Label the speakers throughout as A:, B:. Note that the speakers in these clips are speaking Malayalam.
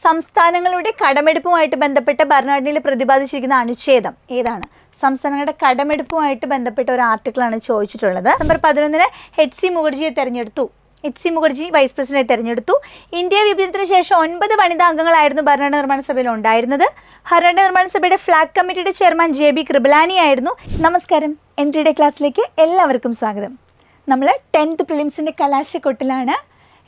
A: സംസ്ഥാനങ്ങളുടെ കടമെടുപ്പുമായിട്ട് ബന്ധപ്പെട്ട ഭരണഘടനയിൽ പ്രതിപാദിച്ചിരിക്കുന്ന അനുച്ഛേദം ഏതാണ്? സംസ്ഥാനങ്ങളുടെ കടമെടുപ്പുമായിട്ട് ബന്ധപ്പെട്ട ഒരു ആർട്ടിക്കിളാണ് ചോദിച്ചിട്ടുള്ളത്. നമ്പർ 11 എച്ച്.സി. മുഖർജിയെ തെരഞ്ഞെടുത്തു. എച്ച്.സി. മുഖർജി വൈസ് പ്രസിഡന്റായി തെരഞ്ഞെടുത്തു. ഇന്ത്യ വിഭജനത്തിന് ശേഷം 9 വനിതാ അംഗങ്ങളായിരുന്നു ഭരണഘടനാ നിർമ്മാണ സഭയിൽ ഉണ്ടായിരുന്നത്. ഭരണഘടനാ നിർമ്മാണ സഭയുടെ ഫ്ലാഗ് കമ്മിറ്റിയുടെ ചെയർമാൻ JB കൃപലാനി ആയിരുന്നു. നമസ്കാരം, എൻട്രിയുടെ ക്ലാസ്സിലേക്ക് എല്ലാവർക്കും സ്വാഗതം. നമ്മൾ 10th പ്രിലിംസിൻ്റെ കലാശക്കൊട്ടിലാണ്.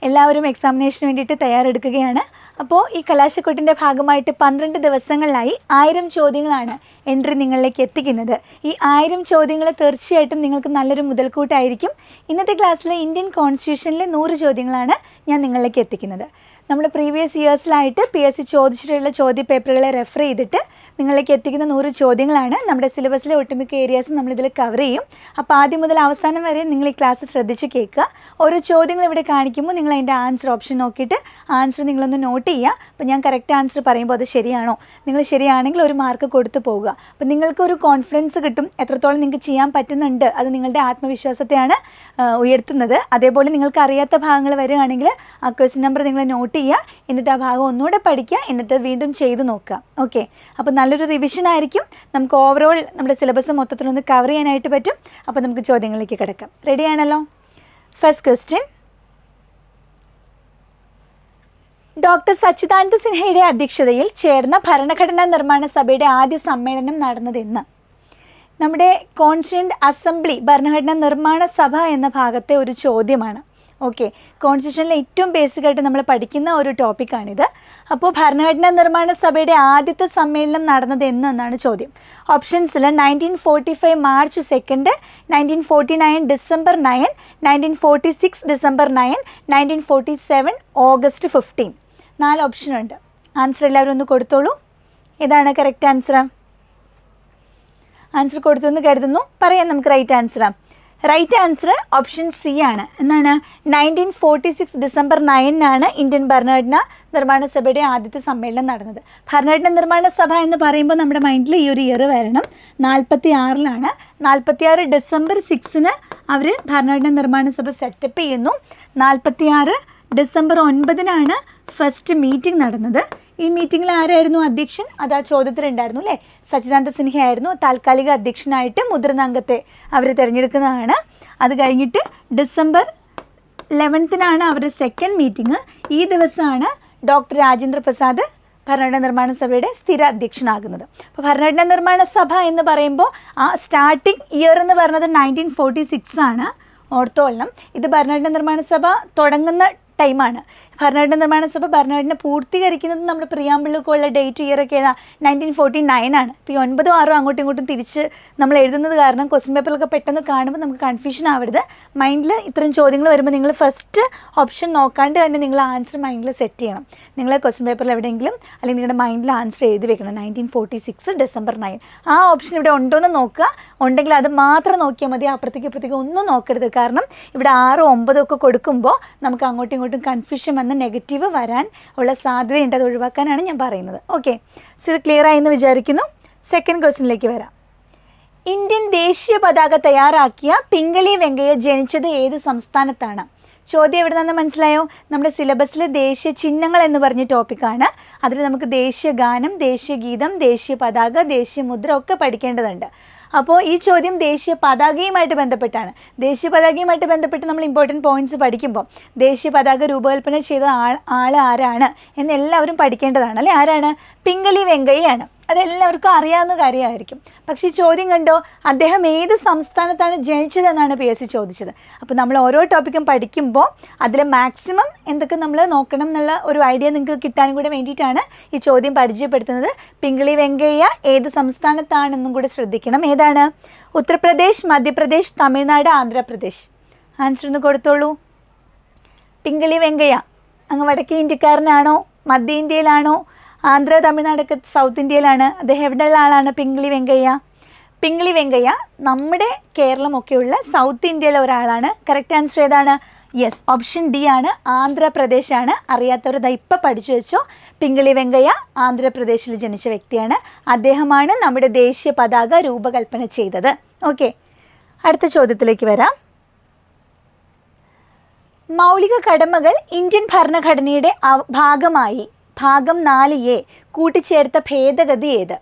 A: എല്ലാവരും എക്സാമിനേഷന് വേണ്ടിയിട്ട് തയ്യാറെടുക്കുകയാണ്. അപ്പോൾ ഈ കലാശക്കൊട്ടിൻ്റെ ഭാഗമായിട്ട് 12 ദിവസങ്ങളിലായി 1000 ചോദ്യങ്ങളാണ് എൻട്രി നിങ്ങളിലേക്ക് എത്തിക്കുന്നത്. ഈ 1000 ചോദ്യങ്ങൾ തീർച്ചയായിട്ടും നിങ്ങൾക്ക് നല്ലൊരു മുതൽക്കൂട്ടായിരിക്കും. ഇന്നത്തെ ക്ലാസ്സിൽ ഇന്ത്യൻ കോൺസ്റ്റിറ്റ്യൂഷനിലെ 100 ചോദ്യങ്ങളാണ് ഞാൻ നിങ്ങളിലേക്ക് എത്തിക്കുന്നത്. നമ്മൾ പ്രീവിയസ് ഇയേഴ്സിലായിട്ട് PSC ചോദിച്ചിട്ടുള്ള ചോദ്യ പേപ്പറുകളെ റെഫർ ചെയ്തിട്ട് നിങ്ങളിലേക്ക് എത്തിക്കുന്ന 100 ചോദ്യങ്ങളാണ്. നമ്മുടെ സിലബസിലെ ഒട്ടുമിക്ക ഏരിയാസും നമ്മളിതിൽ കവർ ചെയ്യും. അപ്പോൾ ആദ്യം മുതൽ അവസാനം വരെ നിങ്ങൾ ഈ ക്ലാസ് ശ്രദ്ധിച്ച് കേൾക്കുക. ഓരോ ചോദ്യങ്ങൾ ഇവിടെ കാണിക്കുമ്പോൾ നിങ്ങൾ അതിൻ്റെ ആൻസർ ഓപ്ഷൻ നോക്കിയിട്ട് ആൻസർ നിങ്ങളൊന്ന് നോട്ട് ചെയ്യുക. അപ്പോൾ ഞാൻ കറക്റ്റ് ആൻസർ പറയുമ്പോൾ അത് ശരിയാണോ, നിങ്ങൾ ശരിയാണെങ്കിൽ ഒരു മാർക്ക് കൊടുത്തു പോവുക. അപ്പോൾ നിങ്ങൾക്കൊരു കോൺഫിഡൻസ് കിട്ടും, എത്രത്തോളം നിങ്ങൾക്ക് ചെയ്യാൻ പറ്റുന്നുണ്ട്. അത് നിങ്ങളുടെ ആത്മവിശ്വാസത്തെയാണ് ഉയർത്തുന്നത്. അതേപോലെ നിങ്ങൾക്ക് അറിയാത്ത ഭാഗങ്ങൾ വരികയാണെങ്കിൽ ആ ക്വസ്റ്റ്യൻ നമ്പർ നിങ്ങൾ നോട്ട് ചെയ്യുക, എന്നിട്ട് ആ ഭാഗം ഒന്നുകൂടെ പഠിക്കുക, എന്നിട്ട് വീണ്ടും ചെയ്ത് നോക്കുക. ഓക്കെ, അപ്പോൾ നല്ലൊരു റിവിഷൻ ആയിരിക്കും. നമുക്ക് ഓവറോൾ നമ്മുടെ സിലബസ് മൊത്തത്തിലൊന്ന് കവർ ചെയ്യാനായിട്ട് പറ്റും. അപ്പോൾ നമുക്ക് ചോദ്യങ്ങളിലേക്ക് കിടക്കാം. റെഡിയാണല്ലോ? ഫസ്റ്റ് ക്വസ്റ്റ്യൻ, ഡോക്ടർ സച്ചിദാനന്ദ സിൻഹയുടെ അധ്യക്ഷതയിൽ ചേർന്ന ഭരണഘടനാ നിർമ്മാണ സഭയുടെ ആദ്യ സമ്മേളനം നടന്നതെന്ന്? നമ്മുടെ കോൺസ്റ്റിറ്റ്യൂവന്റ് അസംബ്ലി ഭരണഘടനാ നിർമ്മാണ സഭ എന്ന ഭാഗത്തെ ഒരു ചോദ്യമാണ്. ഓക്കെ, കോൺസ്റ്റിറ്റ്യൂഷനിലെ ഏറ്റവും ബേസിക്കായിട്ട് നമ്മൾ പഠിക്കുന്ന ഒരു ടോപ്പിക്കാണിത്. അപ്പോൾ ഭരണഘടനാ നിർമ്മാണ സഭയുടെ ആദ്യത്തെ സമ്മേളനം നടന്നത് എന്നാണ് ചോദ്യം. ഓപ്ഷൻസിൽ 1945 മാർച്ച് 2, 1949 ഡിസംബർ 9, 1946 ഡിസംബർ 9, 1947 ഓഗസ്റ്റ് 15. 4 ഓപ്ഷനുണ്ട്. ആൻസർ എല്ലാവരും ഒന്ന് കൊടുത്തോളൂ. ഏതാണ് കറക്റ്റ് ആൻസർ? ആൻസർ കൊടുത്തു എന്ന് കരുതുന്നു. പറയാം നമുക്ക് റൈറ്റ് ആൻസറാണ്. റൈറ്റ് ആൻസർ ഓപ്ഷൻ സി ആണ്. എന്നാണ്? 1946 ഡിസംബർ 9 ഇന്ത്യൻ ഭരണഘടനാ നിർമ്മാണ സഭയുടെ ആദ്യത്തെ സമ്മേളനം നടന്നത്. ഭരണഘടനാ നിർമ്മാണ സഭ എന്ന് പറയുമ്പോൾ നമ്മുടെ മൈൻഡിൽ ഈ ഒരു ഇയർ വരണം. 46 46 ഡിസംബർ 6 അവർ ഭരണഘടനാ നിർമ്മാണ സഭ സെറ്റപ്പ് ചെയ്യുന്നു. 46 ഡിസംബർ 9 ഫസ്റ്റ് മീറ്റിംഗ് നടന്നത്. ഈ മീറ്റിങ്ങിൽ ആരായിരുന്നു അധ്യക്ഷൻ? അത് ആ ചോദ്യത്തിലുണ്ടായിരുന്നു അല്ലേ? സച്ചിദാനന്ദ സിൻഹ ആയിരുന്നു താൽക്കാലിക അധ്യക്ഷനായിട്ട്. മുതിർന്ന അംഗത്തെ അവർ തിരഞ്ഞെടുക്കുന്നതാണ്. അത് കഴിഞ്ഞിട്ട് ഡിസംബർ 11 അവരുടെ സെക്കൻഡ് മീറ്റിംഗ്. ഈ ദിവസമാണ് ഡോക്ടർ രാജേന്ദ്ര പ്രസാദ് ഭരണഘടനാ നിർമ്മാണ സഭയുടെ സ്ഥിര അധ്യക്ഷനാകുന്നത്. അപ്പോൾ ഭരണഘടനാ നിർമ്മാണ സഭ എന്ന് പറയുമ്പോൾ ആ സ്റ്റാർട്ടിംഗ് ഇയർ എന്ന് പറയുന്നത് 1946 ആണ്. ഓർത്തോളണം, ഇത് ഭരണഘടനാ നിർമ്മാണ സഭ തുടങ്ങുന്ന ടൈമാണ്. ഭരണഘടനാ നിർമ്മാണ സഭ ഭരണഘടന പൂർത്തീകരിക്കുന്നത് നമ്മുടെ പ്രിയാമ്പിളിലുള്ള ഡേറ്റ് ഇയറൊക്കെ ഏതാ? 1949 ആണ്. ഇപ്പോൾ ഈ 9ഉം 6ഉം അങ്ങോട്ടും ഇങ്ങോട്ടും തിരിച്ച് നമ്മൾ എഴുതുന്നത് കാരണം ക്വസ്റ്റ്യൻ പേപ്പറിലൊക്കെ പെട്ടെന്ന് കാണുമ്പോൾ നമുക്ക് കൺഫ്യൂഷൻ ആവരുത്. മൈൻഡിൽ ഇത്തരം ചോദ്യങ്ങൾ വരുമ്പോൾ നിങ്ങൾ ഫസ്റ്റ് ഓപ്ഷൻ നോക്കാണ്ട് തന്നെ നിങ്ങൾ ആൻസർ മൈൻഡിൽ സെറ്റ് ചെയ്യണം. നിങ്ങൾ ക്വസ്റ്റ്യൻ പേപ്പറിൽ എവിടെയെങ്കിലും അല്ലെങ്കിൽ നിങ്ങളുടെ മൈൻഡിൽ ആൻസർ എഴുതി വെക്കണം. 1946 ഡിസംബർ 9 ആ ഓപ്ഷൻ ഇവിടെ ഉണ്ടോ എന്ന് നോക്കുക. ഉണ്ടെങ്കിൽ അത് മാത്രം നോക്കിയാൽ മതി. അപ്പുറത്തേക്ക് ഒന്നും നോക്കരുത്. കാരണം ഇവിടെ 6ഉം 9ഉം ഒക്കെ കൊടുക്കുമ്പോൾ നമുക്ക് അങ്ങോട്ടും ഇങ്ങോട്ടും കൺഫ്യൂഷൻ വന്ന് നെഗറ്റീവ് വരാൻ ഉള്ള സാധ്യതയുണ്ട്. അത് ഒഴിവാക്കാനാണ് ഞാൻ പറയുന്നത്. ഓക്കെ, സോ ഇത് ക്ലിയർ ആയി എന്ന് വിചാരിക്കുന്നു. സെക്കൻഡ് ക്വസ്റ്റ്യനിലേക്ക് വരാം. ഇന്ത്യൻ ദേശീയ പതാക തയ്യാറാക്കിയ പിംഗളി വെങ്കയ്യ ജനിച്ചത് ഏത് സംസ്ഥാനത്താണ്? ചോദ്യം എവിടെ നിന്ന് മനസ്സിലായോ? നമ്മുടെ സിലബസിൽ ദേശീയ ചിഹ്നങ്ങൾ എന്ന് പറഞ്ഞ ടോപ്പിക്കാണ്. അതിൽ നമുക്ക് ദേശീയ ഗാനം, ദേശീയ ഗീതം, ദേശീയ പതാക, ദേശീയ മുദ്ര ഒക്കെ പഠിക്കേണ്ടതുണ്ട്. അപ്പോൾ ഈ ചോദ്യം ദേശീയ പതാകയുമായിട്ട് ബന്ധപ്പെട്ടാണ്. ദേശീയ പതാകയുമായിട്ട് ബന്ധപ്പെട്ട് നമ്മൾ ഇമ്പോർട്ടൻറ്റ് പോയിൻറ്റ്സ് പഠിക്കുമ്പോൾ ദേശീയ പതാക രൂപകൽപ്പന ചെയ്ത ആൾ ആരാണ് എന്ന് എല്ലാവരും പഠിക്കേണ്ടതാണ് അല്ലേ? ആരാണ്? പിംഗളി വെങ്കയ്യയാണ്. അതെല്ലാവർക്കും അറിയാവുന്ന കാര്യമായിരിക്കും. പക്ഷേ ഈ ചോദ്യം കണ്ടോ, അദ്ദേഹം ഏത് സംസ്ഥാനത്താണ് ജനിച്ചതെന്നാണ് PSC ചോദിച്ചത്. അപ്പോൾ നമ്മൾ ഓരോ ടോപ്പിക്കും പഠിക്കുമ്പോൾ അതിൽ മാക്സിമം എന്തൊക്കെ നമ്മൾ നോക്കണം എന്നുള്ള ഒരു ഐഡിയ നിങ്ങൾക്ക് കിട്ടാനും കൂടെ വേണ്ടിയിട്ടാണ് ഈ ചോദ്യം പരിചയപ്പെടുത്തുന്നത്. പിംഗളി വെങ്കയ്യ ഏത് സംസ്ഥാനത്താണെന്നും കൂടെ ശ്രദ്ധിക്കണം. ഏതാണ്? ഉത്തർപ്രദേശ്, മധ്യപ്രദേശ്, തമിഴ്നാട്, ആന്ധ്രാപ്രദേശ്. ആൻസർ ഒന്ന് കൊടുത്തോളൂ. പിംഗളി വെങ്കയ്യ അങ്ങ് വടക്കേ ഇന്ത്യക്കാരനാണോ? മധ്യ ഇന്ത്യയിലാണോ? ആന്ധ്ര, തമിഴ്നാടൊക്കെ സൗത്ത് ഇന്ത്യയിലാണ്. അദ്ദേഹം എവിടെയുള്ള ആളാണ്? പിംഗളി വെങ്കയ്യ. പിംഗളി വെങ്കയ്യ നമ്മുടെ കേരളമൊക്കെയുള്ള സൗത്ത് ഇന്ത്യയിലെ ഒരാളാണ്. കറക്റ്റ് ആൻസർ ഏതാണ്? യെസ്, ഓപ്ഷൻ ഡി ആണ്. ആന്ധ്രാപ്രദേശാണ്. അറിയാത്തവർ ഇതാ ഇപ്പം പഠിച്ചു വെച്ചോ. പിംഗളി വെങ്കയ്യ ആന്ധ്രാപ്രദേശിൽ ജനിച്ച വ്യക്തിയാണ്. അദ്ദേഹമാണ് നമ്മുടെ ദേശീയ പതാക രൂപകൽപ്പന ചെയ്തത്. ഓക്കെ, അടുത്ത ചോദ്യത്തിലേക്ക് വരാം. മൗലിക കടമകൾ ഇന്ത്യൻ ഭരണഘടനയുടെ ഭാഗമായി ഭാഗം 4A കൂട്ടിച്ചേർത്ത ഭേദഗതി ഏത്?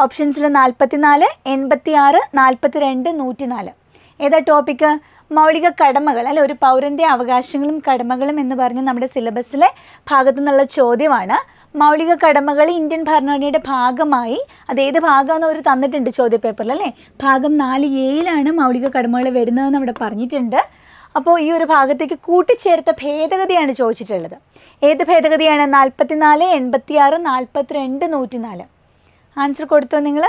A: ഓപ്ഷൻസിൽ 44, 86, 42, 104. ഏതാ ടോപ്പിക്ക്? മൗലിക കടമകൾ അല്ലെ, ഒരു പൗരൻ്റെ അവകാശങ്ങളും കടമകളും എന്ന് പറഞ്ഞ് നമ്മുടെ സിലബസിലെ ഭാഗത്തു നിന്നുള്ള ചോദ്യമാണ്. മൗലിക കടമകൾ ഇന്ത്യൻ ഭരണഘടനയുടെ ഭാഗമായി, അതേത് ഭാഗമാണെന്ന് അവർ തന്നിട്ടുണ്ട് ചോദ്യപേപ്പറിൽ അല്ലേ. ഭാഗം 4A മൗലിക കടമകൾ വരുന്നതെന്ന് അവിടെ പറഞ്ഞിട്ടുണ്ട്. അപ്പോൾ ഈ ഒരു ഭാഗത്തേക്ക് കൂട്ടിച്ചേർത്ത ഭേദഗതിയാണ് ചോദിച്ചിട്ടുള്ളത്. ഏത് ഭേദഗതിയാണ്? 44, 86, 42, 104. ആൻസർ കൊടുത്തോ നിങ്ങൾ?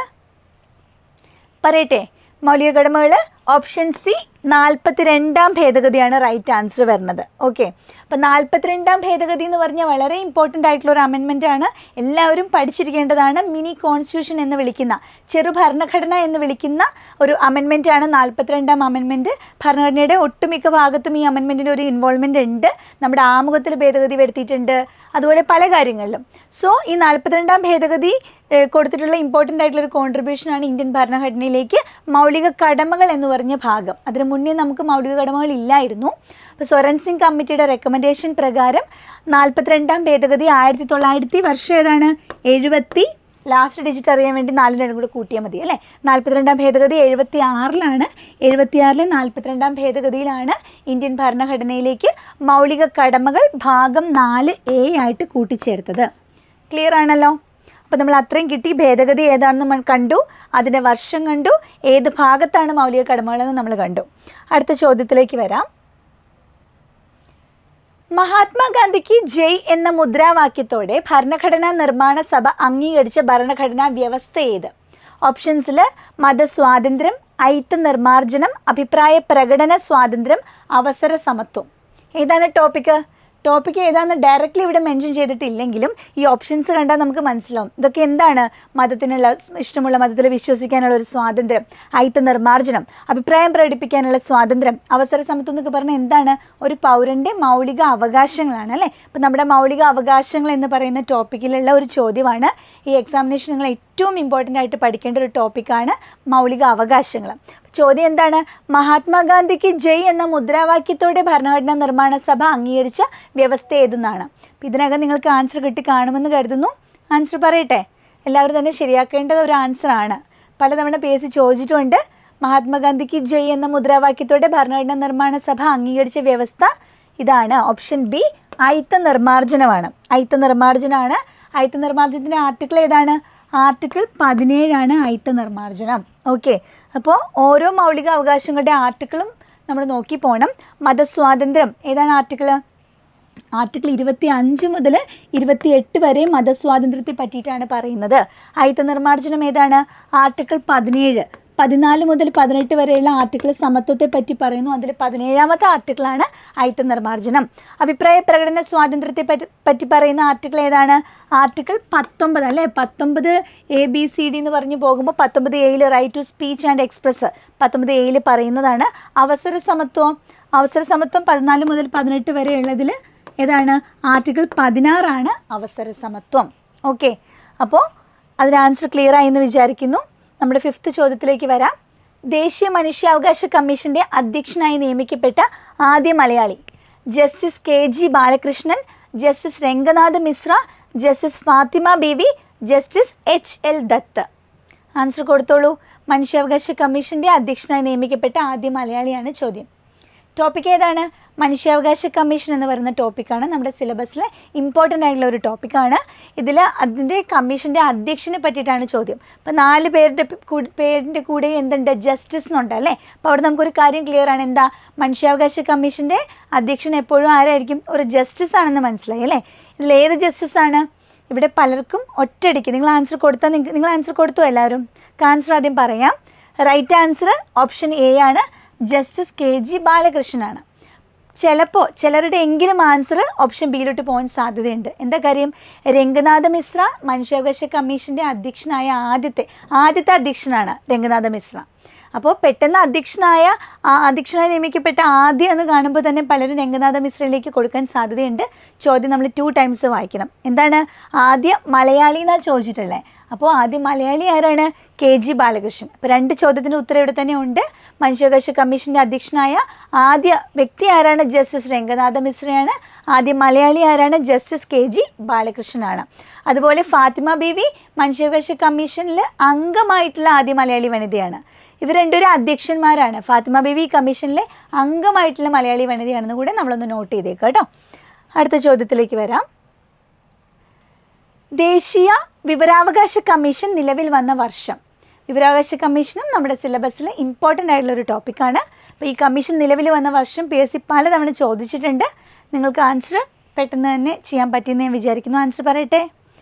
A: പറയട്ടെ. മൗലിക കടമകൾ ഓപ്ഷൻ സി 42-ാം ഭേദഗതിയാണ് റൈറ്റ് ആൻസർ വരുന്നത്. ഓക്കെ, അപ്പോൾ 42-ാം ഭേദഗതി എന്ന് പറഞ്ഞാൽ വളരെ ഇമ്പോർട്ടൻ്റ് ആയിട്ടുള്ള ഒരു അമെൻമെൻ്റ് ആണ്. എല്ലാവരും പഠിച്ചിരിക്കേണ്ടതാണ്. മിനി കോൺസ്റ്റിറ്റ്യൂഷൻ എന്ന് വിളിക്കുന്ന, ചെറു ഭരണഘടന എന്ന് വിളിക്കുന്ന ഒരു അമെൻമെൻ്റ് ആണ് 42-ാം അമെൻമെൻറ്റ്. ഭരണഘടനയുടെ ഒട്ടുമിക്ക ഭാഗത്തും ഈ അമെൻമെൻറ്റിൻ്റെ ഒരു ഇൻവോൾവ്മെൻ്റ് ഉണ്ട്. നമ്മുടെ ആമുഖത്തിൽ ഭേദഗതി വരുത്തിയിട്ടുണ്ട്, അതുപോലെ പല കാര്യങ്ങളിലും. സോ ഈ 42-ാം ഭേദഗതി കൊടുത്തിട്ടുള്ള ഇമ്പോർട്ടൻ്റ് ആയിട്ടുള്ളൊരു കോൺട്രിബ്യൂഷനാണ് ഇന്ത്യൻ ഭരണഘടനയിലേക്ക് മൗലിക കടമകൾ എന്ന് പറഞ്ഞ ഭാഗം. അതിന് മുന്നേ നമുക്ക് മൗലിക കടമകൾ ഇല്ലായിരുന്നു. അപ്പോൾ സ്വരൺ സിംഗ് കമ്മിറ്റിയുടെ റെക്കമെൻഡേഷൻ പ്രകാരം 42-ാം ഭേദഗതി 1900 വർഷം ഏതാണ്? 70, ലാസ്റ്റ് ഡിജിറ്റ് അറിയാൻ വേണ്ടി 4 കൂടെ കൂട്ടിയാൽ മതി അല്ലേ. 42-ാം ഭേദഗതി 76-ലാണ്. 76-ലെ 42-ാം ഭേദഗതിയിലാണ് ഇന്ത്യൻ ഭരണഘടനയിലേക്ക് മൗലിക കടമകൾ ഭാഗം 4A ആയിട്ട് കൂട്ടിച്ചേർത്തത്. ക്ലിയർ ആണല്ലോ? അപ്പോൾ നമ്മൾ അത്രയും കിട്ടി. ഭേദഗതി ഏതാണെന്ന് നമ്മൾ കണ്ടു, അതിൻ്റെ വർഷം കണ്ടു, ഏത് ഭാഗത്താണ് മൗലിക കടമകളെന്ന് നമ്മൾ കണ്ടു. അടുത്ത ചോദ്യത്തിലേക്ക് വരാം. മഹാത്മാഗാന്ധിക്ക് ജയ് എന്ന മുദ്രാവാക്യത്തോടെ ഭരണഘടനാ നിർമ്മാണ സഭ അംഗീകരിച്ച ഭരണഘടനാ വ്യവസ്ഥ ഏത്? ഓപ്ഷൻസിൽ മതസ്വാതന്ത്ര്യം, ഐത്ത നിർമാർജനം, അഭിപ്രായ പ്രകടന സ്വാതന്ത്ര്യം, അവസര സമത്വം. ഏതാണ് ടോപ്പിക്ക്? ടോപ്പിക്ക് ഏതാണെന്ന് ഡയറക്റ്റ്ലി ഇവിടെ മെൻഷൻ ചെയ്തിട്ടില്ലെങ്കിലും ഈ ഓപ്ഷൻസ് കണ്ടാൽ നമുക്ക് മനസ്സിലാവും ഇതൊക്കെ എന്താണ്. മതത്തിനുള്ള, ഇഷ്ടമുള്ള മതത്തിൽ വിശ്വസിക്കാനുള്ള ഒരു സ്വാതന്ത്ര്യം, ഐത്ത നിർമാർജനം, അഭിപ്രായം പ്രകടിപ്പിക്കാനുള്ള സ്വാതന്ത്ര്യം, അവസര സമത്വം എന്നൊക്കെ പറഞ്ഞാൽ എന്താണ്? ഒരു പൗരൻ്റെ മൗലിക അവകാശങ്ങളാണ് അല്ലേ. അപ്പം നമ്മുടെ മൗലിക അവകാശങ്ങൾ എന്ന് പറയുന്ന ടോപ്പിക്കിലുള്ള ഒരു ചോദ്യമാണ്. ഈ എക്സാമിനേഷൻ നിങ്ങൾ ഏറ്റവും ഇമ്പോർട്ടൻ്റ് ആയിട്ട് പഠിക്കേണ്ട ഒരു ടോപ്പിക്കാണ് മൗലിക അവകാശങ്ങൾ. ചോദ്യം എന്താണ്? മഹാത്മാഗാന്ധിക്ക് ജയ് എന്ന മുദ്രാവാക്യത്തോടെ ഭരണഘടനാ നിർമ്മാണ സഭ അംഗീകരിച്ച വ്യവസ്ഥ ഏതെന്നാണ്. അപ്പം ഇതിനകം നിങ്ങൾക്ക് ആൻസർ കിട്ടി കാണുമെന്ന് കരുതുന്നു. ആൻസർ പറയട്ടെ. എല്ലാവരും തന്നെ ശരിയാക്കേണ്ടത് ഒരു ആൻസറാണ്. പലതവണ PSC ചോദിച്ചിട്ടുണ്ട്. മഹാത്മാഗാന്ധിക്ക് ജയ് എന്ന മുദ്രാവാക്യത്തോടെ ഭരണഘടനാ നിർമ്മാണ സഭ അംഗീകരിച്ച വ്യവസ്ഥ ഇതാണ്. ഓപ്ഷൻ ബി ഐത്ത നിർമാർജനമാണ്. ഐത്ത നിർമാർജനമാണ്. ഐത്ത നിർമാർജനത്തിൻ്റെ ആർട്ടിക്കിൾ ഏതാണ്? ആർട്ടിക്കിൾ 17 ഐത്ത നിർമാർജനം. ഓക്കെ, അപ്പോൾ ഓരോ മൗലിക അവകാശങ്ങളുടെ ആർട്ടിക്കിളും നമ്മൾ നോക്കി പോകണം. മതസ്വാതന്ത്ര്യം ഏതാണ് ആർട്ടിക്കിൾ? ആർട്ടിക്കിൾ 25 മുതൽ 28 വരെ മതസ്വാതന്ത്ര്യത്തെ പറ്റിയിട്ടാണ് പറയുന്നത്. ഐത്ത നിർമാർജനം ഏതാണ്? ആർട്ടിക്കിൾ 17. 14 മുതൽ 18 വരെയുള്ള ആർട്ടിക്കിൾ സമത്വത്തെ പറ്റി പറയുന്നു. അതിൽ 17-ാമത്തെ ആർട്ടിക്കിളാണ് ഐത്ത നിർമാർജനം. അഭിപ്രായ പ്രകടന സ്വാതന്ത്ര്യത്തെ പറ്റി പറയുന്ന ആർട്ടിക്കിൾ ഏതാണ്? ആർട്ടിക്കിൾ 19 അല്ലേ. 19 ABCD എന്ന് പറഞ്ഞു പോകുമ്പോൾ 19A right to speech and express 19A പറയുന്നതാണ്. അവസര സമത്വം 14 മുതൽ 18 വരെയുള്ളതിൽ ഏതാണ്? ആർട്ടിക്കിൾ 16 അവസര സമത്വം. ഓക്കെ, അപ്പോൾ അതിന് ആൻസർ ക്ലിയർ ആയി എന്ന് വിചാരിക്കുന്നു. നമ്മുടെ 5th ചോദ്യത്തിലേക്ക് വരാം. ദേശീയ മനുഷ്യാവകാശ കമ്മീഷൻ്റെ അധ്യക്ഷനായി നിയമിക്കപ്പെട്ട ആദ്യ മലയാളി? Justice KG Balakrishnan, justice Ranganath Mishra, justice Fathima Beevi, justice HL Dutt. Answer കൊടുത്തോളൂ. മനുഷ്യാവകാശ കമ്മീഷൻ്റെ അധ്യക്ഷനായി നിയമിക്കപ്പെട്ട ആദ്യ മലയാളിയാണ് ചോദ്യം. ടോപ്പിക് ഏതാണ്? മനുഷ്യാവകാശ കമ്മീഷൻ എന്ന് പറയുന്ന ടോപ്പിക്കാണ് നമ്മുടെ സിലബസിലെ ഇമ്പോർട്ടൻ്റ് ആയിട്ടുള്ള ഒരു ടോപ്പിക്കാണ്. ഇതിൽ അതിൻ്റെ കമ്മീഷൻ്റെ അധ്യക്ഷനെ പറ്റിയിട്ടാണ് ചോദ്യം. അപ്പോൾ 4 പേരിൻ്റെ കൂടെ എന്തുണ്ട്? ജസ്റ്റിസ് എന്നുണ്ട് അല്ലേ. അപ്പോൾ അവിടെ നമുക്കൊരു കാര്യം ക്ലിയർ ആണ്. എന്താ? മനുഷ്യാവകാശ കമ്മീഷൻ്റെ അധ്യക്ഷൻ എപ്പോഴും ആരായിരിക്കും? ഒരു ജസ്റ്റിസ് ആണെന്ന് മനസ്സിലായി അല്ലേ. ഇതിൽ ഏത് ജസ്റ്റിസ് ആണ്? ഇവിടെ പലർക്കും ഒറ്റയടിക്ക് നിങ്ങൾ ആൻസർ കൊടുത്താൽ നിങ്ങൾ ആൻസർ കൊടുത്തു എല്ലാവരും. ആൻസർ ആദ്യം പറയാം. റൈറ്റ് ആൻസർ ഓപ്ഷൻ A ആണ്. Justice KG ബാലകൃഷ്ണനാണ്. ചിലപ്പോൾ ചിലരുടെ എങ്കിലും ആൻസർ ഓപ്ഷൻ ബിയിലോട്ട് പോകാൻ സാധ്യതയുണ്ട്. എന്താ കാര്യം? രംഗനാഥ മിശ്ര മനുഷ്യാവകാശ കമ്മീഷൻ്റെ അധ്യക്ഷനായ ആദ്യത്തെ അധ്യക്ഷനാണ് രംഗനാഥ മിശ്ര. അപ്പോൾ പെട്ടെന്ന് അധ്യക്ഷനായി നിയമിക്കപ്പെട്ട ആദ്യം എന്ന് കാണുമ്പോൾ തന്നെ പലരും രംഗനാഥ മിശ്രയിലേക്ക് കൊടുക്കാൻ സാധ്യതയുണ്ട്. ചോദ്യം നമ്മൾ 2 times വായിക്കണം. എന്താണ് ആദ്യ മലയാളി എന്നാണ് ചോദിച്ചിട്ടുള്ളത്. അപ്പോൾ ആദ്യ മലയാളി ആരാണ്? KG ബാലകൃഷ്ണൻ. അപ്പോൾ 2 ചോദ്യത്തിൻ്റെ ഉത്തരം ഇവിടെ തന്നെ ഉണ്ട്. മനുഷ്യാവകാശ കമ്മീഷൻ്റെ അധ്യക്ഷനായ ആദ്യ വ്യക്തി ആരാണ്? ജസ്റ്റിസ് രംഗനാഥ മിശ്രയാണ്. ആദ്യ മലയാളി ആരാണ്? Justice KG ബാലകൃഷ്ണനാണ്. അതുപോലെ ഫാത്തിമ ബീവി മനുഷ്യാവകാശ കമ്മീഷനിൽ അംഗമായിട്ടുള്ള ആദ്യ മലയാളി വനിതയാണ്. ഇവർ രണ്ടുപേരും അധ്യക്ഷന്മാരാണ്. ഫാത്തിമ ബീവി കമ്മീഷനിലെ അംഗമായിട്ടുള്ള മലയാളി വനിതയാണെന്ന് കൂടെ നമ്മളൊന്ന് നോട്ട് ചെയ്തേക്കാം കേട്ടോ. അടുത്ത ചോദ്യത്തിലേക്ക് വരാം. ദേശീയ വിവരാവകാശ കമ്മീഷൻ നിലവിൽ വന്ന വർഷം. വിവരാവകാശ കമ്മീഷനും നമ്മുടെ സിലബസിൽ ഇമ്പോർട്ടൻ്റ് ആയിട്ടുള്ളൊരു ടോപ്പിക്കാണ്. അപ്പോൾ ഈ കമ്മീഷൻ നിലവിൽ വന്ന വർഷം PSC പലതവണ ചോദിച്ചിട്ടുണ്ട്. നിങ്ങൾക്ക് ആൻസർ പെട്ടെന്ന് തന്നെ ചെയ്യാൻ പറ്റിയെന്ന് ഞാൻ വിചാരിക്കുന്നു. ആൻസർ പറയട്ടെ.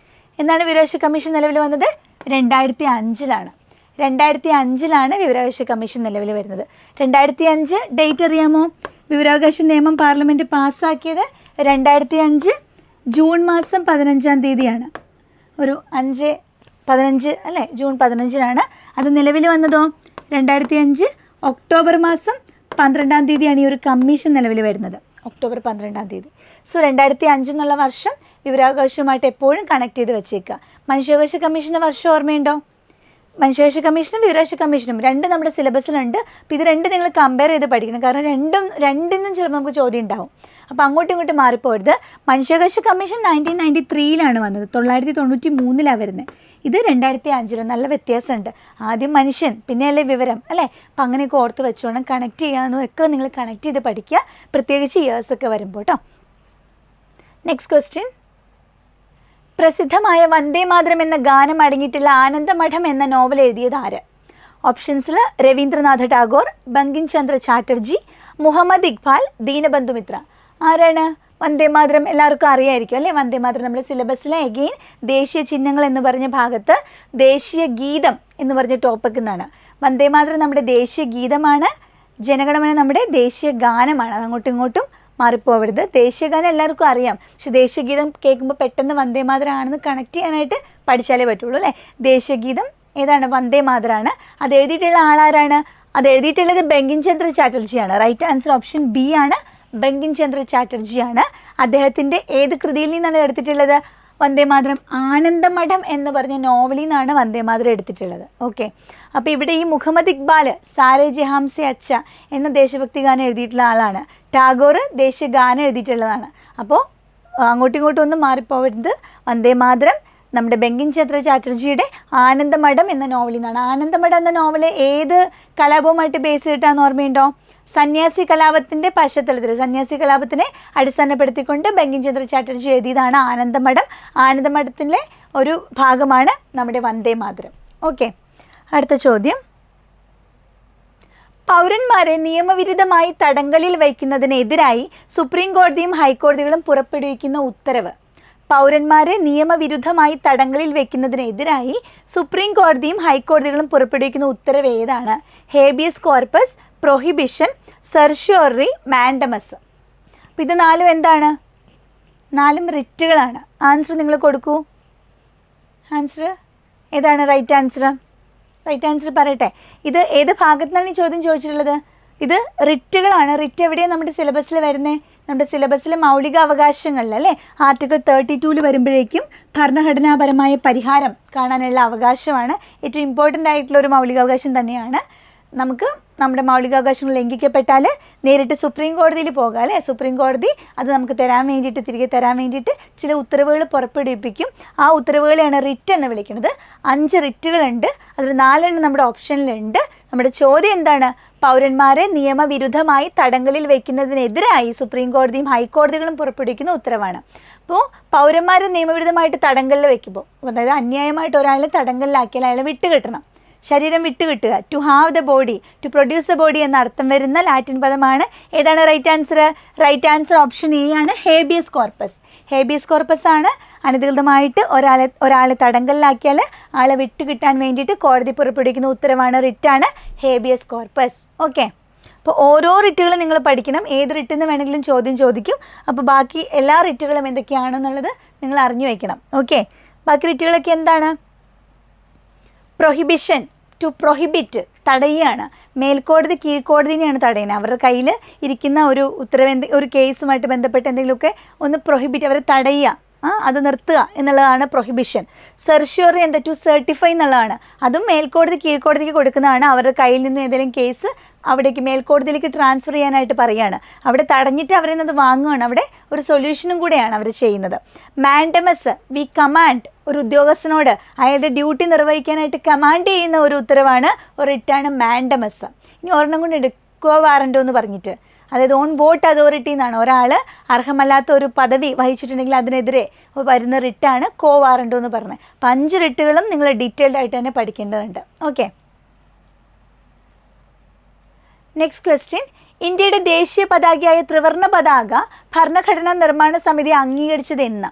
A: എന്നാണ് വിവരാവകാശ കമ്മീഷൻ നിലവിൽ വന്നത്? 2005 2005 വിവരാവകാശ കമ്മീഷൻ നിലവിൽ വരുന്നത്. 2005 ഡേറ്റ് അറിയാമോ? വിവരാവകാശ നിയമം പാർലമെൻറ്റ് പാസ്സാക്കിയത് 2005 ജൂൺ മാസം 15 ഒരു 5-15 അല്ലേ, ജൂൺ 15 അത് നിലവിൽ വന്നതോ 2005 ഒക്ടോബർ മാസം 12 ഈ ഒരു കമ്മീഷൻ നിലവിൽ വരുന്നത്. ഒക്ടോബർ 12. സോ 2005 എന്നുള്ള വർഷം വിവരാവകാശവുമായിട്ട് എപ്പോഴും കണക്ട് ചെയ്ത് വെച്ചേക്കുക. മനുഷ്യാവകാശ കമ്മീഷൻ്റെ വർഷം ഓർമ്മയുണ്ടോ? മനുഷ്യാവകാശ കമ്മീഷനും വിവരാവകാശ കമ്മീഷനും രണ്ടും നമ്മുടെ സിലബസിലുണ്ട്. അപ്പോൾ ഇത് രണ്ടും നിങ്ങൾ കമ്പയർ ചെയ്ത് പഠിക്കണം. കാരണം രണ്ടിന്നും ചിലപ്പോൾ നമുക്ക് ചോദ്യം ഉണ്ടാവും. അപ്പോൾ അങ്ങോട്ടും ഇങ്ങോട്ടും മാറിപ്പോരുത്. മനുഷ്യാവകാശ കമ്മീഷൻ 1993 വന്നത്. 1993 വരുന്നത്. ഇത് 2005. നല്ല വ്യത്യാസമുണ്ട്. ആദ്യം മനുഷ്യൻ, പിന്നെ അല്ലേ വിവരം അല്ലേ. അപ്പം അങ്ങനെയൊക്കെ ഓർത്ത് വെച്ചോണം. കണക്ട് ചെയ്യാനും ഒക്കെ നിങ്ങൾ കണക്ട് ചെയ്ത് പഠിക്കുക, പ്രത്യേകിച്ച് ഇയേഴ്സൊക്കെ വരുമ്പോൾ കേട്ടോ. Next question. പ്രസിദ്ധമായ വന്ദേ മാതരം എന്ന ഗാനം അടങ്ങിയിട്ടുള്ള ആനന്ദമഠം എന്ന നോവൽ എഴുതിയത് ആര്? ഓപ്ഷൻസിൽ രവീന്ദ്രനാഥ ടാഗോർ, ബങ്കിം ചന്ദ്ര ചാറ്റർജി, മുഹമ്മദ് ഇക്ബാൽ, ദീനബന്ധു മിത്ര. ആരാണ്? വന്ദേ മാതരം എല്ലാവർക്കും അറിയായിരിക്കും അല്ലേ. വന്ദേ മാതരം നമ്മുടെ സിലബസിലെ എഗെയിൻ ദേശീയ ചിഹ്നങ്ങൾ എന്ന് പറഞ്ഞ ഭാഗത്ത് ദേശീയ ഗീതം എന്ന് പറഞ്ഞ ടോപ്പിക് എന്നാണ്. വന്ദേ മാതരം നമ്മുടെ ദേശീയ ഗീതമാണ്. ജനഗണമന നമ്മുടെ ദേശീയ ഗാനമാണ്. അത് അങ്ങോട്ടും ഇങ്ങോട്ടും മാറിപ്പോവരുത്. ദേശീയഗാനം എല്ലാവർക്കും അറിയാം. പക്ഷെ ദേശീയഗീതം കേൾക്കുമ്പോൾ പെട്ടെന്ന് വന്ദേ മാതരം ആണെന്ന് കണക്ട് ചെയ്യാനായിട്ട് പഠിച്ചാലേ പറ്റുള്ളൂ അല്ലേ. ദേശീയഗീതം ഏതാണ്? വന്ദേ മാതരമാണ്. അത് എഴുതിയിട്ടുള്ള ആളാരാണ്? അത് എഴുതിയിട്ടുള്ളത് ബങ്കിം ചന്ദ്ര ചാറ്റർജിയാണ്. റൈറ്റ് ആൻസർ ഓപ്ഷൻ B ആണ്. ബങ്കിം ചന്ദ്ര ചാറ്റർജിയാണ്. അദ്ദേഹത്തിൻ്റെ ഏത് കൃതിയിൽ നിന്നാണ് എടുത്തിട്ടുള്ളത്? വന്ദേ മാതരം ആനന്ദമഠം എന്ന് പറഞ്ഞ നോവലിൽ നിന്നാണ് വന്ദേ മാതരം എടുത്തിട്ടുള്ളത്. ഓക്കെ. അപ്പോൾ ഇവിടെ ഈ മുഹമ്മദ് ഇക്ബാൽ സാരേ ജഹാം സെ അച്ച എന്ന ദേശഭക്തി ഗാനം എഴുതിയിട്ടുള്ള ആളാണ്. ടാഗോർ ദേശീയ ഗാനം എഴുതിയിട്ടുള്ളതാണ്. അപ്പോൾ അങ്ങോട്ടും ഇങ്ങോട്ടും ഒന്നും മാറിപ്പോവരുത്. വന്ദേ മാതരം നമ്മുടെ ബങ്കിം ചന്ദ്ര ചാറ്റർജിയുടെ ആനന്ദമഠം എന്ന നോവലിൽ നിന്നാണ്. ആനന്ദമഠം എന്ന നോവൽ ഏത് കലാപവുമായിട്ട് ബേസ് ചെയ്തിട്ടാന്ന് ഓർമ്മയുണ്ടോ? സന്യാസി കലാപത്തിൻ്റെ പശ്ചാത്തലത്തിൽ, സന്യാസി കലാപത്തിനെ അടിസ്ഥാനപ്പെടുത്തിക്കൊണ്ട് ബങ്കിം ചന്ദ്ര ചാറ്റർജി എഴുതിയതാണ് ആനന്ദമഠം. ആനന്ദമഠത്തിലെ ഒരു ഭാഗമാണ് നമ്മുടെ വന്ദേ മാതരം. ഓക്കെ. അടുത്ത ചോദ്യം. പൗരന്മാരെ നിയമവിരുദ്ധമായി തടങ്കലിൽ വയ്ക്കുന്നതിനെതിരായി സുപ്രീം കോടതിയും ഹൈക്കോടതികളും പുറപ്പെടുവിക്കുന്ന ഉത്തരവ്. പൗരന്മാരെ നിയമവിരുദ്ധമായി തടങ്കലിൽ വയ്ക്കുന്നതിനെതിരായി സുപ്രീം കോടതിയും ഹൈക്കോടതികളും പുറപ്പെടുവിക്കുന്ന ഉത്തരവ് ഏതാണ്? Habeas corpus, prohibition, certiorari, mandamus. അപ്പം ഇത് 4 എന്താണ്? 4 റിറ്റുകളാണ്. ആൻസർ നിങ്ങൾ കൊടുക്കൂ. ആൻസർ ഏതാണ്? Right answer. റൈറ്റ് ആൻസർ പറയട്ടെ. ഇത് ഏത് ഭാഗത്തുനിന്നാണ് ഈ ചോദ്യം ചോദിച്ചിട്ടുള്ളത്? ഇത് റിറ്റുകളാണ്. റിറ്റ് എവിടെയാണ് നമ്മുടെ സിലബസിൽ വരുന്നത്? നമ്മുടെ സിലബസിലെ മൗലിക അവകാശങ്ങളിൽ അല്ലേ, ആർട്ടിക്കിൾ 32 വരുമ്പോഴേക്കും ഭരണഘടനാപരമായ പരിഹാരം കാണാനുള്ള അവകാശമാണ്. ഏറ്റവും ഇമ്പോർട്ടൻ്റ് ആയിട്ടുള്ള ഒരു മൗലികാവകാശം തന്നെയാണ്. നമുക്ക് നമ്മുടെ മൗലികാവകാശങ്ങൾ ലംഘിക്കപ്പെട്ടാൽ നേരിട്ട് സുപ്രീം കോടതിയിൽ പോകാം അല്ലേ. സുപ്രീം കോടതി അത് നമുക്ക് തിരികെ തരാൻ വേണ്ടിയിട്ട് ചില ഉത്തരവുകൾ പുറപ്പെടുവിപ്പിക്കും. ആ ഉത്തരവുകളെയാണ് റിറ്റ് എന്ന് വിളിക്കുന്നത്. 5 റിറ്റുകളുണ്ട്. അതിൽ 4 നമ്മുടെ ഓപ്ഷനിലുണ്ട്. നമ്മുടെ ചോദ്യം എന്താണ്? പൗരന്മാരെ നിയമവിരുദ്ധമായി തടങ്കലിൽ വയ്ക്കുന്നതിനെതിരായി സുപ്രീം കോടതിയും ഹൈക്കോടതികളും പുറപ്പെടുവിക്കുന്ന ഉത്തരവാണ്. അപ്പോൾ പൗരന്മാരെ നിയമവിരുദ്ധമായിട്ട് തടങ്കലിൽ വയ്ക്കുമ്പോൾ, അതായത് അന്യായമായിട്ട് ഒരാളെ തടങ്കലിലാക്കിയാൽ അയാളെ വിട്ടുകിട്ടണം, ശരീരം വിട്ടുകിട്ടുക. To have the body, to produce the body എന്ന അർത്ഥം വരുന്ന ലാറ്റിൻ പദമാണ്. ഏതാണ് right answer? Right answer option A ആണ്. Habeas corpus. ഹേബിയസ് കോർപ്പസ് ആണ് അനധികൃതമായിട്ട് ഒരാളെ തടങ്കലിലാക്കിയാൽ ആളെ വിട്ടുകിട്ടാൻ വേണ്ടിയിട്ട് കോടതി പുറപ്പെടുവിക്കുന്ന ഉത്തരവാണ്, റിറ്റാണ് ഹേബിയസ് കോർപ്പസ്. ഓക്കെ. അപ്പോൾ ഓരോ റിറ്റുകളും നിങ്ങൾ പഠിക്കണം. ഏത് റിട്ടെന്ന് വേണമെങ്കിലും ചോദ്യം ചോദിക്കും. അപ്പോൾ ബാക്കി എല്ലാ റിറ്റുകളും എന്തൊക്കെയാണെന്നുള്ളത് നിങ്ങൾ അറിഞ്ഞു വയ്ക്കണം. ഓക്കെ. ബാക്കി റിറ്റുകളൊക്കെ എന്താണ്? പ്രൊഹിബിഷൻ, ടു പ്രൊഹിബിറ്റ്, തടയുകയാണ്. മേൽക്കോടതി കീഴ്ക്കോടതിനെയാണ് തടയുന്നത്. അവരുടെ കയ്യിൽ ഇരിക്കുന്ന ഒരു ഉത്തരവ് ഒരു കേസുമായിട്ട് ബന്ധപ്പെട്ട് എന്തെങ്കിലുമൊക്കെ ഒന്ന് പ്രൊഹിബിറ്റ്, അവരെ തടയുക, അത് നിർത്തുക എന്നുള്ളതാണ് പ്രൊഹിബിഷൻ. സെർഷ്യോറി എന്താ ടു സർട്ടിഫൈ എന്നുള്ളതാണ്. അതും മേൽക്കോടതി കീഴ്ക്കോടതിക്ക് കൊടുക്കുന്നതാണ്. അവരുടെ കയ്യിൽ നിന്നും ഏതെങ്കിലും കേസ് അവിടേക്ക് മേൽക്കോടതിയിലേക്ക് ട്രാൻസ്ഫർ ചെയ്യാനായിട്ട് പറയുകയാണ്. അവിടെ തടഞ്ഞിട്ട് അവരിൽ നിന്ന് വാങ്ങുകയാണ്. അവിടെ ഒരു സൊല്യൂഷനും കൂടെയാണ് അവർ ചെയ്യുന്നത്. മാൻഡമസ്, വി കമാൻഡ്, ഒരു ഉദ്യോഗസ്ഥനോട് അയാളുടെ ഡ്യൂട്ടി നിർവഹിക്കാനായിട്ട് കമാൻഡ് ചെയ്യുന്ന ഒരു ഉത്തരവാണ്, ഒരു റിട്ടാണ് മാൻഡമസ്. ഇനി ഒരെണ്ണം കൊണ്ട് എടുക്കുക വാറണ്ടോ എന്ന് പറഞ്ഞിട്ട്, അതായത് ഓൺ വോട്ട് അതോറിറ്റി എന്നാണ്. ഒരാൾ അർഹമല്ലാത്ത ഒരു പദവി വഹിച്ചിട്ടുണ്ടെങ്കിൽ അതിനെതിരെ വരുന്ന റിട്ടാണ് കോ വാറണ്ടോ എന്ന് പറഞ്ഞത്. അപ്പം 5 റിട്ടുകളും നിങ്ങൾ ഡീറ്റെയിൽഡ് ആയിട്ട് തന്നെ പഠിക്കേണ്ടതുണ്ട്. Okay, next question. ഇന്ത്യയുടെ ദേശീയ പതാകയായ ത്രിവർണ്ണ പതാക ഭരണഘടനാ നിർമ്മാണ സമിതി അംഗീകരിച്ചത് എന്ന്?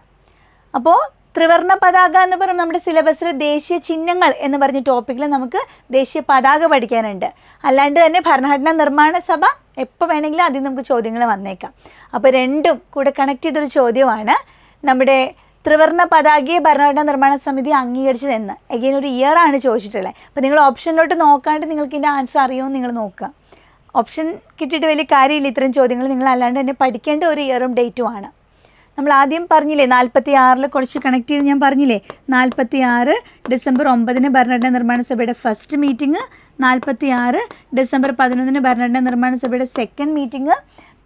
A: അപ്പോൾ ത്രിവർണ്ണ പതാക എന്ന് പറയുമ്പോൾ നമ്മുടെ സിലബസിൽ ദേശീയ ചിഹ്നങ്ങൾ എന്ന് പറഞ്ഞ ടോപ്പിക്കിൽ നമുക്ക് ദേശീയ പതാക പഠിക്കാനുണ്ട്. അല്ലാണ്ട് തന്നെ ഭരണഘടനാ നിർമ്മാണ സഭ എപ്പോൾ വേണമെങ്കിലും അതിൽ നമുക്ക് ചോദ്യങ്ങൾ വന്നേക്കാം. അപ്പോൾ രണ്ടും കൂടെ കണക്ട് ചെയ്തൊരു ചോദ്യമാണ് നമ്മുടെ ത്രിവർണ്ണ പതാകയെ ഭരണഘടനാ നിർമ്മാണ സമിതി അംഗീകരിച്ചതെന്ന്. എഗെയിൻ ഒരു ഇയർ ആണ് ചോദിച്ചിട്ടുള്ളത്. അപ്പോൾ നിങ്ങൾ ഓപ്ഷനിലോട്ട് നോക്കാണ്ട് നിങ്ങൾക്ക് ഇതിൻ്റെ ആൻസർ അറിയുമെന്ന് നിങ്ങൾ നോക്കുക. ഓപ്ഷൻ കിട്ടിയിട്ട് വലിയ കാര്യമില്ല. ഇത്തരം ചോദ്യങ്ങൾ നിങ്ങൾ അല്ലാണ്ട് തന്നെ പഠിക്കേണ്ട ഒരു ഇയറും ഡേറ്റും ആണ്. നമ്മൾ ആദ്യം പറഞ്ഞില്ലേ 46 കുറച്ച് കണക്ട് ചെയ്ത് ഞാൻ പറഞ്ഞില്ലേ, 46 ഡിസംബർ 9 ഭരണഘടനാ നിർമ്മാണ സഭയുടെ ഫസ്റ്റ് മീറ്റിംഗ്, 46 ഡിസംബർ 11 ഭരണഘടനാ നിർമ്മാണ സഭയുടെ സെക്കൻഡ് മീറ്റിംഗ്,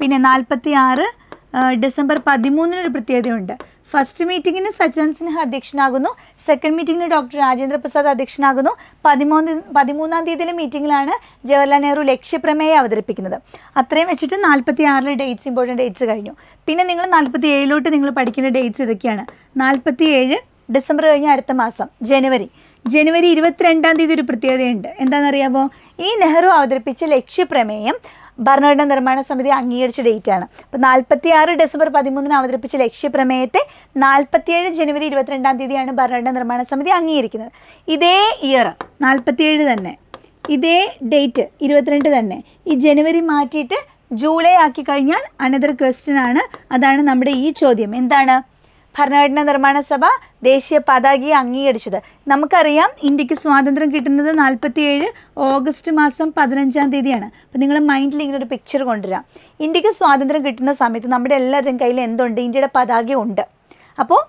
A: പിന്നെ 46 ഡിസംബർ 13 ഒരു പ്രത്യേകതയുണ്ട്. ഫസ്റ്റ് മീറ്റിങ്ങിന് സച്ചിദാനന്ദ സിൻഹ അധ്യക്ഷനാകുന്നു, സെക്കൻഡ് മീറ്റിങ്ങിന് ഡോക്ടർ രാജേന്ദ്ര പ്രസാദ് അധ്യക്ഷനാകുന്നു, 13-ാം തീയതിയിലെ മീറ്റിങ്ങിലാണ് ജവഹർലാൽ നെഹ്റു ലക്ഷ്യപ്രമേയം അവതരിപ്പിക്കുന്നത്. അത്രയും വെച്ചിട്ട് 46 ഡേറ്റ്സ്, ഇമ്പോർട്ടൻറ്റ് ഡേറ്റ്സ് കഴിഞ്ഞു. പിന്നെ നിങ്ങൾ 47 നിങ്ങൾ പഠിക്കുന്ന ഡേറ്റ്സ് ഇതൊക്കെയാണ്. 47 ഡിസംബർ കഴിഞ്ഞ അടുത്ത മാസം ജനുവരി 22-ാം തീയതി ഒരു പ്രത്യേകതയുണ്ട്. എന്താണെന്നറിയാമോ? ഈ നെഹ്റു അവതരിപ്പിച്ച ലക്ഷ്യപ്രമേയം ഭരണഘടനാ നിർമ്മാണ സമിതി അംഗീകരിച്ച ഡേറ്റാണ്. അപ്പോൾ 46 ഡിസംബർ 13 അവതരിപ്പിച്ച ലക്ഷ്യപ്രമേയത്തെ 47 ജനുവരി 22-ാം തീയതിയാണ് ഭരണഘടനാ നിർമ്മാണ സമിതി അംഗീകരിക്കുന്നത്. ഇതേ ഇയർ 47 തന്നെ, ഇതേ ഡേറ്റ് 22 തന്നെ. ഈ ജനുവരി മാറ്റിയിട്ട് ജൂലൈ ആക്കി കഴിഞ്ഞാൽ അനദർ ക്വസ്റ്റ്യൻ ആണ്. അതാണ് നമ്മുടെ ഈ ചോദ്യം. എന്താണ്? ഭരണഘടനാ നിർമ്മാണ സഭ ദേശീയ പതാകയെ അംഗീകരിച്ചത്. നമുക്കറിയാം ഇന്ത്യക്ക് സ്വാതന്ത്ര്യം കിട്ടുന്നത് 47 ഓഗസ്റ്റ് മാസം 15-ാം തീയതിയാണ്. അപ്പോൾ നിങ്ങൾ മൈൻഡിൽ ഇങ്ങനെ ഒരു പിക്ചർ കൊണ്ടുവരാം. ഇന്ത്യക്ക് സ്വാതന്ത്ര്യം കിട്ടുന്ന സമയത്ത് നമ്മുടെ എല്ലാവരുടെയും കയ്യിൽ എന്തുണ്ട്? ഇന്ത്യയുടെ പതാക ഉണ്ട്. അപ്പോൾ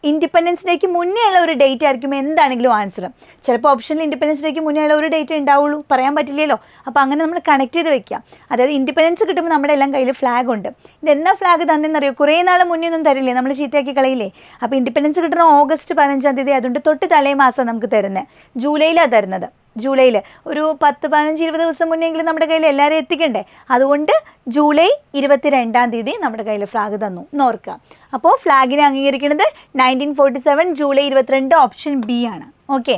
A: ഇൻഡിപെൻഡൻസ് ഡേക്ക് മുന്നേ ഉള്ള ഒരു ഡേറ്റ് ആയിരിക്കും എന്താണെങ്കിലും ആൻസർ. ചിലപ്പോൾ ഓപ്ഷനിൽ ഇൻഡിപെൻഡൻസ് ഡേക്ക് മുന്നേ ഉള്ള ഒരു ഡേറ്റ് ഉണ്ടാവുള്ളൂ, പറയാൻ പറ്റില്ലല്ലോ. അപ്പോൾ അങ്ങനെ നമ്മൾ കണക്ട് ചെയ്ത് വെക്കാം. അതായത് ഇൻഡിപെൻഡൻസ് കിട്ടുമ്പോൾ നമ്മുടെ എല്ലാം കയ്യിൽ ഫ്ലാഗ് ഉണ്ട്. ഇതെന്നാ ഫ്ലാഗ് തന്നെന്നറിയോ? കുറേ നാൾ മുന്നേ ഒന്നും തരില്ലേ, നമ്മൾ ചീത്തയാക്കി കളയില്ലേ. അപ്പോൾ ഇൻഡിപെൻഡൻസ് കിട്ടുന്ന ഓഗസ്റ്റ് 15-ാം തീയതി, അതുകൊണ്ട് തൊട്ട് തലേ മാസം നമുക്ക് തരുന്നത്. ജൂലൈയിലാണ് തരുന്നത്. ജൂലൈയിൽ ഒരു 10-15-20 ദിവസം മുന്നെങ്കിലും നമ്മുടെ കയ്യിൽ എല്ലാവരും എത്തിക്കണ്ടേ. അതുകൊണ്ട് ജൂലൈ 22-ാം തീയതി നമ്മുടെ കയ്യിൽ ഫ്ലാഗ് തന്നു എന്നോർക്കുക. അപ്പോൾ ഫ്ലാഗിനെ അംഗീകരിക്കുന്നത് 1947 ജൂലൈ 22 ഓപ്ഷൻ ബി ആണ്. ഓക്കെ,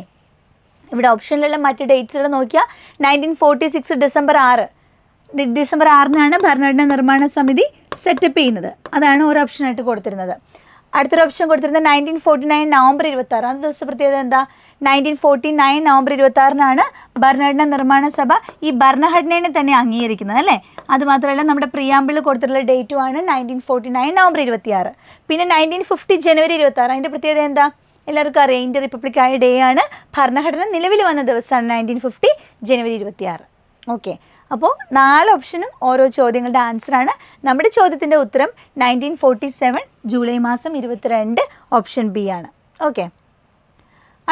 A: ഇവിടെ ഓപ്ഷനിലുള്ള മറ്റ് ഡേറ്റ്സുകൾ നോക്കിയാൽ 1946 ഡിസംബർ 6-നാണ് ഭരണഘടനാ നിർമ്മാണ സമിതി സെറ്റപ്പ് ചെയ്യുന്നത്. അതാണ് ഒരു ഓപ്ഷനായിട്ട് കൊടുത്തിരുന്നത്. അടുത്തൊരു ഓപ്ഷൻ കൊടുത്തിരുന്നത് 1949 നവംബർ 26. ആ ദിവസം പ്രത്യേകത എന്താ? 1949 നവംബർ 26-നാണ് ഭരണഘടനാ നിർമ്മാണ സഭ ഈ ഭരണഘടനയെ തന്നെ അംഗീകരിക്കുന്നത്, അല്ലേ? അതുമാത്രമല്ല നമ്മുടെ പ്രിയാമ്പിളിൽ കൊടുത്തിട്ടുള്ള ഡേറ്റുമാണ് 1949 നവംബർ 26. പിന്നെ 1950 ജനുവരി 26. അതിൻ്റെ പ്രത്യേകത എന്താ? എല്ലാവർക്കും അറിയാം, ഇന്ത്യ റിപ്പബ്ലിക് ആയ ഡേ ആണ്. ഭരണഘടന നിലവിൽ വന്ന ദിവസമാണ് 1950 ജനുവരി 26. ഓക്കെ, അപ്പോൾ 4 ഓപ്ഷനും ഓരോ ചോദ്യങ്ങളുടെ ആൻസറാണ്. നമ്മുടെ ചോദ്യത്തിൻ്റെ ഉത്തരം 1947 ജൂലൈ മാസം 22 ഓപ്ഷൻ ബി ആണ്. ഓക്കെ,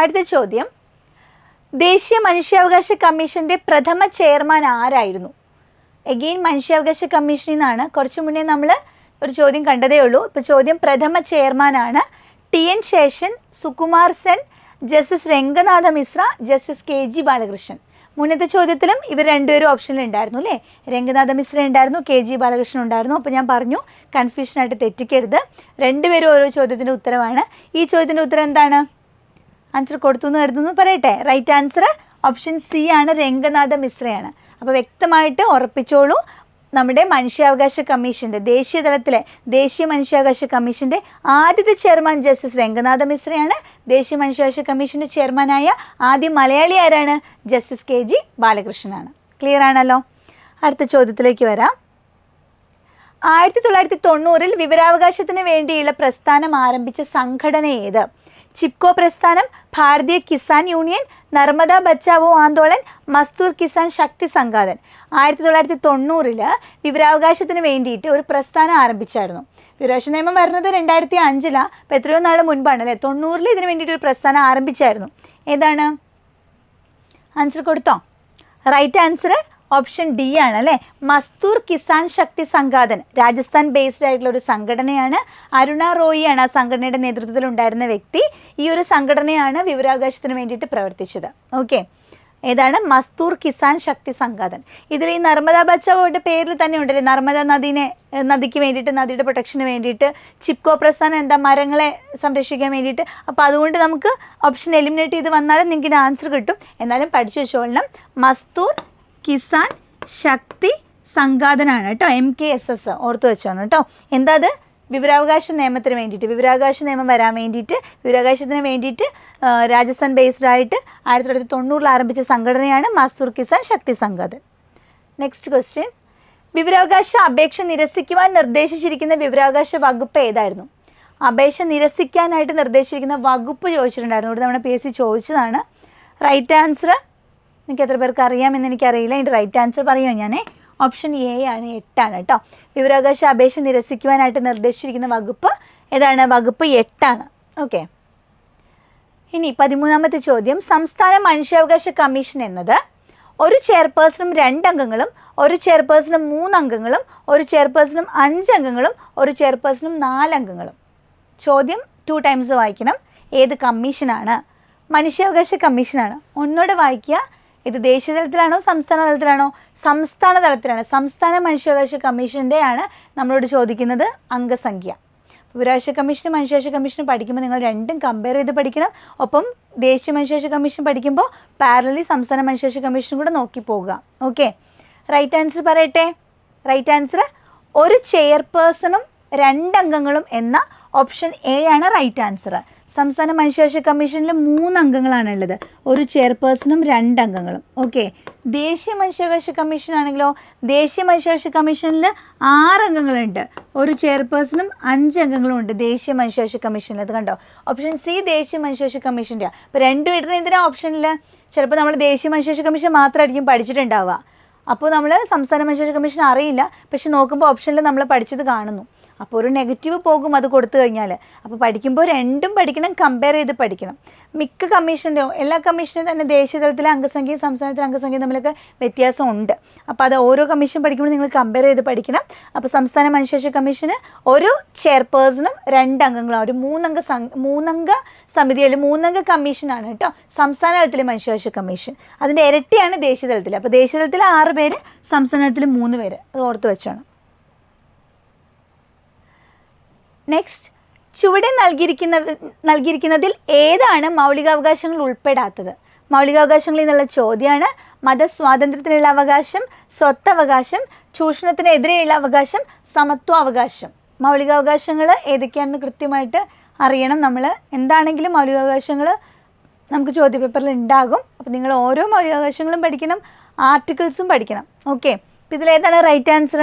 A: അടുത്ത ചോദ്യം, ദേശീയ മനുഷ്യാവകാശ കമ്മീഷൻ്റെ പ്രഥമ ചെയർമാൻ ആരായിരുന്നു? എഗെയിൻ മനുഷ്യാവകാശ കമ്മീഷനിൽ നിന്നാണ്. കുറച്ച് മുന്നേ നമ്മൾ ഒരു ചോദ്യം കണ്ടതേ ഉള്ളൂ. ഇപ്പോൾ ചോദ്യം പ്രഥമ ചെയർമാനാണ്. TN Seshan, Sukumar Sen, justice Ranganath Misra, justice KG Balakrishnan. മുന്നത്തെ ചോദ്യത്തിലും ഇവർ രണ്ടുപേരും ഓപ്ഷനിൽ ഉണ്ടായിരുന്നു, അല്ലേ? രംഗനാഥ മിശ്ര ഉണ്ടായിരുന്നു, KG ബാലകൃഷ്ണൻ ഉണ്ടായിരുന്നു. അപ്പോൾ ഞാൻ പറഞ്ഞു കൺഫ്യൂഷനായിട്ട് തെറ്റിക്കരുത്. രണ്ടുപേരും ഓരോ ചോദ്യത്തിൻ്റെ ഉത്തരവാണ്. ഈ ചോദ്യത്തിൻ്റെ ഉത്തരം എന്താണ്? ആൻസർ കൊടുത്തു എന്ന് കരുതുന്നു, പറയട്ടെ. റൈറ്റ് ആൻസർ ഓപ്ഷൻ സി ആണ്, രംഗനാഥ മിശ്രയാണ്. അപ്പോൾ വ്യക്തമായിട്ട് ഉറപ്പിച്ചോളൂ, നമ്മുടെ മനുഷ്യാവകാശ കമ്മീഷൻ്റെ ദേശീയ തലത്തിലെ ദേശീയ മനുഷ്യാവകാശ കമ്മീഷൻ്റെ ആദ്യത്തെ ചെയർമാൻ ജസ്റ്റിസ് രംഗനാഥ മിശ്രയാണ്. ദേശീയ മനുഷ്യാവകാശ കമ്മീഷൻ്റെ ചെയർമാനായ ആദ്യ മലയാളി ആരാണ്? Justice KG ബാലകൃഷ്ണനാണ്. ക്ലിയർ ആണല്ലോ? അടുത്ത ചോദ്യത്തിലേക്ക് വരാം. 1990-ൽ വിവരാവകാശത്തിന് വേണ്ടിയുള്ള പ്രസ്ഥാനം ആരംഭിച്ച സംഘടന ഏത്? ചിപ്കോ പ്രസ്ഥാനം, ഭാരതീയ കിസാൻ യൂണിയൻ, നർമ്മദ ബച്ചാവോ ആന്തോളൻ, മസ്ദൂർ കിസാൻ ശക്തി സംഘാതൻ. 1990 വിവരാവകാശത്തിന് വേണ്ടിയിട്ട് ഒരു പ്രസ്ഥാനം ആരംഭിച്ചായിരുന്നു. വിവരാവകാശ നിയമം വരുന്നത് 2005 അപ്പോൾ എത്രയോ നാൾ മുൻപാണ് അല്ലേ. 90 ഇതിന് വേണ്ടിയിട്ട് ഒരു പ്രസ്ഥാനം ആരംഭിച്ചായിരുന്നു. ഏതാണ് ആൻസർ? കൊടുത്തോ? റൈറ്റ് ആൻസർ ഓപ്ഷൻ ഡി ആണ് അല്ലേ. മസ്ദൂർ കിസാൻ ശക്തി സംഘാതൻ രാജസ്ഥാൻ ബേസ്ഡ് ആയിട്ടുള്ള ഒരു സംഘടനയാണ്. അരുണ റോയിയാണ് ആ സംഘടനയുടെ നേതൃത്വത്തിൽ ഉണ്ടായിരുന്ന വ്യക്തി. ഈ ഒരു സംഘടനയാണ് വിവരാവകാശത്തിന് വേണ്ടിയിട്ട് പ്രവർത്തിച്ചത്. ഓക്കെ, ഏതാണ്? മസ്ദൂർ കിസാൻ ശക്തി സംഘാതൻ. ഇതിൽ ഈ നർമ്മദ ബച്ചാവോയുടെ പേരിൽ തന്നെ ഉണ്ടല്ലേ, നർമ്മദ നദിക്ക് വേണ്ടിയിട്ട്, നദിയുടെ പ്രൊട്ടക്ഷന് വേണ്ടിയിട്ട്. ചിപ്കോ പ്രസ്ഥാനം എന്താ? മരങ്ങളെ സംരക്ഷിക്കാൻ വേണ്ടിയിട്ട്. അപ്പോൾ അതുകൊണ്ട് നമുക്ക് ഓപ്ഷൻ എലിമിനേറ്റ് ചെയ്ത് വന്നാലും നിങ്ങൾക്ക് ആൻസർ കിട്ടും. എന്നാലും പഠിച്ചു വെച്ചോളണം, മസ്ദൂർ കിസാൻ ശക്തി സംഘാതനാണ് കേട്ടോ, MKSS ഓർത്ത് വെച്ചോണം കേട്ടോ. എന്താ അത്? വിവരാവകാശ നിയമത്തിന് വേണ്ടിയിട്ട്, വിവരാവകാശ നിയമം വരാൻ വേണ്ടിയിട്ട്, വിവരാവകാശത്തിന് വേണ്ടിയിട്ട് രാജസ്ഥാൻ ബേസ്ഡ് ആയിട്ട് 1990 ആരംഭിച്ച സംഘടനയാണ് മസ്ദൂർ കിസാൻ ശക്തി സംഘാതൻ. നെക്സ്റ്റ് ക്വസ്റ്റ്യൻ, വിവരാവകാശ അപേക്ഷ നിരസിക്കുവാൻ നിർദ്ദേശിച്ചിരിക്കുന്ന വിവരാവകാശ വകുപ്പ് ഏതായിരുന്നു? അപേക്ഷ നിരസിക്കാനായിട്ട് നിർദ്ദേശിച്ചിരിക്കുന്ന വകുപ്പ് ചോദിച്ചിട്ടുണ്ടായിരുന്നു. ഇവിടെ നമ്മുടെ PSC ചോദിച്ചതാണ്. റൈറ്റ് ആൻസർ നിങ്ങൾക്ക് എത്ര പേർക്ക് അറിയാമെന്ന് എനിക്കറിയില്ല. അതിൻ്റെ റൈറ്റ് ആൻസർ പറയുമോ? ഞാൻ ഓപ്ഷൻ എ ആണ്, 8 ആണ് കേട്ടോ. വിവരാവകാശ അപേക്ഷ നിരസിക്കുവാനായിട്ട് നിർദ്ദേശിച്ചിരിക്കുന്ന വകുപ്പ് ഏതാണ്? വകുപ്പ് 8 ആണ്. ഓക്കെ, ഇനി 13ാമത്തെ ചോദ്യം, സംസ്ഥാന മനുഷ്യാവകാശ കമ്മീഷൻ എന്നത് ഒരു ചെയർപേഴ്സണും 2 അംഗങ്ങളും, ഒരു ചെയർപേഴ്സണും 3 അംഗങ്ങളും, ഒരു ചെയർപേഴ്സണും 5 അംഗങ്ങളും, ഒരു ചെയർപേഴ്സണും 4 അംഗങ്ങളും. ചോദ്യം 2 ടൈംസ് വായിക്കണം. ഏത് കമ്മീഷനാണ്? മനുഷ്യാവകാശ കമ്മീഷനാണ്. ഒന്നുകൂടെ വായിക്കുക. ഇത് ദേശീയ തലത്തിലാണോ സംസ്ഥാന തലത്തിലാണോ? സംസ്ഥാന തലത്തിലാണ്. സംസ്ഥാന മനുഷ്യാവകാശ കമ്മീഷൻ്റെ ആണ് നമ്മളോട് ചോദിക്കുന്നത് അംഗസംഖ്യ. വിവരാവകാശ കമ്മീഷനും മനുഷ്യാവകാശ കമ്മീഷനും പഠിക്കുമ്പോൾ നിങ്ങൾ രണ്ടും കമ്പയർ ചെയ്ത് പഠിക്കണം. ഒപ്പം ദേശീയ മനുഷ്യാവകാശ കമ്മീഷൻ പഠിക്കുമ്പോൾ പാരലലി സംസ്ഥാന മനുഷ്യാവകാശ കമ്മീഷനും കൂടെ നോക്കി പോകുക. ഓക്കെ, റൈറ്റ് ആൻസർ പറയട്ടെ. റൈറ്റ് ആൻസർ ഒരു ചെയർപേഴ്സണും 2 അംഗങ്ങളും എന്ന ഓപ്ഷൻ എ ആണ് റൈറ്റ് ആൻസർ. സംസ്ഥാന മനുഷ്യാവകാശ കമ്മീഷനിൽ 3 അംഗങ്ങളാണുള്ളത്, ഒരു ചെയർപേഴ്സണും 2 അംഗങ്ങളും. ഓക്കെ, ദേശീയ മനുഷ്യാവകാശ കമ്മീഷൻ ആണെങ്കിലോ, ദേശീയ മനുഷ്യാവകാശ കമ്മീഷനിൽ 6 അംഗങ്ങളുണ്ട്, ഒരു ചെയർപേഴ്സണും 5 അംഗങ്ങളും ഉണ്ട് ദേശീയ മനുഷ്യാവകാശ കമ്മീഷനിൽ. അത് കണ്ടോ, ഓപ്ഷൻ സി ദേശീയ മനുഷ്യാവകാശ കമ്മീഷൻ്റെ. അപ്പോൾ 2 ഇടുന്ന എന്തിനാ ഓപ്ഷനിൽ? ചിലപ്പോൾ നമ്മൾ ദേശീയ മനുഷ്യാവകാശ കമ്മീഷൻ മാത്രമായിരിക്കും പഠിച്ചിട്ടുണ്ടാവുക. അപ്പോൾ നമ്മൾ സംസ്ഥാന മനുഷ്യാവകാശ കമ്മീഷൻ അറിയില്ല, പക്ഷെ നോക്കുമ്പോൾ ഓപ്ഷനിൽ നമ്മൾ പഠിച്ചത് കാണുന്നു. അപ്പോൾ ഒരു നെഗറ്റീവ് പോകും അത് കൊടുത്തു കഴിഞ്ഞാൽ. അപ്പോൾ പഠിക്കുമ്പോൾ രണ്ടും പഠിക്കണം, കമ്പയർ ചെയ്ത് പഠിക്കണം. മിക്ക കമ്മീഷൻ്റെയോ എല്ലാ കമ്മീഷനും തന്നെ ദേശീയ തലത്തിലെ അംഗസംഖ്യയും സംസ്ഥാനത്തിലെ അംഗസംഖ്യയും തമ്മിലൊക്കെ വ്യത്യാസമുണ്ട്. അപ്പോൾ അത് ഓരോ കമ്മീഷൻ പഠിക്കുമ്പോൾ നിങ്ങൾ കമ്പയർ ചെയ്ത് പഠിക്കണം. അപ്പോൾ സംസ്ഥാന മനുഷ്യാവകാശ കമ്മീഷന് ഒരു ചെയർപേഴ്സണും 2 അംഗങ്ങളും, ഒരു 3 അംഗ സമിതി അല്ലെങ്കിൽ 3 അംഗ കമ്മീഷനാണ് കേട്ടോ സംസ്ഥാന തലത്തിലെ മനുഷ്യാവകാശ കമ്മീഷൻ. അതിൻ്റെ ഇരട്ടിയാണ് ദേശീയ തലത്തിൽ. അപ്പോൾ ദേശീയ തലത്തിൽ 6 പേര്, സംസ്ഥാന തലത്തിൽ 3 പേര്. അത് ഓർത്ത് വെച്ചാണ്. നെക്സ്റ്റ്, ചുവടെ നൽകിയിരിക്കുന്നതിൽ ഏതാണ് മൗലികാവകാശങ്ങൾ ഉൾപ്പെടാത്തത്? മൗലികാവകാശങ്ങളിൽ നിന്നുള്ള ചോദ്യമാണ്. മതസ്വാതന്ത്ര്യത്തിനുള്ള അവകാശം, സ്വത്തവകാശം, ചൂഷണത്തിനെതിരെയുള്ള അവകാശം, സമത്വാവകാശം. മൗലികാവകാശങ്ങൾ ഏതൊക്കെയാണെന്ന് കൃത്യമായിട്ട് അറിയണം. നമ്മൾ എന്താണെങ്കിലും മൗലികാവകാശങ്ങൾ നമുക്ക് ചോദ്യപേപ്പറിൽ ഉണ്ടാകും. അപ്പോൾ നിങ്ങൾ ഓരോ മൗലികാവകാശങ്ങളും പഠിക്കണം, ആർട്ടിക്കിൾസും പഠിക്കണം. ഓക്കെ, അപ്പോൾ ഇതിലേതാണ് റൈറ്റ് ആൻസർ?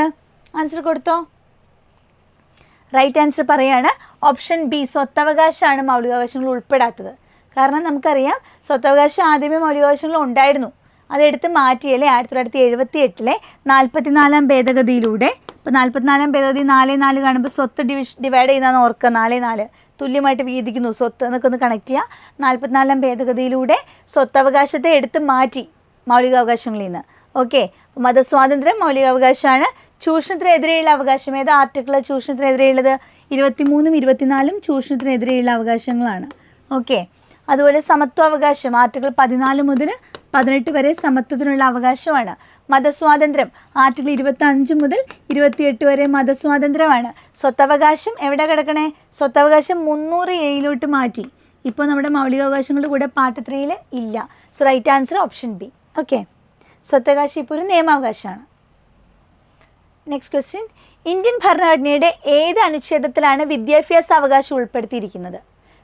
A: ആൻസർ കൊടുത്തോ? റൈറ്റ് ആൻസർ പറയാണ് ഓപ്ഷൻ ബി, സ്വത്തവകാശമാണ് മൗലികാവകാശങ്ങൾ ഉൾപ്പെടാത്തത്. കാരണം നമുക്കറിയാം സ്വത്തവകാശം ആദ്യമേ മൗലികാവകാശങ്ങൾ ഉണ്ടായിരുന്നു, അതെടുത്ത് മാറ്റിയല്ലേ 1978 44-ാം ഭേദഗതിയിലൂടെ. ഇപ്പോൾ 44-ാം ഭേദഗതി 4-4 കാണുമ്പോൾ സ്വത്ത് ഡിവൈഡ് ചെയ്യുന്നതെന്ന് ഓർക്കുക. 4-4 തുല്യമായിട്ട് വീതിക്കുന്നു സ്വത്ത് എന്നൊക്കെ ഒന്ന് കണക്ട് ചെയ്യുക. 44-ാം ഭേദഗതിയിലൂടെ സ്വത്തവകാശത്തെ എടുത്ത് മാറ്റി മൗലികാവകാശങ്ങളിൽ നിന്ന്. ഓക്കെ, മതസ്വാതന്ത്ര്യം മൗലികാവകാശമാണ്. ചൂഷണത്തിനെതിരെയുള്ള അവകാശം ഏത് ആർട്ടിക്കിൾ? ചൂഷണത്തിനെതിരെയുള്ളത് 23-ഉം 24-ഉം ചൂഷണത്തിനെതിരെയുള്ള അവകാശങ്ങളാണ്. ഓക്കെ, അതുപോലെ സമത്വാവകാശം ആർട്ടിക്കിൾ 14 മുതൽ 18 വരെ സമത്വത്തിനുള്ള അവകാശമാണ്. മതസ്വാതന്ത്ര്യം ആർട്ടിക്കിൾ 25 മുതൽ 28 വരെ മതസ്വാതന്ത്ര്യമാണ്. സ്വത്തവകാശം എവിടെ കിടക്കണേ? സ്വത്തവകാശം 300A മാറ്റി. ഇപ്പോൾ നമ്മുടെ മൗലികാവകാശങ്ങളുടെ കൂടെ പാർട്ട് 3 ഇല്ല. So right answer option B. Okay, സ്വത്തവകാശം ഇപ്പോൾ ഒരു നിയമാവകാശമാണ്. നെക്സ്റ്റ് ക്വസ്റ്റ്യൻ, ഇന്ത്യൻ ഭരണഘടനയുടെ ഏത് അനുച്ഛേദത്തിലാണ് വിദ്യാഭ്യാസ അവകാശം ഉൾപ്പെടുത്തിയിരിക്കുന്നത്?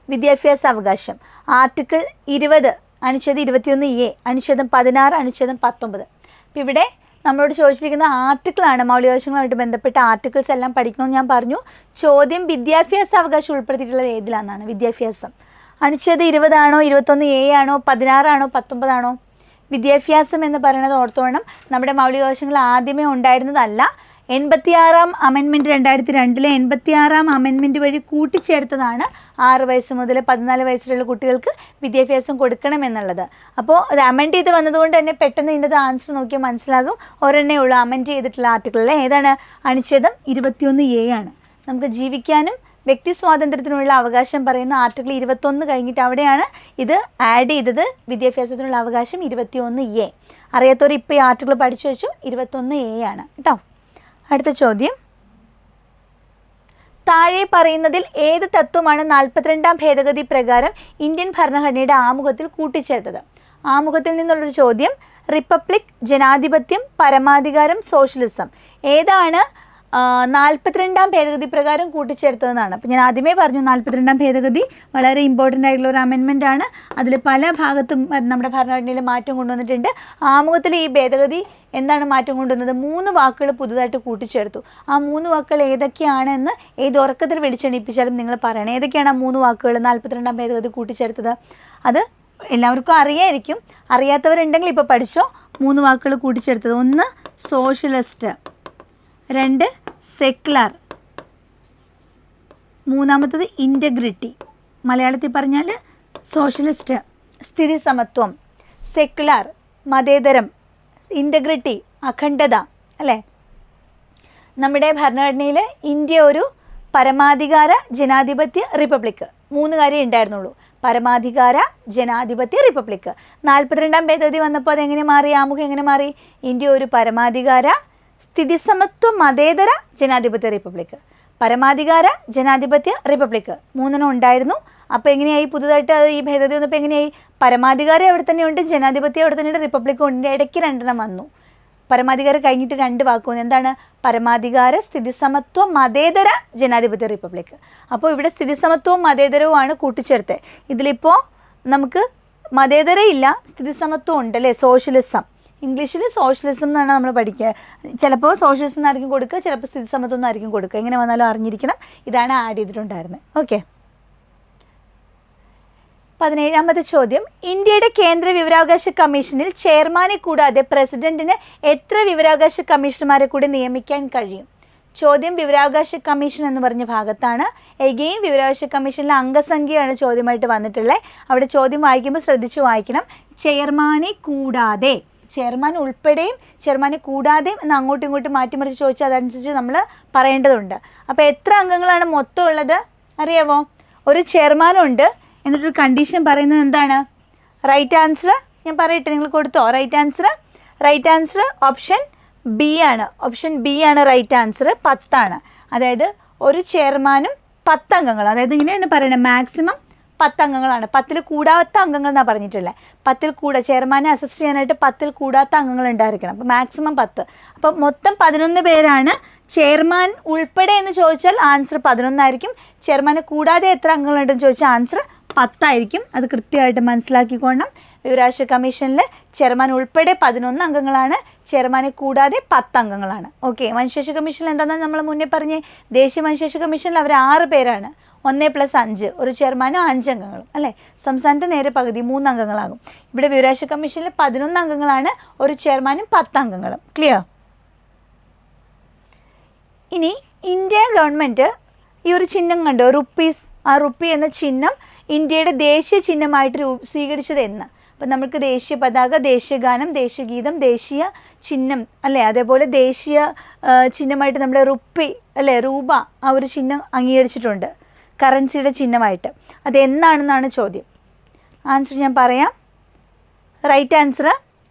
A: വിദ്യാഭ്യാസ അവകാശം ആർട്ടിക്കിൾ 20, അനുച്ഛേദം 21A, അനുച്ഛേദം 16, അനുച്ഛേദം 19. അപ്പോൾ ഇവിടെ നമ്മളോട് ചോദിച്ചിരിക്കുന്ന ആർട്ടിക്കിളാണ്. മൗലികാവകാശങ്ങളുമായിട്ട് ബന്ധപ്പെട്ട ആർട്ടിക്കിൾസ് എല്ലാം പഠിക്കണമെന്ന് ഞാൻ പറഞ്ഞു. ചോദ്യം വിദ്യാഭ്യാസ അവകാശം ഉൾപ്പെടുത്തിയിട്ടുള്ളത് ഏതിലാണെന്നാണ്. വിദ്യാഭ്യാസം അനുച്ഛേദം 20 ആണോ 21A ആണോ 16 ആണോ 19 ആണോ? വിദ്യാഭ്യാസം എന്ന് പറയുന്നത് ഓർത്തോണം, നമ്മുടെ മൗലികാവകാശങ്ങൾ ആദ്യമേ ഉണ്ടായിരുന്നതല്ല. 86-ാം അമെൻമെൻറ്റ് 2002 86-ാം അമെൻമെൻറ്റ് വഴി കൂട്ടിച്ചേർത്തതാണ് 6 വയസ്സ് മുതൽ 14 വയസ്സിലുള്ള കുട്ടികൾക്ക് വിദ്യാഭ്യാസം കൊടുക്കണമെന്നുള്ളത്. അപ്പോൾ അത് അമെൻഡ് ചെയ്ത് വന്നതുകൊണ്ട് തന്നെ പെട്ടെന്ന് ഇതിൻ്റെ ആൻസർ നോക്കിയാൽ മനസ്സിലാകും. ഒരെണ്ണേ ഉള്ളൂ അമെൻഡ് ചെയ്തിട്ടുള്ള ആർട്ടിക്കിളിൽ. ഏതാണ്? അനുച്ഛേദം 21A ആണ്. നമുക്ക് ജീവിക്കാനും വ്യക്തി സ്വാതന്ത്ര്യത്തിനുള്ള അവകാശം പറയുന്ന ആർട്ടിക്കിൾ 21 കഴിഞ്ഞിട്ട് അവിടെയാണ് ഇത് ആഡ് ചെയ്തത്. വിദ്യാഭ്യാസത്തിനുള്ള അവകാശം 21A. അറിയാത്തവർ ഇപ്പോൾ ഈ ആർട്ടിക്കിൾ പഠിച്ചു വെച്ചു. 21A ആണ് കേട്ടോ. അടുത്ത ചോദ്യം, താഴെ പറയുന്നതിൽ ഏത് തത്വമാണ് 42-ാം ഭേദഗതി പ്രകാരം ഇന്ത്യൻ ഭരണഘടനയുടെ ആമുഖത്തിൽ കൂട്ടിച്ചേർത്തത്? ആമുഖത്തിൽ നിന്നുള്ളൊരു ചോദ്യം. റിപ്പബ്ലിക്, ജനാധിപത്യം, പരമാധികാരം, സോഷ്യലിസം. ഏതാണ് 42-ാം ഭേദഗതി പ്രകാരം കൂട്ടിച്ചേർത്തതെന്നാണ്. അപ്പോൾ ഞാൻ ആദ്യമേ പറഞ്ഞു 42-ാം ഭേദഗതി വളരെ ഇമ്പോർട്ടൻ്റ് ആയിട്ടുള്ള ഒരു അമെൻമെൻ്റ് ആണ്. അതിൽ പല ഭാഗത്തും നമ്മുടെ ഭരണഘടനയിൽ മാറ്റം കൊണ്ടുവന്നിട്ടുണ്ട്. ആമുഖത്തിൽ ഈ ഭേദഗതി എന്താണ് മാറ്റം കൊണ്ടുവന്നത്? 3 വാക്കുകൾ പുതുതായിട്ട് കൂട്ടിച്ചേർത്തു. ആ 3 വാക്കുകൾ ഏതൊക്കെയാണെന്ന് ഏത് ഉറക്കത്തിൽ വിളിച്ചെണീപ്പിച്ചാലും നിങ്ങൾ പറയണം. ഏതൊക്കെയാണ് ആ 3 വാക്കുകൾ 42-ാം ഭേദഗതി കൂട്ടിച്ചേർത്തത്? അത് എല്ലാവർക്കും അറിയായിരിക്കും. അറിയാത്തവരുണ്ടെങ്കിൽ ഇപ്പോൾ പഠിച്ചോ. 3 വാക്കുകൾ കൂട്ടിച്ചേർത്തത്. 1 സോഷ്യലിസ്റ്റ്, 2 സെക്യുലർ, 3-ാമത്തത് ഇൻറ്റഗ്രിറ്റി. മലയാളത്തിൽ പറഞ്ഞാൽ സോഷ്യലിസ്റ്റ് സ്ഥിതി സമത്വം, സെക്യുലർ മതേതരം, ഇൻറ്റഗ്രിറ്റി അഖണ്ഡത. അല്ലേ? നമ്മുടെ ഭരണഘടനയിൽ ഇന്ത്യ ഒരു പരമാധികാര ജനാധിപത്യ റിപ്പബ്ലിക്ക്. 3 കാര്യം ഉണ്ടായിരുന്നുള്ളൂ. പരമാധികാര ജനാധിപത്യ റിപ്പബ്ലിക്ക്. 42-ാം ഭേദഗതി വന്നപ്പോൾ അതെങ്ങനെ മാറി? ആമുഖം എങ്ങനെ മാറി? ഇന്ത്യ ഒരു പരമാധികാര സ്ഥിതിസമത്വ മതേതര ജനാധിപത്യ റിപ്പബ്ലിക്ക്. പരമാധികാര ജനാധിപത്യ റിപ്പബ്ലിക്ക് 3 ഉണ്ടായിരുന്നു. അപ്പോൾ എങ്ങനെയായി? പുതുതായിട്ട് ഈ ഭേദഗതി വന്നപ്പോൾ എങ്ങനെയായി? പരമാധികാരം അവിടെ തന്നെയുണ്ട്, ജനാധിപത്യം അവിടെ തന്നെയുണ്ട്, റിപ്പബ്ലിക്കും ഉണ്ട്. ഇടയ്ക്ക് 2 വന്നു. പരമാധികാരം കഴിഞ്ഞിട്ട് 2 വാക്ക് വന്നു. എന്താണ്? പരമാധികാര സ്ഥിതിസമത്വ മതേതര ജനാധിപത്യ റിപ്പബ്ലിക്ക്. അപ്പോൾ ഇവിടെ സ്ഥിതിസമത്വവും മതേതരവുമാണ് കൂട്ടിച്ചേർത്തത്. ഇതിലിപ്പോൾ നമുക്ക് മതേതരം ഇല്ല, സ്ഥിതിസമത്വം ഉണ്ട് അല്ലേ? സോഷ്യലിസം. ഇംഗ്ലീഷിൽ സോഷ്യലിസം എന്നാണ് നമ്മൾ പഠിക്കുക. ചിലപ്പോൾ സോഷ്യലിസം എന്നായിരിക്കും കൊടുക്കുക, ചിലപ്പോൾ സ്ഥിതിസമത്വം എന്നായിരിക്കും കൊടുക്കുക. എങ്ങനെ വന്നാലും അറിഞ്ഞിരിക്കണം. ഇതാണ് ആഡ് ചെയ്തിട്ടുണ്ടായിരുന്നത്. ഓക്കെ. 17-ാമത്തെ ചോദ്യം, ഇന്ത്യയുടെ കേന്ദ്ര വിവരാവകാശ കമ്മീഷനിൽ ചെയർമാനെ കൂടാതെ പ്രസിഡന്റിന് എത്ര വിവരാവകാശ കമ്മീഷണർമാരെ കൂടി നിയമിക്കാൻ കഴിയും? ചോദ്യം വിവരാവകാശ കമ്മീഷൻ എന്ന് പറഞ്ഞ ഭാഗത്താണ്. എഗെയിൻ വിവരാവകാശ കമ്മീഷനിലെ അംഗസംഖ്യയാണ് ചോദ്യമായിട്ട് വന്നിട്ടുള്ളത്. അവിടെ ചോദ്യം വായിക്കുമ്പോൾ ശ്രദ്ധിച്ചു വായിക്കണം. ചെയർമാനെ കൂടാതെ, ചെയർമാൻ ഉൾപ്പെടെയും ചെയർമാനെ കൂടാതെയും എന്ന് അങ്ങോട്ടും ഇങ്ങോട്ടും മാറ്റിമറിച്ച് ചോദിച്ചാൽ അതനുസരിച്ച് നമ്മൾ പറയേണ്ടതുണ്ട്. അപ്പോൾ എത്ര അംഗങ്ങളാണ് മൊത്തം ഉള്ളത് അറിയാമോ? ഒരു ചെയർമാനുണ്ട്. എന്നിട്ടൊരു കണ്ടീഷൻ പറയുന്നത് എന്താണ്? റൈറ്റ് ആൻസർ ഞാൻ പറയട്ടെ, നിങ്ങൾ കൊടുത്തോ? റൈറ്റ് ആൻസർ ഓപ്ഷൻ ബി ആണ്. ഓപ്ഷൻ ബി ആണ് റൈറ്റ് ആൻസർ. 10 ആണ്. അതായത് ഒരു ചെയർമാനും 10 അംഗങ്ങൾ. അതായത് ഇങ്ങനെയാണ് പറയുന്നത്, മാക്സിമം 10 അംഗങ്ങളാണ്. 10-ൽ കൂടാത്ത അംഗങ്ങൾ എന്നാണ് പറഞ്ഞിട്ടുള്ളത്. 10-ൽ ചെയർമാനെ അസിസ്റ്റ് ചെയ്യാനായിട്ട് 10-ൽ കൂടാത്ത അംഗങ്ങൾ ഉണ്ടായിരിക്കണം. അപ്പോൾ മാക്സിമം 10. അപ്പോൾ മൊത്തം 11 പേരാണ്. ചെയർമാൻ ഉൾപ്പെടെ എന്ന് ചോദിച്ചാൽ ആൻസർ 11 ആയിരിക്കും. ചെയർമാനെ കൂടാതെ എത്ര അംഗങ്ങളുണ്ടെന്ന് ചോദിച്ചാൽ ആൻസർ 10 ആയിരിക്കും. അത് കൃത്യമായിട്ട് മനസ്സിലാക്കിക്കോണം. വിവരാവകാശ കമ്മീഷനിൽ ചെയർമാൻ ഉൾപ്പെടെ 11 അംഗങ്ങളാണ്, ചെയർമാനെ കൂടാതെ 10 അംഗങ്ങളാണ്. ഓക്കെ. മനുഷ്യാവകാശ കമ്മീഷനിൽ എന്താണെന്ന് നമ്മൾ മുന്നേ പറഞ്ഞേ, ദേശീയ മനുഷ്യാവകാശ കമ്മീഷനിൽ അവർ 6 പേരാണ്. 1+5 ഒരു ചെയർമാനും 5 അംഗങ്ങളും അല്ലേ? സംസ്ഥാനത്ത് നേരെ പകുതി 3 അംഗങ്ങളാകും. ഇവിടെ വിവരാവകാശ കമ്മീഷനിൽ 11 അംഗങ്ങളാണ്, ഒരു ചെയർമാനും 10 അംഗങ്ങളും. ക്ലിയർ? ഇനി ഇന്ത്യ ഗവൺമെൻറ് ഈ ഒരു ചിഹ്നം കണ്ടോ, റുപ്പീസ്. ആ റുപ്പി എന്ന ചിഹ്നം ഇന്ത്യയുടെ ദേശീയ ചിഹ്നമായിട്ട് സ്വീകരിച്ചത് എന്ന്. അപ്പം നമുക്ക് ദേശീയ പതാക, ദേശീയ ഗാനം, ദേശീയ ഗീതം, ദേശീയ ചിഹ്നം അല്ലേ? അതേപോലെ ദേശീയ ചിഹ്നമായിട്ട് നമ്മുടെ റുപ്പി അല്ലേ, രൂപ, ആ ഒരു ചിഹ്നം അംഗീകരിച്ചിട്ടുണ്ട് കറൻസിയുടെ ചിഹ്നമായിട്ട്. അത് എന്നാണെന്നാണ് ചോദ്യം. ആൻസർ ഞാൻ പറയാം. Right answer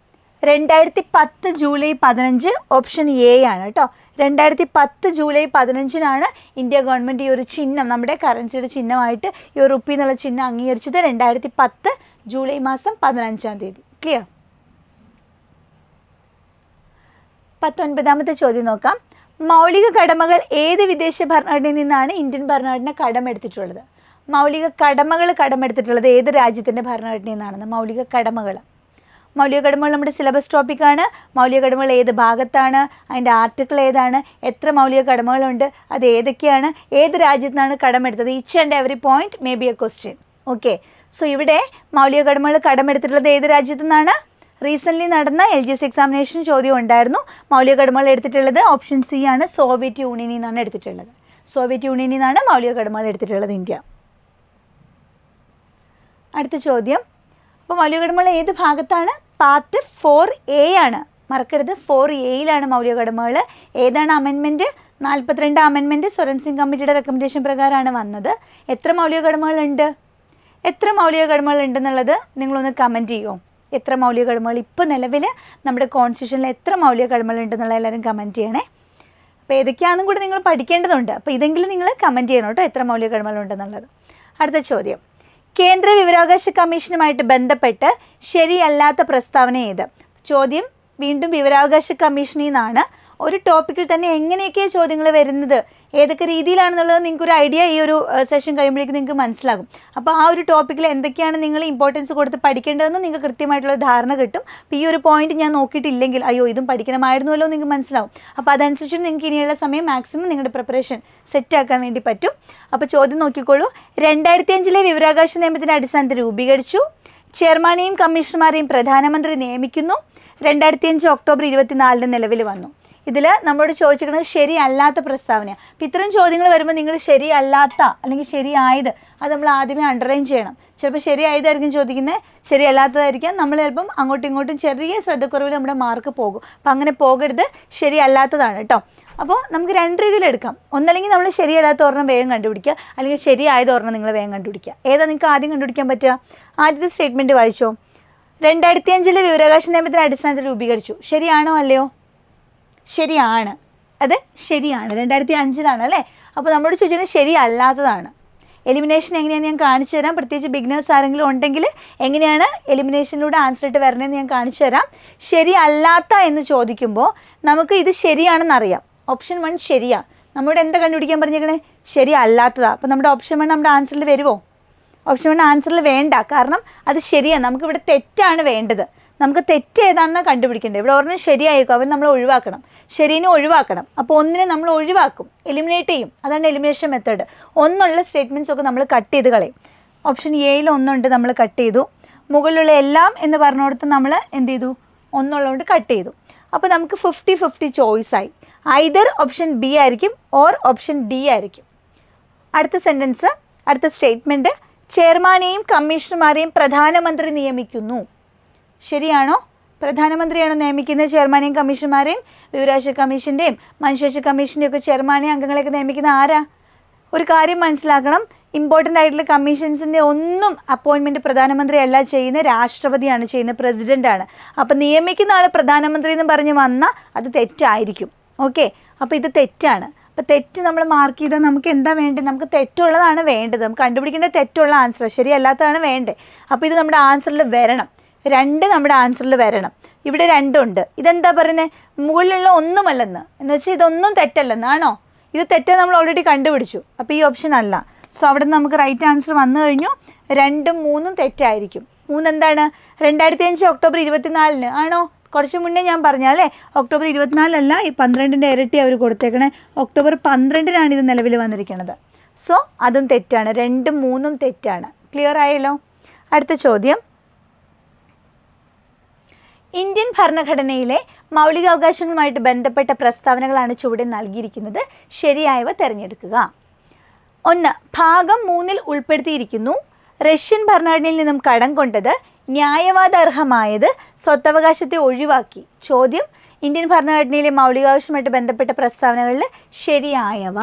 A: 2010 July 15 option A ആണ് കേട്ടോ. 2010 ജൂലൈ 15 ഇന്ത്യ ഗവൺമെൻറ് ഈ ഒരു ചിഹ്നം, നമ്മുടെ കറൻസിയുടെ ചിഹ്നമായിട്ട് ഈ ഒരു റുപ്പി എന്നുള്ള ചിഹ്നം അംഗീകരിച്ചത് 2010 ജൂലൈ മാസം 15-ാം തീയതി. ക്ലിയർ? 19-ാമത്തെ ചോദ്യം നോക്കാം. മൗലിക കടമകൾ ഏത് വിദേശ ഭരണഘടനയിൽ നിന്നാണ് ഇന്ത്യൻ ഭരണഘടന കടമെടുത്തിട്ടുള്ളത്? മൗലിക കടമകൾ കടമെടുത്തിട്ടുള്ളത് ഏത് രാജ്യത്തിൻ്റെ ഭരണഘടനയിൽ നിന്നാണെന്ന്? മൗലിക കടമകൾ നമ്മുടെ സിലബസ് ടോപ്പിക്കാണ്. മൗലിക കടമകൾ ഏത് ഭാഗത്താണ്, അതിൻ്റെ ആർട്ടിക്കിൾ ഏതാണ്, എത്ര മൗലിക കടമകളുണ്ട്, അത് ഏതൊക്കെയാണ്, ഏത് രാജ്യത്തു നിന്നാണ് കടമെടുത്തത്? Each and every point may be a question. Okay. So ഇവിടെ മൗലിക കടമകൾ കടമെടുത്തിട്ടുള്ളത് ഏത് രാജ്യത്തു നിന്നാണ്? റീസെൻ്റ്ലി നടന്ന LGS എക്സാമിനേഷൻ ചോദ്യം ഉണ്ടായിരുന്നു. മൗലിക കടമകൾ എടുത്തിട്ടുള്ളത് ഓപ്ഷൻ സി ആണ്, സോവിയറ്റ് യൂണിയനിൽ നിന്നാണ് എടുത്തിട്ടുള്ളത്. സോവിയറ്റ് യൂണിയനിൽ നിന്നാണ് മൗലിക കടമകൾ എടുത്തിട്ടുള്ളത് ഇന്ത്യ. അടുത്ത ചോദ്യം, അപ്പോൾ മൗലിക കടമകൾ ഏത് ഭാഗത്താണ്? പാർട്ട് 4A ആണ്, മറക്കരുത്. 4Aയിലാണ് മൗലിക കടമകൾ. ഏതാണ് അമെൻമെൻറ്റ്? 42 അമെൻമെൻറ്റ് സ്വരൺ സിംഗ് കമ്മിറ്റിയുടെ റെക്കമെൻഡേഷൻ പ്രകാരമാണ് വന്നത്. എത്ര മൗലിക കടമകളുണ്ട്? എത്ര മൗലിക കടമകളുണ്ടെന്നുള്ളത് നിങ്ങളൊന്ന് കമൻറ്റ് ചെയ്യുമോ? എത്ര മൗലിക കടമകൾ ഇപ്പോൾ നിലവിൽ നമ്മുടെ കോൺസ്റ്റിറ്റ്യൂഷനിൽ എത്ര മൗലിക കടമകളുണ്ടെന്നുള്ള എല്ലാവരും കമൻറ്റ് ചെയ്യണേ. അപ്പോൾ ഏതൊക്കെയാണെന്നും കൂടി നിങ്ങൾ പഠിക്കേണ്ടതുണ്ട്. അപ്പോൾ ഇതെങ്കിലും നിങ്ങൾ കമൻറ്റ് ചെയ്യണം കേട്ടോ, എത്ര മൗലിക കടമകളുണ്ടെന്നുള്ളത്. അടുത്ത ചോദ്യം, കേന്ദ്ര വിവരാവകാശ കമ്മീഷനുമായിട്ട് ബന്ധപ്പെട്ട് ശരിയല്ലാത്ത പ്രസ്താവന ഏത്? ചോദ്യം വീണ്ടും വിവരാവകാശ കമ്മീഷനിൽ നിന്നാണ്. ഒരു ടോപ്പിക്കിൽ തന്നെ എങ്ങനെയൊക്കെയാണ് ചോദ്യങ്ങൾ വരുന്നത്, ഏതൊക്കെ രീതിയിലാണെന്നുള്ളത് നിങ്ങൾക്കൊരു ഐഡിയ ഈ ഒരു സെഷൻ കഴിയുമ്പോഴേക്കും നിങ്ങൾക്ക് മനസ്സിലാകും. അപ്പോൾ ആ ഒരു ടോപ്പിക്കിൽ എന്തൊക്കെയാണ് നിങ്ങൾ ഇമ്പോർട്ടൻസ് കൊടുത്ത് പഠിക്കേണ്ടതെന്ന് നിങ്ങൾക്ക് കൃത്യമായിട്ടുള്ള ധാരണ കിട്ടും. അപ്പോൾ ഈ ഒരു പോയിന്റ് ഞാൻ നോക്കിയിട്ടില്ലെങ്കിൽ അയ്യോ ഇതും പഠിക്കണമായിരുന്നല്ലോ നിങ്ങൾക്ക് മനസ്സിലാവും. അപ്പോൾ അതനുസരിച്ച് നിങ്ങൾക്ക് ഇനിയുള്ള സമയം മാക്സിമം നിങ്ങളുടെ പ്രിപ്പറേഷൻ സെറ്റാക്കാൻ വേണ്ടി പറ്റും. അപ്പോൾ ചോദ്യം നോക്കിക്കോളൂ. 2005 വിവരാവകാശ നിയമത്തിൻ്റെ അടിസ്ഥാനത്തിൽ രൂപീകരിച്ചു. ചെയർമാനെയും കമ്മീഷണർമാരെയും പ്രധാനമന്ത്രി നിയമിക്കുന്നു. 2005 ഒക്ടോബർ 24 നിലവിൽ വന്നു. ഇതിൽ നമ്മളോട് ചോദിച്ചിരിക്കുന്നത് ശരിയല്ലാത്ത പ്രസ്താവനയാണ്. അപ്പോൾ ഇത്തരം ചോദ്യങ്ങൾ വരുമ്പോൾ നിങ്ങൾ ശരിയല്ലാത്ത അല്ലെങ്കിൽ ശരിയായത് അത് നമ്മൾ ആദ്യമേ അണ്ടർലൈൻ ചെയ്യണം. ചിലപ്പോൾ ശരിയായതായിരിക്കും ചോദിക്കുന്നത്, ശരിയല്ലാത്തതായിരിക്കാം. നമ്മൾ ചിലപ്പം അങ്ങോട്ടും ഇങ്ങോട്ടും ചെറിയ ശ്രദ്ധക്കുറവിൽ നമ്മുടെ മാർക്ക് പോകും. അപ്പം അങ്ങനെ പോകരുത്, ശരിയല്ലാത്തതാണ് കേട്ടോ. അപ്പോൾ നമുക്ക് രണ്ട് രീതിയിലെടുക്കാം. ഒന്നല്ലെങ്കിൽ നമ്മൾ ശരിയല്ലാത്ത ഒരെണ്ണം വേഗം കണ്ടുപിടിക്കുക, അല്ലെങ്കിൽ ശരിയായത് ഒരെണ്ണം നിങ്ങൾ വേഗം കണ്ടുപിടിക്കുക. ഏതാ നിങ്ങൾക്ക് ആദ്യം കണ്ടുപിടിക്കാൻ പറ്റുക? ആദ്യത്തെ സ്റ്റേറ്റ്മെൻറ്റ് വായിച്ചോ. 2005 വിവരാവകാശ നിയമത്തിൻ്റെ അടിസ്ഥാനത്തിൽ രൂപീകരിച്ചു. ശരിയാണോ അല്ലയോ? ശരിയാണ്, അത് ശരിയാണ്. 2005 അല്ലേ. അപ്പോൾ നമ്മളോട് ചോദിച്ചാൽ ശരിയല്ലാത്തതാണ്. എലിമിനേഷൻ എങ്ങനെയാണെന്ന് ഞാൻ കാണിച്ചു തരാം. പ്രത്യേകിച്ച് ബിഗിനേഴ്സ് ആരെങ്കിലും ഉണ്ടെങ്കിൽ എങ്ങനെയാണ് എലിമിനേഷനിലൂടെ ആൻസർ ഇട്ട് വരണതെന്ന് ഞാൻ കാണിച്ചു തരാം. ശരിയല്ലാത്ത എന്ന് ചോദിക്കുമ്പോൾ നമുക്ക് ഇത് ശരിയാണെന്നറിയാം. ഓപ്ഷൻ 1 ശരിയാണ്. നമ്മളോട് എന്താ കണ്ടുപിടിക്കാൻ പറഞ്ഞേക്കണേ? ശരിയല്ലാത്തതാണ്. അപ്പോൾ നമ്മുടെ ഓപ്ഷൻ 1 നമ്മുടെ ആൻസറിൽ വരുമോ? ഓപ്ഷൻ 1 ആൻസറിൽ വേണ്ട, കാരണം അത് ശരിയാണ്. നമുക്കിവിടെ തെറ്റാണ് വേണ്ടത്. നമുക്ക് തെറ്റ് ഏതാണെന്ന് കണ്ടുപിടിക്കേണ്ടത്. ഇവിടെ ഒരെണ്ണം ശരിയായിരിക്കും, അവൻ നമ്മൾ ഒഴിവാക്കണം. ശരീനെ ഒഴിവാക്കണം. അപ്പോൾ ഒന്നിനെ നമ്മൾ ഒഴിവാക്കും, എലിമിനേറ്റ് ചെയ്യും. അതാണ് എലിമിനേഷൻ മെത്തേഡ്. ഒന്നുള്ള സ്റ്റേറ്റ്മെൻറ്റ്സ് ഒക്കെ നമ്മൾ കട്ട് ചെയ്ത് കളയും. ഓപ്ഷൻ എയിൽ ഒന്നുണ്ട്, നമ്മൾ കട്ട് ചെയ്തു. മുകളിലുള്ള എല്ലാം എന്ന് പറഞ്ഞുകൊടുത്ത് നമ്മൾ എന്ത് ചെയ്തു? ഒന്നുള്ളതുകൊണ്ട് കട്ട് ചെയ്തു. അപ്പോൾ നമുക്ക് 50-50 ചോയ്സായി. ഐദർ ഓപ്ഷൻ ബി ആയിരിക്കും ഓർ ഓപ്ഷൻ ഡി ആയിരിക്കും. അടുത്ത സെൻറ്റൻസ്, അടുത്ത സ്റ്റേറ്റ്മെൻറ്റ്, ചെയർമാനെയും കമ്മീഷണർമാരെയും പ്രധാനമന്ത്രി നിയമിക്കുന്നു. ശരിയാണോ? പ്രധാനമന്ത്രിയാണോ നിയമിക്കുന്നത് ചെയർമാനെയും കമ്മീഷണർമാരെയും? വിവരാവകാശ കമ്മീഷൻ്റെയും മനുഷ്യാവകാശ കമ്മീഷൻ്റെയും ഒക്കെ ചെയർമാനെയും അംഗങ്ങളെയൊക്കെ നിയമിക്കുന്ന ആരാ? ഒരു കാര്യം മനസ്സിലാക്കണം, ഇമ്പോർട്ടൻ്റ് ആയിട്ടുള്ള കമ്മീഷൻസിൻ്റെ ഒന്നും അപ്പോയിൻമെൻറ്റ് പ്രധാനമന്ത്രി അല്ല ചെയ്യുന്നത്, രാഷ്ട്രപതിയാണ് ചെയ്യുന്നത്, പ്രസിഡൻ്റാണ്. അപ്പോൾ നിയമിക്കുന്ന ആൾ പ്രധാനമന്ത്രി എന്ന് പറഞ്ഞ് വന്നാൽ അത് തെറ്റായിരിക്കും. ഓക്കെ, അപ്പോൾ ഇത് തെറ്റാണ്. അപ്പോൾ തെറ്റ് നമ്മൾ മാർക്ക് ചെയ്താൽ നമുക്ക് എന്താ വേണ്ടത്? നമുക്ക് തെറ്റുള്ളതാണ് വേണ്ടത്. നമുക്ക് കണ്ടുപിടിക്കേണ്ട തെറ്റുള്ള ആൻസർ, ശരിയല്ലാത്തതാണ് വേണ്ടത്. അപ്പോൾ ഇത് നമ്മുടെ ആൻസറിൽ വരണം. 2 നമ്മുടെ ആൻസറിൽ വരണം. ഇവിടെ 2 ഉണ്ട്. ഇതെന്താ പറയുന്നത്? മുകളിലുള്ള ഒന്നുമല്ലെന്ന് എന്ന് വെച്ചാൽ ഇതൊന്നും തെറ്റല്ലെന്നാണോ? ഇത് തെറ്റ് നമ്മൾ ഓൾറെഡി കണ്ടുപിടിച്ചു. അപ്പോൾ ഈ ഓപ്ഷൻ അല്ല. സോ അവിടെ നിന്ന് നമുക്ക് റൈറ്റ് ആൻസർ വന്നു കഴിഞ്ഞു. 2ഉം 3ഉം തെറ്റായിരിക്കും. 3 എന്താണ്? 2005 ഒക്ടോബർ 24 ആണോ? കുറച്ച് മുന്നേ ഞാൻ പറഞ്ഞാലേ, ഒക്ടോബർ 24 ഈ 12ൻ്റെ ഇരട്ടി അവർ കൊടുത്തേക്കണേ. ഒക്ടോബർ 12 ഇത് നിലവിൽ വന്നിരിക്കുന്നത്. സോ അതും തെറ്റാണ്. 2ഉം 3ഉം തെറ്റാണ്. ക്ലിയർ ആയല്ലോ? അടുത്ത ചോദ്യം, ഇന്ത്യൻ ഭരണഘടനയിലെ മൗലികാവകാശങ്ങളുമായിട്ട് ബന്ധപ്പെട്ട പ്രസ്താവനകളാണ് ചുവടെ നൽകിയിരിക്കുന്നത്. ശരിയായവ തിരഞ്ഞെടുക്കുക. 1. ഭാഗം 3 ഉൾപ്പെടുത്തിയിരിക്കുന്നു. റഷ്യൻ ഭരണഘടനയിൽ നിന്നും കടം കൊണ്ടത് ന്യായവാദാർഹമായത് സ്വത്തവകാശത്തെ ഒഴിവാക്കി. ചോദ്യം, ഇന്ത്യൻ ഭരണഘടനയിലെ മൗലികാവകാശവുമായിട്ട് ബന്ധപ്പെട്ട പ്രസ്താവനകളിൽ ശരിയായവ.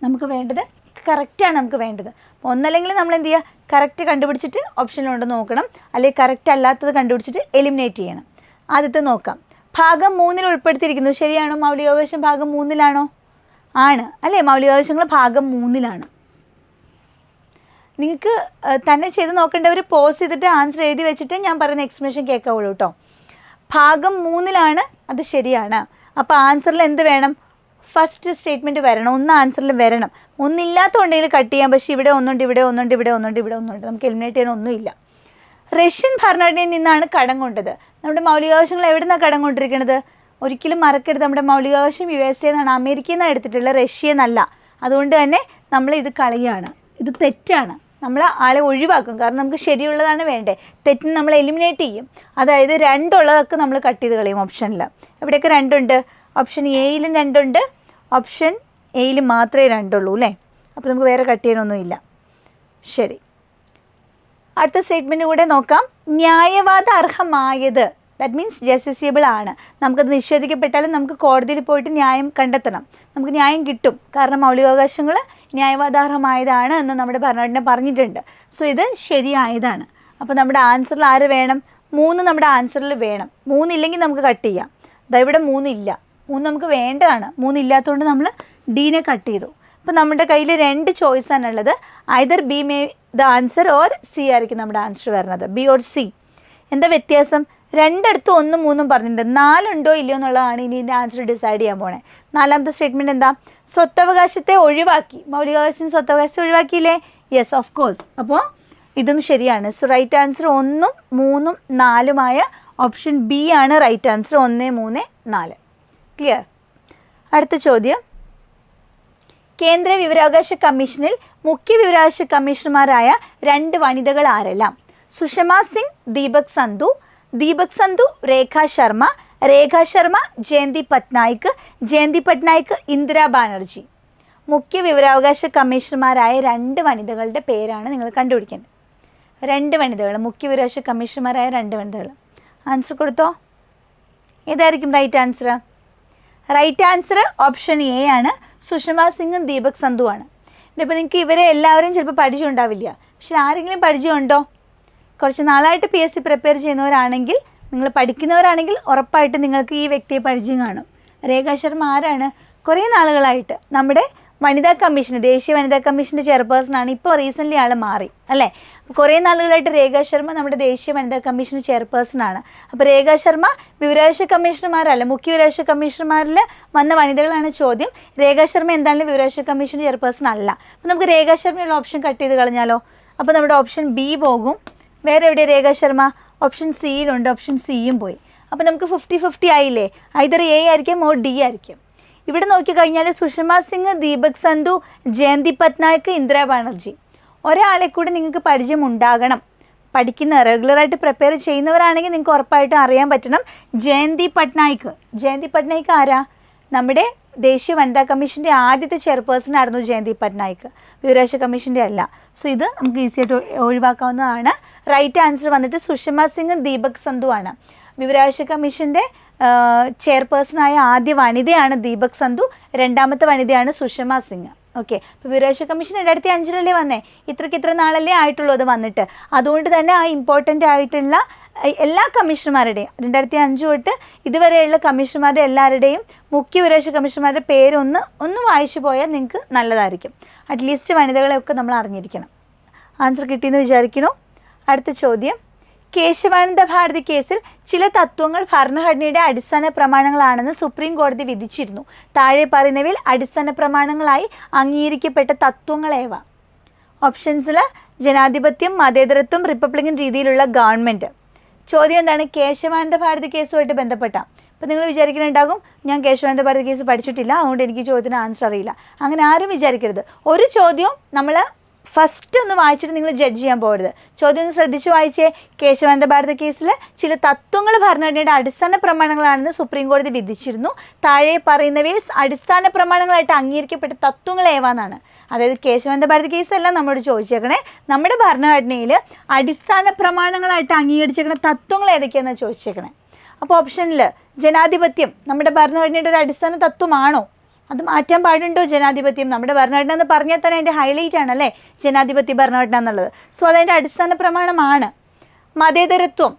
A: നമുക്ക് വേണ്ടത് കറക്റ്റാണ്. നമുക്ക് വേണ്ടത് ഒന്നല്ലെങ്കിൽ നമ്മൾ എന്ത് ചെയ്യുക? കറക്റ്റ് കണ്ടുപിടിച്ചിട്ട് ഓപ്ഷനിലുണ്ടോ നോക്കണം, അല്ലെങ്കിൽ കറക്റ്റ് അല്ലാത്തത് കണ്ടുപിടിച്ചിട്ട് എലിമിനേറ്റ് ചെയ്യണം. ആദ്യത്തെ നോക്കാം. ഭാഗം 3 ഉൾപ്പെടുത്തിയിരിക്കുന്നു. ശരിയാണോ? മൗലികാവകാശം ഭാഗം 3 ആണ് അല്ലേ? മൗലികാവകാശങ്ങൾ ഭാഗം 3 നിങ്ങൾക്ക് തന്നെ ചെയ്ത് നോക്കേണ്ടവർ പോസ് ചെയ്തിട്ട് ആൻസർ എഴുതി വെച്ചിട്ട് ഞാൻ പറയുന്ന എക്സ്പ്ലനേഷൻ കേൾക്കാവുള്ളൂ കേട്ടോ. ഭാഗം 3 അത് ശരിയാണ്. അപ്പോൾ ആൻസറിൽ എന്ത് വേണം? ഫസ്റ്റ് സ്റ്റേറ്റ്മെൻറ്റ് വരണം. 1 ആൻസറിൽ വരണം. ഒന്നില്ലാത്തതുണ്ടെങ്കിൽ കട്ട് ചെയ്യാം. പക്ഷേ ഇവിടെ ഒന്നുണ്ട്, ഇവിടെ ഒന്നുണ്ട്, ഇവിടെ ഒന്നുണ്ട്, ഇവിടെ ഒന്നുണ്ട്. നമുക്ക് എലിമിനേറ്റ് ചെയ്യാൻ ഒന്നുമില്ല. റഷ്യൻ ഭരണഘടനയിൽ നിന്നാണ് കടം കൊണ്ടത്. നമ്മുടെ മൗലികാവകാശങ്ങൾ എവിടെ നിന്നാണ് കടം കൊണ്ടിരിക്കുന്നത്? ഒരിക്കലും മറക്കരുത്, നമ്മുടെ മൗലികാവകാശം USA എന്നാണ്, അമേരിക്കയിൽ നിന്നാണ് എടുത്തിട്ടുള്ളത്, റഷ്യ എന്നല്ല. അതുകൊണ്ട് തന്നെ നമ്മൾ ഇത് കളയാണ്. ഇത് തെറ്റാണ്. നമ്മൾ ആളെ ഒഴിവാക്കും. കാരണം നമുക്ക് ശരിയുള്ളതാണ് വേണ്ടേ, തെറ്റിന് നമ്മൾ എലിമിനേറ്റ് ചെയ്യും. അതായത് 2 ഉള്ളതൊക്കെ നമ്മൾ കട്ട് ചെയ്ത് കളയും ഓപ്ഷനിൽ. എവിടെയൊക്കെ 2 ഉണ്ട്? ഓപ്ഷൻ എയിലും 2 ഉണ്ട്, ഓപ്ഷൻ എയിൽ മാത്രമേ 2 ഉള്ളൂ അല്ലേ. അപ്പോൾ നമുക്ക് വേറെ കട്ട് ചെയ്യാനൊന്നുമില്ല. ശരി, അടുത്ത സ്റ്റേറ്റ്മെൻറ്റ് കൂടെ നോക്കാം. ന്യായവാദ അർഹമായത്, ദാറ്റ് മീൻസ് ജസ്റ്റിസിയബിൾ ആണ്. നമുക്കത് നിഷേധിക്കപ്പെട്ടാലും നമുക്ക് കോടതിയിൽ പോയിട്ട് ന്യായം കണ്ടെത്തണം, നമുക്ക് ന്യായം കിട്ടും. കാരണം മൗലികാവകാശങ്ങൾ ന്യായവാദാർഹമായതാണ് എന്ന് നമ്മുടെ ഭരണഘടന പറഞ്ഞിട്ടുണ്ട്. സോ ഇത് ശരിയായതാണ്. അപ്പോൾ നമ്മുടെ ആൻസറിൽ ആര് വേണം? 3 നമ്മുടെ ആൻസറിൽ വേണം. 3 ഇല്ലെങ്കിൽ നമുക്ക് കട്ട് ചെയ്യാം. അതായത് ഇവിടെ 3 ഇല്ല, 3 നമുക്ക് വേണ്ടതാണ്. 3 ഇല്ലാത്തതുകൊണ്ട് നമ്മൾ ഡീനെ കട്ട് ചെയ്തു. അപ്പോൾ നമ്മുടെ കയ്യിൽ 2 ചോയ്സാണുള്ളത്. Either B may the answer or C ആയിരിക്കും നമ്മുടെ ആൻസർ വരുന്നത്. B or C. എന്താ വ്യത്യാസം? 2 അടുത്ത് 1, 3 പറഞ്ഞിട്ടുണ്ട്. 4 ഉണ്ടോ ഇല്ലയോ എന്നുള്ളതാണ് ഇനി ഇതിൻ്റെ ആൻസർ ഡിസൈഡ് ചെയ്യാൻ പോണേ. 4ാമത്തെ സ്റ്റേറ്റ്മെൻറ്റ് എന്താ? സ്വത്തവകാശത്തെ ഒഴിവാക്കി. മൗലികാവകാശത്തിന് സ്വത്തവകാശത്തെ ഒഴിവാക്കിയില്ലേ? Yes, of course. അപ്പോൾ ഇതും ശരിയാണ്. So right answer 1, 3, 4 option B ആണ് റൈറ്റ് ആൻസർ. 1, 3, 4. ക്ലിയർ? അടുത്ത ചോദ്യം. കേന്ദ്ര വിവരാവകാശ കമ്മീഷനിൽ മുഖ്യ വിവരാവകാശ കമ്മീഷണർമാരായ 2 വനിതകൾ ആരെല്ലാം? സുഷമ സിംഗ്, ദീപക് സന്ധു. ദീപക് സന്ധു രേഖാ ശർമ്മ. രേഖാ ശർമ്മ ജയന്തി പട്നായിക്. ജയന്തി പട്നായിക് ഇന്ദിരാ ബാനർജി. മുഖ്യ വിവരാവകാശ കമ്മീഷണർമാരായ 2 വനിതകളുടെ പേരാണ് നിങ്ങൾ കണ്ടുപിടിക്കേണ്ടത്. 2 വനിതകൾ, മുഖ്യ വിവരാവകാശ കമ്മീഷണർമാരായ 2 വനിതകൾ. ആൻസർ കൊടുത്തോ? ഏതായിരിക്കും right answer? Right answer option A ആണ്. സുഷമ സിംഗും ദീപക് സന്ധുവാണ്. ഇപ്പോൾ നിങ്ങൾക്ക് ഇവരെ എല്ലാവരും ചിലപ്പോൾ പരിചയം ഉണ്ടാവില്ല, പക്ഷെ ആരെങ്കിലും പരിചയമുണ്ടോ? കുറച്ച് നാളായിട്ട് PSC പ്രിപ്പയർ ചെയ്യുന്നവരാണെങ്കിൽ, നിങ്ങൾ പഠിക്കുന്നവരാണെങ്കിൽ ഉറപ്പായിട്ട് നിങ്ങൾക്ക് ഈ വ്യക്തിയെ പരിചയം കാണും. രേഖാ ശർമ്മ ആരാണ്? കുറേ നാളുകളായിട്ട് നമ്മുടെ വനിതാ കമ്മീഷൻ, ദേശീയ വനിതാ കമ്മീഷൻ്റെ ചെയർപേഴ്സണാണ്. ഇപ്പോൾ റീസെൻ്റ്ലി ആൾ മാറി അല്ലേ. അപ്പോൾ കുറേ നാളുകളായിട്ട് രേഖാ ശർമ്മ നമ്മുടെ ദേശീയ വനിതാ കമ്മീഷൻ്റെ ചെയർപേഴ്സണാണ്. അപ്പോൾ രേഖാ ശർമ്മ വിവരാവകാശ കമ്മീഷണർമാരല്ല, മുഖ്യ വിവരാവകാശ കമ്മീഷണർമാരിൽ വന്ന വനിതകളാണ് ചോദ്യം. രേഖാ ശർമ്മ എന്താണ് വിവരാവകാശ കമ്മീഷൻ്റെ ചെയർപേഴ്സൺ അല്ല. അപ്പോൾ നമുക്ക് രേഖാ ശർമ്മയുള്ള ഓപ്ഷൻ കട്ട് ചെയ്ത് കളഞ്ഞാലോ? അപ്പോൾ നമ്മുടെ ഓപ്ഷൻ ബി പോകും. വേറെ എവിടെ രേഖാ ശർമ്മ? ഓപ്ഷൻ സിയിലുണ്ട്, ഓപ്ഷൻ സിയും പോയി. അപ്പോൾ നമുക്ക് 50-50 ആയില്ലേ? ഐദർ എ ആയിരിക്കും ഓർ ഡി ആയിരിക്കും. ഇവിടെ നോക്കിക്കഴിഞ്ഞാൽ സുഷമ സിംഗ്, ദീപക് സന്ധു, ജയന്തി പട്നായിക്, ഇന്ദിരാ ബാനർജി. ഒരാളെ കൂടി നിങ്ങൾക്ക് പരിചയം ഉണ്ടാകണം. പഠിക്കുന്ന റെഗുലറായിട്ട് പ്രിപ്പയർ ചെയ്യുന്നവരാണെങ്കിൽ നിങ്ങൾക്ക് ഉറപ്പായിട്ടും അറിയാൻ പറ്റണം. ജയന്തി പട്നായിക്. ജയന്തി പട്നായിക് ആരാ? നമ്മുടെ ദേശീയ വനിതാ കമ്മീഷൻ്റെ ആദ്യത്തെ ചെയർപേഴ്സൺ ആയിരുന്നു ജയന്തി പട്നായിക്, വിവരാവകാശ കമ്മീഷൻ്റെ അല്ല. സോ ഇത് നമുക്ക് ഈസിയായിട്ട് ഒഴിവാക്കാവുന്നതാണ്. റൈറ്റ് ആൻസർ വന്നിട്ട് സുഷമ സിംഗും ദീപക് സന്ധു ആണ്. വിവരാവകാശ കമ്മീഷൻ്റെ ചെയർപേഴ്സണായ ആദ്യ വനിതയാണ് ദീപക് സന്ധു, 2ാമത്തെ വനിതയാണ് സുഷമ സിംഗ്. ഓക്കെ, അപ്പോൾ വിവരാവകാശ കമ്മീഷൻ 2005 വന്നേ, ഇത്ര നാളല്ലേ ആയിട്ടുള്ളൂ അത് വന്നിട്ട്. അതുകൊണ്ട് തന്നെ ആ ഇമ്പോർട്ടൻ്റ് ആയിട്ടുള്ള എല്ലാ കമ്മീഷണർമാരുടെയും 2005 തൊട്ട് ഇതുവരെയുള്ള കമ്മീഷണർമാരുടെ എല്ലാവരുടെയും മുഖ്യ വിവരാവകാശ കമ്മീഷണർമാരുടെ പേര് ഒന്ന് വായിച്ചു പോയാൽ നിങ്ങൾക്ക് നല്ലതായിരിക്കും. അറ്റ്ലീസ്റ്റ് വനിതകളെയൊക്കെ നമ്മൾ അറിഞ്ഞിരിക്കണം. ആൻസർ കിട്ടിയെന്ന് വിചാരിക്കുന്നു. അടുത്ത ചോദ്യം. കേശവാനന്ദ ഭാരതി കേസിൽ ചില തത്വങ്ങൾ ഭരണഘടനയുടെ അടിസ്ഥാന പ്രമാണങ്ങളാണെന്ന് സുപ്രീം കോടതി വിധിച്ചിരുന്നു. താഴെ പറയുന്നവയിൽ അടിസ്ഥാന പ്രമാണങ്ങളായി അംഗീകരിക്കപ്പെട്ട തത്വങ്ങളേവ? ഓപ്ഷൻസിൽ ജനാധിപത്യം, മതേതരത്വം, റിപ്പബ്ലിക്കൻ രീതിയിലുള്ള ഗവൺമെൻറ്. ചോദ്യം എന്താണ്? കേശവാനന്ദ ഭാരതി കേസുമായിട്ട് ബന്ധപ്പെട്ട. അപ്പോൾ നിങ്ങൾ വിചാരിക്കുന്നുണ്ടാകും ഞാൻ കേശവാനന്ദ ഭാരതി കേസ് പഠിച്ചിട്ടില്ല, അതുകൊണ്ട് എനിക്ക് ചോദ്യത്തിന് ആൻസർ അറിയില്ല. അങ്ങനെ ആരും വിചാരിക്കരുത്. ഒരു ചോദ്യവും നമ്മൾ ഫസ്റ്റ് ഒന്ന് വായിച്ചിട്ട് നിങ്ങൾ ജഡ്ജ് ചെയ്യാൻ പോകരുത്. ചോദ്യം ഒന്ന് ശ്രദ്ധിച്ച് വായിച്ചേ. കേശവാനന്ദ ഭാരതി കേസിൽ ചില തത്വങ്ങൾ ഭരണഘടനയുടെ അടിസ്ഥാന പ്രമാണങ്ങളാണെന്ന് സുപ്രീം കോടതി വിധിച്ചിരുന്നു. താഴെ പറയുന്നവയിൽ അടിസ്ഥാന പ്രമാണങ്ങളായിട്ട് അംഗീകരിക്കപ്പെട്ട തത്വങ്ങൾ ഏവാന്നാണ്. അതായത് കേശവാനന്ദ ഭാരതി കേസല്ല നമ്മളോട് ചോദിച്ചേക്കണേ, നമ്മുടെ ഭരണഘടനയിൽ അടിസ്ഥാന പ്രമാണങ്ങളായിട്ട് അംഗീകരിച്ചേക്കണ തത്വങ്ങൾ ഏതൊക്കെയാണെന്ന് ചോദിച്ചേക്കണേ. അപ്പോൾ ഓപ്ഷനിൽ ജനാധിപത്യം നമ്മുടെ ഭരണഘടനയുടെ ഒരു അടിസ്ഥാന തത്വമാണോ? അത് മാറ്റാൻ പാടുണ്ടോ ജനാധിപത്യം? നമ്മുടെ ഭരണഘടന എന്ന് പറഞ്ഞാൽ തന്നെ അതിൻ്റെ ഹൈലൈറ്റ് ആണല്ലേ ജനാധിപത്യ ഭരണഘടന എന്നുള്ളത്. സോ അതതിൻ്റെ അടിസ്ഥാന പ്രമാണമാണ്. മതേതരത്വം,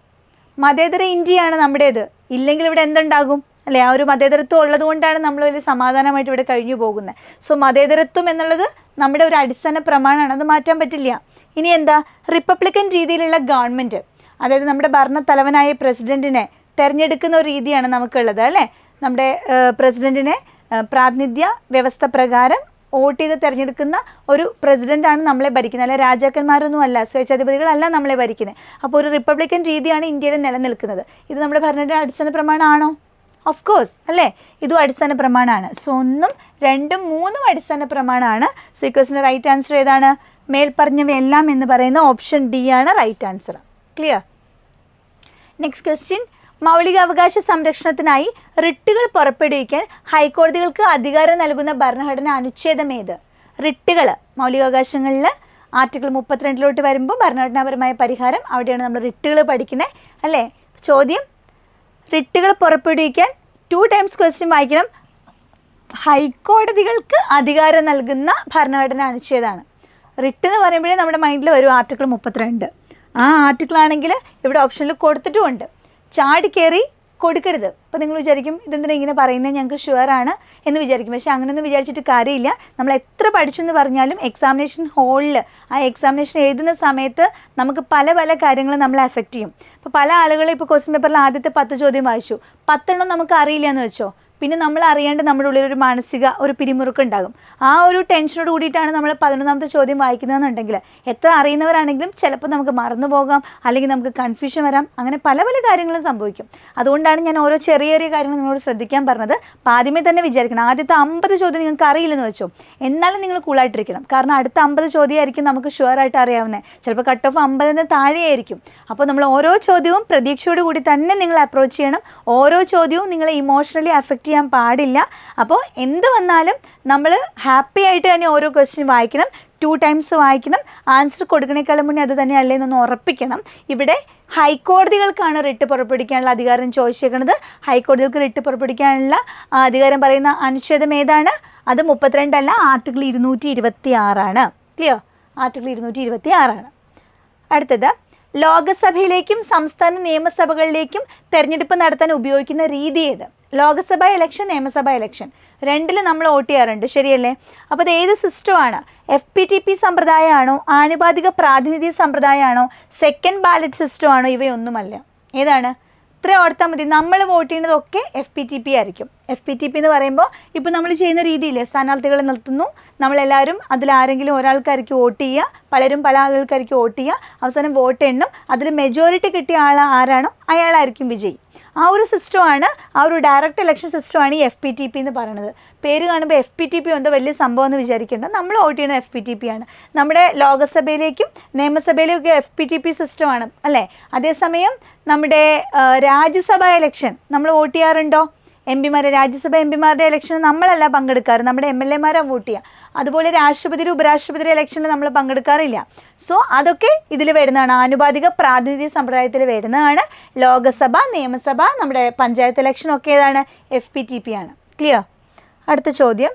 A: മതേതര ഇന്ത്യയാണ് നമ്മുടേത്. ഇല്ലെങ്കിൽ ഇവിടെ എന്തുണ്ടാകും അല്ലേ? ആ ഒരു മതേതരത്വം ഉള്ളത് കൊണ്ടാണ് നമ്മൾ വലിയ സമാധാനമായിട്ട് ഇവിടെ കഴിഞ്ഞു പോകുന്നത്. സോ മതേതരത്വം എന്നുള്ളത് നമ്മുടെ ഒരു അടിസ്ഥാന പ്രമാണമാണ്, അത് മാറ്റാൻ പറ്റില്ല. ഇനി എന്താ? റിപ്പബ്ലിക്കൻ രീതിയിലുള്ള ഗവൺമെൻറ്, അതായത് നമ്മുടെ ഭരണത്തലവനായ പ്രസിഡൻറ്റിനെ തിരഞ്ഞെടുക്കുന്ന ഒരു രീതിയാണ് നമുക്കുള്ളത് അല്ലേ. നമ്മുടെ പ്രസിഡൻറ്റിനെ പ്രാതിനിധ്യ വ്യവസ്ഥ പ്രകാരം വോട്ട് ചെയ്ത് തിരഞ്ഞെടുക്കുന്ന ഒരു പ്രസിഡൻ്റാണ് നമ്മളെ ഭരിക്കുന്നത്. അല്ലെ രാജാക്കന്മാരൊന്നും അല്ല, സ്വേച്ഛാധിപതികളല്ല നമ്മളെ ഭരിക്കുന്നത്. അപ്പോൾ ഒരു റിപ്പബ്ലിക്കൻ രീതിയാണ് ഇന്ത്യയിൽ നിലനിൽക്കുന്നത്. ഇത് നമ്മുടെ ഭരണഘടനയുടെ അടിസ്ഥാന പ്രമാണമാണോ? ഓഫ് കോഴ്സ് അല്ലേ, ഇതും അടിസ്ഥാന പ്രമാണമാണ്. സോ 1, 2, 3 അടിസ്ഥാന പ്രമാണമാണ്. സോ ഈ ക്വസ്റ്റിൻ്റെ റൈറ്റ് ആൻസർ ഏതാണ്? മേൽപ്പറഞ്ഞവയെല്ലാം എന്ന് പറയുന്ന ഓപ്ഷൻ ഡി ആണ് right answer. Clear? Next question, മൗലികാവകാശ സംരക്ഷണത്തിനായി റിട്ടുകൾ പുറപ്പെടുവിക്കാൻ ഹൈക്കോടതികൾക്ക് അധികാരം നൽകുന്ന ഭരണഘടന അനുച്ഛേദം ഏത്? റിട്ടുകൾ മൗലികാവകാശങ്ങളിൽ ആർട്ടിക്കിൾ 32 വരുമ്പോൾ ഭരണഘടനാപരമായ പരിഹാരം, അവിടെയാണ് നമ്മൾ റിട്ടുകൾ പഠിക്കണേ അല്ലേ. ചോദ്യം, റിട്ടുകൾ പുറപ്പെടുവിക്കാൻ 2 ടൈംസ് ക്വസ്റ്റ്യൻ വായിക്കണം. ഹൈക്കോടതികൾക്ക് അധികാരം നൽകുന്ന ഭരണഘടന അനുച്ഛേദമാണ്. റിട്ട് എന്ന് പറയുമ്പോഴേ നമ്മുടെ മൈൻഡിൽ വരും ആർട്ടിക്കിൾ 32. ആ ആർട്ടിക്കിളാണെങ്കിൽ ഇവിടെ ഓപ്ഷനിൽ കൊടുത്തിട്ടുമുണ്ട്. ചാടിക്കയറി കൊടുക്കരുത്. അപ്പോൾ നിങ്ങൾ വിചാരിക്കും ഇതെന്തിനാ ഇങ്ങനെ പറയുന്നത്, ഞങ്ങൾക്ക് ഷുവറാണ് എന്ന് വിചാരിക്കും. പക്ഷേ അങ്ങനെയൊന്നും വിചാരിച്ചിട്ട് കാര്യമില്ല. നമ്മൾ എത്ര പഠിച്ചെന്ന് പറഞ്ഞാലും എക്സാമിനേഷൻ ഹോളിൽ ആ എക്സാമിനേഷൻ എഴുതുന്ന സമയത്ത് നമുക്ക് പല പല കാര്യങ്ങളും നമ്മളെ എഫക്റ്റ് ചെയ്യും. ഇപ്പോൾ പല ആളുകളും ഇപ്പോൾ ക്വസ്റ്റ്യൻ പേപ്പറിൽ ആദ്യത്തെ 10 ചോദ്യം വായിച്ചു, 10 നമുക്ക് അറിയില്ല എന്ന് വെച്ചോ, പിന്നെ നമ്മൾ അറിയാണ്ട് നമ്മുടെ ഉള്ളിൽ ഒരു മാനസിക ഒരു പിരിമുറുക്കുണ്ടാകും. ആ ഒരു ടെൻഷനോട് കൂടിയിട്ടാണ് നമ്മൾ 11ാമത്തെ ചോദ്യം വായിക്കുന്നതെന്നുണ്ടെങ്കിൽ എത്ര അറിയുന്നവരാണെങ്കിലും ചിലപ്പോൾ നമുക്ക് മറന്നു പോകാം, അല്ലെങ്കിൽ നമുക്ക് കൺഫ്യൂഷൻ വരാം, അങ്ങനെ പല പല കാര്യങ്ങളും സംഭവിക്കും. അതുകൊണ്ടാണ് ഞാൻ ഓരോ ചെറിയ ചെറിയ കാര്യങ്ങൾ നിങ്ങളോട് ശ്രദ്ധിക്കാൻ പറഞ്ഞത്. അപ്പോൾ ആദ്യമേ തന്നെ വിചാരിക്കണം, ആദ്യത്തെ 50 ചോദ്യം നിങ്ങൾക്ക് അറിയില്ലെന്ന് വെച്ചോ, എന്നാലും നിങ്ങൾ കൂളായിട്ടിരിക്കണം. കാരണം അടുത്ത 50 ചോദ്യമായിരിക്കും നമുക്ക് ഷുവറായിട്ട് അറിയാവുന്നത്. ചിലപ്പോൾ കട്ട് ഓഫ് 50-ന് താഴെയായിരിക്കും. അപ്പോൾ നമ്മൾ ഓരോ ചോദ്യവും പ്രതീക്ഷയോട് കൂടി തന്നെ നിങ്ങൾ അപ്രോച്ച് ചെയ്യണം. ഓരോ ചോദ്യവും നിങ്ങളെ ഇമോഷണലി അഫക്റ്റ് ചെയ്യാൻ പാടില്ല. അപ്പോൾ എന്ത് വന്നാലും നമ്മൾ ഹാപ്പി ആയിട്ട് തന്നെ ഓരോ ക്വസ്റ്റ്യൻ വായിക്കണം, 2 ടൈംസ് വായിക്കണം. ആൻസർ കൊടുക്കണേക്കാളും മുന്നേ അത് തന്നെ അല്ലേന്നൊന്ന് ഉറപ്പിക്കണം. ഇവിടെ ഹൈക്കോടതികൾക്കാണ് റിട്ട് പുറപ്പെടുവിക്കാനുള്ള അധികാരം ചോദിച്ചേക്കുന്നത്. ഹൈക്കോടതികൾക്ക് റിട്ട് പുറപ്പെടുവിക്കാനുള്ള അധികാരം പറയുന്ന അനുച്ഛേദം ഏതാണ്? അത് 32 അല്ല, ആർട്ടിക്കിൾ 226 ക്ലിയർ? ആർട്ടിക്കിൾ 226. അടുത്തത്, ലോകസഭയിലേക്കും സംസ്ഥാന നിയമസഭകളിലേക്കും തെരഞ്ഞെടുപ്പ് നടത്താൻ ഉപയോഗിക്കുന്ന രീതി ഏത്? ലോകസഭ ഇലക്ഷൻ, നിയമസഭ ഇലക്ഷൻ രണ്ടിലും നമ്മൾ വോട്ട് ചെയ്യാറുണ്ട്, ശരിയല്ലേ? അപ്പോൾ അത് ഏത് സിസ്റ്റമാണ്? FPTP സമ്പ്രദായമാണോ, ആനുപാതിക പ്രാതിനിധ്യ സമ്പ്രദായമാണോ, സെക്കൻഡ് ബാലറ്റ് സിസ്റ്റമാണോ? ഇവയൊന്നുമല്ല. ഏതാണ്? ഇത്ര ഓർത്താൽ മതി. നമ്മൾ വോട്ട് ചെയ്യുന്നതൊക്കെ FPTP ആയിരിക്കും. FPTP എന്ന് പറയുമ്പോൾ ഇപ്പോൾ നമ്മൾ ചെയ്യുന്ന രീതിയില്ലേ, സ്ഥാനാർത്ഥികളെ നിർത്തുന്നു, നമ്മളെല്ലാവരും അതിലാരെങ്കിലും ഒരാൾക്കാർക്ക് വോട്ട് ചെയ്യുക, പലരും പല ആളുകൾക്കാർക്ക് വോട്ട് ചെയ്യുക, അവസാനം വോട്ട് എണ്ണും, അതിൽ മെജോറിറ്റി കിട്ടിയ ആൾ ആരാണോ അയാളായിരിക്കും വിജയി. ആ ഒരു സിസ്റ്റമാണ്, ആ ഒരു ഡയറക്റ്റ് ഇലക്ഷൻ സിസ്റ്റമാണ് ഈ FPTP എന്ന് പറയുന്നത്. പേര് കാണുമ്പോൾ FPTP എന്തോ വലിയ സംഭവം എന്ന് വിചാരിക്കേണ്ട. നമ്മൾ വോട്ട് ചെയ്യുന്നത് FPTP ആണ്. നമ്മുടെ ലോകസഭയിലേക്കും നിയമസഭയിലേക്കും FPTP സിസ്റ്റമാണ് അല്ലേ. അതേസമയം നമ്മുടെ രാജ്യസഭാ ഇലക്ഷൻ നമ്മൾ വോട്ട് ചെയ്യാറുണ്ടോ? MP-മാരെ, രാജ്യസഭ MP-മാരുടെ ഇലക്ഷന് നമ്മളല്ല പങ്കെടുക്കാറ്, നമ്മുടെ MLA-മാരാണ് വോട്ട് ചെയ്യുക. അതുപോലെ രാഷ്ട്രപതിയുടെ ഉപരാഷ്ട്രപതിയുടെ ഇലക്ഷന് നമ്മൾ പങ്കെടുക്കാറില്ല. സോ അതൊക്കെ ഇതിൽ വരുന്നതാണ്, ആനുപാതിക പ്രാതിനിധ്യ സമ്പ്രദായത്തിൽ വരുന്നതാണ്. ലോകസഭ, നിയമസഭ, നമ്മുടെ പഞ്ചായത്ത് ഇലക്ഷനൊക്കെ ഏതാണ്? FPTP ആണ്. ക്ലിയർ? അടുത്ത ചോദ്യം,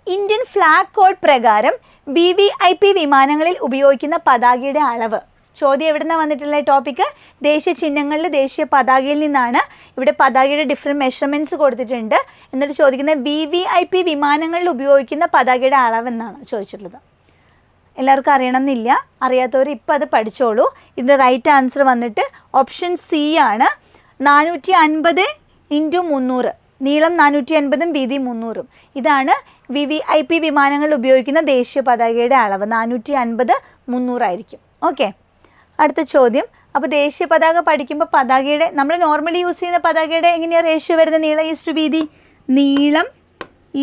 A: ഇന്ത്യൻ ഫ്ലാഗ് കോഡ് പ്രകാരം VVIP വിമാനങ്ങളിൽ ഉപയോഗിക്കുന്ന പതാകയുടെ അളവ്. ചോദ്യം എവിടെ നിന്നാണ് വന്നിട്ടുള്ള ടോപ്പിക്ക്? ദേശീയ ചിഹ്നങ്ങളിൽ ദേശീയ പതാകയിൽ നിന്നാണ്. ഇവിടെ പതാകയുടെ ഡിഫറെൻറ്റ് മെഷർമെൻറ്റ്സ് കൊടുത്തിട്ടുണ്ട്. എന്നിട്ട് ചോദിക്കുന്നത് VVIP വിമാനങ്ങളിൽ ഉപയോഗിക്കുന്ന പതാകയുടെ അളവെന്നാണ് ചോദിച്ചിട്ടുള്ളത്. എല്ലാവർക്കും അറിയണമെന്നില്ല, അറിയാത്തവർ ഇപ്പം അത് പഠിച്ചോളൂ. ഇതിൻ്റെ റൈറ്റ് ആൻസർ വന്നിട്ട് ഓപ്ഷൻ C ആണ്. 450 × 300, നീളം 450-ഉം വീതി 300-ഉം. ഇതാണ് VVIP വിമാനങ്ങളിൽ ഉപയോഗിക്കുന്ന ദേശീയ പതാകയുടെ അളവ്. 450, 300 ആയിരിക്കും. ഓക്കെ, അടുത്ത ചോദ്യം. അപ്പോൾ ദേശീയ പതാക പഠിക്കുമ്പോൾ പതാകയുടെ നമ്മൾ നോർമലി യൂസ് ചെയ്യുന്ന പതാകയുടെ എങ്ങനെയാണ് റേഷ്യോ വരുന്നത്? നീളം ഈസ്റ്റു വീതി. നീളം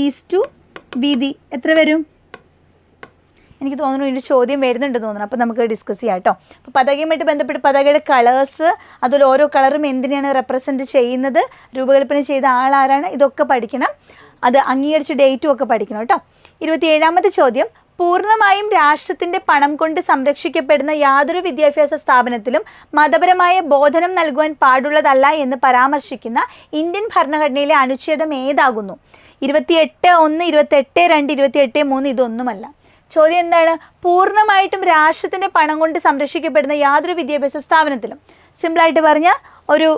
A: ഈസ്റ്റു വീതി എത്ര വരും? എനിക്ക് തോന്നുന്നു ഇതിൻ്റെ ചോദ്യം വരുന്നുണ്ട് തോന്നുന്നു. അപ്പോൾ നമുക്ക് ഡിസ്കസ് ചെയ്യാം കേട്ടോ. അപ്പോൾ പതാകയുമായിട്ട് ബന്ധപ്പെട്ട് പതാകയുടെ കളേഴ്സ്, അതുപോലെ ഓരോ കളറും എന്തിനാണ് റെപ്രസെൻറ്റ് ചെയ്യുന്നത്, രൂപകൽപ്പന ചെയ്ത ആളാരാണ്, ഇതൊക്കെ പഠിക്കണം. അത് അംഗീകരിച്ച ഡേറ്റും ഒക്കെ പഠിക്കണം കേട്ടോ. 27ാമത്തെ ചോദ്യം, പൂർണ്ണമായും രാഷ്ട്രത്തിൻ്റെ പണം കൊണ്ട് സംരക്ഷിക്കപ്പെടുന്ന യാതൊരു വിദ്യാഭ്യാസ സ്ഥാപനത്തിലും മതപരമായ ബോധനം നൽകുവാൻ പാടുള്ളതല്ല എന്ന് പരാമർശിക്കുന്ന ഇന്ത്യൻ ഭരണഘടനയിലെ അനുച്ഛേദം ഏതാകുന്നു? 28(1), 28(2), 28(3) ഇതൊന്നുമല്ല. ചോദ്യം എന്താണ്? പൂർണ്ണമായിട്ടും രാഷ്ട്രത്തിൻ്റെ പണം കൊണ്ട് സംരക്ഷിക്കപ്പെടുന്ന യാതൊരു വിദ്യാഭ്യാസ സ്ഥാപനത്തിലും. സിമ്പിളായിട്ട് പറഞ്ഞാൽ ഒരു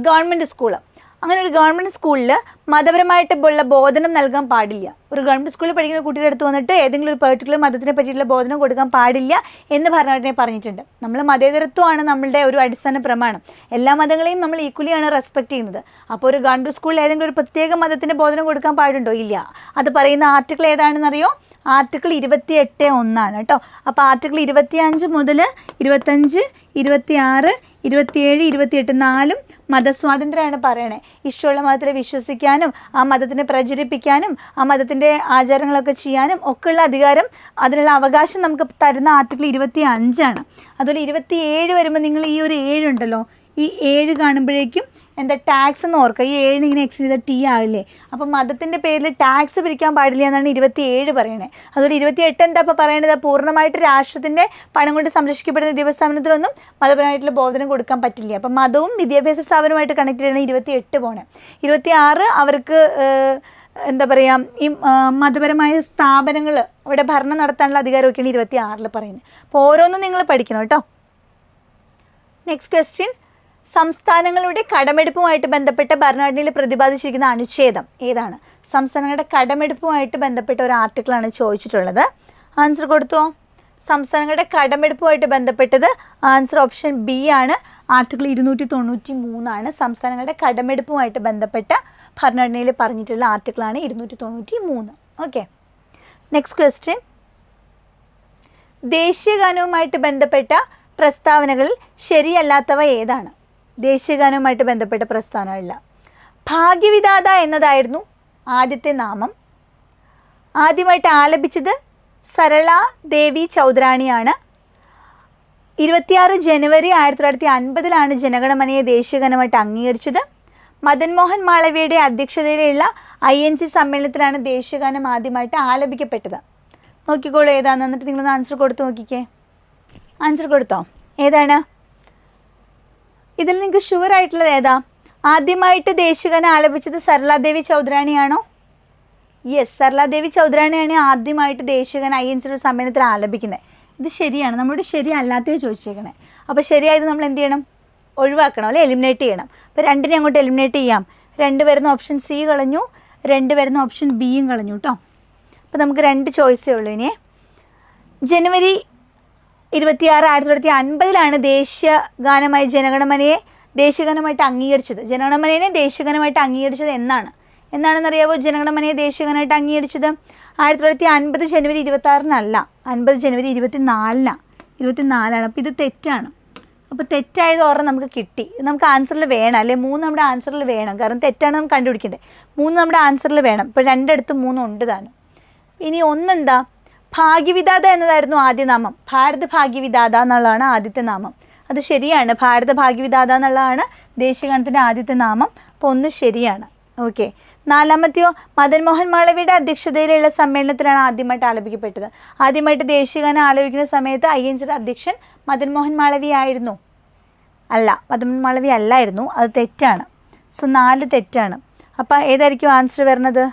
A: ഗവൺമെൻറ് സ്കൂള്, അങ്ങനെ ഒരു ഗവൺമെൻറ് സ്കൂളിൽ മതപരമായിട്ട് ഉള്ള ബോധനം നൽകാൻ പാടില്ല. ഒരു ഗവൺമെൻറ് സ്കൂളിൽ പഠിക്കുന്ന കുട്ടിയുടെ അടുത്ത് വന്നിട്ട് ഏതെങ്കിലും ഒരു പെർട്ടിക്കുലർ മതത്തിനെ പറ്റിയിട്ടുള്ള ബോധനം കൊടുക്കാൻ പാടില്ല എന്ന് ഭരണഘടനയെ പറഞ്ഞിട്ടുണ്ട്. നമ്മൾ മതേതരത്വമാണ് നമ്മളുടെ ഒരു അടിസ്ഥാന പ്രമാണം. എല്ലാ മതങ്ങളെയും നമ്മൾ ഈക്വലിയാണ് റെസ്പെക്റ്റ് ചെയ്യുന്നത്. അപ്പോൾ ഒരു ഗവൺമെൻറ് സ്കൂളിൽ ഏതെങ്കിലും ഒരു പ്രത്യേക മതത്തിൻ്റെ ബോധനം കൊടുക്കാൻ പാടുണ്ടോ? ഇല്ല. അത് പറയുന്ന ആർട്ടിക്കിൾ ഏതാണെന്നറിയോ? ആർട്ടിക്കിൾ 28(1) കേട്ടോ. അപ്പോൾ ആർട്ടിക്കിൾ 25 മുതൽ 25, 26, 27, 28 4 മതസ്വാതന്ത്ര്യമാണ് പറയണേ. ഇഷ്ടമുള്ള മതത്തിൽ വിശ്വസിക്കാനും ആ മതത്തിനെ പ്രചരിപ്പിക്കാനും ആ മതത്തിൻ്റെ ആചാരങ്ങളൊക്കെ ചെയ്യാനും ഒക്കെയുള്ള അധികാരം, അതിനുള്ള അവകാശം നമുക്ക് തരുന്ന ആർട്ടിക്കിൾ 25. അതുപോലെ 27 വരുമ്പോൾ നിങ്ങൾ ഈ ഒരു 7 ഉണ്ടല്ലോ, ഈ 7 കാണുമ്പോഴേക്കും എന്താ ടാക്സ് എന്ന് ഓർക്കുക. ഈ 7 ഇങ്ങനെ എക്സ് ചെയ്ത ടി ആവില്ലേ. അപ്പം മതത്തിൻ്റെ പേരിൽ ടാക്സ് പിരിക്കാൻ പാടില്ല എന്നാണ് 27 പറയണേ. അതുപോലെ 28 എന്താ ഇപ്പോൾ പറയേണ്ടത്? പൂർണ്ണമായിട്ട് രാഷ്ട്രത്തിൻ്റെ പണം കൊണ്ട് സംരക്ഷിക്കപ്പെടുന്ന ദിവസമനത്തിലൊന്നും മതപരമായിട്ടുള്ള ബോധനം കൊടുക്കാൻ പറ്റില്ല. അപ്പം മതവും വിദ്യാഭ്യാസ സ്ഥാപനവുമായിട്ട് കണക്ട് ചെയ്യണം 28 പോണേ. 26 അവർക്ക് എന്താ പറയുക, ഈ മതപരമായ സ്ഥാപനങ്ങൾ അവിടെ ഭരണം നടത്താനുള്ള അധികാരമൊക്കെയാണ് 26 പറയുന്നത്. അപ്പോൾ ഓരോന്നും നിങ്ങൾ പഠിക്കണം കേട്ടോ. നെക്സ്റ്റ് ക്വസ്റ്റ്യൻ, സംസ്ഥാനങ്ങളുടെ കടമെടുപ്പുമായിട്ട് ബന്ധപ്പെട്ട ഭരണഘടനയിൽ പ്രതിപാദിച്ചിരിക്കുന്ന അനുച്ഛേദം ഏതാണ്? സംസ്ഥാനങ്ങളുടെ കടമെടുപ്പുമായിട്ട് ബന്ധപ്പെട്ട ഒരു ആർട്ടിക്കിളാണ് ചോദിച്ചിട്ടുള്ളത്. ആൻസർ കൊടുത്തോ? സംസ്ഥാനങ്ങളുടെ കടമെടുപ്പുമായിട്ട് ബന്ധപ്പെട്ടത് ആൻസർ ഓപ്ഷൻ ബി ആണ്. ആർട്ടിക്കിൾ 293 സംസ്ഥാനങ്ങളുടെ കടമെടുപ്പുമായിട്ട് ബന്ധപ്പെട്ട ഭരണഘടനയിൽ പറഞ്ഞിട്ടുള്ള ആർട്ടിക്കിളാണ് 293. ഓക്കെ. നെക്സ്റ്റ് ക്വസ്റ്റ്യൻ, ദേശീയഗാനവുമായിട്ട് ബന്ധപ്പെട്ട പ്രസ്താവനകളിൽ ശരിയല്ലാത്തവ ഏതാണ്? ദേശീയഗാനവുമായിട്ട് ബന്ധപ്പെട്ട പ്രസ്താവനകളില്ല. ഭാഗ്യവിധാത എന്നതായിരുന്നു ആദ്യത്തെ നാമം. ആദ്യമായിട്ട് ആലപിച്ചത് സരള ദേവി ചൗധരാണിയാണ്. 26 ജനുവരി 1950 ജനഗണമനയെ ദേശീയഗാനമായിട്ട് അംഗീകരിച്ചത്. മദൻ മോഹൻ മാളവ്യയുടെ അധ്യക്ഷതയിലുള്ള INC സമ്മേളനത്തിലാണ് ദേശീയഗാനം ആദ്യമായിട്ട് ആലപിക്കപ്പെട്ടത്. നോക്കിക്കോളൂ ഏതാണെന്ന്. എന്നിട്ട് നിങ്ങളൊന്ന് ആൻസർ കൊടുത്തു നോക്കിക്കേ. ആൻസർ കൊടുത്തോ? ഏതാണ് ഇതിൽ നിങ്ങൾക്ക് ഷുവർ ആയിട്ടുള്ളത്? ഏതാ? ആദ്യമായിട്ട് ദേശീയഗാനം ആലപിച്ചത് സരളാദേവി ചൗധരാണിയാണോ? യെസ്, സരളാദേവി ചൗധരാണിയാണ് ആദ്യമായിട്ട് ദേശീയഗാനം INC സമ്മേളനത്തിൽ ആലപിക്കുന്നത്. ഇത് ശരിയാണ്. നമ്മളോട് ശരിയല്ലാത്തേ ചോദിച്ചേക്കണേ. അപ്പോൾ ശരിയായത് നമ്മൾ എന്ത് ചെയ്യണം? ഒഴിവാക്കണം അല്ലേ, എലിമിനേറ്റ് ചെയ്യണം. അപ്പോൾ 2 അങ്ങോട്ട് എലിമിനേറ്റ് ചെയ്യാം. 2 വരുന്ന ഓപ്ഷൻ സി കളഞ്ഞു, 2 വരുന്ന ഓപ്ഷൻ ബിയും കളഞ്ഞു കേട്ടോ. അപ്പോൾ നമുക്ക് 2 ചോയ്സേ ഉള്ളൂ. ഇനി ജനുവരി 26 1950 ദേശീയഗാനമായി ജനഗണമനയെ ദേശീയഗാനമായിട്ട് അംഗീകരിച്ചത്. ജനഗണമനയെ ദേശീയഗാനമായിട്ട് അംഗീകരിച്ചത് എന്നാണെന്നറിയാവോ? ജനഗണമനയെ ദേശീയഗാനമായിട്ട് അംഗീകരിച്ചത് 1950 ജനുവരി 26 50 ജനുവരി 24 അപ്പോൾ ഇത് തെറ്റാണ്. അപ്പോൾ തെറ്റായത് ഓർമ്മ നമുക്ക് കിട്ടി. നമുക്ക് ആൻസറിൽ വേണം അല്ലേ? 3 നമ്മുടെ ആൻസറിൽ വേണം. കാരണം തെറ്റാണ് നമുക്ക് കണ്ടുപിടിക്കേണ്ടത്. 3 നമ്മുടെ ആൻസറിൽ വേണം. ഇപ്പോൾ 2 3 ഉണ്ട് താനും. ഇനി ഒന്നെന്താ? ഭാഗ്യവിധാത എന്നതായിരുന്നു ആദ്യ നാമം. ഭാരത ഭാഗ്യവിധാത എന്നുള്ളതാണ് ആദ്യത്തെ നാമം. അത് ശരിയാണ്. ഭാരത ഭാഗ്യവിധാത എന്നുള്ളതാണ് ദേശീയഗാനത്തിൻ്റെ ആദ്യത്തെ നാമം. അപ്പോൾ 1 ശരിയാണ്. ഓക്കെ. 4-മത്തെയോ? മദൻ മോഹൻ മാളവ്യയുടെ അധ്യക്ഷതയിലുള്ള സമ്മേളനത്തിലാണ് ആദ്യമായിട്ട് ആലപിക്കപ്പെട്ടത്. ആദ്യമായിട്ട് ദേശീയഗാനം ആലപിക്കുന്ന സമയത്ത് INC അധ്യക്ഷൻ മദൻ മോഹൻ മാളവ്യ ആയിരുന്നു? അല്ല, മദൻ മോഹൻ മാളവ്യ അല്ലായിരുന്നു. അത് തെറ്റാണ്. സോ 4 തെറ്റാണ്. അപ്പോൾ ഏതായിരിക്കും ആൻസർ വരുന്നത്?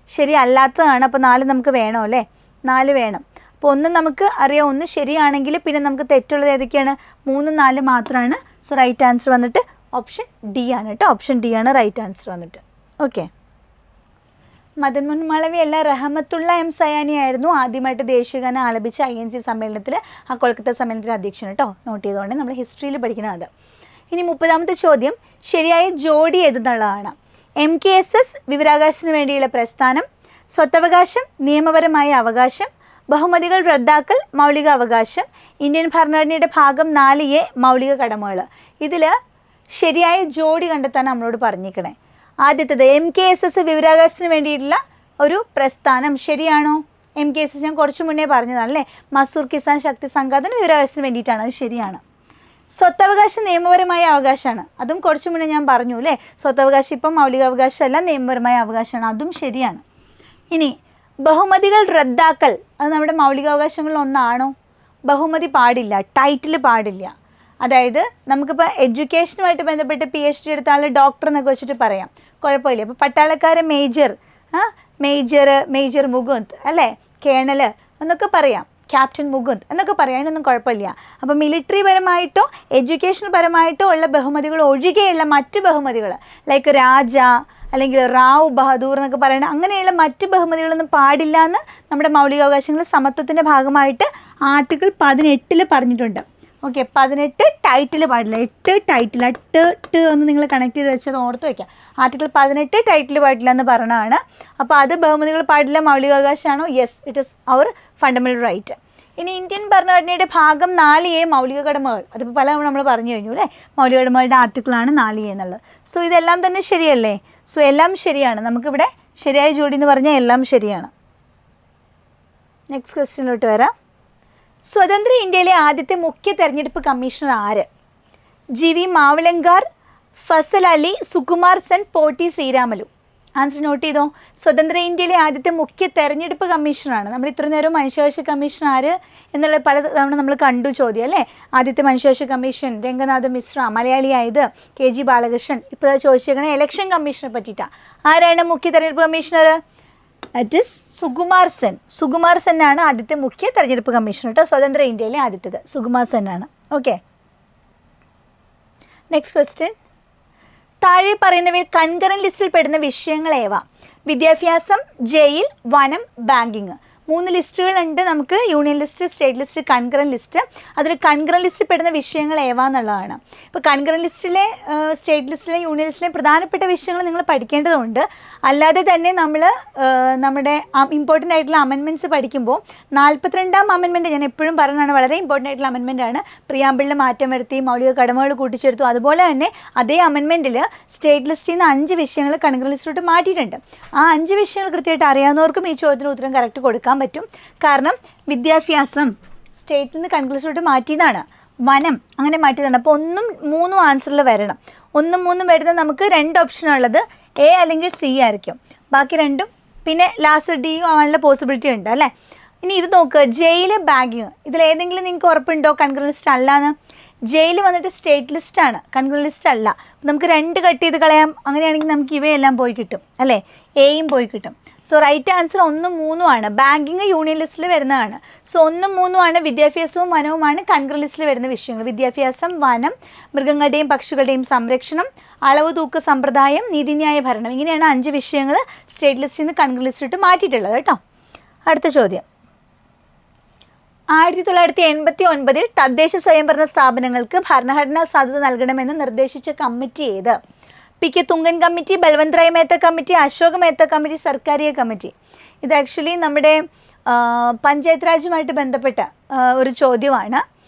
A: ശരി അല്ലാത്തതാണ്. അപ്പോൾ 4 നമുക്ക് വേണോ അല്ലേ? 4 വേണം. അപ്പോൾ 1 നമുക്ക് അറിയാം, 1 ശരിയാണെങ്കിൽ പിന്നെ നമുക്ക് തെറ്റുള്ളത് ഏതൊക്കെയാണ്? 3 4 മാത്രമാണ്. സോ റൈറ്റ് ആൻസർ വന്നിട്ട് ഓപ്ഷൻ ഡി ആണ് കേട്ടോ. ഓപ്ഷൻ ഡി ആണ് റൈറ്റ് ആൻസർ വന്നിട്ട്. ഓക്കെ. മദൻ മോഹൻ മാളവ്യ അല്ല, റഹമത്തുള്ള M സയാനി ആയിരുന്നു ആദ്യമായിട്ട് ദേശീയഗാനം ആലപിച്ച INC സമ്മേളനത്തിൽ, ആ കൊൽക്കത്ത സമ്മേളനത്തിലെ അധ്യക്ഷൻ കേട്ടോ. നോട്ട് ചെയ്തുകൊണ്ട് നമ്മൾ ഹിസ്റ്ററിയിൽ പഠിക്കണം അത്. ഇനി 30-മത്തെ ചോദ്യം, ശരിയായ ജോഡി ഏതെന്നുള്ളതാണ്. MKSS വിവരാവകാശത്തിന് വേണ്ടിയുള്ള പ്രസ്ഥാനം, സ്വത്തവകാശം നിയമപരമായ അവകാശം, ബഹുമതികൾ റദ്ദാക്കൽ മൗലിക അവകാശം, ഇന്ത്യൻ ഭരണഘടനയുടെ ഭാഗം 4A മൗലിക കടമകൾ. ഇതിൽ ശരിയായ ജോഡി കണ്ടെത്താൻ നമ്മളോട് പറഞ്ഞിരിക്കണേ. ആദ്യത്തേത് MKSS വിവരാവകാശത്തിന് വേണ്ടിയിട്ടുള്ള ഒരു പ്രസ്ഥാനം. ശരിയാണോ? MKSS ഞാൻ കുറച്ച് മുന്നേ പറഞ്ഞതാണല്ലേ, മസൂർ കിസാൻ ശക്തി സംഘാതന വിവരാവകാശത്തിന് വേണ്ടിയിട്ടാണ്. അത് ശരിയാണ്. സ്വത്തവകാശം നിയമപരമായ അവകാശമാണ്. അതും കുറച്ച് മുന്നേ ഞാൻ പറഞ്ഞു അല്ലേ. സ്വത്തവകാശം ഇപ്പം മൗലികാവകാശമല്ല, നിയമപരമായ അവകാശമാണ്. അതും ശരിയാണ്. ഇനി ബഹുമതികൾ റദ്ദാക്കൽ, അത് നമ്മുടെ മൗലികാവകാശങ്ങളിൽ ഒന്നാണോ? ബഹുമതി പാടില്ല, ടൈറ്റിൽ പാടില്ല. അതായത് നമുക്കിപ്പോൾ എഡ്യൂക്കേഷനുമായിട്ട് ബന്ധപ്പെട്ട് PhD എടുത്ത ആൾ ഡോക്ടർ എന്നൊക്കെ വെച്ചിട്ട് പറയാം, കുഴപ്പമില്ല. ഇപ്പോൾ പട്ടാളക്കാർ മേജർ മുകുന്ദ് അല്ലേ, കേണൽ എന്നൊക്കെ പറയാം, ക്യാപ്റ്റൻ മുകുന്ദ് എന്നൊക്കെ പറയാം, അതിനൊന്നും കുഴപ്പമില്ല. അപ്പോൾ മിലിറ്ററി പരമായിട്ടോ എഡ്യൂക്കേഷൻ പരമായിട്ടോ ഉള്ള ബഹുമതികൾ ഒഴികെയുള്ള മറ്റ് ബഹുമതികൾ ലൈക്ക് രാജ അല്ലെങ്കിൽ റാവു ബഹദൂർ എന്നൊക്കെ പറയുന്നത്, അങ്ങനെയുള്ള മറ്റ് ബഹുമതികളൊന്നും പാടില്ല എന്ന് നമ്മുടെ മൗലികാവകാശങ്ങൾ സമത്വത്തിൻ്റെ ഭാഗമായിട്ട് ആർട്ടിക്കിൾ 18 പറഞ്ഞിട്ടുണ്ട്. ഓക്കെ. 18 ടൈറ്റിൽ പാടില്ല. 8 ടൈറ്റിൽ, ട്ട് ഒന്ന് നിങ്ങൾ കണക്ട് ചെയ്ത് വെച്ചത് ഓർത്ത് വയ്ക്കാം. ആർട്ടിക്കിൾ 18 ടൈറ്റിൽ പാടില്ല എന്ന് പറഞ്ഞതാണ്. അപ്പോൾ അത് ബഹുമതികൾ പാടില്ല മൗലികാവകാശമാണോ? Yes, it is our fundamental right. ഇനി ഇന്ത്യൻ ഭരണഘടനയുടെ ഭാഗം 4A മൗലിക കടമകൾ, അതിപ്പോൾ പല നമ്മൾ പറഞ്ഞു കഴിഞ്ഞു അല്ലേ. മൗലിക കടമകളുടെ ആർട്ടിക്കിളാണ് 4A എന്നുള്ളത്. സോ ഇതെല്ലാം തന്നെ ശരിയല്ലേ? സോ എല്ലാം ശരിയാണ്. നമുക്കിവിടെ ശരിയായ ജോഡി എന്ന് പറഞ്ഞാൽ എല്ലാം ശരിയാണ്. നെക്സ്റ്റ് ക്വസ്റ്റ്യനിലോട്ട് വരാം. സ്വതന്ത്ര ഇന്ത്യയിലെ ആദ്യത്തെ മുഖ്യ തെരഞ്ഞെടുപ്പ് കമ്മീഷണർ ആര്? GV Mavalankar, Fazal Ali, Sukumar Sen, Potti Sriramulu. Answer note ചെയ്തോ. സ്വതന്ത്ര ഇന്ത്യയിലെ ആദ്യത്തെ മുഖ്യ തെരഞ്ഞെടുപ്പ് കമ്മീഷണറാണ്. നമ്മൾ ഇത്ര നേരം മനുഷ്യാവകാശ കമ്മീഷൻ ആര് എന്നുള്ള പല തവണ നമ്മൾ കണ്ടു ചോദ്യം അല്ലേ. ആദ്യത്തെ മനുഷ്യാവകാശ കമ്മീഷൻ രംഗനാഥ് മിശ്ര, മലയാളിയായത് KG ബാലകൃഷ്ണൻ. ഇപ്പോൾ ചോദിച്ചേക്കണേ ഇലക്ഷൻ കമ്മീഷനെ പറ്റിയിട്ടാണ്. ആരാണ് മുഖ്യ തെരഞ്ഞെടുപ്പ് commissioner? That is Sukumar Sen. Sukumar Sen ആണ് ആദ്യത്തെ മുഖ്യ തെരഞ്ഞെടുപ്പ് കമ്മീഷണർ കേട്ടോ. സ്വതന്ത്ര ഇന്ത്യയിലെ ആദ്യത്തേത് സുകുമാർ സെൻ ആണ്. Okay, next question. താഴെ പറയുന്നവയിൽ കൺകറന്റ് ലിസ്റ്റിൽ പെടുന്ന വിഷയങ്ങൾ ഏവ? വിദ്യാഭ്യാസം, ജയിൽ, വനം, ബാങ്കിങ്. 3 ലിസ്റ്റുകളുണ്ട് നമുക്ക്. Union list, state list, concurrent list. അതിൽ കൺകറന്റ് ലിസ്റ്റിൽ പെടുന്ന വിഷയങ്ങൾ ഏവ എന്നുള്ളതാണ്. ഇപ്പോൾ കൺകറന്റ് ലിസ്റ്റിലെ, സ്റ്റേറ്റ് ലിസ്റ്റിലെ, യൂണിയൻ ലിസ്റ്റിലെ പ്രധാനപ്പെട്ട വിഷയങ്ങൾ നിങ്ങൾ പഠിക്കേണ്ടതുണ്ട്. അല്ലാതെ തന്നെ നമ്മൾ നമ്മുടെ ഇമ്പോർട്ടൻ്റ് ആയിട്ടുള്ള അമെൻമെൻറ്റ്സ് പഠിക്കുമ്പോൾ 42ാം അമെൻമെൻറ്റ് ഞാൻ എപ്പോഴും പറയുന്നതാണ്, വളരെ ഇമ്പോർട്ടൻ്റ് ആയിട്ടുള്ള അമെൻമെൻ്റ് ആണ്. പ്രിയാമ്പിളിൽ മാറ്റം വരുത്തി, മൗലിക കടമകൾ കൂട്ടിച്ചേർത്തു. അതുപോലെ തന്നെ അതേ അമെൻമെൻറ്റിൽ സ്റ്റേറ്റ് ലിസ്റ്റിൽ നിന്ന് 5 വിഷയങ്ങൾ കൺകറന്റ് ലിസ്റ്റിലോട്ട് മാറ്റിയിട്ടുണ്ട്. ആ 5 വിഷയങ്ങൾ കൃത്യമായിട്ട് അറിയാവുന്നവർക്കും ഈ ചോദ്യത്തിന് ഉത്തരം കറക്റ്റ് കൊടുക്കാൻ പറ്റും. കാരണം വിദ്യാഭ്യാസം സ്റ്റേറ്റിൽ നിന്ന് കൺക്ലൂഷനിലോട്ട് മാറ്റിയതാണ്, വനം അങ്ങനെ മാറ്റിയതാണ്. അപ്പോൾ 1ഉം 3ഉം ആൻസറിൽ വരണം. 1ഉം 3ഉം വരുന്നത് നമുക്ക് 2 ഓപ്ഷനുള്ളത് A അല്ലെങ്കിൽ C ആയിരിക്കും. ബാക്കി 2ഉം പിന്നെ ലാസ്റ്റ് D ആവാനുള്ള പോസിബിലിറ്റി ഉണ്ട് അല്ലേ. ഇനി ഇത് നോക്കുക, ജയിൽ, ബാങ്കിങ്. ഇതിലേതെങ്കിലും നിങ്ങൾക്ക് ഉറപ്പുണ്ടോ കൺകറന്റ് ലിസ്റ്റ് അല്ലാന്ന്? ജയിൽ വന്നിട്ട് സ്റ്റേറ്റ് ലിസ്റ്റാണ്, കൺകറന്റ് ലിസ്റ്റ് അല്ല. നമുക്ക് 2 കട്ട് ചെയ്ത് കളയാം. അങ്ങനെയാണെങ്കിൽ നമുക്ക് ഇവയെല്ലാം പോയി കിട്ടും അല്ലേ, Aയും പോയി കിട്ടും. സോ റൈറ്റ് ആൻസർ 1ഉം 3ഉം ആണ്. ബാങ്കിങ് യൂണിയൻ ലിസ്റ്റിൽ വരുന്നതാണ്. സോ 1ഉം 3ഉം ആണ്. വിദ്യാഭ്യാസവും വനവുമാണ് കൺകറന്റ് ലിസ്റ്റിൽ വരുന്ന വിഷയങ്ങൾ. വിദ്യാഭ്യാസം, വനം, മൃഗങ്ങളുടെയും പക്ഷികളുടെയും സംരക്ഷണം, അളവ് തൂക്ക സമ്പ്രദായം, നീതിന്യായ ഭരണം. ഇങ്ങനെയാണ് 5 വിഷയങ്ങൾ സ്റ്റേറ്റ് ലിസ്റ്റിൽ നിന്ന് കൺകറന്റ് ലിസ്റ്റിലിട്ട് മാറ്റിയിട്ടുള്ളത് കേട്ടോ. അടുത്ത ചോദ്യം. 1989 തദ്ദേശ സ്വയംഭരണ സ്ഥാപനങ്ങൾക്ക് ഭരണഘടനാ സാധുത നൽകണമെന്ന് നിർദ്ദേശിച്ച കമ്മിറ്റി ഏത്? PK Thungon committee, Balwant Rai Mehta committee, Ashok Mehta committee, Sarkaria committee. ഇത് ആക്ച്വലി നമ്മുടെ പഞ്ചായത്ത് രാജുമായിട്ട് ബന്ധപ്പെട്ട ഒരു ചോദ്യമാണ്.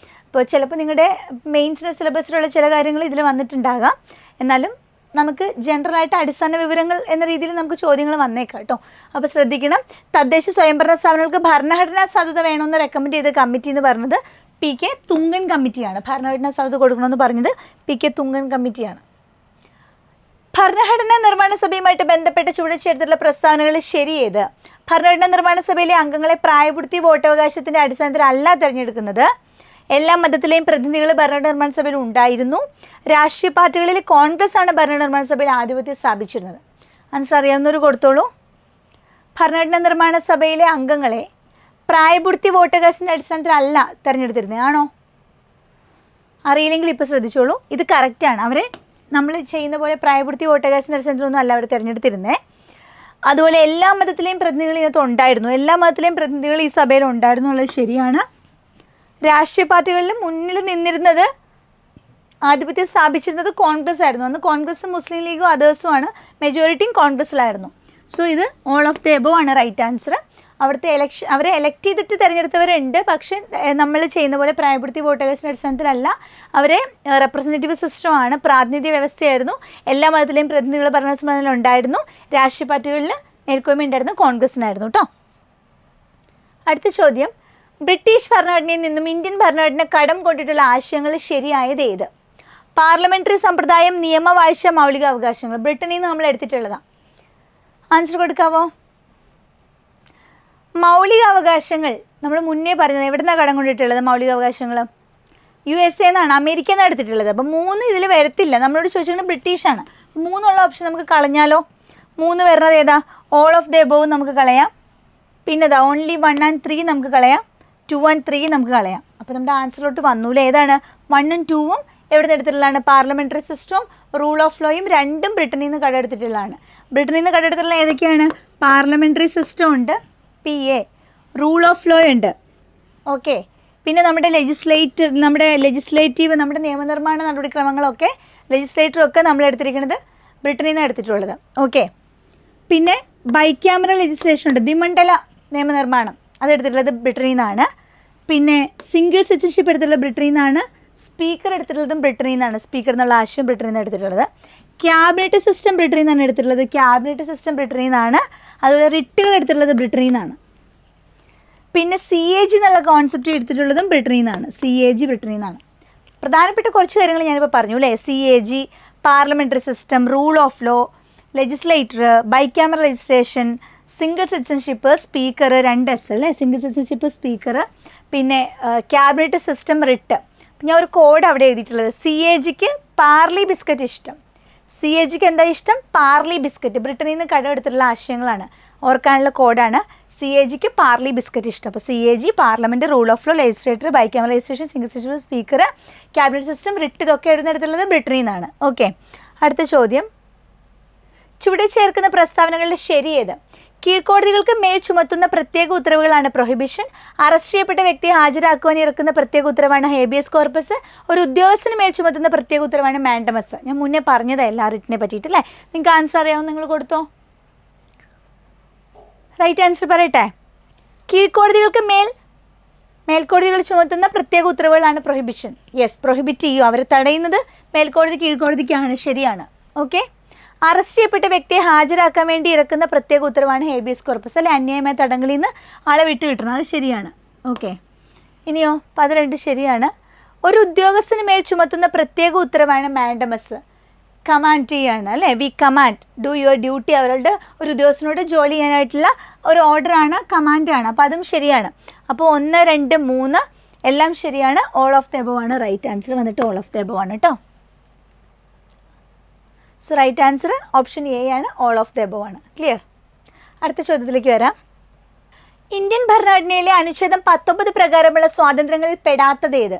A: അപ്പോൾ ചിലപ്പോൾ നിങ്ങളുടെ മെയിൻസിൻ്റെ സിലബസിലുള്ള ചില കാര്യങ്ങൾ ഇതിൽ വന്നിട്ടുണ്ടാകാം. എന്നാലും നമുക്ക് ജനറലായിട്ട് അടിസ്ഥാന വിവരങ്ങൾ എന്ന രീതിയിൽ നമുക്ക് ചോദ്യങ്ങൾ വന്നേക്കാം കേട്ടോ. അപ്പോൾ ശ്രദ്ധിക്കണം. തദ്ദേശ സ്വയംഭരണ സ്ഥാപനങ്ങൾക്ക് ഭരണഘടനാ സാധുത വേണമെന്ന് റെക്കമെൻഡ് ചെയ്ത കമ്മിറ്റി എന്ന് പറഞ്ഞത് PK തുങ്കൻ കമ്മിറ്റിയാണ്. ഭരണഘടനാ സാധുത കൊടുക്കണമെന്ന് പറഞ്ഞത് PK തുങ്കൻ കമ്മിറ്റിയാണ്. ഭരണഘടനാ നിർമ്മാണ സഭയുമായിട്ട് ബന്ധപ്പെട്ട ചുവടെച്ചേർത്തിട്ടുള്ള പ്രസ്താവനകളിൽ ശരിയേത്? ഭരണഘടനാ നിർമ്മാണ സഭയിലെ അംഗങ്ങളെ പ്രായപൂർത്തി വോട്ടവകാശത്തിൻ്റെ അടിസ്ഥാനത്തിൽ അല്ല തിരഞ്ഞെടുക്കുന്നത്. എല്ലാ മതത്തിലെയും പ്രതിനിധികൾ ഭരണഘടനാ നിർമ്മാണ സഭയിൽ ഉണ്ടായിരുന്നു. രാഷ്ട്രീയ പാർട്ടികളിൽ കോൺഗ്രസ് ആണ് ഭരണഘടനാ നിർമ്മാണ സഭയിൽ ആധിപത്യം സ്ഥാപിച്ചിരുന്നത്. ആൻസർ അറിയാവുന്നവർ കൊടുത്തോളൂ. ഭരണഘടനാ നിർമ്മാണ സഭയിലെ അംഗങ്ങളെ പ്രായപൂർത്തി വോട്ടവകാശത്തിൻ്റെ അടിസ്ഥാനത്തിൽ അല്ല തിരഞ്ഞെടുത്തിരുന്നത്. ആണോ? അറിയില്ലെങ്കിൽ ഇപ്പോൾ ശ്രദ്ധിച്ചോളൂ. ഇത് കറക്റ്റാണ്. അവരെ നമ്മൾ ചെയ്യുന്ന പോലെ പ്രായപൂർത്തി വോട്ടവകാശത്തിൻ്റെ അടിസ്ഥാനത്തിലൊന്നും അല്ല അവർ തിരഞ്ഞെടുത്തിരുന്നത്. അതുപോലെ എല്ലാ മതത്തിലെയും പ്രതിനിധികൾ ഇതിനകത്ത് ഉണ്ടായിരുന്നു. എല്ലാ മതത്തിലെയും പ്രതിനിധികൾ ഈ സഭയിൽ ഉണ്ടായിരുന്നു എന്നുള്ളത് ശരിയാണ്. രാഷ്ട്രീയ പാർട്ടികളിൽ മുന്നിൽ നിന്നിരുന്നത്, ആധിപത്യം സ്ഥാപിച്ചിരുന്നത് കോൺഗ്രസ് ആയിരുന്നു. അന്ന് കോൺഗ്രസും മുസ്ലിം ലീഗും അതേഴ്സുമാണ്. മെജോറിറ്റിയും കോൺഗ്രസ്സിലായിരുന്നു. സോ ഇത് ഓൾ ഓഫ് ദി എബോവ് ആണ് റൈറ്റ് ആൻസർ. അവിടുത്തെ അവരെ എലക്ട് ചെയ്തിട്ട് തിരഞ്ഞെടുത്തവരുണ്ട്. പക്ഷേ നമ്മൾ ചെയ്യുന്ന പോലെ പ്രായപൂർത്തി വോട്ടവകാശത്തിൻ്റെ അടിസ്ഥാനത്തിലല്ല. അവരെ റെപ്രസെൻറ്റേറ്റീവ് സിസ്റ്റമാണ്, പ്രാതിനിധ്യ വ്യവസ്ഥയായിരുന്നു. എല്ലാ മതത്തിലെയും പ്രതിനിധികൾ ഭരണസമിതിയിൽ ഉണ്ടായിരുന്നു. രാഷ്ട്രീയ പാർട്ടികളിൽ മേൽക്കോയ്മ ഉണ്ടായിരുന്നു, കോൺഗ്രസിനായിരുന്നു കേട്ടോ. അടുത്ത ചോദ്യം. ബ്രിട്ടീഷ് ഭരണഘടനയിൽ നിന്നും ഇന്ത്യൻ ഭരണഘടന കടം കൊണ്ടിട്ടുള്ള ആശയങ്ങൾ ശരിയായത് ഏത്? പാർലമെൻ്ററി സമ്പ്രദായം, നിയമവാഴ്ച, മൗലിക അവകാശങ്ങൾ. ബ്രിട്ടനിൽ നിന്ന് നമ്മൾ എടുത്തിട്ടുള്ളതാണ്. ആൻസർ കൊടുക്കാവോ? മൗലിക അവകാശങ്ങൾ നമ്മൾ മുന്നേ പറഞ്ഞത് എവിടെ നിന്നാണ് കടം കൊണ്ടിട്ടുള്ളത്? മൗലിക അവകാശങ്ങൾ USA എന്നാണ്, അമേരിക്കയിൽ നിന്നാണ് എടുത്തിട്ടുള്ളത്. അപ്പം 3 ഇതിൽ വരത്തില്ല. നമ്മളോട് ചോദിച്ചിട്ടുണ്ട് ബ്രിട്ടീഷാണ്. 3 ഓപ്ഷൻ നമുക്ക് കളഞ്ഞാലോ? 3 വരുന്നത് ഏതാ? ഓൾ ഓഫ് ദി എബോവ് നമുക്ക് കളയാം. പിന്നെ ഇതാ ഓൺലി 1 and 3 നമുക്ക് കളയാം. 2 and 3 നമുക്ക് കളയാം. അപ്പോൾ നമ്മുടെ ആൻസറിലോട്ട് വന്നൂല്ലേ? ഏതാണ്? 1 ഉം 2ഉം എവിടെ നിന്ന് എടുത്തിട്ടുള്ളതാണ്? പാർലമെൻ്ററി സിസ്റ്റവും റൂൾ ഓഫ് ലോയും രണ്ടും ബ്രിട്ടനിൽ നിന്ന് കടമെടുത്തിട്ടുള്ളതാണ്. ബ്രിട്ടനിൽ നിന്ന് കടമെടുത്തിട്ടുള്ള ഏതൊക്കെയാണ്? പാർലമെൻ്ററി സിസ്റ്റം ഉണ്ട്, PA, റൂൾ ഓഫ് ലോ ഉണ്ട്. ഓക്കെ, പിന്നെ നമ്മുടെ ലെജിസ്ലേറ്റീവ് നമ്മുടെ നിയമനിർമ്മാണ നടപടിക്രമങ്ങളൊക്കെ ലെജിസ്ലേറ്ററൊക്കെ നമ്മൾ എടുത്തിരിക്കുന്നത് ബ്രിട്ടനിൽ നിന്ന് എടുത്തിട്ടുള്ളത്. ഓക്കെ, പിന്നെ ബൈക്യാമറൽ ലെജിസ്ലേഷൻ ഉണ്ട്, ദ്വിമണ്ഡല നിയമനിർമ്മാണം, അതെടുത്തിട്ടുള്ളത് ബ്രിട്ടനിൽ നിന്നാണ്. പിന്നെ സിംഗിൾ സിറ്റിസൺഷിപ്പ് എടുത്തിട്ടുള്ളത് ബ്രിട്ടനിൽ നിന്നാണ്. സ്പീക്കർ എടുത്തിട്ടുള്ളതും ബ്രിട്ടനിൽ നിന്നാണ്. സ്പീക്കർ എന്നുള്ള ആശയം ബ്രിട്ടനിൽ നിന്ന് എടുത്തിട്ടുള്ളത്. ക്യാബിനറ്റ് സിസ്റ്റം ബ്രിട്ടനിൽ നിന്നാണ് എടുത്തിട്ടുള്ളത്. ക്യാബിനറ്റ് സിസ്റ്റം ബ്രിട്ടനിൽ നിന്നാണ്. അതുപോലെ റിട്ടുകൾ എടുത്തിട്ടുള്ളത് ബ്രിട്ടനിൽ നിന്നാണ്. പിന്നെ CAG എന്നുള്ള കോൺസെപ്റ്റ് എടുത്തിട്ടുള്ളതും ബ്രിട്ടനിൽ നിന്നാണ്. CAG ബ്രിട്ടനിൽ നിന്നാണ്. പ്രധാനപ്പെട്ട കുറച്ച് കാര്യങ്ങൾ ഞാനിപ്പോൾ പറഞ്ഞു അല്ലേ. CAG, parliamentary system, rule of law, legislator, bicameral registration, single citizenship, speaker, 2S അല്ലേ, സിംഗിൾ സിറ്റിസൺഷിപ്പ്, സ്പീക്കർ, പിന്നെ ക്യാബിനറ്റ് സിസ്റ്റം, റിട്ട്. ഞാൻ ഒരു കോഡ് അവിടെ എഴുതിയിട്ടുള്ളത്. CAGക്ക് പാർലി ബിസ്ക്കറ്റ് ഇഷ്ടം. CAGക്ക് എന്താ ഇഷ്ടം? പാർലി ബിസ്ക്കറ്റ്. ബ്രിട്ടനിൽ നിന്ന് കടമെടുത്തിട്ടുള്ള ആശയങ്ങളാണ്, ഓർക്കാനുള്ള കോഡാണ്. CAGക്ക് പാർലി ബിസ്ക്കറ്റ് ഇഷ്ടം. അപ്പോൾ CAG, parliament, rule of law, legislator, bicameral registration, single citizenship, speaker, cabinet system, writ, ഇതൊക്കെ എഴുതുന്നെടുത്തുള്ളത് ബ്രിട്ടനിൽ നിന്നാണ്. ഓക്കെ, അടുത്ത ചോദ്യം. ചുവടെ ചേർക്കുന്ന പ്രസ്താവനകളുടെ ശരിയേത്? കീഴ്ക്കോടതികൾക്ക് മേൽ ചുമത്തുന്ന പ്രത്യേക ഉത്തരവുകളാണ് പ്രൊഹിബിഷൻ. അറസ്റ്റ് ചെയ്യപ്പെട്ട വ്യക്തിയെ ഹാജരാക്കുവാൻ ഇറക്കുന്ന പ്രത്യേക ഉത്തരവാണ് ഹേബിയസ് കോർപ്പസ്. ഒരു ഉദ്യോഗസ്ഥന് മേൽ ചുമത്തുന്ന പ്രത്യേക ഉത്തരവാണ് മാൻഡമസ്. ഞാൻ മുന്നേ പറഞ്ഞതല്ല റിറ്റിനെ പറ്റിയിട്ട് അല്ലേ. നിങ്ങൾക്ക് ആൻസർ അറിയാവുന്ന നിങ്ങൾ കൊടുത്തോ. റൈറ്റ് ആൻസർ പറയട്ടെ. കീഴ്ക്കോടതികൾക്ക് മേൽക്കോടതികൾ ചുമത്തുന്ന പ്രത്യേക ഉത്തരവുകളാണ് പ്രൊഹിബിഷൻ. യെസ്, പ്രൊഹിബിറ്റ് ചെയ്യും. അവരെ തടയുന്നത് മേൽക്കോടതി കീഴ്ക്കോടതിക്കാണ്. ശരിയാണ്. ഓക്കെ. അറസ്റ്റ് ചെയ്യപ്പെട്ട വ്യക്തിയെ ഹാജരാക്കാൻ വേണ്ടി ഇറക്കുന്ന പ്രത്യേക ഉത്തരവാണ് ഹേബിയസ് കോർപ്പസ് അല്ലെ, അന്യായമായ തടങ്കലിൽ നിന്ന് ആളെ വിട്ടു കിട്ടണം. അത് ശരിയാണ്. ഓക്കെ, ഇനിയോ 12 ശരിയാണ്. ഒരു ഉദ്യോഗസ്ഥന് മേൽ ചുമത്തുന്ന പ്രത്യേക ഉത്തരവാണ് മാൻഡമസ്. കമാൻഡ് ചെയ്യാണ് അല്ലേ. V command, do your duty. അവരുടെ ഒരു ഉദ്യോഗസ്ഥനോട് ജോലി ചെയ്യാനായിട്ടുള്ള ഒരു ഓർഡറാണ്, കമാൻഡാണ്. അപ്പോൾ അതും ശരിയാണ്. അപ്പോൾ 1, 2, 3 എല്ലാം ശരിയാണ്. ഓൾ ഓഫ് ദ എബവ് ആണ് റൈറ്റ് ആൻസർ. വന്നിട്ട് ഓൾ ഓഫ് ദ എബവ് ആണ് കേട്ടോ. So right answer option A ആണ്, ഓൾ ഓഫ് ദ എബവ് ആണ്. ക്ലിയർ? അടുത്ത ചോദ്യത്തിലേക്ക് വരാം. ഇന്ത്യൻ ഭരണഘടനയിലെ അനുച്ഛേദം 19 പ്രകാരമുള്ള സ്വാതന്ത്ര്യങ്ങളിൽ പെടാത്തത് ഏത്?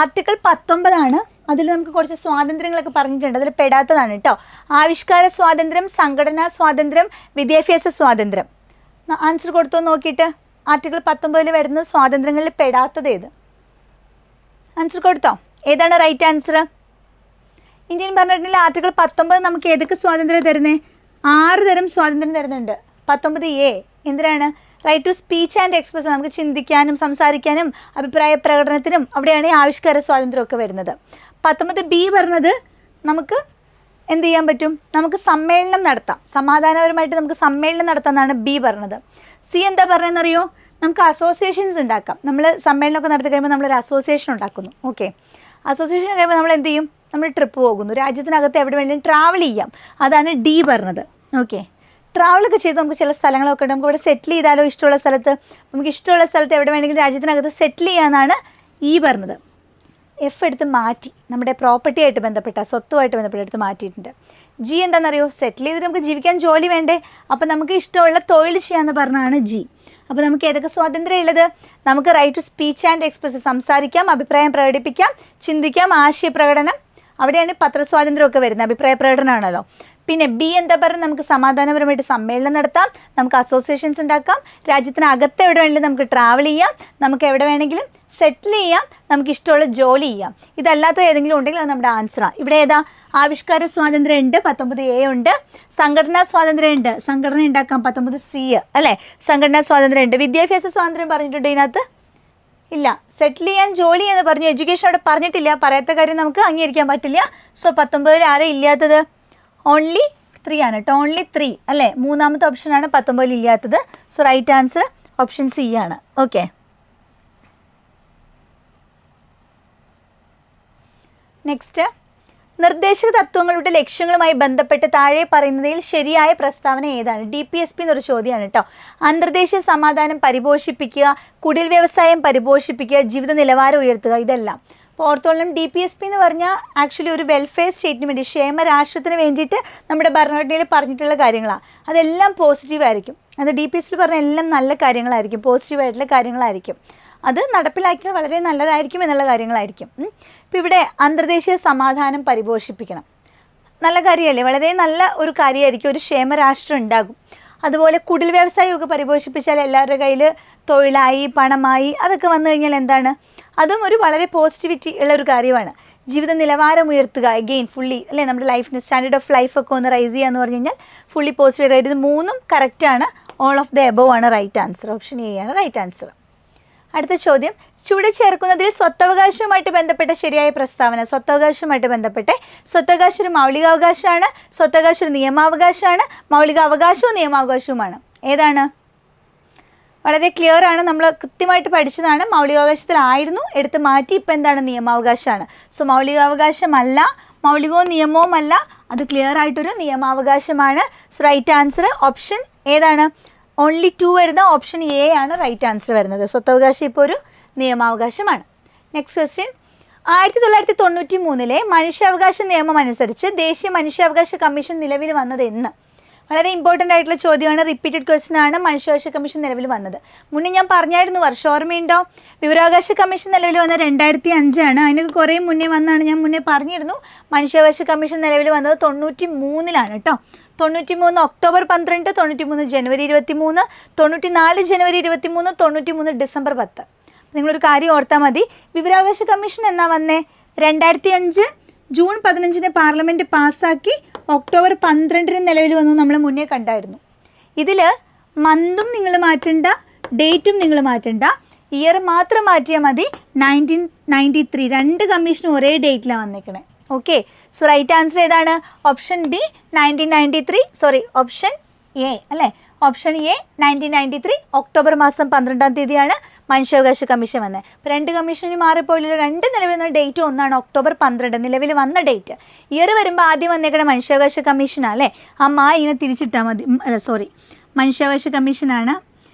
A: ആർട്ടിക്കിൾ 19 ആണ്. അതിൽ നമുക്ക് കുറച്ച് സ്വാതന്ത്ര്യങ്ങളൊക്കെ പറഞ്ഞിട്ടുണ്ട്. അതിൽ പെടാത്തതാണ് കേട്ടോ. ആവിഷ്കാര സ്വാതന്ത്ര്യം, സംഘടനാ സ്വാതന്ത്ര്യം, വിദ്യാഭ്യാസ സ്വാതന്ത്ര്യം. ആൻസർ കൊടുത്തോ നോക്കിയിട്ട്. ആർട്ടിക്കിൾ 19 വരുന്ന സ്വാതന്ത്ര്യങ്ങളിൽ പെടാത്തത് ഏത്? ആൻസർ കൊടുത്തോ. ഏതാണ് റൈറ്റ് ആൻസർ? ഇന്ത്യൻ ഭരണഘടനയിലെ ആർട്ടിക്കിൾ 19 നമുക്ക് ഏതൊക്കെ സ്വാതന്ത്ര്യം തരുന്നേ? 6 തരം സ്വാതന്ത്ര്യം തരുന്നുണ്ട്. 19A എന്തിനാണ്? Right to speech and express. നമുക്ക് ചിന്തിക്കാനും സംസാരിക്കാനും അഭിപ്രായ പ്രകടനത്തിനും അവിടെയാണ് ഈ ആവിഷ്കാര സ്വാതന്ത്ര്യമൊക്കെ വരുന്നത്. 19B പറഞ്ഞത് നമുക്ക് എന്ത് ചെയ്യാൻ പറ്റും? നമുക്ക് സമ്മേളനം നടത്താം, സമാധാനപരമായിട്ട് നമുക്ക് സമ്മേളനം നടത്താം എന്നാണ് B പറഞ്ഞത്. C എന്താ പറയുന്നതെന്നറിയോ? നമുക്ക് അസോസിയേഷൻസ് ഉണ്ടാക്കാം. നമ്മൾ സമ്മേളനമൊക്കെ നടത്തി കഴിയുമ്പോൾ നമ്മളൊരു അസോസിയേഷൻ ഉണ്ടാക്കുന്നു. ഓക്കെ, അസോസിയേഷൻ കഴിയുമ്പോൾ നമ്മൾ എന്ത് ചെയ്യും? നമ്മൾ ട്രിപ്പ് പോകുന്നു, രാജ്യത്തിനകത്ത് എവിടെ വേണമെങ്കിലും ട്രാവൽ ചെയ്യാം. അതാണ് D പറഞ്ഞത്. ഓക്കെ, ട്രാവലൊക്കെ ചെയ്ത് നമുക്ക് ചില സ്ഥലങ്ങളൊക്കെ ഉണ്ട്. നമുക്ക് ഇവിടെ സെറ്റിൽ ചെയ്താലോ, ഇഷ്ടമുള്ള സ്ഥലത്ത്, നമുക്ക് ഇഷ്ടമുള്ള സ്ഥലത്ത് എവിടെ വേണമെങ്കിലും രാജ്യത്തിനകത്ത് സെറ്റിൽ ചെയ്യാമെന്നാണ് E പറഞ്ഞത്. F എടുത്ത് മാറ്റി, നമ്മുടെ പ്രോപ്പർട്ടി ആയിട്ട് ബന്ധപ്പെട്ട, സ്വത്തുമായിട്ട് ബന്ധപ്പെട്ട എടുത്ത് മാറ്റിയിട്ടുണ്ട്. G എന്താണെന്നറിയോ? സെറ്റിൽ ചെയ്തിട്ട് നമുക്ക് ജീവിക്കാൻ ജോലി വേണ്ടേ? അപ്പോൾ നമുക്ക് ഇഷ്ടമുള്ള തൊഴിൽ ചെയ്യാമെന്ന് പറഞ്ഞാണ് G. അപ്പോൾ നമുക്ക് ഏതൊക്കെ സ്വാതന്ത്ര്യം ഉള്ളത്? നമുക്ക് right to speech and express, സംസാരിക്കാം, അഭിപ്രായം പ്രകടിപ്പിക്കാം, ചിന്തിക്കാം, ആശയപ്രകടനം, അവിടെയാണ് പത്രസ്വാതന്ത്ര്യമൊക്കെ വരുന്നത്, അഭിപ്രായ പ്രകടനമാണല്ലോ. പിന്നെ B എന്താ പറയുക? നമുക്ക് സമാധാനപരമായിട്ട് സമ്മേളനം നടത്താം, നമുക്ക് അസോസിയേഷൻസ് ഉണ്ടാക്കാം, രാജ്യത്തിനകത്ത് എവിടെ വേണമെങ്കിലും നമുക്ക് ട്രാവൽ ചെയ്യാം, നമുക്ക് എവിടെ വേണമെങ്കിലും സെറ്റിൽ ചെയ്യാം, നമുക്ക് ഇഷ്ടമുള്ള ജോലി ചെയ്യാം. ഇതല്ലാത്ത ഏതെങ്കിലും ഉണ്ടെങ്കിൽ അത് നമ്മുടെ ആൻസറാണ്. ഇവിടെ ഏതാ? ആവിഷ്കാര സ്വാതന്ത്ര്യം ഉണ്ട്, 19A ഉണ്ട്. സംഘടനാ സ്വാതന്ത്ര്യം ഉണ്ട്, സംഘടന ഉണ്ടാക്കാം, 19C അല്ലേ. സംഘടനാ സ്വാതന്ത്ര്യം ഉണ്ട്. വിദ്യാഭ്യാസ സ്വാതന്ത്ര്യം പറഞ്ഞിട്ടുണ്ട് ഇതിനകത്ത്? ഇല്ല. സെറ്റിൽ ചെയ്യാൻ, ജോലി എന്ന് പറഞ്ഞു, എഡ്യൂക്കേഷൻ അവിടെ പറഞ്ഞിട്ടില്ല. പറയാത്ത കാര്യം നമുക്ക് അംഗീകരിക്കാൻ പറ്റില്ല. സോ 19 ആരും ഇല്ലാത്തത്? ഓൺലി 3 ആണ് കേട്ടോ. ഓൺലി 3 അല്ലേ. മൂന്നാമത്തെ ഓപ്ഷനാണ് 19 ഇല്ലാത്തത്. So right answer option C ആണ്. Okay, next. നിർദ്ദേശക തത്വങ്ങളുടെ ലക്ഷ്യങ്ങളുമായി ബന്ധപ്പെട്ട് താഴെ പറയുന്നതിൽ ശരിയായ പ്രസ്താവന ഏതാണ്? DPSP എന്നൊരു ചോദ്യമാണ് കേട്ടോ. അന്തർദേശീയ സമാധാനം പരിപോഷിപ്പിക്കുക, കുടിൽ വ്യവസായം പരിപോഷിപ്പിക്കുക, ജീവിത നിലവാരം ഉയർത്തുക, ഇതെല്ലാം. അപ്പോൾ ഓർത്തോളം DPSP എന്ന് പറഞ്ഞാൽ ആക്ച്വലി ഒരു വെൽഫെയർ സ്റ്റേറ്റിന് വേണ്ടി, ക്ഷേമരാഷ്ട്രത്തിന് വേണ്ടിയിട്ട് നമ്മുടെ ഭരണഘടനയിൽ പറഞ്ഞിട്ടുള്ള കാര്യങ്ങളാണ്. അതെല്ലാം പോസിറ്റീവായിരിക്കും. അത് DPSP പറഞ്ഞ എല്ലാം നല്ല കാര്യങ്ങളായിരിക്കും, പോസിറ്റീവായിട്ടുള്ള കാര്യങ്ങളായിരിക്കും. അത് നടപ്പിലാക്കിയാൽ വളരെ നല്ലതായിരിക്കും എന്നുള്ള കാര്യങ്ങളായിരിക്കും. ഇപ്പോൾ ഇവിടെ അന്തർദേശീയ സമാധാനം പരിപോഷിപ്പിക്കണം, നല്ല കാര്യമല്ലേ, വളരെ നല്ല ഒരു കാര്യമായിരിക്കും. ഒരു ക്ഷേമരാഷ്ട്രം ഉണ്ടാകും. അതുപോലെ കുടിൽ വ്യവസായമൊക്കെ പരിപോഷിപ്പിച്ചാൽ എല്ലാവരുടെ കയ്യിൽ തൊഴിലായി, പണമായി, അതൊക്കെ വന്നു കഴിഞ്ഞാൽ എന്താണ്? അതും ഒരു വളരെ പോസിറ്റിവിറ്റി ഉള്ള ഒരു കാര്യമാണ്. ജീവിത നിലവാരം ഉയർത്തുക, എഗെയിൻ ഫുള്ളി അല്ലേ, നമ്മുടെ ലൈഫിന് സ്റ്റാൻഡേർഡ് ഓഫ് ലൈഫൊക്കെ ഒന്ന് റൈസ് ചെയ്യുക എന്ന് പറഞ്ഞു കഴിഞ്ഞാൽ ഫുള്ളി പോസിറ്റീവ്. ഇത് മൂന്നും കറക്റ്റാണ്. ഓൾ ഓഫ് ദ എബവ് ആണ് റൈറ്റ് ആൻസർ. ഓപ്ഷൻ A ആണ് റൈറ്റ് ആൻസർ. അടുത്ത ചോദ്യം, ചുവടെ ചേർക്കുന്നതിൽ സ്വത്തവകാശവുമായിട്ട് ബന്ധപ്പെട്ട ശരിയായ പ്രസ്താവന. സ്വത്തവകാശവുമായിട്ട് ബന്ധപ്പെട്ട് സ്വത്തവകാശം ഒരു മൗലികാവകാശമാണ്, സ്വത്തവകാശം ഒരു നിയമാവകാശമാണ്, മൗലിക അവകാശവും നിയമാവകാശവുമാണ്. ഏതാണ്? വളരെ ക്ലിയർ ആണ്, നമ്മൾ കൃത്യമായിട്ട് പഠിച്ചതാണ്. മൗലികാവകാശത്തിലായിരുന്നു, എടുത്ത് മാറ്റി ഇപ്പം എന്താണ്? നിയമാവകാശമാണ്. സോ മൗലികാവകാശമല്ല, മൗലികവും നിയമവുമല്ല, അത് ക്ലിയർ ആയിട്ടൊരു നിയമാവകാശമാണ്. സോ റൈറ്റ് ആൻസർ ഓപ്ഷൻ ഏതാണ്? ഓൺലി 2 വരുന്ന ഓപ്ഷൻ എ ആണ് റൈറ്റ് ആൻസർ വരുന്നത്. സ്വത്തവകാശം ഇപ്പോൾ ഒരു നിയമാവകാശമാണ്. നെക്സ്റ്റ് ക്വസ്റ്റ്യൻ, 1993 മനുഷ്യാവകാശ നിയമം അനുസരിച്ച് ദേശീയ മനുഷ്യാവകാശ കമ്മീഷൻ നിലവിൽ വന്നത് എന്ന്? വളരെ ഇമ്പോർട്ടൻ്റ് ആയിട്ടുള്ള ചോദ്യമാണ്, റിപ്പീറ്റഡ് ക്വസ്റ്റ്യൻ ആണ്. മനുഷ്യാവകാശ കമ്മീഷൻ നിലവിൽ വന്നത് മുന്നേ ഞാൻ പറഞ്ഞായിരുന്നു, വർഷം ഓർമ്മയുണ്ടോ? വിവരാവകാശ കമ്മീഷൻ നിലവിൽ വന്നത് 2005 ആണ്. അതിനൊക്കെ കുറേ മുന്നേ വന്നാണ്, ഞാൻ മുന്നേ പറഞ്ഞിരുന്നു. മനുഷ്യാവകാശ കമ്മീഷൻ നിലവിൽ വന്നത് 93 കേട്ടോ. 93 ഒക്ടോബർ 12, 93 ജനുവരി 23, 94 ജനുവരി 23, 93 ഡിസംബർ 10. നിങ്ങളൊരു കാര്യം ഓർത്താൽ മതി, വിവരാവകാശ കമ്മീഷൻ എന്നാ വന്നേ? 2005 ജൂൺ 15 പാർലമെൻറ്റ് പാസ്സാക്കി ഒക്ടോബർ 12 നിലവിൽ വന്നു, നമ്മൾ മുന്നേ കണ്ടായിരുന്നു. ഇതിൽ മന്തും നിങ്ങൾ മാറ്റണ്ട, ഡേറ്റും നിങ്ങൾ മാറ്റണ്ട, ഇയർ മാത്രം മാറ്റിയാൽ മതി. 1993 രണ്ട് കമ്മീഷനും ഒരേ ഡേറ്റിലാണ് വന്നേക്കണേ. ഓക്കെ, സോ റൈറ്റ് ആൻസർ ഏതാണ്? Option B 1993, sorry option A അല്ലേ? ഓപ്ഷൻ എ 1993 ഒക്ടോബർ മാസം 12-ാം തീയതിയാണ് മനുഷ്യാവകാശ കമ്മീഷൻ വന്നത്. ഇപ്പോൾ രണ്ട് കമ്മീഷന് മാറിപ്പോയില്ല, രണ്ട് നിലവിൽ വന്ന ഡേറ്റ് ഒന്നാണ്, ഒക്ടോബർ 12 നിലവിൽ വന്ന ഡേറ്റ്. ഇയർ വരുമ്പോൾ ആദ്യം വന്നേക്കണ മനുഷ്യാവകാശ കമ്മീഷനാണ് അല്ലേ? ആ ഇങ്ങനെ തിരിച്ചിട്ടാൽ മതി. അല്ല സോറി, മനുഷ്യാവകാശ കമ്മീഷനാണ്.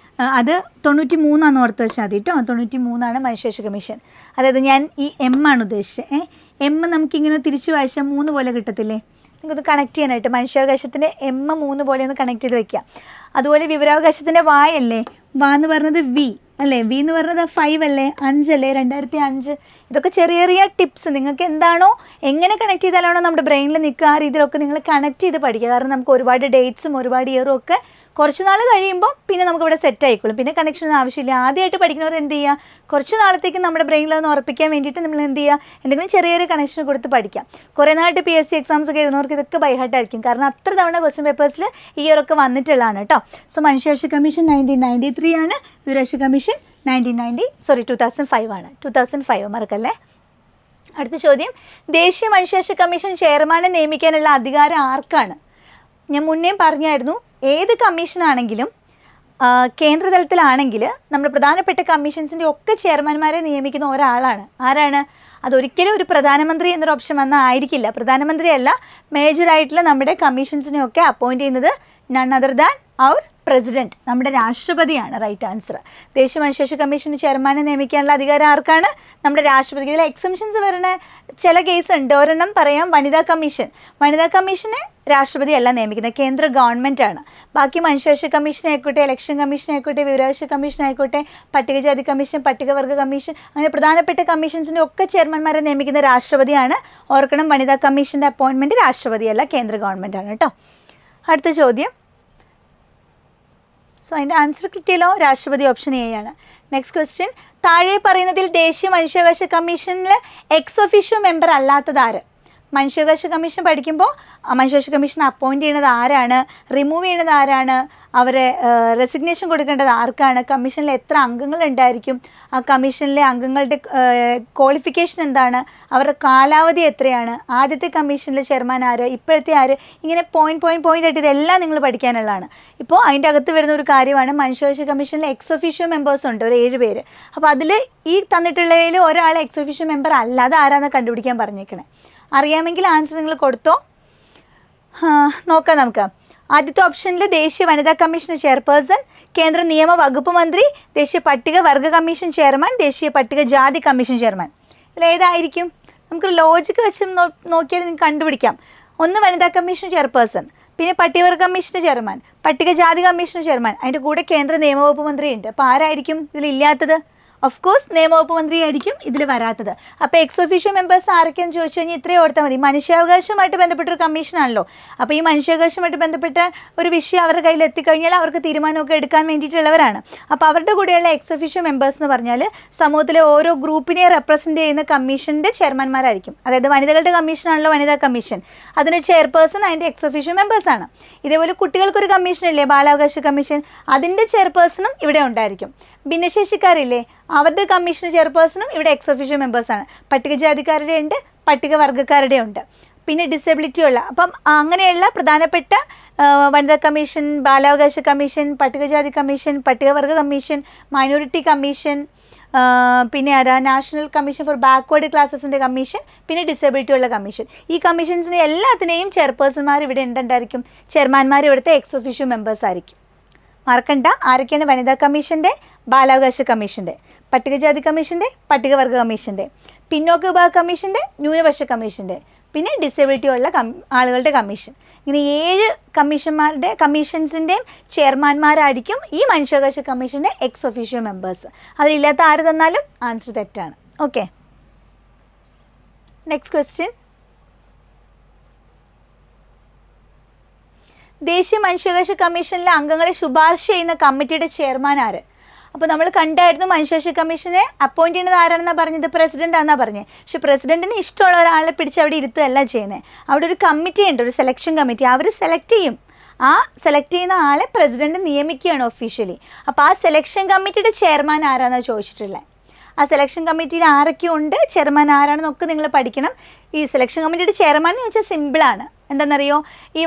A: അത് 93 ഓർത്ത് വെച്ചാൽ മതി കേട്ടോ. 93 മനുഷ്യാവകാശ കമ്മീഷൻ. അതായത് ഞാൻ ഈ എം ആണ് ഉദ്ദേശിച്ചത്. എം നമുക്കിങ്ങനെ തിരിച്ചു വായിച്ചാൽ 3 പോലെ കിട്ടത്തില്ലേ? നമുക്കൊന്ന് കണക്ട് ചെയ്യാനായിട്ട് മനുഷ്യാവകാശത്തിൻ്റെ എം 3 പോലെ ഒന്ന് കണക്ട് ചെയ്ത് വയ്ക്കാം. അതുപോലെ വിവരാവകാശത്തിൻ്റെ വായല്ലേ? വാ എന്ന് പറഞ്ഞത് വി അല്ലേ? വി എന്ന് പറഞ്ഞത് 5 അല്ലേ? 5 അല്ലേ? 2005. ഇതൊക്കെ ചെറിയ ചെറിയ ടിപ്സ്. നിങ്ങൾക്ക് എന്താണോ എങ്ങനെ കണക്ട് ചെയ്താലാണോ നമ്മുടെ ബ്രെയിനിൽ നിൽക്കുക, ആ രീതിയിലൊക്കെ നിങ്ങൾ കണക്ട് ചെയ്ത് പഠിക്കുക. കാരണം നമുക്ക് ഒരുപാട് ഡേറ്റ്സും ഒരുപാട് ഇയറും ഒക്കെ കുറച്ച് നാൾ കഴിയുമ്പോൾ പിന്നെ നമുക്കിവിടെ സെറ്റ് ആയിക്കോളും. പിന്നെ കണക്ഷനൊന്നും ആവശ്യമില്ല. ആദ്യമായിട്ട് പഠിക്കുന്നവർ എന്ത് ചെയ്യുക, കുറച്ച് നാളത്തേക്ക് നമ്മുടെ ബ്രെയിനിലൊന്ന് ഉറപ്പിക്കാൻ വേണ്ടിയിട്ട് നമ്മൾ എന്ത് ചെയ്യുക, എന്തെങ്കിലും ചെറിയൊരു കണക്ഷൻ കൊടുത്ത് പഠിക്കാം. കുറേ നാളായിട്ട് PSC എക്സാംസ് ഒക്കെ എഴുതുന്നവർക്ക് ഇതൊക്കെ ബൈഹാർട്ടായിരിക്കും. കാരണം അത്ര തവണ ക്വസ്റ്റ്യൻ പേപ്പേഴ്സിൽ ഈ ഇയറൊക്കെ വന്നിട്ടുള്ളതാണ് കേട്ടോ. സോ മനുഷ്യാവകാശ കമ്മീഷൻ 1993 ആണ്, വിവരാവകാശ കമ്മീഷൻ 2005 ആണ്. 2005 മറക്കല്ലേ. അടുത്ത ചോദ്യം, ദേശീയ മനുഷ്യാവകാശ കമ്മീഷൻ ചെയർമാനെ നിയമിക്കാനുള്ള അധികാരം ആർക്കാണ്? ഞാൻ മുന്നേ പറഞ്ഞായിരുന്നു, ഏത് കമ്മീഷനാണെങ്കിലും കേന്ദ്രതലത്തിലാണെങ്കിൽ നമ്മൾ പ്രധാനപ്പെട്ട കമ്മീഷൻസിൻ്റെ ഒക്കെ ചെയർമാന്മാരെ നിയമിക്കുന്ന ഒരാളാണ്. ആരാണ്? അതൊരിക്കലും ഒരു പ്രധാനമന്ത്രി എന്നൊരു ഓപ്ഷൻ വന്നാൽ ആയിരിക്കില്ല. പ്രധാനമന്ത്രിയല്ല, മേജറായിട്ടുള്ള നമ്മുടെ കമ്മീഷൻസിനെയൊക്കെ അപ്പോയിൻറ്റ് ചെയ്യുന്നത് none other than our president, നമ്മുടെ രാഷ്ട്രപതിയാണ്. Right answer. ദേശീയ മനുഷ്യാവകാശ കമ്മീഷന് ചെയർമാനെ നിയമിക്കാനുള്ള അധികാരം ആർക്കാണ്? നമ്മുടെ രാഷ്ട്രപതിക്ക്. ഇതിൽ എക്സംഷൻസ് വരുന്ന ചില കേസ് ഉണ്ട്. ഒരെണ്ണം പറയാം, വനിതാ കമ്മീഷൻ. വനിതാ കമ്മീഷനെ രാഷ്ട്രപതി അല്ല നിയമിക്കുന്നത്, കേന്ദ്ര ഗവൺമെൻറ്റാണ്. ബാക്കി മനുഷ്യാവകാശ കമ്മീഷൻ ആയിക്കോട്ടെ, ഇലക്ഷൻ കമ്മീഷൻ ആയിക്കോട്ടെ, വിവരാവകാശ കമ്മീഷൻ ആയിക്കോട്ടെ, പട്ടികജാതി കമ്മീഷൻ, പട്ടികവർഗ കമ്മീഷൻ, അങ്ങനെ പ്രധാനപ്പെട്ട കമ്മീഷൻസിൻ്റെ ഒക്കെ ചെയർമാന്മാരെ നിയമിക്കുന്ന രാഷ്ട്രപതിയാണ്. ഓർക്കണം, വനിതാ കമ്മീഷൻ്റെ അപ്പോയിൻമെൻറ്റ് രാഷ്ട്രപതിയല്ല, കേന്ദ്ര ഗവൺമെൻറ്റാണ് കേട്ടോ. അടുത്ത ചോദ്യം, സോ അതിൻ്റെ ആൻസർ കിട്ടിയല്ലോ, രാഷ്ട്രപതി ഓപ്ഷൻ എ ആണ്. നെക്സ്റ്റ് ക്വസ്റ്റ്യൻ, താഴെ പറയുന്നതിൽ ദേശീയ മനുഷ്യാവകാശ കമ്മീഷനിൽ എക്സ് ഒഫീഷ്യോ മെമ്പർ അല്ലാത്തത് ആര്? മനുഷ്യാവകാശ കമ്മീഷൻ പഠിക്കുമ്പോൾ മനുഷ്യാവകാശ കമ്മീഷൻ അപ്പോയിൻറ്റ് ചെയ്യുന്നത് ആരാണ്, റിമൂവ് ചെയ്യുന്നത് ആരാണ്, അവരെ റെസിഗ്നേഷൻ കൊടുക്കേണ്ടത് ആർക്കാണ്, കമ്മീഷനിൽ എത്ര അംഗങ്ങൾ ഉണ്ടായിരിക്കും, ആ കമ്മീഷനിലെ അംഗങ്ങളുടെ ക്വാളിഫിക്കേഷൻ എന്താണ്, അവരുടെ കാലാവധി എത്രയാണ്, ആദ്യത്തെ കമ്മീഷനിലെ ചെയർമാൻ ആര്, ഇപ്പോഴത്തെ ആര്, ഇങ്ങനെ പോയിൻ്റ് ആയിട്ട് ഇതെല്ലാം നിങ്ങൾ പഠിക്കാനുള്ളതാണ്. ഇപ്പോൾ അതിൻ്റെ അകത്ത് വരുന്ന ഒരു കാര്യമാണ്, മനുഷ്യാവകാശ കമ്മീഷനിൽ എക്സ് ഒഫീഷ്യോ മെമ്പേഴ്സ് ഉണ്ട്, ഒരു 7 പേര്. അപ്പോൾ അതിൽ ഈ തന്നിട്ടുള്ളതിൽ ഒരാൾ എക്സ് ഒഫീഷ്യോ മെമ്പർ അല്ല, അത് ആരാന്ന് കണ്ടുപിടിക്കാൻ പറഞ്ഞേക്കണേ. അറിയാമെങ്കിൽ ആൻസർ നിങ്ങൾ കൊടുത്തോ. നോക്കാം നമുക്ക്. ആദ്യത്തെ ഓപ്ഷനിൽ ദേശീയ വനിതാ കമ്മീഷൻ ചെയർപേഴ്സൺ, കേന്ദ്ര നിയമ വകുപ്പ് മന്ത്രി, ദേശീയ പട്ടിക വർഗ കമ്മീഷൻ ചെയർമാൻ, ദേശീയ പട്ടിക ജാതി കമ്മീഷൻ ചെയർമാൻ. ഇതിലേതായിരിക്കും? നമുക്ക് ലോജിക്ക് വെച്ച് നോക്കിയാൽ നിങ്ങൾക്ക് കണ്ടുപിടിക്കാം. ഒന്ന് വനിതാ കമ്മീഷൻ ചെയർപേഴ്സൺ, പിന്നെ പട്ടികവർഗ കമ്മീഷൻ്റെ ചെയർമാൻ, പട്ടികജാതി കമ്മീഷൻ ചെയർമാൻ, അതിൻ്റെ കൂടെ കേന്ദ്ര നിയമവകുപ്പ് മന്ത്രി ഉണ്ട്. അപ്പോൾ ആരായിരിക്കും ഇതിലില്ലാത്തത്? ഓഫ് കോഴ്സ് നിയമവകുപ്പ് മന്ത്രി ആയിരിക്കും ഇതിൽ വരാത്തത്. അപ്പോൾ എക്സ് ഒഫീഷ്യോ മെമ്പേഴ്സ് ആരൊക്കെയെന്ന് ചോദിച്ചു കഴിഞ്ഞാൽ ഇത്രയും ഓർത്താൽ മതി. മനുഷ്യാവകാശമായിട്ട് ബന്ധപ്പെട്ടൊരു കമ്മീഷനാണല്ലോ. അപ്പോൾ ഈ മനുഷ്യാവകാശമായിട്ട് ബന്ധപ്പെട്ട ഒരു വിഷയം അവരുടെ കയ്യിൽ എത്തിക്കഴിഞ്ഞാൽ അവർക്ക് തീരുമാനമൊക്കെ എടുക്കാൻ വേണ്ടിയിട്ടുള്ളവരാണ്. അപ്പോൾ അവരുടെ കൂടെയുള്ള എക്സ് ഒഫീഷ്യോ മെമ്പേഴ്സ് എന്ന് പറഞ്ഞാൽ സമൂഹത്തിലെ ഓരോ ഗ്രൂപ്പിനെ റെപ്രസെൻറ്റ് ചെയ്യുന്ന കമ്മീഷൻ്റെ ചെയർമാന്മാരായിരിക്കും. അതായത് വനിതകളുടെ കമ്മീഷനാണല്ലോ വനിതാ കമ്മീഷൻ, അതിൻ്റെ ചെയർപേഴ്സൺ അതിൻ്റെ എക്സ് ഒഫീഷ്യോ മെമ്പേഴ്സാണ്. ഇതേപോലെ കുട്ടികൾക്കൊരു കമ്മീഷനില്ലേ, ബാലാവകാശ കമ്മീഷൻ, അതിൻ്റെ ചെയർപേഴ്സണും ഇവിടെ ഉണ്ടായിരിക്കും. ഭിന്നശേഷിക്കാരില്ലേ, അവരുടെ കമ്മീഷൻ ചെയർപേഴ്സണും ഇവിടെ എക്സ് ഒഫീഷ്യോ മെമ്പേഴ്സാണ്. പട്ടികജാതിക്കാരുടെ ഉണ്ട്, പട്ടികവർഗ്ഗക്കാരുടെ ഉണ്ട്, പിന്നെ ഡിസബിലിറ്റി ഉള്ള. അപ്പം അങ്ങനെയുള്ള പ്രധാനപ്പെട്ട വനിതാ കമ്മീഷൻ, ബാലാവകാശ കമ്മീഷൻ, പട്ടികജാതി കമ്മീഷൻ, പട്ടികവർഗ കമ്മീഷൻ, മൈനോറിറ്റി കമ്മീഷൻ, പിന്നെ ആരാ, നാഷണൽ കമ്മീഷൻ ഫോർ ബാക്ക്വേർഡ് ക്ലാസസിൻ്റെ കമ്മീഷൻ, പിന്നെ ഡിസബിലിറ്റി ഉള്ള കമ്മീഷൻ. ഈ കമ്മീഷൻസിന് എല്ലാത്തിനെയും ചെയർപേഴ്സൺമാർ ഇവിടെ ഉണ്ടായിരിക്കും, ചെയർമാൻമാർ ഇവിടുത്തെ എക്സ് ഒഫീഷ്യോ മെമ്പേഴ്സ് ആയിരിക്കും. മറക്കണ്ട, ആരൊക്കെയാണ്? വനിതാ കമ്മീഷൻ്റെ, ബാലാവകാശ കമ്മീഷൻ്റെ, പട്ടികജാതി കമ്മീഷൻ്റെ, പട്ടികവർഗ കമ്മീഷൻ്റെ, പിന്നോക്ക വിഭാഗ കമ്മീഷൻ്റെ, ന്യൂനപക്ഷ കമ്മീഷൻ്റെ, പിന്നെ ഡിസബിലിറ്റി ഉള്ള ആളുകളുടെ കമ്മീഷൻ. ഇങ്ങനെ 7 കമ്മീഷൻസിൻ്റെയും ചെയർമാൻമാരായിരിക്കും ഈ മനുഷ്യാവകാശ കമ്മീഷൻ്റെ എക്സ് ഒഫീഷ്യോ മെമ്പേഴ്സ്. അതിലില്ലാത്ത ആര് തന്നാലും ആൻസർ തെറ്റാണ്. Okay, next question. ദേശീയ മനുഷ്യാവകാശ കമ്മീഷനിലെ അംഗങ്ങളെ ശുപാർശ ചെയ്യുന്ന കമ്മിറ്റിയുടെ ചെയർമാൻ ആര്? അപ്പോൾ നമ്മൾ കണ്ടായിരുന്നു, മനുഷ്യാവകാശ കമ്മീഷനെ അപ്പോയിൻറ്റ് ചെയ്യുന്നത് ആരാണെന്നാണ് പറഞ്ഞത്? പ്രസിഡൻ്റ് ആണെന്നാണ് പറഞ്ഞത്. പക്ഷേ പ്രസിഡൻറ്റിന് ഇഷ്ടമുള്ള ഒരാളെ പിടിച്ച് അവിടെ ഇരുത്തുകയല്ല ചെയ്യുന്നത്. അവിടെ ഒരു കമ്മിറ്റി ഉണ്ട്, ഒരു സെലക്ഷൻ കമ്മിറ്റി. അവർ സെലക്ട് ചെയ്യും. ആ സെലക്ട് ചെയ്യുന്ന ആളെ പ്രസിഡൻറ്റ് നിയമിക്കുകയാണ് ഒഫീഷ്യലി. അപ്പോൾ ആ സെലക്ഷൻ കമ്മിറ്റിയുടെ ചെയർമാൻ ആരാണെന്നാണ് ചോദിച്ചിട്ടുള്ളത്. ആ സെലക്ഷൻ കമ്മിറ്റിയിൽ ആരൊക്കെ ഉണ്ട്, ചെയർമാൻ ആരാണെന്നൊക്കെ നിങ്ങൾ പഠിക്കണം. ഈ സെലക്ഷൻ കമ്മിറ്റിയുടെ ചെയർമാൻ എന്ന് ചോദിച്ചാൽ സിമ്പിളാണ്. എന്താണെന്നറിയോ, ഈ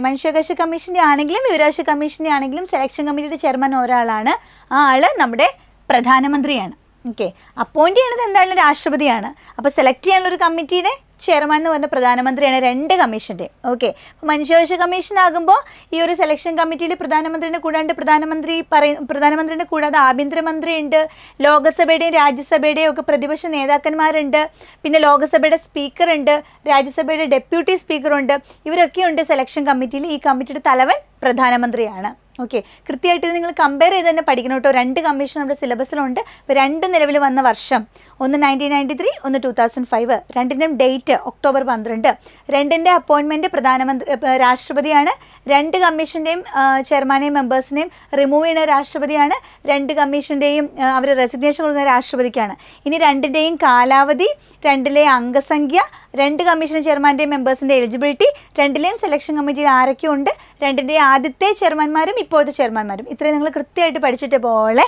A: മനുഷ്യാവകാശ കമ്മീഷൻ്റെ ആണെങ്കിലും വിവരാവകാശ കമ്മീഷൻ്റെ ആണെങ്കിലും സെലക്ഷൻ കമ്മിറ്റിയുടെ ചെയർമാൻ ഒരാളാണ്. ആ ആൾ നമ്മുടെ പ്രധാനമന്ത്രിയാണ്. ഓക്കെ, അപ്പോയിൻറ്റ് ചെയ്യുന്നത് എന്തായാലും രാഷ്ട്രപതിയാണ്. അപ്പോൾ സെലക്ട് ചെയ്യാനുള്ളൊരു കമ്മിറ്റിയുടെ ചെയർമാൻ എന്ന് പറഞ്ഞ പ്രധാനമന്ത്രിയാണ്, 2 കമ്മീഷൻ്റെ. ഓക്കെ, അപ്പോൾ മനുഷ്യാവകാശ കമ്മീഷൻ ആകുമ്പോൾ ഈ ഒരു സെലക്ഷൻ കമ്മിറ്റിയിൽ പ്രധാനമന്ത്രിനെ കൂടാണ്ട് പ്രധാനമന്ത്രിനെ കൂടാതെ ആഭ്യന്തരമന്ത്രി ഉണ്ട്, ലോകസഭയുടെയും രാജ്യസഭയുടെയും ഒക്കെ പ്രതിപക്ഷ നേതാക്കന്മാരുണ്ട്, പിന്നെ ലോകസഭയുടെ സ്പീക്കറുണ്ട്, രാജ്യസഭയുടെ ഡെപ്യൂട്ടി സ്പീക്കറുണ്ട്. ഇവരൊക്കെ ഉണ്ട് സെലക്ഷൻ കമ്മിറ്റിയിൽ. ഈ കമ്മിറ്റിയുടെ തലവൻ പ്രധാനമന്ത്രിയാണ്. ഓക്കെ, കൃത്യമായിട്ട് ഇത് നിങ്ങൾ കമ്പയർ ചെയ്ത് തന്നെ പഠിക്കണം കേട്ടോ. 2 കമ്മീഷൻ നമ്മുടെ സിലബസിലുണ്ട്. ഇപ്പോൾ 2 നിലവിൽ വന്ന വർഷം, ഒന്ന് 1993, ഒന്ന് 2005. 2ൻ്റെയും ഡേറ്റ് ഒക്ടോബർ 12. 2ൻ്റെ അപ്പോയിൻമെൻറ്റ് രാഷ്ട്രപതിയാണ്. 2 കമ്മീഷൻ്റെയും ചെയർമാനെയും മെമ്പേഴ്സിനെയും റിമൂവ് ചെയ്യുന്ന രാഷ്ട്രപതിയാണ്. 2 കമ്മീഷൻ്റെയും അവർ റെസിഗ്നേഷൻ കൊടുക്കുന്ന രാഷ്ട്രപതിക്കാണ്. ഇനി 2ൻ്റെയും കാലാവധി, 2ലെ അംഗസംഖ്യ, 2 കമ്മീഷൻ ചെയർമാൻ്റെയും മെമ്പേഴ്സിൻ്റെ എലിജിബിലിറ്റി, 2ലെയും സെലക്ഷൻ കമ്മിറ്റിയിൽ ആരൊക്കെയുണ്ട്, 2ൻ്റെയും ആദ്യത്തെ ചെയർമാൻമാരും ഇപ്പോഴത്തെ ചെയർമാൻമാരും, ഇത്രയും നിങ്ങൾ കൃത്യമായിട്ട് പഠിച്ചിട്ട് പോലെ.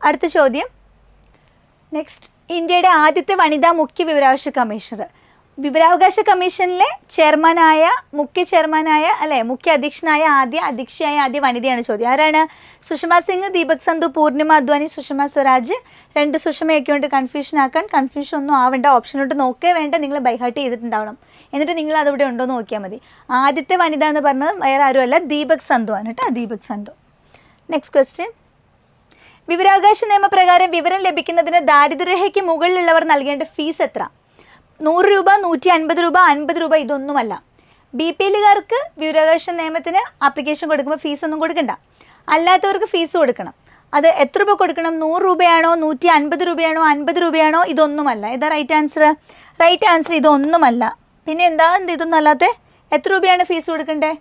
A: അടുത്ത ചോദ്യം. നെക്സ്റ്റ്, ഇന്ത്യയുടെ ആദ്യത്തെ വനിതാ മുഖ്യ വിവരാവകാശ കമ്മീഷണർ. വിവരാവകാശ കമ്മീഷനിലെ ചെയർമാനായ, മുഖ്യ അധ്യക്ഷനായ ആദ്യ വനിതയാണ് ചോദ്യം. ആരാണ്? സുഷമ സിംഗ്, ദീപക് സന്ധു, പൂർണിമ അദ്വാനി, സുഷമ സ്വരാജ്. 2 സുഷമയൊക്കെ ഉണ്ട്, കൺഫ്യൂഷൻ ഒന്നും ആവേണ്ട. ഓപ്ഷനോട്ട് നോക്കേ വേണ്ട, നിങ്ങൾ ബൈഹാർട്ട് ചെയ്തിട്ടുണ്ടാവണം. എന്നിട്ട് നിങ്ങൾ അതിവിടെ ഉണ്ടോ എന്ന് നോക്കിയാൽ മതി. ആദ്യത്തെ വനിത എന്ന് പറഞ്ഞത് വേറെ ആരുമല്ല, ദീപക് സന്ധു ആണ് കേട്ടോ, ദീപക് സന്ധു. Next question. വിവരാവകാശ നിയമപ്രകാരം വിവരം ലഭിക്കുന്നതിന് ദാരിദ്ര്യരേഖയ്ക്ക് മുകളിലുള്ളവർ നൽകേണ്ട ഫീസ് എത്ര? 100 രൂപ, 150 രൂപ, 50 രൂപ, ഇതൊന്നുമല്ല. BPLകാർക്ക് വിവരാവകാശ നിയമത്തിന് ആപ്ലിക്കേഷൻ കൊടുക്കുമ്പോൾ ഫീസൊന്നും കൊടുക്കണ്ട. അല്ലാത്തവർക്ക് ഫീസ് കൊടുക്കണം. അത് എത്ര രൂപ കൊടുക്കണം? 100 രൂപയാണോ, 150 രൂപയാണോ, 50 രൂപയാണോ? ഇതൊന്നുമല്ല. ഇതാ റൈറ്റ് ആൻസർ. ഇതൊന്നുമല്ല. പിന്നെ എന്താ ഇതൊന്നും അല്ലാത്ത? എത്ര രൂപയാണ് ഫീസ് കൊടുക്കണ്ടേ?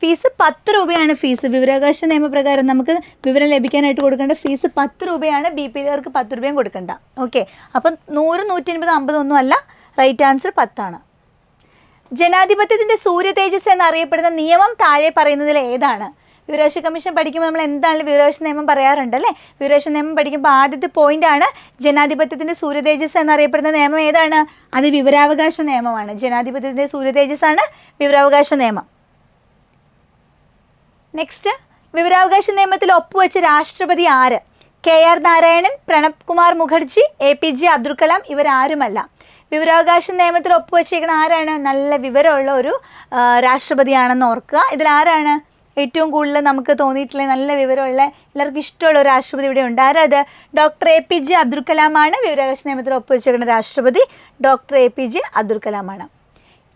A: ഫീസ് 10 രൂപയാണ്. വിവരാവകാശ നിയമപ്രകാരം നമുക്ക് വിവരം ലഭിക്കാനായിട്ട് കൊടുക്കേണ്ട ഫീസ് 10 രൂപയാണ്. BPLകാർക്ക് 10 രൂപയും കൊടുക്കണ്ട. ഓക്കെ, അപ്പം 100, 150, 50 ഒന്നും അല്ല. റൈറ്റ് ആൻസർ 10 ആണ്. ജനാധിപത്യത്തിൻ്റെ സൂര്യ തേജസ് എന്നറിയപ്പെടുന്ന നിയമം താഴെ പറയുന്നതിൽ ഏതാണ്? വിവരാവകാശ കമ്മീഷൻ പഠിക്കുമ്പോൾ നമ്മൾ എന്താണ് വിവരാവകാശ നിയമം പറയാറുണ്ട് അല്ലേ? വിവരാവകാശ നിയമം പഠിക്കുമ്പോൾ ആദ്യത്തെ പോയിന്റാണ് ജനാധിപത്യത്തിൻ്റെ സൂര്യ തേജസ് എന്നറിയപ്പെടുന്ന നിയമം ഏതാണ്? അത് വിവരാവകാശ നിയമമാണ്. ജനാധിപത്യത്തിൻ്റെ സൂര്യ തേജസ് ആണ് വിവരാവകാശ നിയമം. നെക്സ്റ്റ്, വിവരാവകാശ നിയമത്തിൽ ഒപ്പുവെച്ച രാഷ്ട്രപതി ആര്? KR Narayanan, Pranab Kumar Mukherjee, APJ Abdul Kalam. ഇവരാരുമല്ല. വിവരാവകാശ നിയമത്തിൽ ഒപ്പുവെച്ചിരിക്കുന്ന ആരാണ്? നല്ല വിവരമുള്ള ഒരു രാഷ്ട്രപതിയാണെന്ന് ഓർക്കുക. ഇതിലാരാണ് ഏറ്റവും കൂടുതൽ നമുക്ക് തോന്നിയിട്ടുള്ള നല്ല വിവരമുള്ള, എല്ലാവർക്കും ഇഷ്ടമുള്ള ഒരു രാഷ്ട്രപതി ഇവിടെ ഉണ്ട്? ആരത്? ഡോക്ടർ APJ അബ്ദുൽ കലാമാണ് വിവരാവകാശ നിയമത്തിൽ ഒപ്പുവെച്ചിരിക്കുന്ന രാഷ്ട്രപതി. ഡോക്ടർ APJ അബ്ദുൽ കലാമാണ്.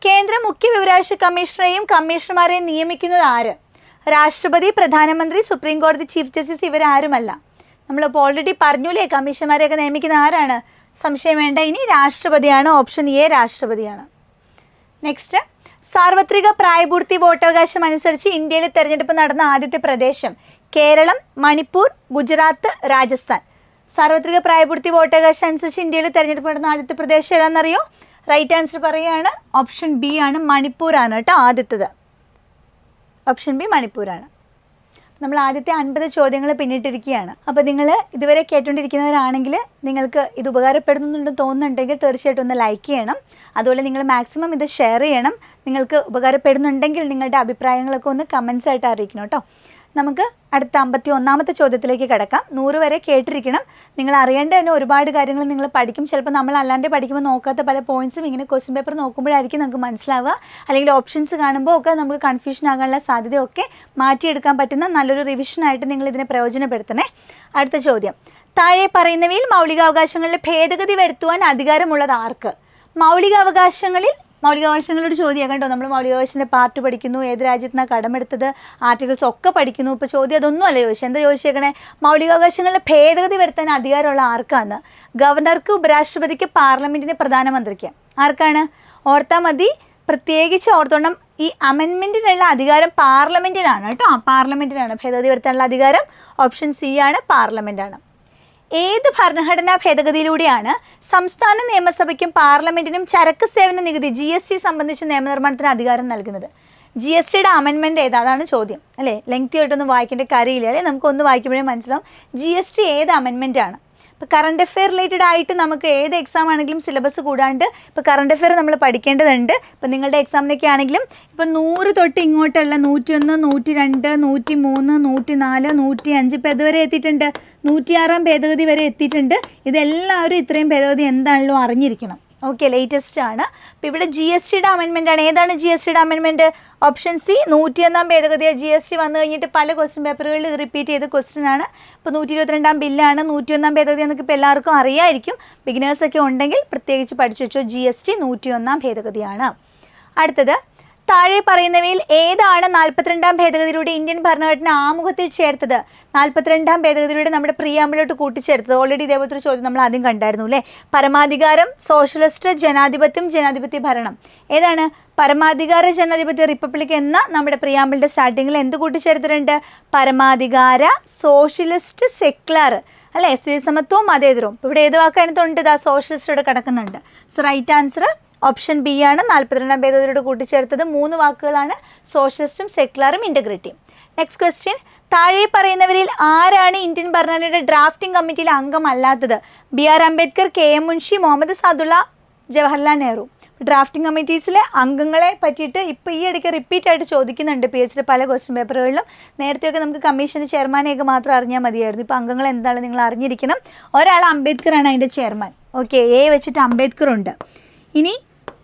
A: കേന്ദ്ര മുഖ്യ വിവരാവകാശ കമ്മീഷണറെയും കമ്മീഷണർമാരെയും നിയമിക്കുന്നത് ആര്? രാഷ്ട്രപതി, പ്രധാനമന്ത്രി, സുപ്രീം കോടതി ചീഫ് ജസ്റ്റിസ്. ഇവരാരുമല്ല. നമ്മളിപ്പോൾ ഓൾറെഡി പറഞ്ഞൂലേ കമ്മീഷണർമാരെയൊക്കെ നിയമിക്കുന്ന ആരാണ്? സംശയം വേണ്ട. ഇനി രാഷ്ട്രപതിയാണ്. ഓപ്ഷൻ A രാഷ്ട്രപതിയാണ്. നെക്സ്റ്റ്, സാർവത്രിക പ്രായപൂർത്തി വോട്ടവകാശം അനുസരിച്ച് ഇന്ത്യയിൽ തെരഞ്ഞെടുപ്പ് നടന്ന ആദ്യത്തെ പ്രദേശം? കേരളം, മണിപ്പൂർ, ഗുജറാത്ത്, രാജസ്ഥാൻ. സാർവത്രിക പ്രായപൂർത്തി വോട്ടവകാശം അനുസരിച്ച് ഇന്ത്യയിൽ തെരഞ്ഞെടുപ്പ് നടന്ന ആദ്യത്തെ പ്രദേശം ഏതാണെന്നറിയോ? റൈറ്റ് ആൻസർ പറയുകയാണ് ഓപ്ഷൻ B ആണ്, മണിപ്പൂരാണ് കേട്ടോ ആദ്യത്തേത്. Option B മണിപ്പൂരാണ്. നമ്മൾ ആദ്യത്തെ 50 ചോദ്യങ്ങൾ പിന്നിട്ടിരിക്കുകയാണ്. അപ്പോൾ നിങ്ങൾ ഇതുവരെ കേട്ടുകൊണ്ടിരിക്കുന്നവരാണെങ്കിൽ നിങ്ങൾക്ക് ഇത് ഉപകാരപ്പെടുന്നുണ്ടെന്ന് തോന്നുന്നുണ്ടെങ്കിൽ തീർച്ചയായിട്ടും ഒന്ന് ലൈക്ക് ചെയ്യണം. അതുപോലെ നിങ്ങൾ മാക്സിമം ഇത് ഷെയർ ചെയ്യണം. നിങ്ങൾക്ക് ഉപകാരപ്പെടുന്നുണ്ടെങ്കിൽ നിങ്ങളുടെ അഭിപ്രായങ്ങളൊക്കെ ഒന്ന് കമൻസ് ആയിട്ട് അറിയിക്കണം കേട്ടോ. നമുക്ക് അടുത്ത 51ാമത്തെ ചോദ്യത്തിലേക്ക് കിടക്കാം. 100 വരെ കേട്ടിരിക്കണം. നിങ്ങൾ അറിയേണ്ട തന്നെ ഒരുപാട് കാര്യങ്ങൾ നിങ്ങൾ പഠിക്കും. ചിലപ്പോൾ നമ്മൾ അല്ലാണ്ട് പഠിക്കുമ്പോൾ നോക്കാത്ത പല പോയിന്റ്സും ഇങ്ങനെ ക്വസ്റ്റ്യൻ പേപ്പർ നോക്കുമ്പോഴായിരിക്കും നമുക്ക് മനസ്സിലാവുക. അല്ലെങ്കിൽ ഓപ്ഷൻസ് കാണുമ്പോൾ ഒക്കെ നമുക്ക് കൺഫ്യൂഷൻ ആകാനുള്ള സാധ്യതയൊക്കെ മാറ്റിയെടുക്കാൻ പറ്റുന്ന നല്ലൊരു റിവിഷനായിട്ട് നിങ്ങൾ ഇതിനെ പ്രയോജനപ്പെടുത്തണേ. അടുത്ത ചോദ്യം, താഴെ പറയുന്നവയിൽ മൗലികാവകാശങ്ങളിൽ ഭേദഗതി വരുത്തുവാൻ അധികാരമുള്ളത് ആർക്ക്? മൗലികാവകാശങ്ങളോട് ചോദ്യം കണ്ടോ. നമ്മൾ മൗലികാവകാശത്തിൻ്റെ പാർട്ട് പഠിക്കുന്നു, ഏത് രാജ്യത്തിനാണ് കടമെടുത്തത്, ആർട്ടിക്കിൾസ് ഒക്കെ പഠിക്കുന്നു. ഇപ്പോൾ ചോദ്യം അതൊന്നും അല്ല ചോദിച്ചത്. എന്താ ചോദിച്ചേക്കണേ? മൗലികാവകാശങ്ങളിൽ ഭേദഗതി വരുത്താൻ അധികാരമുള്ള ആർക്കാണ്? ഗവർണർക്ക്, ഉപരാഷ്ട്രപതിക്ക്, പാർലമെൻറ്റിന്, പ്രധാനമന്ത്രിക്ക്. ആർക്കാണ്? ഓർത്താൽ മതി, പ്രത്യേകിച്ച് ഓർത്തോണം. ഈ അമെൻമെൻറ്റിനുള്ള അധികാരം പാർലമെൻറ്റിനാണ് കേട്ടോ. പാർലമെൻറ്റിനാണ് ഭേദഗതി വരുത്താനുള്ള അധികാരം. ഓപ്ഷൻ സി ആണ്, പാർലമെൻറ്റാണ്. ഏത് ഭരണഘടനാ ഭേദഗതിയിലൂടെയാണ് സംസ്ഥാന നിയമസഭയ്ക്കും പാർലമെൻറ്റിനും ചരക്ക് സേവന നികുതി GST സംബന്ധിച്ച നിയമനിർമ്മാണത്തിന് അധികാരം നൽകുന്നത്? GSTയുടെ അമെൻമെൻറ്റ് ഏത്? അതാണ് ചോദ്യം അല്ലേ. ലെങ്തി ആയിട്ടൊന്നും വായിക്കേണ്ട കാര്യമില്ല അല്ലേ. നമുക്കൊന്ന് വായിക്കുമ്പോഴേ മനസ്സിലാവും GST ഏത് അമെൻമെൻറ്റാണ്. ഇപ്പോൾ കറണ്ട് അഫെയർ റിലേറ്റഡ് ആയിട്ട് നമുക്ക് ഏത് എക്സാം ആണെങ്കിലും സിലബസ് കൂടാണ്ട് ഇപ്പോൾ കറണ്ട് അഫെയർ നമ്മൾ പഠിക്കേണ്ടതുണ്ട്. ഇപ്പോൾ നിങ്ങളുടെ എക്സാമിനൊക്കെ ആണെങ്കിലും ഇപ്പോൾ 100 തൊട്ട് ഇങ്ങോട്ടുള്ള 101, 102, 103, 104, 105 ഇപ്പോൾ ഇതുവരെ എത്തിയിട്ടുണ്ട്. 106 ഭേദഗതി വരെ എത്തിയിട്ടുണ്ട്. ഇതെല്ലാവരും ഇത്രയും ഭേദഗതി എന്താണല്ലോ അറിഞ്ഞിരിക്കണം. ഓക്കെ, ലേറ്റസ്റ്റ് ആണ്. അപ്പോൾ ഇവിടെ GSTയുടെ അമെൻമെൻ്റ് ആണ്. ഏതാണ് GSTയുടെ അമെൻമെൻറ്റ്? ഓപ്ഷൻ സി, 101 ഭേദഗതി. GST വന്നു കഴിഞ്ഞിട്ട് പല ക്വസ്റ്റ്യൻ പേപ്പറുകളിൽ റിപ്പീറ്റ് ചെയ്ത ക്വസ്റ്റ്യൻ ആണ്. ഇപ്പോൾ 122 ബില്ലാണ് 101 ഭേദഗതി എന്നൊക്കെ ഇപ്പോൾ എല്ലാവർക്കും അറിയായിരിക്കും. ബിഗിനേഴ്സൊക്കെ ഉണ്ടെങ്കിൽ പ്രത്യേകിച്ച് പഠിച്ചു വെച്ചോ. GST 101 ഭേദഗതിയാണ്. അടുത്തത്, താഴെ പറയുന്നവയിൽ ഏതാണ് 42 ഭേദഗതിയിലൂടെ ഇന്ത്യൻ ഭരണഘടന ആമുഖത്തിൽ ചേർത്തത്? 42 ഭേദഗതിയിലൂടെ നമ്മുടെ പ്രിയാമ്പിലോട്ട് കൂട്ടിച്ചേർത്തത്. ഓൾറെഡി ഇതേപോലത്തെ ഒരു ചോദ്യം നമ്മൾ ആദ്യം കണ്ടായിരുന്നു അല്ലേ. പരമാധികാരം, സോഷ്യലിസ്റ്റ്, ജനാധിപത്യം, ജനാധിപത്യ ഭരണം. ഏതാണ്? പരമാധികാര, ജനാധിപത്യ, റിപ്പബ്ലിക് എന്ന നമ്മുടെ പ്രിയാമ്പിളിൻ്റെ സ്റ്റാർട്ടിങ്ങിൽ എന്ത് കൂട്ടിച്ചേർത്തിട്ടുണ്ട്? പരമാധികാര, സോഷ്യലിസ്റ്റ്, സെക്യുലർ അല്ലേ. സമത്വവും മതേതരവും. ഇവിടെ ഏത് വാക്കതിനകത്തുണ്ട്? ഇതാ സോഷ്യലിസ്റ്റോടെ കിടക്കുന്നുണ്ട്. So right answer option B ആണ്. 42 ഭേദഗതിയോട് കൂട്ടിച്ചേർത്തത് 3 വാക്കുകളാണ്: സോഷ്യലിസ്റ്റും, സെക്യുലറും, ഇൻ്റഗ്രിറ്റിയും. നെക്സ്റ്റ് ക്വസ്റ്റ്യൻ, താഴെ പറയുന്നവരിൽ ആരാണ് ഇന്ത്യൻ ഭരണഘടനയുടെ ഡ്രാഫ്റ്റിംഗ് കമ്മിറ്റിയിലെ അംഗമല്ലാത്തത്? BR Ambedkar, KM Munshi, Muhammad Sadulla, Jawaharlal Nehru. Drafting കമ്മിറ്റീസിലെ അംഗങ്ങളെ പറ്റിയിട്ട് ഇപ്പോൾ ഈ ഇടയ്ക്ക് റിപ്പീറ്റ് ആയിട്ട് ചോദിക്കുന്നുണ്ട് PH പല ക്വസ്റ്റ്യൻ പേപ്പറുകളിലും. നേരത്തെയൊക്കെ നമുക്ക് കമ്മീഷൻ്റെ ചെയർമാനെയൊക്കെ മാത്രം അറിഞ്ഞാൽ മതിയായിരുന്നു. ഇപ്പോൾ അംഗങ്ങൾ എന്താണ് നിങ്ങൾ അറിഞ്ഞിരിക്കണം. ഒരാൾ അംബേദ്കറാണ് അതിൻ്റെ ചെയർമാൻ. ഓക്കെ, A വെച്ചിട്ട് അംബേദ്കർ ഉണ്ട്. ഇനി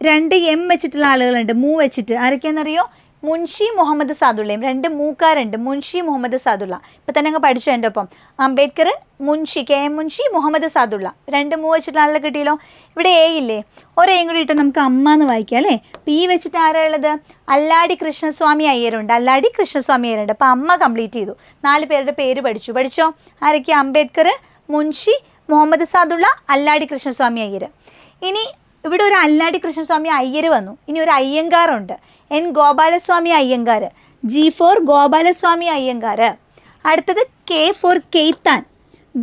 A: 2 M വെച്ചിട്ടുള്ള ആളുകളുണ്ട്, മൂ വെച്ചിട്ട്. ആരൊക്കെയാണെന്നറിയോ? മുൻഷി, മുഹമ്മദ് സാദുള്ളയും. 2 മൂക്കാരുണ്ട്, മുൻഷി, മുഹമ്മദ് സാദുള്ള. ഇപ്പം തന്നെ അങ്ങ് പഠിച്ചു എൻ്റെ ഒപ്പം. അംബേദ്കർ, മുൻഷി, KM മുൻഷി, മുഹമ്മദ് സാദുള്ള. 2 മൂ വെച്ചിട്ടുള്ള ആളുകളെ കിട്ടിയല്ലോ. ഇവിടെ A ഇല്ലേ, ഒരേയും കൂടി ഇട്ട് നമുക്ക് അമ്മ എന്ന് വായിക്കാം അല്ലേ. P വെച്ചിട്ട് ആരാ ഉള്ളത്? അല്ലാടി കൃഷ്ണസ്വാമി അയ്യരുണ്ട്. അല്ലാടി കൃഷ്ണസ്വാമി അയ്യരുണ്ട്. അപ്പോൾ അമ്മ കംപ്ലീറ്റ് ചെയ്തു. 4 പേരുടെ പേര് പഠിച്ചോ. ആരൊക്കെയാ? അംബേദ്കർ, മുൻഷി, മുഹമ്മദ് സാദുള്ള, അല്ലാടി കൃഷ്ണസ്വാമി അയ്യർ. ഇനി ഇവിടെ ഒരു അല്ലാടി കൃഷ്ണസ്വാമി അയ്യർ വന്നു. ഇനി ഒരു അയ്യങ്കാറുണ്ട്, N Gopalaswamy Iyengar. G for Gopalaswamy Iyengar. അടുത്തത് K for കെയ്ത്താൻ.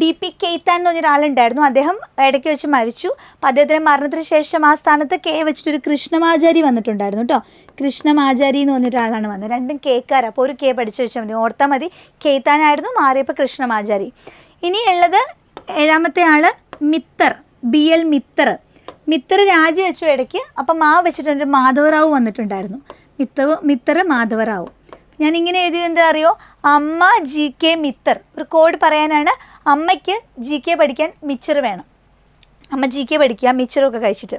A: DP കെയ്ത്താൻ എന്ന് പറഞ്ഞൊരാളുണ്ടായിരുന്നു. അദ്ദേഹം ഇടയ്ക്ക് വെച്ച് മരിച്ചു. അപ്പോൾ അദ്ദേഹത്തിൻ്റെ മരണത്തിന് ശേഷം ആ സ്ഥാനത്ത് K വെച്ചിട്ടൊരു കൃഷ്ണമാചാരി വന്നിട്ടുണ്ടായിരുന്നു കേട്ടോ. കൃഷ്ണമാചാരി എന്ന് പറഞ്ഞൊരാളാണ് വന്നത്. 2 കേക്കാർ. അപ്പോൾ ഒരു K പഠിച്ചു വെച്ചാൽ മതി, ഓർത്താൽ മതി. കെയ്ത്താനായിരുന്നു, മാറിയപ്പോൾ കൃഷ്ണമാചാരി. ഇനി ഉള്ളത് 7ാമത്തെ ആൾ മിത്തർ, BL മിത്തർ. മിത്തർ രാജിവെച്ചു ഇടയ്ക്ക്. അപ്പം വെച്ചിട്ടൊരു മാധവറാവു വന്നിട്ടുണ്ടായിരുന്നു. മിത്തർ മാധവറാവു. ഞാൻ ഇങ്ങനെ എഴുതിയത് എന്താ അറിയോ? അമ്മ GK മിത്തർ. ഒരു കോഡ് പറയാനാണ്. അമ്മയ്ക്ക് GK പഠിക്കാൻ മിച്ചർ വേണം. അമ്മ GK പഠിക്കുക, മിച്ചറൊക്കെ കഴിച്ചിട്ട്.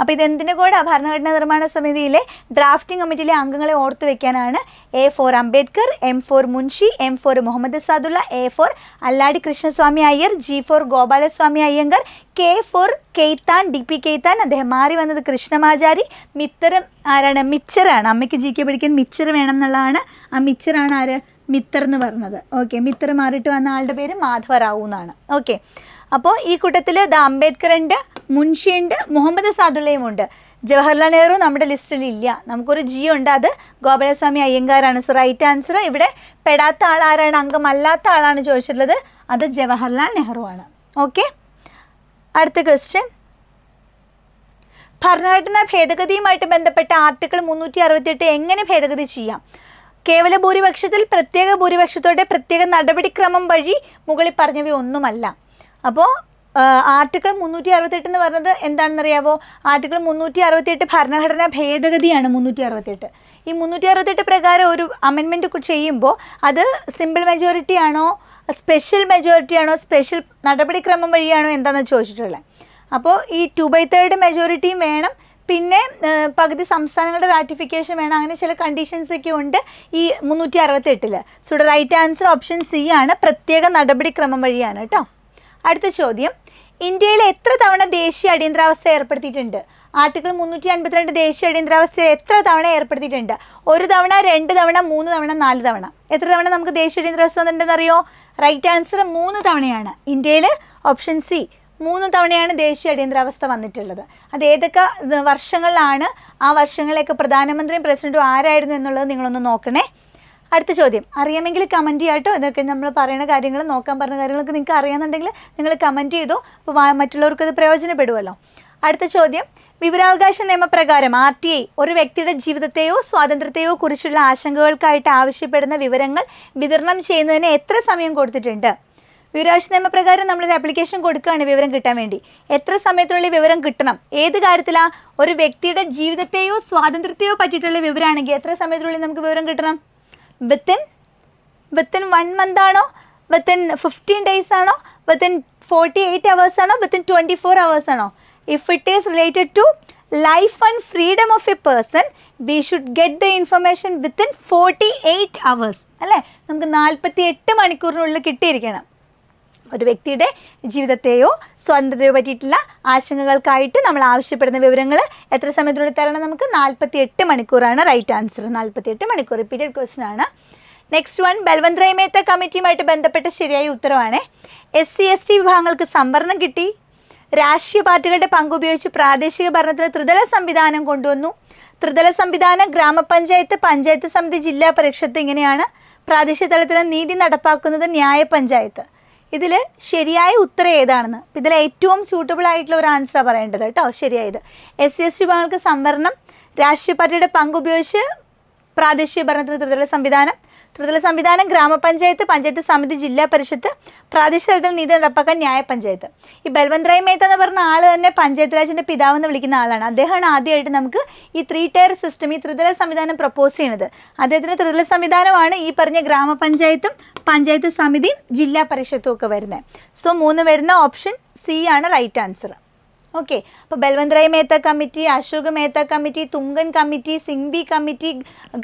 A: അപ്പോൾ ഇതെന്തിൻ്റെ കൂടെ? ഭരണഘടനാ നിർമ്മാണ സമിതിയിലെ ഡ്രാഫ്റ്റിംഗ് കമ്മിറ്റിയിലെ അംഗങ്ങളെ ഓർത്ത് വെക്കാനാണ്. A for Ambedkar, M for Munshi, M for Muhammad Saadulla, A for Alladi Krishnaswamy Iyer, G for Gopalaswamy Iyengar, K for കെയ്ത്താൻ, DP കെയ്ത്താൻ. അദ്ദേഹം മാറി വന്നത് കൃഷ്ണമാചാരി. മിത്തർ ആരാണ്? മിച്ചറാണ്. അമ്മയ്ക്ക് GK പഠിക്കാൻ മിച്ചർ വേണം എന്നുള്ളതാണ്. ആ മിച്ചറാണ് ആര്? മിത്തർ എന്ന് പറഞ്ഞത്. ഓക്കെ, മിത്തർ മാറിയിട്ട് വന്ന ആളുടെ പേര് മാധവറാവു എന്നാണ്. ഓക്കെ, അപ്പോൾ ഈ കൂട്ടത്തിൽ അംബേദ്കർ ഉണ്ട്, മുൻഷി ഉണ്ട്, മുഹമ്മദ് സാദുള്ളയും ഉണ്ട്. ജവഹർലാൽ നെഹ്റു നമ്മുടെ ലിസ്റ്റിൽ ഇല്ല. നമുക്കൊരു G ഉണ്ട്, അത് ഗോപാലസ്വാമി അയ്യങ്കാരാണ്. സോ റൈറ്റ് ആൻസർ ഇവിടെ പെടാത്ത ആളാരാണ്? അംഗമല്ലാത്ത ആളാണ് ചോദിച്ചിട്ടുള്ളത്. അത് ജവഹർലാൽ നെഹ്റു ആണ്. ഓക്കെ, അടുത്ത ക്വസ്റ്റ്യൻ, ഭരണഘടനാ ഭേദഗതിയുമായിട്ട് ബന്ധപ്പെട്ട ആർട്ടിക്കിൾ 368 എങ്ങനെ ഭേദഗതി ചെയ്യാം? കേവല ഭൂരിപക്ഷത്തിൽ പ്രത്യേക ഭൂരിപക്ഷത്തോടെ പ്രത്യേക നടപടിക്രമം വഴി മുകളിൽ പറഞ്ഞവയൊന്നുമല്ല. അപ്പോൾ ആർട്ടിക്കിൾ 368 എന്ന് പറഞ്ഞത് എന്താണെന്നറിയാവോ? ആർട്ടിക്കിൾ 368 ഭരണഘടനാ ഭേദഗതിയാണ്. 368 ഈ 368 പ്രകാരം ഒരു അമെൻമെൻറ്റ് ചെയ്യുമ്പോൾ അത് സിമ്പിൾ മെജോറിറ്റി ആണോ, സ്പെഷ്യൽ മെജോറിറ്റി ആണോ, സ്പെഷ്യൽ നടപടിക്രമം വഴിയാണോ എന്താണെന്ന് ചോദിച്ചിട്ടുള്ളത്. അപ്പോൾ ഈ 2/3 മെജോറിറ്റിയും വേണം, പിന്നെ പകുതി സംസ്ഥാനങ്ങളുടെ റാറ്റിഫിക്കേഷൻ വേണം. അങ്ങനെ ചില കണ്ടീഷൻസൊക്കെ ഉണ്ട് ഈ 368. So right answer option C ആണ്, പ്രത്യേക നടപടിക്രമം വഴിയാണ് കേട്ടോ. അടുത്ത ചോദ്യം, ഇന്ത്യയിൽ എത്ര തവണ ദേശീയ അടിയന്തരാവസ്ഥ ഏർപ്പെടുത്തിയിട്ടുണ്ട്? ആർട്ടിക്കിൾ 352 ദേശീയ അടിയന്തരാവസ്ഥ എത്ര തവണ ഏർപ്പെടുത്തിയിട്ടുണ്ട്? 1 തവണ, 2 തവണ, 3 തവണ, 4 തവണ. എത്ര തവണ നമുക്ക് ദേശീയ അടിയന്തരാവസ്ഥ വന്നിട്ടുണ്ടെന്നറിയോ? റൈറ്റ് ആൻസർ 3 തവണയാണ്. ഇന്ത്യയിൽ ഓപ്ഷൻ സി 3 തവണയാണ് ദേശീയ അടിയന്തരാവസ്ഥ വന്നിട്ടുള്ളത്. അത് ഏതൊക്കെ വർഷങ്ങളിലാണ്, ആ വർഷങ്ങളിലൊക്കെ പ്രധാനമന്ത്രിയും പ്രസിഡന്റും ആരായിരുന്നു എന്നുള്ളത് നിങ്ങളൊന്ന് നോക്കണേ. അടുത്ത ചോദ്യം അറിയാമെങ്കിൽ കമൻറ്റ് ചെയ്യാം കേട്ടോ. ഇതൊക്കെ നമ്മൾ പറയുന്ന കാര്യങ്ങൾ, നോക്കാൻ പറഞ്ഞ കാര്യങ്ങളൊക്കെ നിങ്ങൾക്ക് അറിയാമെന്നുണ്ടെങ്കിൽ നിങ്ങൾ കമൻറ്റ് ചെയ്തു. അപ്പോൾ മറ്റുള്ളവർക്ക് അത് പ്രയോജനപ്പെടുമല്ലോ. അടുത്ത ചോദ്യം, വിവരാവകാശ നിയമപ്രകാരം RTI ഒരു വ്യക്തിയുടെ ജീവിതത്തെയോ സ്വാതന്ത്ര്യത്തെയോ കുറിച്ചുള്ള ആശങ്കകൾക്കായിട്ട് ആവശ്യപ്പെടുന്ന വിവരങ്ങൾ വിതരണം ചെയ്യുന്നതിന് എത്ര സമയം കൊടുത്തിട്ടുണ്ട്? വിവരാവകാശ നിയമപ്രകാരം നമ്മളൊരു ആപ്ലിക്കേഷൻ കൊടുക്കുകയാണ് വിവരം കിട്ടാൻ വേണ്ടി. എത്ര സമയത്തിനുള്ളിൽ വിവരം കിട്ടണം? ഏത് കാര്യത്തിലാണ്? ഒരു വ്യക്തിയുടെ ജീവിതത്തെയോ സ്വാതന്ത്ര്യത്തെയോ പറ്റിയിട്ടുള്ള വിവരമാണെങ്കിൽ എത്ര സമയത്തിനുള്ളിൽ നമുക്ക് വിവരം കിട്ടണം? വിത്തിൻ 1 മന്ത് ആണോ, വിത്തിൻ 15 days ആണോ, വിത്തിൻ 48 hours ആണോ, വിത്തിൻ 24 hours ആണോ? If it is related to life and freedom of a person, we should get the information within 48 hours അല്ലേ? നമുക്ക് 48 മണിക്കൂറിനുള്ളിൽ കിട്ടിയിരിക്കണം. ഒരു വ്യക്തിയുടെ ജീവിതത്തെയോ സ്വാതന്ത്ര്യത്തെയോ പറ്റിയിട്ടുള്ള ആശങ്കകൾക്കായിട്ട് നമ്മൾ ആവശ്യപ്പെടുന്ന വിവരങ്ങൾ എത്ര സമയത്തിനുള്ളിൽ തരണം? നമുക്ക് 48 മണിക്കൂറാണ് റൈറ്റ് ആൻസർ. 48 മണിക്കൂർ റിപ്പീറ്റഡ് ക്വസ്റ്റ്യൻ ആണ്. നെക്സ്റ്റ് വൺ, ബൽവന്ത് റായ് മേത്ത കമ്മിറ്റിയുമായിട്ട് ബന്ധപ്പെട്ട ശരിയായ ഉത്തരവാണ്. SC/ST വിഭാഗങ്ങൾക്ക് സംവരണം കിട്ടി. രാഷ്ട്രീയ പാർട്ടികളുടെ പങ്കുപയോഗിച്ച് പ്രാദേശിക ഭരണത്തിന് ത്രിതല സംവിധാനം കൊണ്ടുവന്നു. ത്രിതല സംവിധാനം ഗ്രാമപഞ്ചായത്ത്, പഞ്ചായത്ത് സമിതി, ജില്ലാ പരിഷത്ത് ഇങ്ങനെയാണ്. പ്രാദേശിക തലത്തിൽ നീതി നടപ്പാക്കുന്നത് ന്യായ പഞ്ചായത്ത്. ഇതിൽ ശരിയായ ഉത്തരം ഏതാണെന്ന്, ഇതിൽ ഏറ്റവും സ്യൂട്ടബിൾ ആയിട്ടുള്ള ഒരു ആൻസറാണ് പറയേണ്ടത് കേട്ടോ. ശരിയായത് SC/ST വിഭാഗങ്ങൾക്ക് സംവരണം, രാഷ്ട്രീയ പാർട്ടിയുടെ പങ്കുപയോഗിച്ച് പ്രാദേശിക ഭരണത്തിന് ത്രിതല സംവിധാനം ഗ്രാമപഞ്ചായത്ത്, പഞ്ചായത്ത് സമിതി, ജില്ലാ പരിഷത്ത്, പ്രാദേശിക തലത്തിൽ നീതി നടപ്പാക്കാൻ ന്യായ പഞ്ചായത്ത്. ഈ ബൽവന്ത് റായ് മേത്ത എന്ന് പറഞ്ഞ ആൾ തന്നെ പഞ്ചായത്ത് രാജിൻ്റെ പിതാവെന്ന് വിളിക്കുന്ന ആളാണ്. അദ്ദേഹമാണ് ആദ്യമായിട്ട് നമുക്ക് ഈ 3-tier സിസ്റ്റം, ഈ ത്രിതല സംവിധാനം പ്രപ്പോസ് ചെയ്യുന്നത്. അദ്ദേഹത്തിൻ്റെ ത്രിതല സംവിധാനമാണ് ഈ പറഞ്ഞ ഗ്രാമപഞ്ചായത്തും പഞ്ചായത്ത് സമിതിയും ജില്ലാ പരിഷത്തും ഒക്കെ വരുന്നത്. സോ 3 വരുന്ന ഓപ്ഷൻ സി ആണ് റൈറ്റ് ആൻസർ. ഓക്കെ, അപ്പോൾ Balwant Rai Mehta committee, Ashok Mehta committee, Thungon committee, Singhvi committee,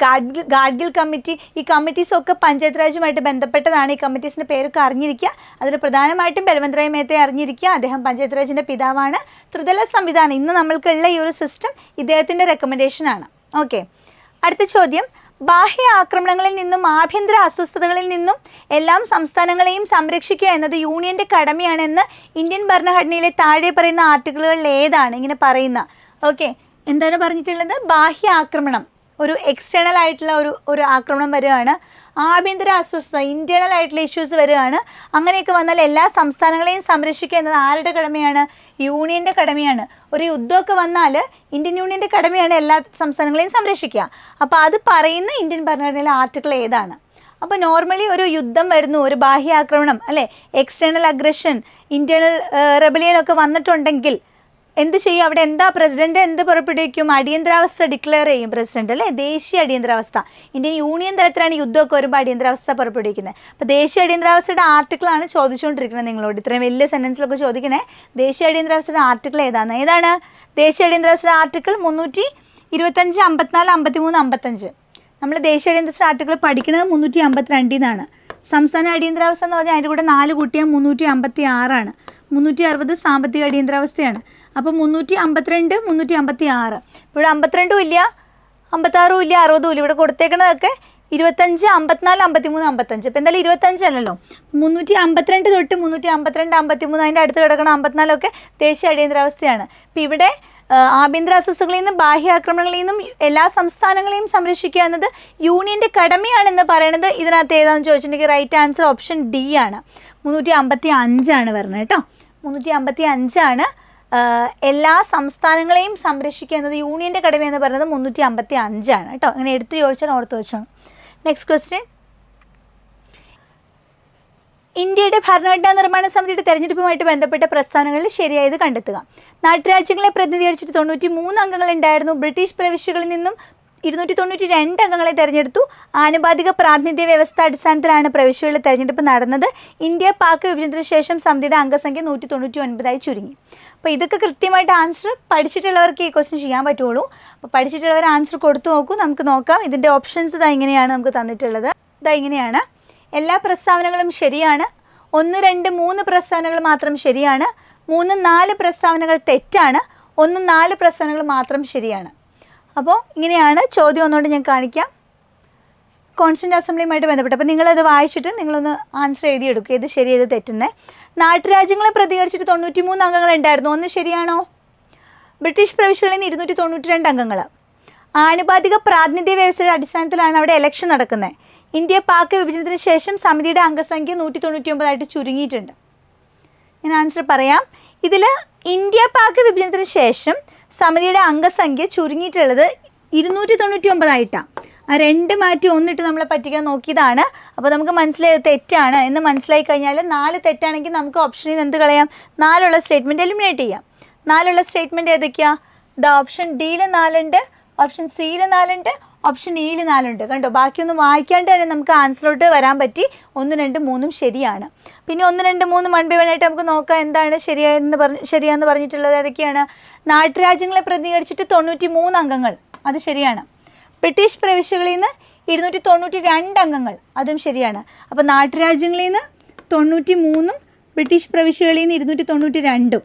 A: Gadgil committee, ഈ കമ്മിറ്റീസൊക്കെ പഞ്ചായത്ത് രാജുമായിട്ട് ബന്ധപ്പെട്ടതാണ്. ഈ കമ്മിറ്റീസിൻ്റെ പേരൊക്കെ അറിഞ്ഞിരിക്കുക. അതിൽ പ്രധാനമായിട്ടും ബൽവന്ത് റായ് മേത്തയെ അറിഞ്ഞിരിക്കുക. അദ്ദേഹം പഞ്ചായത്ത് രാജിൻ്റെ പിതാവാണ്. ത്രിതല സംവിധാനം ഇന്ന് നമ്മൾക്കുള്ള ഈ ഒരു സിസ്റ്റം ഇദ്ദേഹത്തിൻ്റെ റെക്കമെൻഡേഷനാണ്. ഓക്കെ, അടുത്ത ചോദ്യം, ബാഹ്യ ആക്രമണങ്ങളിൽ നിന്നും ആഭ്യന്തര അസ്വസ്ഥതകളിൽ നിന്നും എല്ലാം സംസ്ഥാനങ്ങളെയും സംരക്ഷിക്കുക എന്നത് യൂണിയൻ്റെ കടമയാണെന്ന് ഇന്ത്യൻ ഭരണഘടനയിലെ താഴെ പറയുന്ന ആർട്ടിക്കിളുകളിൽ ഏതാണ് ഇങ്ങനെ പറയുന്ന? ഓക്കെ, എന്താണ് പറഞ്ഞിട്ടുള്ളത്? ബാഹ്യ ആക്രമണം, ഒരു എക്സ്റ്റേണൽ ആയിട്ടുള്ള ഒരു ആക്രമണം വരികയാണ്. ആഭ്യന്തര അസ്വസ്ഥത, ഇൻറ്റേർണൽ ആയിട്ടുള്ള ഇഷ്യൂസ് വരികയാണ്. അങ്ങനെയൊക്കെ വന്നാൽ എല്ലാ സംസ്ഥാനങ്ങളെയും സംരക്ഷിക്കുക എന്നത് ആരുടെ കടമയാണ്? യൂണിയൻ്റെ കടമയാണ്. ഒരു യുദ്ധമൊക്കെ വന്നാൽ ഇന്ത്യൻ യൂണിയൻ്റെ കടമയാണ് എല്ലാ സംസ്ഥാനങ്ങളെയും സംരക്ഷിക്കുക. അപ്പോൾ അത് പറയുന്ന ഇന്ത്യൻ ഭരണഘടനയിലെ ആർട്ടിക്കിൾ ഏതാണ്? അപ്പോൾ നോർമലി ഒരു യുദ്ധം വരുന്നു, ഒരു ബാഹ്യ ആക്രമണം അല്ലേ, എക്സ്റ്റേണൽ അഗ്രഷൻ, ഇൻറ്റേർണൽ റെബലിയൻ ഒക്കെ വന്നിട്ടുണ്ടെങ്കിൽ എന്ത് ചെയ്യും? അവിടെ എന്താ പ്രസിഡന്റ് എന്ത് പുറപ്പെടുവിക്കും? അടിയന്തരാവസ്ഥ ഡിക്ലെയർ ചെയ്യും പ്രസിഡന്റ് അല്ലേ, ദേശീയ അടിയന്തരാവസ്ഥ. ഇന്ത്യൻ യൂണിയൻ തലത്തിലാണ് യുദ്ധമൊക്കെ വരുമ്പോൾ അടിയന്തരാവസ്ഥ പുറപ്പെടുവിക്കുന്നത്. അപ്പോൾ ദേശീയ അടിയന്തരാവസ്ഥയുടെ ആർട്ടിക്കിളാണ് ചോദിച്ചുകൊണ്ടിരിക്കുന്നത് നിങ്ങളോട്. ഇത്രയും വലിയ സെൻറ്റൻസിലൊക്കെ ചോദിക്കണേ, ദേശീയ അടിയന്തരാവസ്ഥയുടെ ആർട്ടിക്കിൾ ഏതാണ്? ദേശീയ അടിയന്തരാവസ്ഥയുടെ ആർട്ടിക്കിൾ 325, 54, 53, 55. നമ്മൾ ദേശീയ അടിയന്തരാവസ്ഥ ആർട്ടിക്കിൾ പഠിക്കുന്നത് 352 നിന്നാണ്. സംസ്ഥാന അടിയന്തരാവസ്ഥ എന്ന് പറഞ്ഞാൽ അതിൻ്റെ കൂടെ 4 കൂട്ടിയാൽ 356 360 സാമ്പത്തിക അടിയന്തരാവസ്ഥയാണ്. അപ്പോൾ 352, 356. ഇവിടെ 52 ഇല്ല, 56 ഇല്ല, 60 ഇല്ല. ഇവിടെ കൊടുത്തേക്കുന്നതൊക്കെ 25, 54, 53, 55. ഇപ്പോൾ എന്തായാലും 25 അല്ലല്ലോ. 352 തൊട്ട് 352, 53 അതിൻ്റെ അടുത്ത് കിടക്കണം 54 ഒക്കെ ദേശീയ അടിയന്തരാവസ്ഥയാണ്. ഇപ്പോൾ ഇവിടെ ആഭ്യന്തര അസ്വസ്ഥതകളിൽ നിന്നും ബാഹ്യാക്രമണങ്ങളിൽ നിന്നും എല്ലാ സംസ്ഥാനങ്ങളെയും സംരക്ഷിക്കുക എന്നത് യൂണിയൻ്റെ കടമയാണെന്ന് പറയുന്നത് ഇതിനകത്ത് ഏതാണെന്ന് ചോദിച്ചിട്ടുണ്ടെങ്കിൽ റൈറ്റ് ആൻസർ ഓപ്ഷൻ ഡി ആണ്. 355 വരുന്നത് കേട്ടോ. 355 എല്ലാ സംസ്ഥാനങ്ങളെയും സംരക്ഷിക്കുക എന്നത് യൂണിയൻ്റെ കടമയെന്ന് പറയുന്നത് 355 കേട്ടോ. അങ്ങനെ എടുത്ത് ചോദിച്ചാൽ ഓർത്ത് വെച്ചോണം. Next question. ഇന്ത്യയുടെ ഭരണഘടനാ നിർമ്മാണ സമിതിയുടെ തെരഞ്ഞെടുപ്പുമായിട്ട് ബന്ധപ്പെട്ട പ്രസ്ഥാനങ്ങളിൽ ശരിയായത് കണ്ടെത്തുക. നാട്ടുരാജ്യങ്ങളെ പ്രതിനിധീകരിച്ചിട്ട് 93 അംഗങ്ങൾ ഉണ്ടായിരുന്നു. ബ്രിട്ടീഷ് പ്രവിശ്യകളിൽ നിന്നും 292 അംഗങ്ങളെ തെരഞ്ഞെടുത്തു. ആനുപാതിക പ്രാതിനിധ്യ വ്യവസ്ഥ അടിസ്ഥാനത്തിലാണ് പ്രവിശ്യകളുടെ തെരഞ്ഞെടുപ്പ് നടന്നത്. ഇന്ത്യ പാക് വിഭജനത്തിന് ശേഷം സമിതിയുടെ അംഗസംഖ്യ 199 ചുരുങ്ങി. അപ്പോൾ ഇതൊക്കെ കൃത്യമായിട്ട് ആൻസർ പഠിച്ചിട്ടുള്ളവർക്ക് ഈ ക്വസ്റ്റ്യൻ ചെയ്യാൻ പറ്റുള്ളൂ. അപ്പോൾ പഠിച്ചിട്ടുള്ളവർ ആൻസർ കൊടുത്തു നോക്കൂ. നമുക്ക് നോക്കാം. ഇതിൻ്റെ ഓപ്ഷൻസ് ഇതാ ഇങ്ങനെയാണ് നമുക്ക് തന്നിട്ടുള്ളത്. ഇതാ ഇങ്ങനെയാണ്. എല്ലാ പ്രസ്താവനകളും ശരിയാണ്. 1, 2, 3 പ്രസ്താവനകൾ മാത്രം ശരിയാണ്. 3, 4 പ്രസ്താവനകൾ തെറ്റാണ്. 1, 4 പ്രസ്താവനകൾ മാത്രം ശരിയാണ്. അപ്പോൾ ഇങ്ങനെയാണ്. ചോദ്യം ഒന്നുകൊണ്ട് ഞാൻ കാണിക്കാം. കോൺസ്റ്റിറ്റ്യൂന്റ് അസംബ്ലിയുമായിട്ട് ബന്ധപ്പെട്ട്. അപ്പോൾ നിങ്ങളത് വായിച്ചിട്ട് നിങ്ങളൊന്ന് ആൻസർ എഴുതിയെടുക്കുക. ഏത് ശരി ഏത് തെറ്റുന്നത്. നാട്ടുരാജ്യങ്ങളെ പ്രതികരിച്ചിട്ട് 93 അംഗങ്ങൾ ഉണ്ടായിരുന്നു. 1 ശരിയാണോ? ബ്രിട്ടീഷ് പ്രവിശ്യകളിൽ നിന്ന് 292 അംഗങ്ങൾ. ആനുപാതിക പ്രാതിനിധ്യ വ്യവസ്ഥയുടെ അടിസ്ഥാനത്തിലാണ് അവിടെ ഇലക്ഷൻ നടക്കുന്നത്. ഇന്ത്യ പാക് വിഭജനത്തിന് ശേഷം സമിതിയുടെ അംഗസംഖ്യ 199 ചുരുങ്ങിയിട്ടുണ്ട്. ഞാൻ ആൻസർ പറയാം. ഇതിൽ ഇന്ത്യ പാക് വിഭജനത്തിന് ശേഷം സമിതിയുടെ അംഗസംഖ്യ ചുരുങ്ങിയിട്ടുള്ളത് 299 ആ 2 മാറ്റി 1 ഇട്ട് നമ്മളെ പറ്റിക്കാൻ നോക്കിയതാണ്. അപ്പോൾ നമുക്ക് മനസ്സിലായത് തെറ്റാണ് എന്ന് മനസ്സിലായി കഴിഞ്ഞാൽ 4 തെറ്റാണെങ്കിൽ നമുക്ക് ഓപ്ഷനിൽ നിന്ന് എന്ത് കളയാം? 4 സ്റ്റേറ്റ്മെൻറ്റ് എലിമിനേറ്റ് ചെയ്യാം. 4 സ്റ്റേറ്റ്മെൻറ്റ് ഏതൊക്കെയാണ്? ഓപ്ഷൻ ഡിയിൽ 4 ഉണ്ട്, ഓപ്ഷൻ സിയിൽ 4 ഉണ്ട്, ഓപ്ഷൻ ഇയിൽ 4 ഉണ്ട്. കണ്ടോ? ബാക്കിയൊന്നും വായിക്കാണ്ട് തന്നെ നമുക്ക് ആൻസറോട്ട് വരാൻ പറ്റി. 1, 2, 3 ശരിയാണ്. പിന്നെ 1, 2, 3 1 by 1 ആയിട്ട് നമുക്ക് നോക്കാം എന്താണ് ശരിയാന്ന് പറഞ്ഞിട്ടുള്ളത്. ഏതൊക്കെയാണ്? നാട്ടുരാജ്യങ്ങളെ പ്രതിനിധീകരിച്ചിട്ട് 93 അംഗങ്ങൾ, അത് ശരിയാണ്. ബ്രിട്ടീഷ് പ്രവിശ്യകളിൽ നിന്ന് 292 അംഗങ്ങൾ, അതും ശരിയാണ്. അപ്പോൾ നാട്ടുരാജ്യങ്ങളിൽ നിന്ന് 93 ബ്രിട്ടീഷ് പ്രവിശ്യകളിൽ നിന്ന് 292.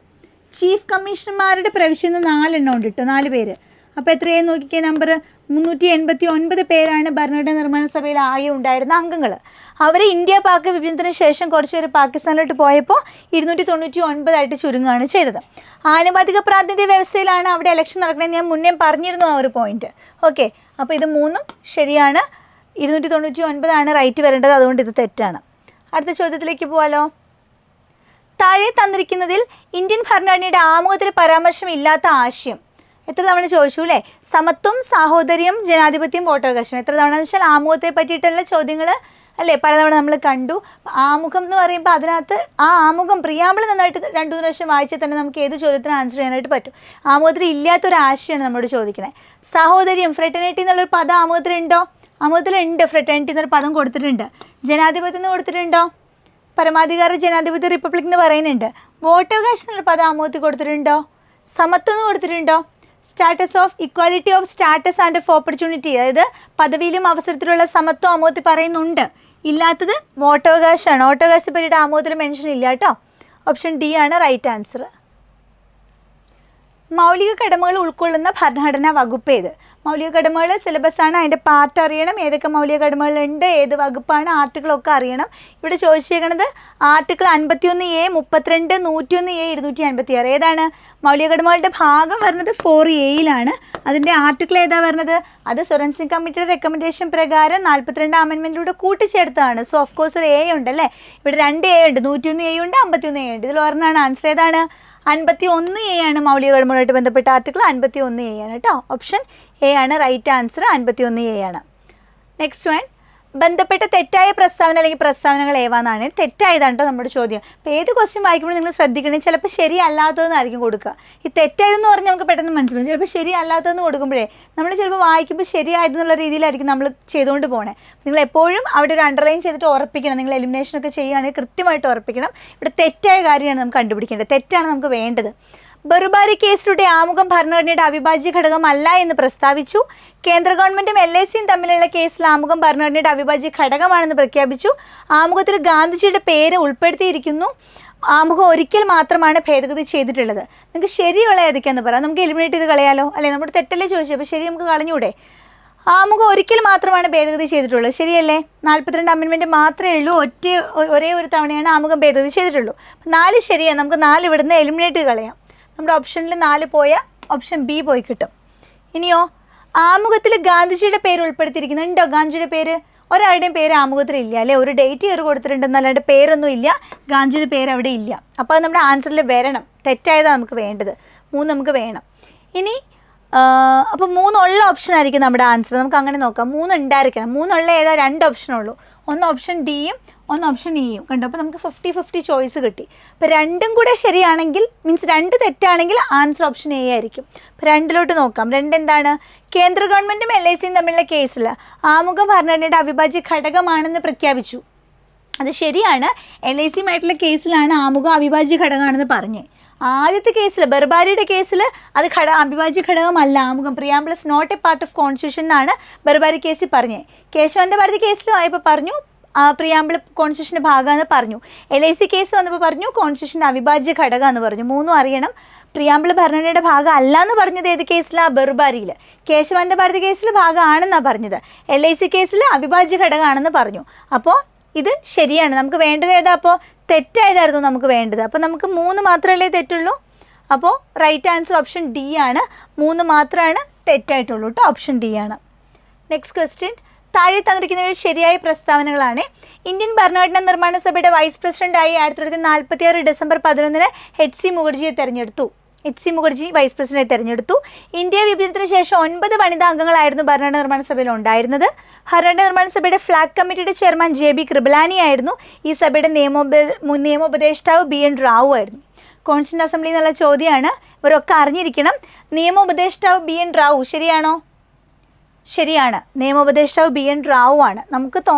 A: ചീഫ് കമ്മീഷണർമാരുടെ പ്രവിശ്യയിൽ നിന്ന് 4 എണ്ണം ഉണ്ട് കേട്ടോ, 4 പേര്. അപ്പോൾ എത്രയായി നോക്കിക്കുക? നമ്പർ 389 പേരാണ് ഭരണഘടനാ നിർമ്മാണ സഭയിൽ ആകെ ഉണ്ടായിരുന്ന അംഗങ്ങൾ. അവർ ഇന്ത്യ പാക് വിഭജനത്തിന് ശേഷം കുറച്ച് പേര് പാകിസ്ഥാനിലോട്ട് പോയപ്പോൾ 299 ചുരുങ്ങുകയാണ് ചെയ്തത്. ആനുപാതിക പ്രാതിനിധ്യ വ്യവസ്ഥയിലാണ് അവിടെ ഇലക്ഷൻ നടക്കുന്നത്. ഞാൻ മുന്നേ പറഞ്ഞിരുന്നു ആ ഒരു പോയിന്റ്. ഓക്കെ, അപ്പോൾ ഇത് 3 ശരിയാണ്. 299 റൈറ്റ് വരേണ്ടത്, അതുകൊണ്ട് ഇത് തെറ്റാണ്. അടുത്ത ചോദ്യത്തിലേക്ക് പോകാലോ. താഴെ തന്നിരിക്കുന്നതിൽ ഇന്ത്യൻ ഭരണഘടനയുടെ ആമുഖത്തിൽ പരാമർശമില്ലാത്ത ആശയം എത്ര തവണ ചോദിച്ചു അല്ലേ? സമത്വം, സാഹോദര്യം, ജനാധിപത്യം, വോട്ടവകാശം. എത്ര തവണ എന്ന് വെച്ചാൽ ആമുഖത്തെ പറ്റിയിട്ടുള്ള ചോദ്യങ്ങൾ അല്ലേ പലതവണ നമ്മൾ കണ്ടു. ആമുഖം എന്ന് പറയുമ്പോൾ അതിനകത്ത് ആ ആമുഖം പ്രിയാമ്പിൾ നന്നായിട്ട് 2-3 പ്രാവശ്യം വായിച്ചാൽ തന്നെ നമുക്ക് ഏത് ചോദ്യത്തിന് ആൻസർ ചെയ്യാനായിട്ട് പറ്റും. ആമുഖത്തിൽ ഇല്ലാത്തൊരാശയമാണ് നമ്മളോട് ചോദിക്കുന്നത്. സാഹോദര്യം, ഫ്രെറ്റേണിറ്റി എന്നുള്ളൊരു പദം ആമുഖത്തിലുണ്ടോ? ആമുഖത്തിലുണ്ട്. ഫ്രെറ്റേണിറ്റി എന്നൊരു പദം കൊടുത്തിട്ടുണ്ട്. ജനാധിപത്യം എന്ന് കൊടുത്തിട്ടുണ്ടോ? പരമാധികാര ജനാധിപത്യ റിപ്പബ്ലിക് എന്ന് പറയുന്നുണ്ട്. വോട്ടവകാശം എന്നുള്ള പദം ആമുഖത്തിൽ കൊടുത്തിട്ടുണ്ടോ? സമത്വം എന്ന് കൊടുത്തിട്ടുണ്ടോ? Status of equality of status and of opportunity, അതായത് പദവിയിലും അവസരത്തിലുള്ള സമത്വം ആമുഖത്തിൽ പറയുന്നുണ്ട്. ഇല്ലാത്തത് വോട്ടവകാശമാണ്. വോട്ടവകാശത്തെ പറ്റിയിട്ട് ആമുഖത്തിൽ മെൻഷൻ ഇല്ല കേട്ടോ. ഓപ്ഷൻ ഡി ആണ് റൈറ്റ് ആൻസർ. മൗലിക കടമകൾ ഉൾക്കൊള്ളുന്ന ഭരണഘടനാ വകുപ്പ് ഏത്? മൗലിക കടമകൾ സിലബസാണ്, അതിൻ്റെ പാർട്ട് അറിയണം. ഏതൊക്കെ മൗലിക കടമകളുണ്ട്, ഏത് വകുപ്പാണ്, ആർട്ടിക്കിളൊക്കെ അറിയണം. ഇവിടെ ചോദിച്ചേക്കണത് ആർട്ടിക്കിൾ 51A, 32, 101A, 256. ഏതാണ് മൗലിക കടമകളുടെ ഭാഗം വരുന്നത്? 4Aയിലാണ്. അതിൻ്റെ ആർട്ടിക്കിൾ ഏതാ വരുന്നത്? അത് സ്വരൻ സിംഗ് കമ്മിറ്റിയുടെ റെക്കമെൻഡേഷൻ പ്രകാരം 42 അമെൻമെൻറ്റിലൂടെ കൂട്ടിച്ചേർത്തതാണ്. സോ ഓഫ് കോഴ്സ് ഒരു A ഉണ്ടല്ലേ. ഇവിടെ 2A ഉണ്ട്, 101A ഉണ്ട്, 51A ഉണ്ട്. ഇതിൽ ഒരെണ്ണമാണ് ആൻസർ. ഏതാണ്? 51A ആണ് മൗലിക കടമകളുമായിട്ട് ബന്ധപ്പെട്ട ആർട്ടിക്കിൾ. 51A ആണ് കേട്ടോ. ഓപ്ഷൻ എ ആണ് റൈറ്റ് ആൻസർ. 51A ആണ്. നെക്സ്റ്റ് വൺ, ബന്ധപ്പെട്ട തെറ്റായ പ്രസ്താവന അല്ലെങ്കിൽ പ്രസ്താവനകൾ ഏവാന്നാണ്. തെറ്റായതാണ് കേട്ടോ നമ്മുടെ ചോദ്യം. അപ്പോൾ ഏത് ക്വസ്റ്റ്യൻ വായിക്കുമ്പോൾ നിങ്ങൾ ശ്രദ്ധിക്കണേ, ചിലപ്പോൾ ശരിയല്ലാത്തതെന്നായിരിക്കും കൊടുക്കുക. ഈ തെറ്റായതെന്ന് പറഞ്ഞാൽ നമുക്ക് പെട്ടെന്ന് മനസ്സിലാവും. ചിലപ്പോൾ ശരിയല്ലാത്തതെന്ന് കൊടുക്കുമ്പോഴേ നമ്മൾ ചിലപ്പോൾ വായിക്കുമ്പോൾ ശരിയായതെന്നുള്ള രീതിയിലായിരിക്കും നമ്മൾ ചെയ്തുകൊണ്ട് പോകണേ. നിങ്ങൾ എപ്പോഴും അവിടെ ഒരു അണ്ടർലൈൻ ചെയ്തിട്ട് ഉറപ്പിക്കണം. നിങ്ങൾ എലിമിനേഷനൊക്കെ ചെയ്യുകയാണെങ്കിൽ കൃത്യമായിട്ട് ഉറപ്പിക്കണം. ഇവിടെ തെറ്റായ കാര്യമാണ് നമുക്ക് കണ്ടുപിടിക്കേണ്ടത്. തെറ്റാണ് നമുക്ക് വേണ്ടത്. ബറുബാരി കേസിലൂടെ ആമുഖം ഭരണഘടനയുടെ അവിഭാജ്യ ഘടകമല്ല എന്ന് പ്രസ്താവിച്ചു. കേന്ദ്ര ഗവൺമെൻറ്റും LICയും തമ്മിലുള്ള കേസിൽ ആമുഖം ഭരണഘടനയുടെ അവിഭാജ്യ ഘടകമാണെന്ന് പ്രഖ്യാപിച്ചു. ആമുഖത്തിൽ ഗാന്ധിജിയുടെ പേര് ഉൾപ്പെടുത്തിയിരിക്കുന്നു. ആമുഖം ഒരിക്കൽ മാത്രമാണ് ഭേദഗതി ചെയ്തിട്ടുള്ളത്. നിങ്ങൾക്ക് ശരിയുള്ള ഏതൊക്കെയാണെന്ന് പറയാം. നമുക്ക് എലിമിനേറ്റ് ചെയ്ത് കളയാലോ അല്ലേ? നമ്മുടെ തെറ്റല്ലേ ചോദിച്ചത്, അപ്പോൾ ശരി നമുക്ക് കളഞ്ഞൂടെ? ആമുഖം ഒരിക്കൽ മാത്രമാണ് ഭേദഗതി ചെയ്തിട്ടുള്ളത്, ശരിയല്ലേ? 42 അമെൻമെൻറ്റ് മാത്രമേ ഉള്ളൂ. ഒരേ ഒരു തവണയാണ് ആമുഖം ഭേദഗതി ചെയ്തിട്ടുള്ളൂ. 4 ശരിയാണ്. നമുക്ക് 4 ഇവിടുന്ന് എലിമിനേറ്റ് ചെയ്ത് കളയാം. നമ്മുടെ ഓപ്ഷനിൽ 4 പോയാൽ ഓപ്ഷൻ ബി പോയി കിട്ടും. ഇനിയോ, ആമുഖത്തിൽ ഗാന്ധിജിയുടെ പേര് ഉൾപ്പെടുത്തിയിരിക്കുന്നുണ്ടോ? ഗാന്ധിജിയുടെ പേര് ഒരാളുടെയും പേര് ആമുഖത്തിൽ ഇല്ല അല്ലേ? ഒരു ഡേറ്റ് കയറി കൊടുത്തിട്ടുണ്ടെന്നല്ലാണ്ട് പേരൊന്നും ഇല്ല. ഗാന്ധിജിയുടെ പേര് അവിടെ ഇല്ല. അപ്പോൾ അത് നമ്മുടെ ആൻസറിൽ വരണം. തെറ്റായതാണ് നമുക്ക് വേണ്ടത്. 3 നമുക്ക് വേണം. ഇനി അപ്പോൾ 3 ഉള്ള ഓപ്ഷൻ ആയിരിക്കും നമ്മുടെ ആൻസർ. നമുക്ക് അങ്ങനെ നോക്കാം. 3 ഉണ്ടായിരിക്കണം. 3 ഉള്ള ഏതാ? 2 ഓപ്ഷനുള്ളൂ. ഒന്ന് ഓപ്ഷൻ ഡിയും ഒന്ന് ഓപ്ഷൻ ഇയും കണ്ടു. അപ്പോൾ നമുക്ക് 50-50 ചോയ്സ് കിട്ടി. അപ്പോൾ രണ്ടും കൂടെ ശരിയാണെങ്കിൽ മീൻസ് 2 തെറ്റാണെങ്കിൽ ആൻസർ ഓപ്ഷൻ എ ആയിരിക്കും. അപ്പോൾ 2 നോക്കാം. 2 എന്താണ്? കേന്ദ്ര ഗവൺമെൻറ്റും LICയും തമ്മിലുള്ള കേസിൽ ആമുഖ ഭരണഘടനയുടെ അവിഭാജ്യ ഘടകമാണെന്ന് പ്രഖ്യാപിച്ചു. അത് ശരിയാണ്. LICയുമായിട്ടുള്ള കേസിലാണ് ആമുഖം അവിഭാജ്യ ഘടകമാണെന്ന് പറഞ്ഞത്. ആദ്യത്തെ കേസിൽ ബർബാരിയുടെ കേസിൽ അത് അവിഭാജ്യ ഘടകമല്ല ആമുഖം, preambles not a part of constitution എന്നാണ് ബർബാരി കേസിൽ പറഞ്ഞത്. കേശവൻ്റെ ഭാരതി കേസിലും ആയപ്പോൾ പറഞ്ഞു പ്രിയാമ്പിൾ കോൺസ്റ്റിറ്റ്യൂഷൻ്റെ ഭാഗമെന്ന് പറഞ്ഞു. LIC കേസ് വന്നപ്പോൾ പറഞ്ഞു കോൺസ്റ്റിറ്റ്യൂഷൻ്റെ അവിഭാജ്യ ഘടകം എന്ന് പറഞ്ഞു. 3 അറിയണം. പ്രിയാമ്പിൾ ഭരണഘടനയുടെ ഭാഗം അല്ല എന്ന് പറഞ്ഞത് ഏത് കേസിലാണ്? ബർബാരിയിൽ. കേശവൻ്റെ ഭാരതി കേസിൽ ഭാഗമാണെന്നാണ് പറഞ്ഞത്. LIC കേസിൽ അവിഭാജ്യ ഘടകമാണെന്ന് പറഞ്ഞു. അപ്പോൾ ഇത് ശരിയാണ്. നമുക്ക് വേണ്ടത് ഏതാ? അപ്പോൾ തെറ്റായതായിരുന്നു നമുക്ക് വേണ്ടത്. അപ്പോൾ നമുക്ക് 3 മാത്രമല്ലേ തെറ്റുള്ളൂ. അപ്പോൾ റൈറ്റ് ആൻസർ ഓപ്ഷൻ ഡി ആണ്. 3 മാത്രമാണ് തെറ്റായിട്ടുള്ളൂ കേട്ടോ. ഓപ്ഷൻ ഡി ആണ്. Next question. താഴെ തന്നിരിക്കുന്നവയിൽ ശരിയായ പ്രസ്താവനകളാണ്. ഇന്ത്യൻ ഭരണഘടനാ നിർമ്മാണ സഭയുടെ വൈസ് പ്രസിഡന്റായി 1946 ഡിസംബർ 11 HC മുഖർജിയെ തെരഞ്ഞെടുത്തു. HC മുഖർജി വൈസ് പ്രസിഡന്റായി തെരഞ്ഞെടുത്തു. ഇന്ത്യ വിഭജനത്തിന് ശേഷം 9 വനിതാ അംഗങ്ങളായിരുന്നു ഭരണഘടനാ നിർമ്മാണ സഭയിൽ ഉണ്ടായിരുന്നത്. ഭരണഘടനാ നിർമ്മാണ സഭയുടെ ഫ്ലാഗ് കമ്മിറ്റിയുടെ ചെയർമാൻ JB കൃപലാനി ആയിരുന്നു. ഈ സഭയുടെ നിയമോപദേഷ്ടാവ് BN റാവു ആയിരുന്നു. കോൺസ്റ്റിറ്റ്യൂന്റ് അസംബ്ലി എന്നുള്ള ചോദ്യമാണ്. ഇവരൊക്കെ അറിഞ്ഞിരിക്കണം. നിയമോപദേഷ്ടാവ് BN റാവു ശരിയാണോ? ശരിയാണ്. നിയമോപദേഷ്ടാവ് BN റാവു ആണ്.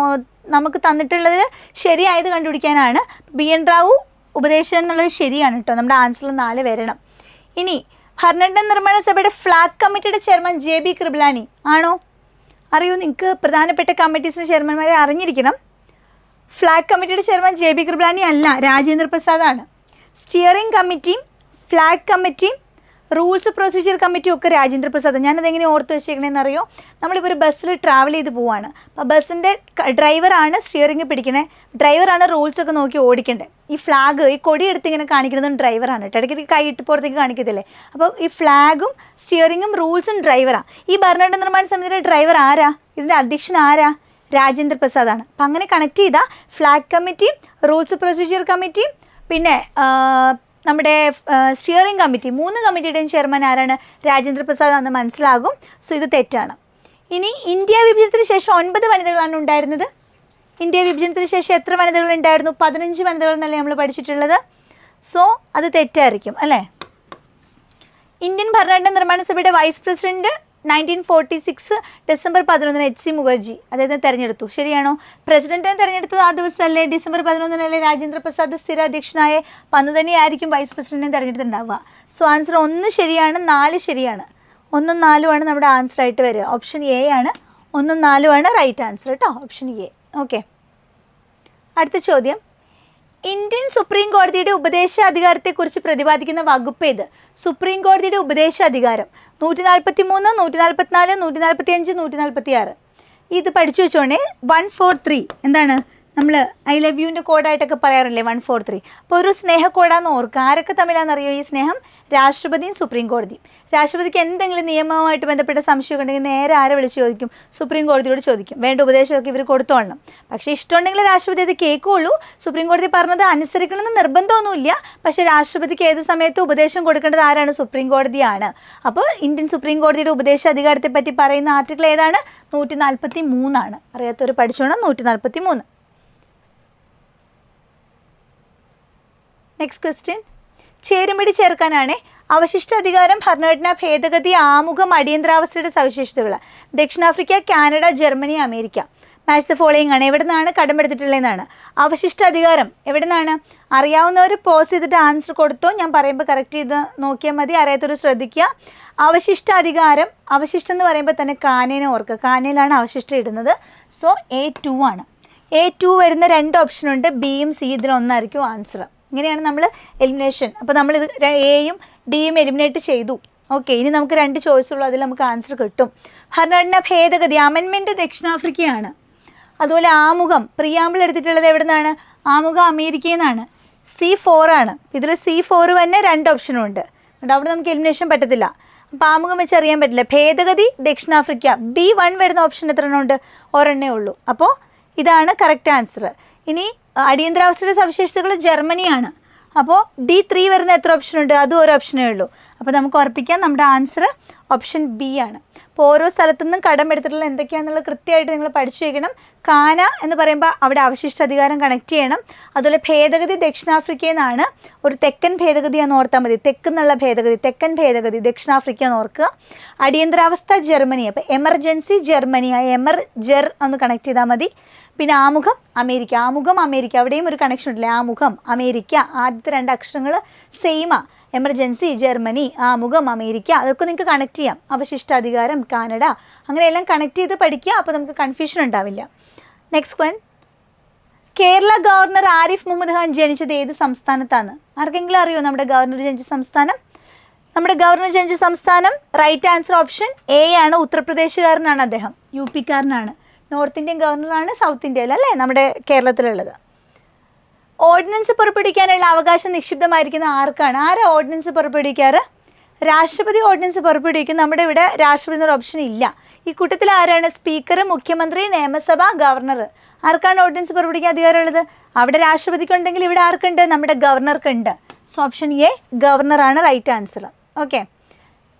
A: നമുക്ക് തന്നിട്ടുള്ളത് ശരിയായത് കണ്ടുപിടിക്കാനാണ്. BN റാവു ഉപദേശം എന്നുള്ളത് ശരിയാണ് കേട്ടോ. നമ്മുടെ ആൻസറിൽ 4 വരണം. ഇനി ഭരണഘടനാ നിർമ്മാണ സഭയുടെ ഫ്ലാഗ് കമ്മിറ്റിയുടെ ചെയർമാൻ JB കൃപലാനി ആണോ? അറിയൂ. നിങ്ങൾക്ക് പ്രധാനപ്പെട്ട കമ്മിറ്റീസിൻ്റെ ചെയർമാൻമാരെ അറിഞ്ഞിരിക്കണം. ഫ്ലാഗ് കമ്മിറ്റിയുടെ ചെയർമാൻ JB കൃപലാനി അല്ല, രാജേന്ദ്ര പ്രസാദാണ്. സ്റ്റിയറിംഗ് കമ്മിറ്റിയും ഫ്ലാഗ് കമ്മിറ്റിയും റൂൾസ് പ്രൊസീജിയർ കമ്മിറ്റിയും ഒക്കെ രാജേന്ദ്ര പ്രസാദ്. ഞാനതെങ്ങനെ ഓർത്ത് വെച്ചേക്കണേന്ന് അറിയോ? നമ്മളിപ്പോൾ ഒരു ബസ്സിൽ ട്രാവൽ ചെയ്ത് പോവാണ്. അപ്പോൾ ബസ്സിൻ്റെ ഡ്രൈവറാണ് സ്റ്റിയറിംഗ് പിടിക്കണേ, ഡ്രൈവറാണ് റൂൾസൊക്കെ നോക്കി ഓടിക്കേണ്ടത്. ഈ ഫ്ലാഗ് ഈ കൊടി എടുത്ത് ഇങ്ങനെ കാണിക്കുന്നതും ഡ്രൈവറാണ് കേട്ടോ. ഇടയ്ക്ക് കൈ ഇട്ട് പുറത്തേക്ക് കാണിക്കത്തില്ലേ? അപ്പോൾ ഈ ഫ്ലാഗും സ്റ്റിയറിങ്ങും റൂൾസും ഡ്രൈവറാണ്. ഈ ഭരണഘടനാ നിർമ്മാണ സമിതിയുടെ ഡ്രൈവർ ആരാ? ഇതിൻ്റെ അധ്യക്ഷൻ ആരാ? രാജേന്ദ്ര പ്രസാദാണ്. അപ്പം അങ്ങനെ കണക്ട് ചെയ്താൽ ഫ്ലാഗ് കമ്മിറ്റിയും റൂൾസ് പ്രൊസീജിയർ കമ്മിറ്റിയും പിന്നെ നമ്മുടെ സ്റ്റിയറിംഗ് കമ്മിറ്റി 3 കമ്മിറ്റിയുടെയും ചെയർമാൻ ആരാണ്? രാജേന്ദ്ര പ്രസാദ് ആണെന്ന് മനസ്സിലാകും. സോ ഇത് തെറ്റാണ്. ഇനി ഇന്ത്യ വിഭജനത്തിന് ശേഷം 9 വനിതകളാണ് ഉണ്ടായിരുന്നത്. ഇന്ത്യ വിഭജനത്തിന് ശേഷം എത്ര വനിതകൾ ഉണ്ടായിരുന്നു? 15 വനിതകൾ എന്നല്ലേ നമ്മൾ പഠിച്ചിട്ടുള്ളത്. സോ അത് തെറ്റായിരിക്കും അല്ലേ. ഇന്ത്യൻ ഭരണഘടനാ നിർമ്മാണ സഭയുടെ vice president 1946 December 11 HC Mukherjee അദ്ദേഹത്തെ തെരഞ്ഞെടുത്തു. ശരിയാണോ? പ്രസിഡന്റിനെ തെരഞ്ഞെടുത്തത് ആ ദിവസമല്ലേ? ഡിസംബർ 11 രാജേന്ദ്ര പ്രസാദ് സ്ഥിര അധ്യക്ഷനായ അന്ന് തന്നെയായിരിക്കും വൈസ് പ്രസിഡന്റിനെ തെരഞ്ഞെടുത്തിട്ടുണ്ടാവുക. സോ ആൻസർ 1 ശരിയാണ്, 4 ശരിയാണ്. 1ഉം 4ഉമാണ് നമ്മുടെ ആൻസർ ആയിട്ട് വരിക. ഓപ്ഷൻ എ ആണ്. 1ഉം 4ഉമാണ് റൈറ്റ് ആൻസർ കേട്ടോ. Option A. ഓക്കെ. അടുത്ത ചോദ്യം. ഇന്ത്യൻ സുപ്രീം കോടതിയുടെ ഉപദേശാധികാരത്തെക്കുറിച്ച് പ്രതിപാദിക്കുന്ന വകുപ്പ് ഏത്? സുപ്രീം കോടതിയുടെ ഉപദേശാധികാരം 143, 144, 145, 146. ഇത് പഠിച്ചു വെച്ചോണേ. 143 എന്താണ്? നമ്മൾ ഐ ലവ് യുവിൻ്റെ കോഡായിട്ടൊക്കെ പറയാറില്ലേ 143. അപ്പോൾ ഒരു സ്നേഹ കോഡാന്ന് ഓർക്കുക. ആരൊക്കെ തമ്മിലാണെന്നറിയോ ഈ സ്നേഹം? രാഷ്ട്രപതിയും സുപ്രീം കോടതിയും. രാഷ്ട്രപതിക്ക് എന്തെങ്കിലും നിയമവുമായിട്ട് ബന്ധപ്പെട്ട സംശയമൊക്കെ ഉണ്ടെങ്കിൽ നേരെ ആരെ വിളിച്ച് ചോദിക്കും? സുപ്രീം കോടതിയോട് ചോദിക്കും. വേണ്ട ഉപദേശമൊക്കെ ഇവർ കൊടുത്തോളണം. പക്ഷേ ഇഷ്ടമുണ്ടെങ്കിൽ രാഷ്ട്രപതി അത് കേൾക്കുകയുള്ളൂ. സുപ്രീം കോടതി പറഞ്ഞത് അനുസരിക്കണമെന്ന് നിർബന്ധമൊന്നുമില്ല. പക്ഷേ രാഷ്ട്രപതിക്ക് ഏത് സമയത്ത് ഉപദേശം കൊടുക്കേണ്ടത് ആരാണ്? സുപ്രീം കോടതിയാണ്. അപ്പോൾ ഇന്ത്യൻ സുപ്രീം കോടതിയുടെ ഉപദേശ അധികാരത്തെ പറ്റി പറയുന്ന ആർട്ടിക്കിൾ ഏതാണ്? 143 അറിയാത്തവർ പഠിച്ചോണം. 143. Next question. ചേരുംപടി ചേർക്കാനാണ്. അവശിഷ്ട അധികാരം, ഭരണഘടനാ ഭേദഗതി, ആമുഖം, അടിയന്തരാവസ്ഥയുടെ സവിശേഷതകൾ. ദക്ഷിണാഫ്രിക്ക, Canada, Germany, America. Match the following ആണ്. എവിടെ നിന്നാണ് കടമെടുത്തിട്ടുള്ളതെന്നാണ്. അവശിഷ്ട അധികാരം എവിടെ നിന്നാണ്? അറിയാവുന്നവർ പോസ് ചെയ്തിട്ട് ആൻസർ കൊടുത്തോ. ഞാൻ പറയുമ്പോൾ കറക്റ്റ് ചെയ്ത് നോക്കിയാൽ മതി. അറിയാത്തവർ ശ്രദ്ധിക്കുക. അവശിഷ്ട അധികാരം, അവശിഷ്ടം എന്ന് പറയുമ്പോൾ തന്നെ കാനേനെ ഓർക്കുക. കാനയിലാണ് അവശിഷ്ടം ഇടുന്നത്. സോ A2 ആണ്. A2 വരുന്ന 2 ഓപ്ഷനുണ്ട്. ബിയും സി ഇതിലൊന്നായിരിക്കും ആൻസർ. ഇങ്ങനെയാണ് നമ്മൾ എലിമിനേഷൻ. അപ്പോൾ നമ്മളിത് എയും ഡിയും എലിമിനേറ്റ് ചെയ്തു. ഓക്കെ. ഇനി നമുക്ക് 2 ചോയ്സുള്ളൂ. അതിൽ നമുക്ക് ആൻസർ കിട്ടും. ഭരണഘടനാ ഭേദഗതി അമെൻമെൻറ്റ് ദക്ഷിണാഫ്രിക്കയാണ്. അതുപോലെ ആമുഖം പ്രിയാമ്പിൾ എടുത്തിട്ടുള്ളത് എവിടെ നിന്നാണ്? ആമുഖം അമേരിക്കയിൽ നിന്നാണ്. C4 ആണ്. ഇതിൽ C4 തന്നെ 2 ഓപ്ഷനും ഉണ്ട്. അവിടെ നമുക്ക് എലിമിനേഷൻ പറ്റത്തില്ല. അപ്പോൾ ആമുഖം വെച്ച് അറിയാൻ പറ്റില്ല. ഭേദഗതി ദക്ഷിണാഫ്രിക്ക. B1 വരുന്ന ഓപ്ഷൻ എത്ര എണ്ണം ഉണ്ട്? ഒരെണ്ണേ ഉള്ളൂ. അപ്പോൾ ഇതാണ് കറക്റ്റ് ആൻസർ. ഇനി അടിയന്തരാവസ്ഥയുടെ സവിശേഷതകൾ ജർമ്മനിയാണ്. അപ്പോൾ D3 വരുന്ന എത്ര ഓപ്ഷൻ ഉണ്ട്? അതും ഒരു ഓപ്ഷനേ ഉള്ളൂ. അപ്പോൾ നമുക്ക് ഉറപ്പിക്കാം നമ്മുടെ ആൻസർ ഓപ്ഷൻ ബി ആണ്. അപ്പോൾ ഓരോ സ്ഥലത്തു നിന്നും കടമെടുത്തിട്ടുള്ള എന്തൊക്കെയാണെന്നുള്ളത് കൃത്യമായിട്ട് നിങ്ങൾ പഠിച്ചു വയ്ക്കണം. കാന എന്ന് പറയുമ്പോൾ അവിടെ അവശിഷ്ട അധികാരം കണക്ട് ചെയ്യണം. അതുപോലെ ഭേദഗതി ദക്ഷിണാഫ്രിക്കയിൽ നിന്നാണ്, ഒരു തെക്കൻ ഭേദഗതിയാണെന്ന് ഓർത്താൽ മതി. തെക്കെന്നുള്ള ഭേദഗതി, തെക്കൻ ഭേദഗതി ദക്ഷിണാഫ്രിക്ക എന്ന് ഓർക്കുക. അടിയന്തരാവസ്ഥ ജർമ്മനി, അപ്പോൾ എമർജൻസി ജർമ്മനി, ആ ജെർ ഒന്ന് കണക്ട് ചെയ്താൽ മതി. പിന്നെ ആമുഖം അമേരിക്ക, ആമുഖം അമേരിക്ക, അവിടെയും ഒരു കണക്ഷൻ ഉണ്ടല്ലേ, ആമുഖം അമേരിക്ക, ആദ്യത്തെ 2 അക്ഷരങ്ങൾ സെയിമാ. എമർജൻസി ജർമ്മനി, ആമുഖം അമേരിക്ക, അതൊക്കെ നിങ്ങൾക്ക് കണക്ട് ചെയ്യാം. അവശിഷ്ടാധികാരം കാനഡ, അങ്ങനെയെല്ലാം കണക്ട് ചെയ്ത് പഠിക്കുക. അപ്പോൾ നമുക്ക് കൺഫ്യൂഷൻ ഉണ്ടാവില്ല. Next one, Kerala governor Arif Mohammed Khan ജനിച്ചത് ഏത് സംസ്ഥാനത്താണ്? ആർക്കെങ്കിലും അറിയോ നമ്മുടെ ഗവർണർ ജനിച്ച സംസ്ഥാനം? നമ്മുടെ ഗവർണർ ജനിച്ച സംസ്ഥാനം റൈറ്റ് ആൻസർ ഓപ്ഷൻ എ ആണ്. ഉത്തർപ്രദേശുകാരനാണ് അദ്ദേഹം, യു പിക്കാരനാണ്. നോർത്ത് ഇന്ത്യൻ ഗവർണറാണ് സൗത്ത് ഇന്ത്യയിൽ അല്ലേ നമ്മുടെ കേരളത്തിലുള്ളത്. ഓർഡിനൻസ് പുറപ്പെടുവിക്കാനുള്ള അവകാശം നിക്ഷിപ്തമായിരിക്കുന്ന ആർക്കാണ്? ആരാ ഓർഡിനൻസ് പുറപ്പെടുവിക്കാറ്? രാഷ്ട്രപതി ഓർഡിനൻസ് പുറപ്പെടുവിക്കും. നമ്മുടെ ഇവിടെ രാഷ്ട്രപതി എന്നൊരു ഓപ്ഷൻ ഇല്ല. ഈ കൂട്ടത്തിൽ ആരാണ്? സ്പീക്കർ, മുഖ്യമന്ത്രി, നിയമസഭ, ഗവർണർ. ആർക്കാണ് ഓർഡിനൻസ് പുറപ്പെടുവിക്കാൻ അധികാരമുള്ളത്? അവിടെ രാഷ്ട്രപതിക്കുണ്ടെങ്കിൽ ഇവിടെ ആർക്കുണ്ട്? നമ്മുടെ ഗവർണർക്കുണ്ട്. സോ ഓപ്ഷൻ എ ഗവർണറാണ് റൈറ്റ് ആൻസർ. ഓക്കെ,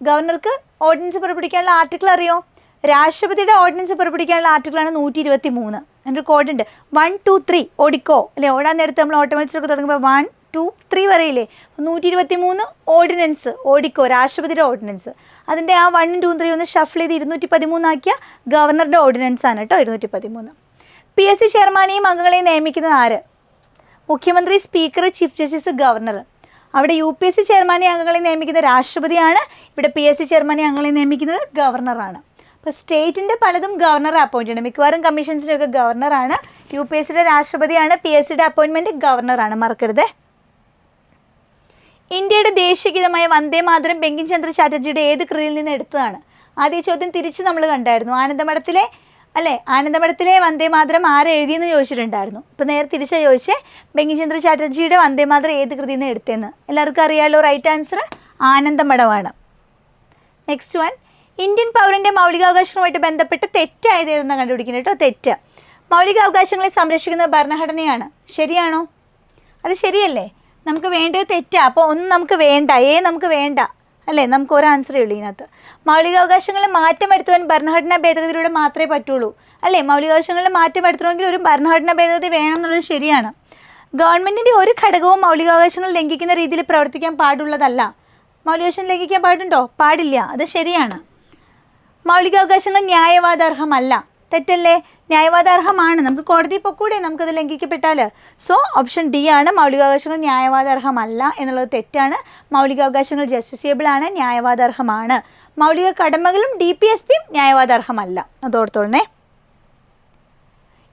A: ഗവർണർക്ക് ഓർഡിനൻസ് പുറപ്പെടുവിക്കാനുള്ള ആർട്ടിക്കിൾ അറിയോ? രാഷ്ട്രപതിയുടെ ഓർഡിനൻസ് പുറപ്പെടുവിക്കാനുള്ള ആർട്ടിക്കിളാണ് 123. അതിൻ്റെ കോഡുണ്ട് 1, 2, 3 ഓടിക്കോ അല്ലേ. ഓടാൻ നേരത്ത് നമ്മൾ ഓട്ടോമാറ്റിക്സൊക്കെ തുടങ്ങുമ്പോൾ 1, 2, 3 വരെയില്ലേ. 123 ഓർഡിനൻസ് ഓടിക്കോ, രാഷ്ട്രപതിയുടെ ഓർഡിനൻസ്. അതിൻ്റെ ആ 1, 2, 3 ഒന്ന് ഷഫിൾ ചെയ്ത് 213 ആക്കിയ ഗവർണറുടെ ഓർഡിനൻസ് ആണ് കേട്ടോ 213. PSC ചെയർമാനെയും അംഗങ്ങളെയും നിയമിക്കുന്നത് ആര്? മുഖ്യമന്ത്രി, സ്പീക്കർ, ചീഫ് ജസ്റ്റിസ്, ഗവർണർ. അവിടെ UPSC ചെയർമാനെയും അംഗങ്ങളെ നിയമിക്കുന്നത് രാഷ്ട്രപതിയാണ്. ഇവിടെ PSC ചെയർമാനെയും അംഗങ്ങളെ നിയമിക്കുന്നത് ഗവർണറാണ്. അപ്പോൾ സ്റ്റേറ്റിൻ്റെ പലതും ഗവർണർ അപ്പോയിൻ്റ് ചെയ്യണം. മിക്കവാറും കമ്മീഷൻസിനൊക്കെ ഗവർണറാണ്. UPSCയുടെ രാഷ്ട്രപതിയാണ്, PSCയുടെ അപ്പോയിൻമെൻറ്റ് ഗവർണറാണ്, മറക്കരുത്. ഇന്ത്യയുടെ ദേശീയഗീതമായ വന്ദേ മാതരം ബങ്കിം ചന്ദ്ര ചാറ്റർജിയുടെ ഏത് കൃതിയിൽ നിന്ന് എടുത്തതാണ്? ആദ്യ ചോദ്യം തിരിച്ച് നമ്മൾ കണ്ടായിരുന്നു. ആനന്ദമഠത്തിലെ വന്ദേ മാതരം ആരെഴുതിയെന്ന് ചോദിച്ചിട്ടുണ്ടായിരുന്നു. ഇപ്പോൾ നേരെ തിരിച്ചാ ചോദിച്ചേ, ബങ്കിം ചന്ദ്ര ചാറ്റർജിയുടെ വന്ദേ മാതരം ഏത് കൃതിയിൽ നിന്ന് എടുത്തതെന്ന്. എല്ലാവർക്കും അറിയാമല്ലോ, റൈറ്റ് ആൻസർ ആനന്ദമഠമാണ്. നെക്സ്റ്റ് വൺ, ഇന്ത്യൻ പൗരൻ്റെ മൗലികാവകാശങ്ങളുമായിട്ട് ബന്ധപ്പെട്ട് തെറ്റായത് ഏതെന്ന് കണ്ടുപിടിക്കുന്നത് കേട്ടോ. തെറ്റ്. മൗലികാവകാശങ്ങളെ സംരക്ഷിക്കുന്ന ഭരണഘടനയാണ്. ശരിയാണോ? അത് ശരിയല്ലേ? നമുക്ക് വേണ്ടത് തെറ്റാ. അപ്പോൾ ഒന്നും നമുക്ക് വേണ്ട, നമുക്ക് വേണ്ട അല്ലേ. നമുക്ക് ഒരു ആൻസറേ ഉള്ളൂ ഇതിനകത്ത്. മൗലികാവകാശങ്ങളിൽ മാറ്റം വരുത്തുവാൻ ഭരണഘടനാ ഭേദഗതിയിലൂടെ മാത്രമേ പറ്റുള്ളൂ അല്ലേ. മൗലികാവകാശങ്ങളിൽ മാറ്റം വരുത്തണമെങ്കിൽ ഒരു ഭരണഘടനാ ഭേദഗതി വേണം എന്നുള്ളത് ശരിയാണ്. ഗവൺമെൻറ്റിൻ്റെ ഒരു ഘടകവും മൗലികാവകാശങ്ങൾ ലംഘിക്കുന്ന രീതിയിൽ പ്രവർത്തിക്കാൻ പാടുള്ളതല്ല. മൗലികാവകാശം ലംഘിക്കാൻ പാടുണ്ടോ? പാടില്ല. അത് ശരിയാണ്. മൗലികാവകാശങ്ങൾ ന്യായവാദാർഹമല്ല. തെറ്റല്ലേ? ന്യായവാദാർഹമാണ്. നമുക്ക് കോടതി പൊക്കൂടെ നമുക്കത് ലംഘിക്കപ്പെട്ടാൽ. സോ ഓപ്ഷൻ ഡി ആണ്, മൗലികാവകാശങ്ങൾ ന്യായവാദാർഹമല്ല എന്നുള്ളത് തെറ്റാണ്. മൗലികാവകാശങ്ങൾ ജസ്റ്റിസിയബിൾ ആണ്, ന്യായവാദാർഹമാണ്. മൗലിക കടമകളും DPSPയും ന്യായവാദാർഹമല്ല. അതോർത്തോളണേ.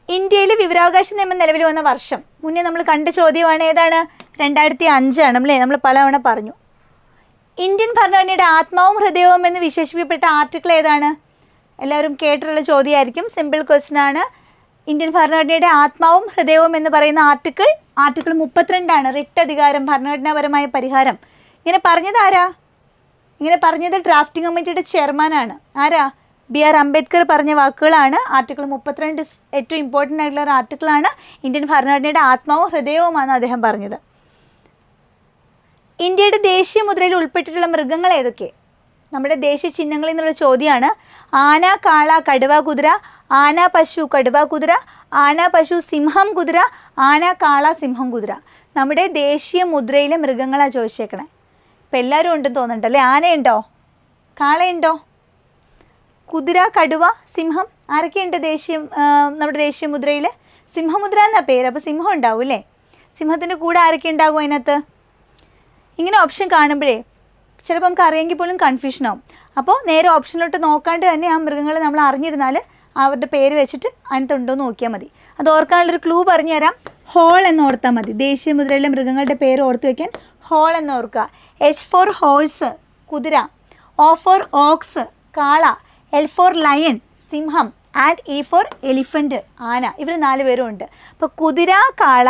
A: ഇന്ത്യയിൽ വിവരാവകാശ നിയമം നിലവിൽ വന്ന വർഷം മുന്നേ നമ്മൾ കണ്ട ചോദ്യമാണ്. ഏതാണ്? 2005 ആണ് അല്ലേ. നമ്മൾ പലതവണ പറഞ്ഞു. ഇന്ത്യൻ ഭരണഘടനയുടെ ആത്മാവും ഹൃദയവും എന്ന് വിശേഷിപ്പിക്കപ്പെട്ട ആർട്ടിക്കിൾ ഏതാണ്? എല്ലാവരും കേട്ടിട്ടുള്ള ചോദ്യമായിരിക്കും. സിമ്പിൾ ക്വസ്റ്റ്യൻ ആണ്. ഇന്ത്യൻ ഭരണഘടനയുടെ ആത്മാവും ഹൃദയവും എന്ന് പറയുന്ന ആർട്ടിക്കിൾ 32 ആണ്. റിട്ട് അധികാരം, ഭരണഘടനാപരമായ പരിഹാരം. ഇങ്ങനെ പറഞ്ഞത് ആരാ? ഇങ്ങനെ പറഞ്ഞത് ഡ്രാഫ്റ്റിംഗ് കമ്മിറ്റിയുടെ ചെയർമാനാണ്. ആരാ? BR അംബേദ്കർ പറഞ്ഞ വാക്കുകളാണ്. ആർട്ടിക്കിൾ 32 ഏറ്റവും ഇമ്പോർട്ടൻ്റ് ആയിട്ടുള്ള ഒരു ആർട്ടിക്കിളാണ്. ഇന്ത്യൻ ഭരണഘടനയുടെ ആത്മാവും ഹൃദയവുമാണ് അദ്ദേഹം പറഞ്ഞത്. ഇന്ത്യയുടെ ദേശീയ മുദ്രയിൽ ഉൾപ്പെട്ടിട്ടുള്ള മൃഗങ്ങൾ ഏതൊക്കെ? നമ്മുടെ ദേശീയ ചിഹ്നങ്ങളിൽ നിന്നുള്ള ചോദ്യമാണ്. ആന, കാള, കടുവ, കുതിര. ആന, പശു, കടുവ, കുതിര. ആന, പശു, സിംഹം, കുതിര. ആന, കാള, സിംഹം, കുതിര. നമ്മുടെ ദേശീയ മുദ്രയിലെ മൃഗങ്ങളാണ് ചോദിച്ചേക്കണേ. ഇപ്പം എല്ലാവരും ഉണ്ടെന്ന് തോന്നുന്നുണ്ടല്ലേ. ആനയുണ്ടോ? കാളയുണ്ടോ? കുതിര, കടുവ, സിംഹം ആരൊക്കെയുണ്ട് നമ്മുടെ ദേശീയ മുദ്രയിൽ? സിംഹമുദ്ര എന്നാ പേര്. അപ്പോൾ സിംഹം ഉണ്ടാവും അല്ലേ. സിംഹത്തിൻ്റെ കൂടെ ആരൊക്കെ ഉണ്ടാകും അതിനകത്ത്? ഇങ്ങനെ ഓപ്ഷൻ കാണുമ്പോഴേ ചിലപ്പോൾ നമുക്ക് അറിയെങ്കിൽ പോലും കൺഫ്യൂഷനാവും. അപ്പോൾ നേരെ ഓപ്ഷനിലോട്ട് നോക്കാണ്ട് തന്നെ ആ മൃഗങ്ങളെ നമ്മൾ അറിഞ്ഞിരുന്നാൽ അവരുടെ പേര് വെച്ചിട്ട് അതിനകത്തുണ്ടോ എന്ന് നോക്കിയാൽ മതി. അത് ഓർക്കാനുള്ളൊരു ക്ലൂ പറഞ്ഞു തരാം. ഹോൾ എന്ന് ഓർത്താൽ മതി. ദേശീയ മുദ്രയിലെ മൃഗങ്ങളുടെ പേര് ഓർത്ത് വയ്ക്കാൻ ഹോൾ എന്ന് ഓർക്കുക. H for ഹോഴ്സ്, കുതിര. O for ഓക്സ്, കാള. L for ലയൺ, സിംഹം. ആൻഡ് E for എലിഫൻറ്റ്, ആന. ഇവർ 4 പേരും ഉണ്ട്. അപ്പോൾ കുതിര, കാള,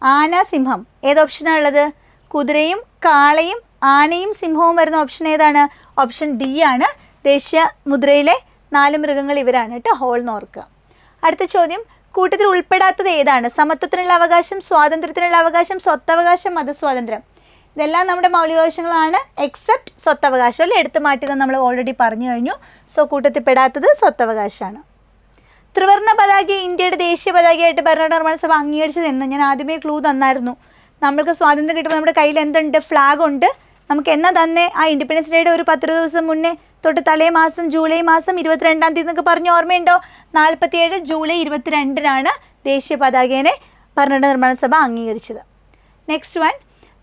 A: ആന, സിംഹം. ഏത് ഓപ്ഷനാണ് ഉള്ളത്? കുതിരയും കാളയും ആനയും സിംഹവും വരുന്ന ഓപ്ഷൻ ഏതാണ്? ഓപ്ഷൻ ഡി ആണ്. ദേശീയ മുദ്രയിലെ 4 മൃഗങ്ങൾ ഇവരാണ് കേട്ടോ. ഹോൾ എന്ന് ഓർക്കുക. അടുത്ത ചോദ്യം, കൂട്ടത്തിൽ ഉൾപ്പെടാത്തത് ഏതാണ്? സമത്വത്തിനുള്ള അവകാശം, സ്വാതന്ത്ര്യത്തിനുള്ള അവകാശം, സ്വത്തവകാശം, മതസ്വാതന്ത്ര്യം. ഇതെല്ലാം നമ്മുടെ മൗലികാവകാശങ്ങളാണ് എക്സെപ്റ്റ് സ്വത്തവകാശം അല്ലേ, എടുത്തു മാറ്റിയത് നമ്മൾ ഓൾറെഡി പറഞ്ഞു കഴിഞ്ഞു. സോ കൂട്ടത്തിൽ പെടാത്തത് സ്വത്തവകാശമാണ്. ത്രിവർണ്ണ പതാകയെ ഇന്ത്യയുടെ ദേശീയ പതാകയായിട്ട് ഭരണഘടനാ സഭ അംഗീകരിച്ചത് എന്ന് ഞാൻ ആദ്യമേ ക്ലൂ തന്നായിരുന്നു. നമ്മൾക്ക് സ്വാതന്ത്ര്യം കിട്ടുമ്പോൾ നമ്മുടെ കയ്യിൽ എന്തുണ്ട്, ഫ്ലാഗ് ഉണ്ട്. നമുക്ക് എന്നാ തന്നെ ആ ഇൻഡിപെൻഡൻസ് ഡേയുടെ ഒരു 10 ദിവസം മുന്നേ തൊട്ട് തലേ മാസം ജൂലൈ മാസം 22-ാം തീയതി എന്നൊക്കെ പറഞ്ഞ് ഓർമ്മയുണ്ടോ? 47 ജൂലൈ 22-നാണ് ദേശീയ പതാകേനെ ഭരണഘടനാ നിർമ്മാണ സഭ അംഗീകരിച്ചത്. നെക്സ്റ്റ് വൺ,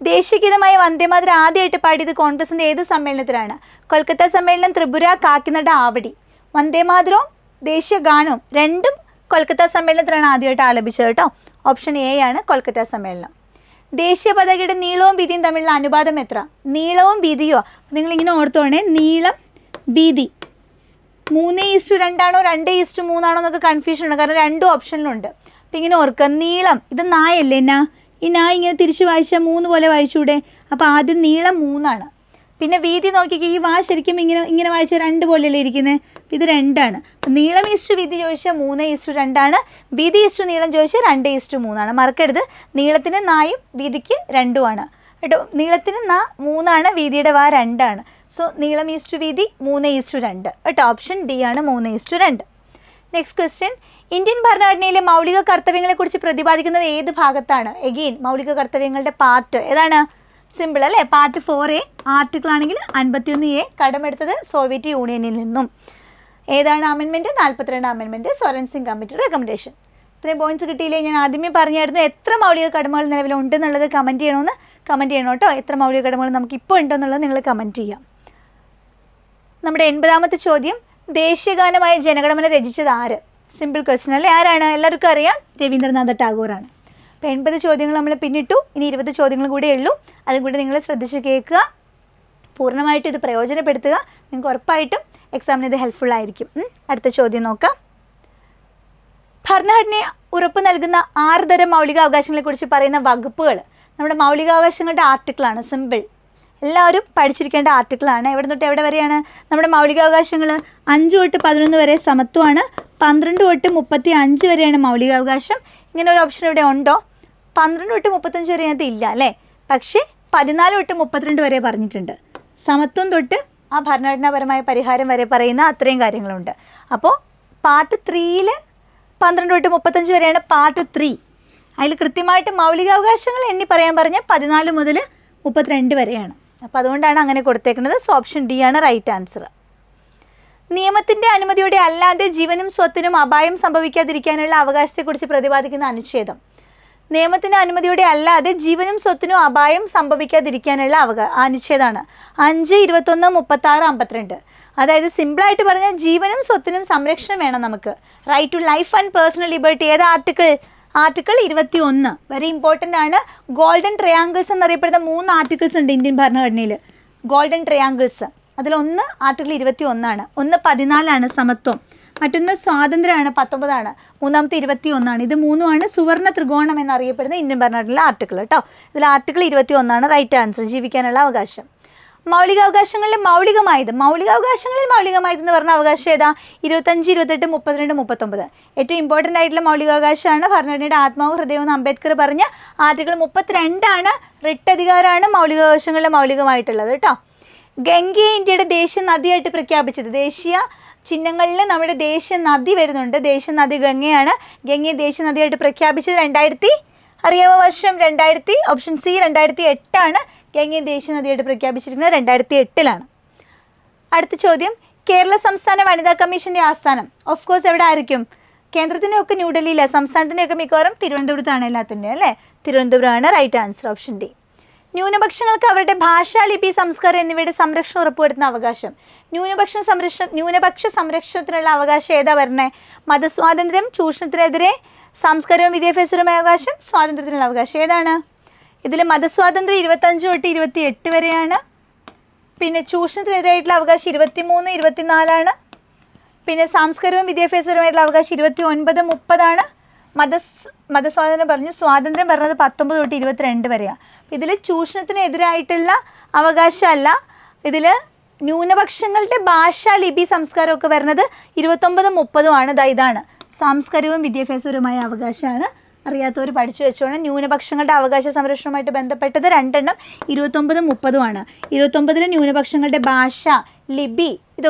A: ദേശീയഗീതമായ വന്ദേമാതരം ആദ്യമായിട്ട് പാടിയത് കോൺഗ്രസിൻ്റെ ഏത് സമ്മേളനത്തിലാണ്? കൊൽക്കത്ത സമ്മേളനം, ത്രിപുര, കാക്കിനഡ, ആവടി. വന്ദേമാതരവും ദേശീയ ഗാനവും രണ്ടും കൊൽക്കത്ത സമ്മേളനത്തിലാണ് ആദ്യമായിട്ട് ആലപിച്ചത് കേട്ടോ. ഓപ്ഷൻ എ ആണ് കൊൽക്കത്ത സമ്മേളനം. ദേശീയ പതാകയുടെ നീളവും വീതിയും തമ്മിലുള്ള അനുപാതം എത്ര? നീളവും വീതിയോ നിങ്ങളിങ്ങനെ ഓർത്തോണേ, നീളം വീതി 3:2 ആണോ 2:3 ആണോ എന്നൊക്കെ കൺഫ്യൂഷൻ ഉണ്ട്, കാരണം രണ്ടും ഓപ്ഷനിലുണ്ട്. അപ്പം ഇങ്ങനെ ഓർക്കുക, നീളം ഇത് നായല്ലേ, ഈ നാ ഇങ്ങനെ തിരിച്ച് വായിച്ചാൽ 3 പോലെ വായിച്ചൂടെ? അപ്പോൾ ആദ്യം നീളം 3 ആണ്. പിന്നെ വീതി നോക്കിക്കുക, ഈ വാ ശരിക്കും ഇങ്ങനെ വായിച്ചാൽ 2 പോലെയല്ലേ ഇരിക്കുന്നത്, ഇത് 2 ആണ്. അപ്പം നീളം ഈസ്റ്റു വീതി ചോദിച്ചാൽ 3:2 ആണ്, വീതി ഈസ്റ്റു നീളം ചോദിച്ചാൽ 2:3 ആണ്. മറക്കരുത്, നീളത്തിന് നായും വീതിക്ക് 2 ആണ് കേട്ടോ. നീളത്തിന് 3 ആണ്, വീതിയുടെ വാ 2 ആണ്. സോ നീളം ഈസ്റ്റു വീതി 3:2 കേട്ടോ. ഓപ്ഷൻ ഡി ആണ് 3:2. നെക്സ്റ്റ് ക്വസ്റ്റ്യൻ, ഇന്ത്യൻ ഭരണഘടനയിലെ മൗലിക കർത്തവ്യങ്ങളെക്കുറിച്ച് പ്രതിപാദിക്കുന്നത് ഏത് ഭാഗത്താണ്? എഗെയിൻ മൗലിക കർത്തവ്യങ്ങളുടെ പാർട്ട് ഏതാണ്? സിമ്പിൾ അല്ലേ, പാർട്ട് 4A. ആർട്ടിക്കിൾ ആണെങ്കിൽ 51A, കടമെടുത്തത് സോവിയറ്റ് യൂണിയനിൽ നിന്നും. ഏതാണ് amendment? 42 amendment, Soren Singh committee recommendation. ഇത്രയും പോയിന്റ്സ് കിട്ടിയില്ലേ? ഞാൻ ആദ്യമേ പറഞ്ഞായിരുന്നു എത്ര മൗലിക കടമകൾ നിലവിലുണ്ടെന്നുള്ളത് കമൻറ്റ് ചെയ്യണം കേട്ടോ. എത്ര മൗലിക കടമകൾ നമുക്ക് ഇപ്പോൾ ഉണ്ടെന്നുള്ളത് നിങ്ങൾ കമൻറ്റ് ചെയ്യാം. നമ്മുടെ 80ാമത്തെ ചോദ്യം, ദേശീയഗാനമായ ജനഗണമന രചിച്ചത് ആര്? സിമ്പിൾ ക്വസ്റ്റ്യൻ അല്ലേ, ആരാണ്? എല്ലാവർക്കും അറിയാം, രവീന്ദ്രനാഥ ടാഗോറാണ്. അപ്പോൾ 80 ചോദ്യങ്ങൾ നമ്മൾ പിന്നിട്ടു, ഇനി 20 ചോദ്യങ്ങൾ കൂടെ ഉള്ളൂ. അതും കൂടി നിങ്ങൾ ശ്രദ്ധിച്ച് കേൾക്കുക, പൂർണ്ണമായിട്ടും ഇത് പ്രയോജനപ്പെടുത്തുക. നിങ്ങൾക്ക് ഉറപ്പായിട്ടും എക്സാമിന് ഇത് ഹെൽപ്ഫുൾ ആയിരിക്കും. അടുത്ത ചോദ്യം നോക്കാം. ഭരണഘടനയെ ഉറപ്പ് നൽകുന്ന 6 തരം മൗലികാവകാശങ്ങളെക്കുറിച്ച് പറയുന്ന വകുപ്പുകൾ നമ്മുടെ മൗലികാവകാശങ്ങളുടെ ആർട്ടിക്കിളാണ്. സിമ്പിൾ, എല്ലാവരും പഠിച്ചിരിക്കേണ്ട ആർട്ടിക്കിളാണ്. എവിടെ തൊട്ട് എവിടെ വരെയാണ് നമ്മുടെ മൗലികാവകാശങ്ങൾ? 5 തൊട്ട് 11 വരെ സമത്വമാണ്, 12 തൊട്ട് 35 വരെയാണ് മൗലികാവകാശം. ഇങ്ങനെ ഒരു ഓപ്ഷൻ ഇവിടെ ഉണ്ടോ? 12 തൊട്ട് 35 വരെ അതിനകത്ത് ഇല്ല അല്ലേ, പക്ഷേ 14 തൊട്ട് 32 വരെ പറഞ്ഞിട്ടുണ്ട്. സമത്വം തൊട്ട് ആ ഭരണഘടനാപരമായ പരിഹാരം വരെ പറയുന്ന അത്രയും കാര്യങ്ങളുണ്ട്. അപ്പോൾ പാർട്ട് 3-ൽ 12 തൊട്ട് 35 വരെയാണ് പാർട്ട് 3. അതിൽ കൃത്യമായിട്ട് മൗലികാവകാശങ്ങൾ എണ്ണി പറയാൻ പറഞ്ഞാൽ 14 മുതൽ 32 വരെയാണ്. അപ്പോൾ അതുകൊണ്ടാണ് അങ്ങനെ കൊടുത്തേക്കുന്നത്. സോ ഓപ്ഷൻ ഡി ആണ് റൈറ്റ് ആൻസർ. നിയമത്തിൻ്റെ അനുമതിയോടെ അല്ലാതെ ജീവനും സ്വത്തിനും അപായം സംഭവിക്കാതിരിക്കാനുള്ള അവകാശത്തെക്കുറിച്ച് പ്രതിപാദിക്കുന്ന അനുച്ഛേദം. നിയമത്തിൻ്റെ അനുമതിയോടെ അല്ലാതെ ജീവനും സ്വത്തിനും അപായം സംഭവിക്കാതിരിക്കാനുള്ള അനുച്ഛേദമാണ് 5, 21, 36, 52. അതായത് സിമ്പിളായിട്ട് പറഞ്ഞാൽ ജീവനും സ്വത്തിനും സംരക്ഷണം വേണം നമുക്ക്. Right to life and personal liberty. ഏത് ആർട്ടിക്കിൾ? ആർട്ടിക്കിൾ 21. വെരി ഇമ്പോർട്ടൻ്റ് ആണ്. ഗോൾഡൻ ട്രയാങ്കിൾസ് എന്നറിയപ്പെടുന്ന 3 ആർട്ടിക്കിൾസ് ഉണ്ട് ഇന്ത്യൻ ഭരണഘടനയിൽ. ഗോൾഡൻ ട്രയാങ്കിൾസ് അതിലൊന്ന് ആർട്ടിക്കിൾ 21 ഒന്ന് 14 സമത്വം, മറ്റൊന്ന് സ്വാതന്ത്ര്യമാണ് 19, മൂന്നാമത്തെ 21. ഇത് 3 സുവർണ്ണ ത്രികോണം എന്നറിയപ്പെടുന്ന ഇന്ത്യൻ ഭരണഘടനയിലെ ആർട്ടിക്കിൾ കേട്ടോ. ഇതിൽ ആർട്ടിക്കിൾ 21 റൈറ്റ് ആൻസർ, ജീവിക്കാനുള്ള അവകാശം. മൗലികാവകാശങ്ങളിൽ മൗലികമായത് എന്ന് പറഞ്ഞ അവകാശം ഏതാ? 25, 28, 32, 39. ഏറ്റവും ഇമ്പോർട്ടൻ്റ് ആയിട്ടുള്ള മൗലികാവകാശമാണ്. ഭരണഘടനയുടെ ആത്മാവ് ഹൃദയം എന്ന് അംബേദ്കർ പറഞ്ഞ ആർട്ടിക്കിൾ 32 റിട്ട് അധികാരമാണ് മൗലികാവകാശങ്ങളിൽ മൗലികമായിട്ടുള്ളത് കേട്ടോ. ഗംഗയെ ഇന്ത്യയുടെ ദേശീയ നദിയായിട്ട് പ്രഖ്യാപിച്ചത്. ദേശീയ ചിഹ്നങ്ങളിൽ നമ്മുടെ ദേശീയ നദി വരുന്നുണ്ട്. ദേശീയ നദി ഗംഗയാണ്. ഗംഗയെ ദേശീയ നദിയായിട്ട് പ്രഖ്യാപിച്ചത് അറിയാമോ വർഷം? 2000. ഓപ്ഷൻ സി 2008 ഗംഗയെ ദേശീയ നദിയായിട്ട് പ്രഖ്യാപിച്ചിരിക്കുന്നത് 2008. അടുത്ത ചോദ്യം, കേരള സംസ്ഥാന വനിതാ കമ്മീഷൻ്റെ ആസ്ഥാനം ഓഫ് കോഴ്സ് എവിടെ ആയിരിക്കും? കേന്ദ്രത്തിൻ്റെ ഒക്കെ ന്യൂഡൽഹിയിലാണ്, സംസ്ഥാനത്തിൻ്റെ ഒക്കെ മിക്കവാറും തിരുവനന്തപുരത്താണ് എല്ലാത്തിൻ്റെ അല്ലേ. തിരുവനന്തപുരമാണ് റൈറ്റ് ആൻസർ, ഓപ്ഷൻ ഡി. ന്യൂനപക്ഷങ്ങൾക്ക് അവരുടെ ഭാഷ, ലിപി, സംസ്കാരം എന്നിവയുടെ സംരക്ഷണം ഉറപ്പുവരുത്തുന്ന അവകാശം. ന്യൂനപക്ഷ സംരക്ഷണത്തിനുള്ള അവകാശം ഏതാ പറഞ്ഞത്? മതസ്വാതന്ത്ര്യം, ചൂഷണത്തിനെതിരെ സാംസ്കാരികവും വിദ്യാഭ്യാസപരമായ അവകാശം, സ്വാതന്ത്ര്യത്തിനുള്ള അവകാശം. ഏതാണ് ഇതിൽ? മതസ്വാതന്ത്ര്യം 25 തൊട്ട് 28 വരെയാണ്. പിന്നെ ചൂഷണത്തിനെതിരായിട്ടുള്ള അവകാശം 23, 24. പിന്നെ സാംസ്കാരികവും വിദ്യാഭ്യാസപരമായിട്ടുള്ള അവകാശം 29, 30. മതസ്വാതന്ത്ര്യം പറഞ്ഞു, സ്വാതന്ത്ര്യം പറഞ്ഞത് 19 തൊട്ട് 22 വരെയാണ്. ഇതിൽ ചൂഷണത്തിനെതിരായിട്ടുള്ള അവകാശമല്ല, ഇതിൽ ന്യൂനപക്ഷങ്ങളുടെ ഭാഷ, ലിപി, സംസ്കാരമൊക്കെ വരുന്നത് 29, 30 ഇതാണ് സാംസ്കാരികവും വിദ്യാഭ്യാസപരമായ അവകാശമാണ് അറിയാത്തവർ പഠിച്ചു വെച്ചോണം. ന്യൂനപക്ഷങ്ങളുടെ അവകാശ സംരക്ഷണവുമായിട്ട് ബന്ധപ്പെട്ടത് 2 29 30 29 ന്യൂനപക്ഷങ്ങളുടെ ഭാഷ, ലിപി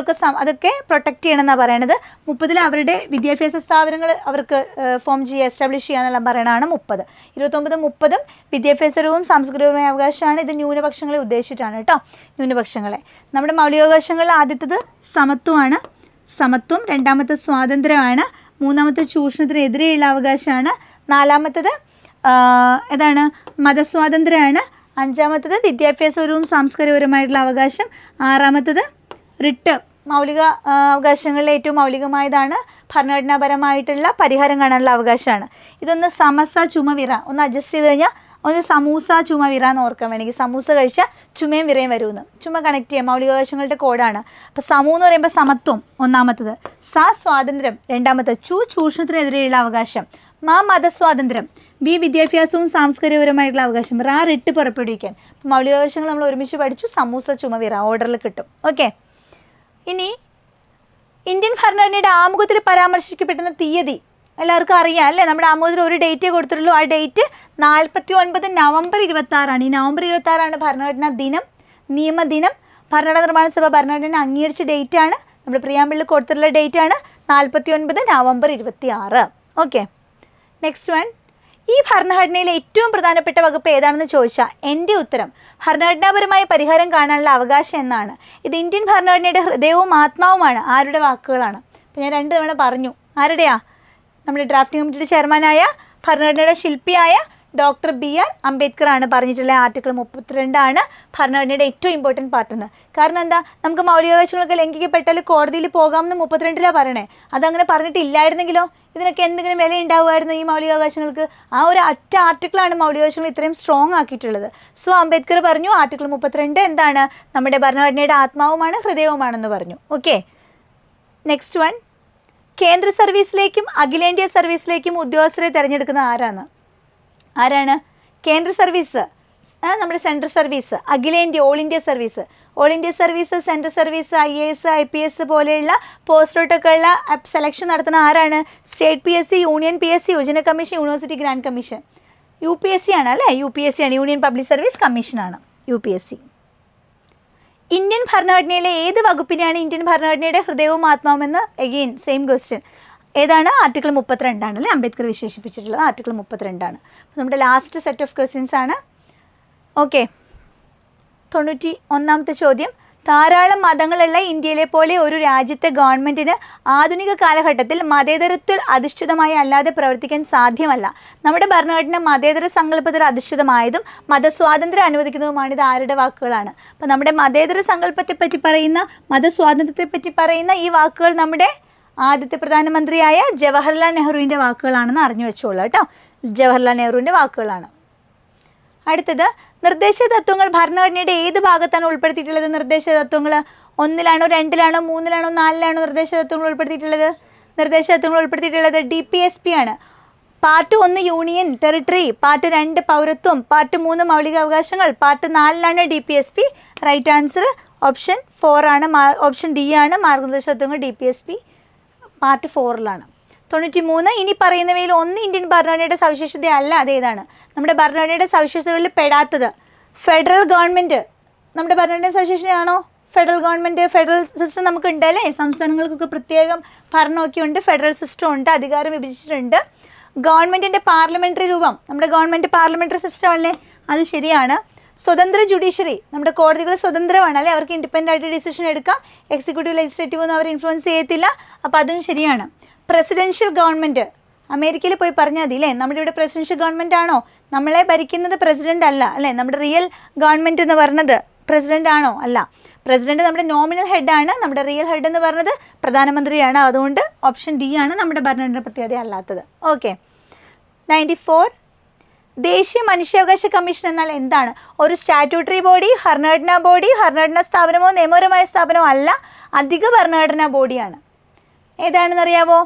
A: അതൊക്കെ പ്രൊട്ടക്റ്റ് ചെയ്യണമെന്നാണ് പറയണത്. 30 അവരുടെ വിദ്യാഭ്യാസ സ്ഥാപനങ്ങൾ അവർക്ക് ഫോം ചെയ്യുക, എസ്റ്റാബ്ലിഷ് ചെയ്യാന്നെല്ലാം പറയണതാണ് 30. 29 30 വിദ്യാഭ്യാസപരവും സാംസ്കാരികവുമായ അവകാശമാണ്. ഇത് ന്യൂനപക്ഷങ്ങളെ ഉദ്ദേശിച്ചിട്ടാണ് കേട്ടോ. ന്യൂനപക്ഷങ്ങളെ നമ്മുടെ മൗലികാവകാശങ്ങളിൽ ആദ്യത്തേത് സമത്വമാണ്. സമത്വം. രണ്ടാമത്തെ സ്വാതന്ത്ര്യമാണ്. മൂന്നാമത്തെ ചൂഷണത്തിനെതിരെയുള്ള അവകാശമാണ്. നാലാമത്തത് ഏതാണ്? മതസ്വാതന്ത്ര്യമാണ്. അഞ്ചാമത്തത് വിദ്യാഭ്യാസപരവും സാംസ്കാരികപരമായിട്ടുള്ള അവകാശം. ആറാമത്തത് റിട്ട്. മൗലിക അവകാശങ്ങളിലെ ഏറ്റവും മൗലികമായതാണ്. ഭരണഘടനാപരമായിട്ടുള്ള പരിഹാരം കാണാനുള്ള അവകാശമാണ്. ഇതൊന്ന് സമസ ചുമവിറ ഒന്ന് അഡ്ജസ്റ്റ് ചെയ്ത് കഴിഞ്ഞാൽ ഒന്ന് സമൂസ ചുമ വിറ എന്ന് ഓർക്കാൻ വേണമെങ്കിൽ സമൂസ കഴിച്ചാൽ ചുമയും വിറയും വരുമെന്ന് ചുമ കണക്ട് ചെയ്യാം. മൗലികാവകാശങ്ങളുടെ കോഡാണ്. അപ്പോൾ സമൂ എന്ന് പറയുമ്പോൾ സമത്വം ഒന്നാമത്തത്, സ്വാതന്ത്ര്യം രണ്ടാമത്തത്, ചൂഷണത്തിനെതിരെയുള്ള അവകാശം, മതസ്വാതന്ത്ര്യം, വിദ്യാഭ്യാസവും സാംസ്കാരികപരമായിട്ടുള്ള അവകാശം, റിട്ട് പുറപ്പെടുവിക്കാൻ. മൗലികാവകാശങ്ങൾ നമ്മൾ ഒരുമിച്ച് പഠിച്ചു. സമൂസ ചുമ വിറ ഓർഡറിൽ കിട്ടും. ഓക്കെ. ഇനി ഇന്ത്യൻ ഭരണഘടനയുടെ ആമുഖത്തിൽ പരാമർശിക്കപ്പെടുന്ന തീയതി എല്ലാവർക്കും അറിയാം അല്ലേ? നമ്മുടെ ആമുഖത്തിൽ ഒരു ഡേറ്റേ കൊടുത്തിട്ടുള്ളൂ. ആ ഡേറ്റ് 49 നവംബർ 26 ഈ നവംബർ 26 ഭരണഘടനാ ദിനം, നിയമദിനം. ഭരണഘടനാ നിർമ്മാണ സഭ ഭരണഘടന അംഗീകരിച്ച ഡേറ്റാണ്. നമ്മുടെ പ്രിയാമ്പിളിൽ കൊടുത്തിട്ടുള്ള ഡേറ്റാണ് 49 നവംബർ 26. ഓക്കെ. Next one. ഈ ഭരണഘടനയിലെ ഏറ്റവും പ്രധാനപ്പെട്ട വകുപ്പ് ഏതാണെന്ന് ചോദിച്ചാൽ എൻ്റെ ഉത്തരം ഭരണഘടനാപരമായ പരിഹാരം കാണാനുള്ള അവകാശം എന്നാണ്. ഇത് ഇന്ത്യൻ ഭരണഘടനയുടെ ഹൃദയവും ആത്മാവുമാണ്. ആരുടെ വാക്കുകളാണ്? അപ്പോൾ ഞാൻ 2 തവണ പറഞ്ഞു. ആരുടെയാ? നമ്മുടെ ഡ്രാഫ്റ്റിംഗ് കമ്മിറ്റിയുടെ ചെയർമാനായ ഭരണഘടനയുടെ ശില്പിയായ ഡോക്ടർ BR അംബേദ്കർ ആണ് പറഞ്ഞിട്ടുള്ള ആർട്ടിക്കിൾ 32 ഭരണഘടനയുടെ ഏറ്റവും ഇമ്പോർട്ടൻറ്റ് പാർട്ടെന്ന്. കാരണം എന്താ? നമുക്ക് മൗലികാവകാശങ്ങളൊക്കെ ലംഘിക്കപ്പെട്ടാൽ കോടതിയിൽ പോകാമെന്ന് 32 പറയണേ. അതങ്ങനെ പറഞ്ഞിട്ടില്ലായിരുന്നെങ്കിലോ ഇതിനൊക്കെ എന്തെങ്കിലും വില ഉണ്ടാവുമായിരുന്നു ഈ മൗലികാവകാശങ്ങൾക്ക്? ആ ഒരു ഒറ്റ ആർട്ടിക്കിളാണ് മൗലികാവകാശങ്ങൾ ഇത്രയും സ്ട്രോങ് ആക്കിയിട്ടുള്ളത്. സോ അംബേദ്കർ പറഞ്ഞു ആർട്ടിക്കിൾ 32 എന്താണ്? നമ്മുടെ ഭരണഘടനയുടെ ആത്മാവുമാണ്, ഹൃദയവുമാണെന്ന് പറഞ്ഞു. ഓക്കെ. Next one. കേന്ദ്ര സർവീസിലേക്കും അഖിലേന്ത്യാ സർവീസിലേക്കും ഉദ്യോഗസ്ഥരെ തിരഞ്ഞെടുക്കുന്ന ആരാണ്? കേന്ദ്ര സർവീസ് നമ്മുടെ സെൻട്രൽ സർവീസ്, അഖിലേന്ത്യ all India service. All India service, central service, IAS IPS പോലെയുള്ള പോസ്റ്റിലോട്ടൊക്കെ ഉള്ള സെലക്ഷൻ നടത്തുന്ന ആരാണ്? സ്റ്റേറ്റ് PSC, യൂണിയൻ PSC, യുവജന commission, university grand commission. UPSC ആണ് അല്ലേ? UPSC ആണ്, യൂണിയൻ പബ്ലിക് സർവീസ് കമ്മീഷനാണ് UPSC. ഇന്ത്യൻ ഭരണഘടനയിലെ ഏത് വകുപ്പിനെയാണ് ഇന്ത്യൻ ഭരണഘടനയുടെ ഹൃദയവും ആത്മാവുമെന്ന്? Again same question. ഏതാണ്? ആർട്ടിക്കിൾ 32 അല്ലേ? അംബേദ്കർ വിശേഷിപ്പിച്ചിട്ടുള്ളത് ആർട്ടിക്കിൾ 32. നമ്മുടെ ലാസ്റ്റ് സെറ്റ് ഓഫ് ക്വസ്റ്റ്യൻസ് ആണ്. ഓക്കെ. 91ാമത്തെ ചോദ്യം. ധാരാളം മതങ്ങളുള്ള ഇന്ത്യയിലെ പോലെ ഒരു രാജ്യത്തെ ഗവൺമെൻറ്റിന് ആധുനിക കാലഘട്ടത്തിൽ മതേതരത്വത്തിൽ അധിഷ്ഠിതമായി അല്ലാതെ പ്രവർത്തിക്കാൻ സാധ്യമല്ല. നമ്മുടെ ഭരണഘടന മതേതര സങ്കല്പത്തിൽ അധിഷ്ഠിതമായതും മതസ്വാതന്ത്ര്യം അനുവദിക്കുന്നതുമാണ്. ഇത് ആരുടെ വാക്കുകളാണ്? അപ്പോൾ നമ്മുടെ മതേതര സങ്കല്പത്തെപ്പറ്റി പറയുന്ന, മതസ്വാതന്ത്ര്യത്തെപ്പറ്റി പറയുന്ന ഈ വാക്കുകൾ നമ്മുടെ ആദ്യത്തെ പ്രധാനമന്ത്രിയായ ജവഹർലാൽ നെഹ്റുവിൻ്റെ വാക്കുകളാണെന്ന് അറിഞ്ഞു വെച്ചോളൂ കേട്ടോ. ജവഹർലാൽ നെഹ്റുവിൻ്റെ വാക്കുകളാണ്. അടുത്തത്. നിർദ്ദേശ തത്വങ്ങൾ ഭരണഘടനയുടെ ഏത് ഭാഗത്താണ് ഉൾപ്പെടുത്തിയിട്ടുള്ളത്? നിർദ്ദേശ തത്വങ്ങൾ 1-ലാണോ 2-ലാണോ 3-ലാണോ 4-ലാണോ നിർദ്ദേശ തത്വങ്ങൾ ഉൾപ്പെടുത്തിയിട്ടുള്ളത്? നിർദ്ദേശ തത്വങ്ങൾ ഉൾപ്പെടുത്തിയിട്ടുള്ളത് DPSP ആണ്. പാർട്ട് 1 യൂണിയൻ ടെറിട്ടറി, പാർട്ട് 2 പൗരത്വം, പാർട്ട് 3 മൗലികാവകാശങ്ങൾ, പാർട്ട് 4-ലാണ് DPSP. റൈറ്റ് ആൻസർ ഓപ്ഷൻ 4 ആണ്. ഓപ്ഷൻ D ആണ്. മാർഗനിർദ്ദേശ തത്വങ്ങൾ DPSP പാർട്ട് 4-ലാണ്. 93. ഇനി പറയുന്നവയിൽ ഒന്ന് ഇന്ത്യൻ ഭരണഘടനയുടെ സവിശേഷതയല്ല. അതേതാണ്? നമ്മുടെ ഭരണഘടനയുടെ സവിശേഷതകളിൽ പെടാത്തത്. ഫെഡറൽ ഗവൺമെൻറ് നമ്മുടെ ഭരണഘടനയുടെ സവിശേഷതയാണോ? ഫെഡറൽ ഗവൺമെൻറ്, ഫെഡറൽ സിസ്റ്റം നമുക്കുണ്ട് അല്ലേ? സംസ്ഥാനങ്ങൾക്കൊക്കെ പ്രത്യേകം ഭരണമൊക്കെ ഉണ്ട്, ഫെഡറൽ സിസ്റ്റം ഉണ്ട്, അധികാരം വിഭജിച്ചിട്ടുണ്ട്. ഗവൺമെൻറ്റിൻ്റെ പാർലമെൻ്ററി രൂപം, നമ്മുടെ ഗവൺമെൻറ് പാർലമെൻ്ററി സിസ്റ്റം അല്ലേ? അത് ശരിയാണ്. സ്വതന്ത്ര ജുഡീഷ്യറി, നമ്മുടെ കോടതികൾ സ്വതന്ത്രമാണ് അല്ലേ? അവർക്ക് ഇൻഡിപെൻഡൻ്റ് ആയിട്ട് ഡിസിഷൻ എടുക്കാം. എക്സിക്യൂട്ടീവ് ലെജിസ്ലേറ്റീവ് ഒന്നും അവർ ഇൻഫ്ലുവൻസ് ചെയ്യത്തില്ല. അപ്പോൾ അതും ശരിയാണ്. പ്രസിഡൻഷ്യൽ ഗവൺമെൻറ്, അമേരിക്കയിൽ പോയി പറഞ്ഞാൽ മതി അല്ലേ? നമ്മുടെ ഇവിടെ പ്രസിഡൻഷ്യൽ ഗവൺമെൻറ് ആണോ? നമ്മളെ ഭരിക്കുന്നത് പ്രസിഡൻ്റ് അല്ല അല്ലേ? നമ്മുടെ റിയൽ ഗവൺമെൻറ് എന്ന് പറയുന്നത് പ്രസിഡൻ്റ് ആണോ? അല്ല. പ്രസിഡന്റ് നമ്മുടെ നോമിനൽ ഹെഡാണ്. നമ്മുടെ റിയൽ ഹെഡ് എന്ന് പറയുന്നത് പ്രധാനമന്ത്രിയാണ്. അതുകൊണ്ട് ഓപ്ഷൻ D ആണ് നമ്മുടെ ഭരണഘടന പ്രത്യേകത അല്ലാത്തത്. ഓക്കെ. 94. ദേശീയ മനുഷ്യാവകാശ കമ്മീഷൻ എന്നാൽ എന്താണ്? ഒരു സ്റ്റാറ്റ്യൂട്ടറി ബോഡി, ഭരണഘടനാ ബോഡി, ഭരണഘടനാ സ്ഥാപനമോ നിയമപരമായ സ്ഥാപനമോ അല്ല, അധിക ഭരണഘടനാ ബോഡിയാണ്. ഏതാണെന്നറിയാവോ?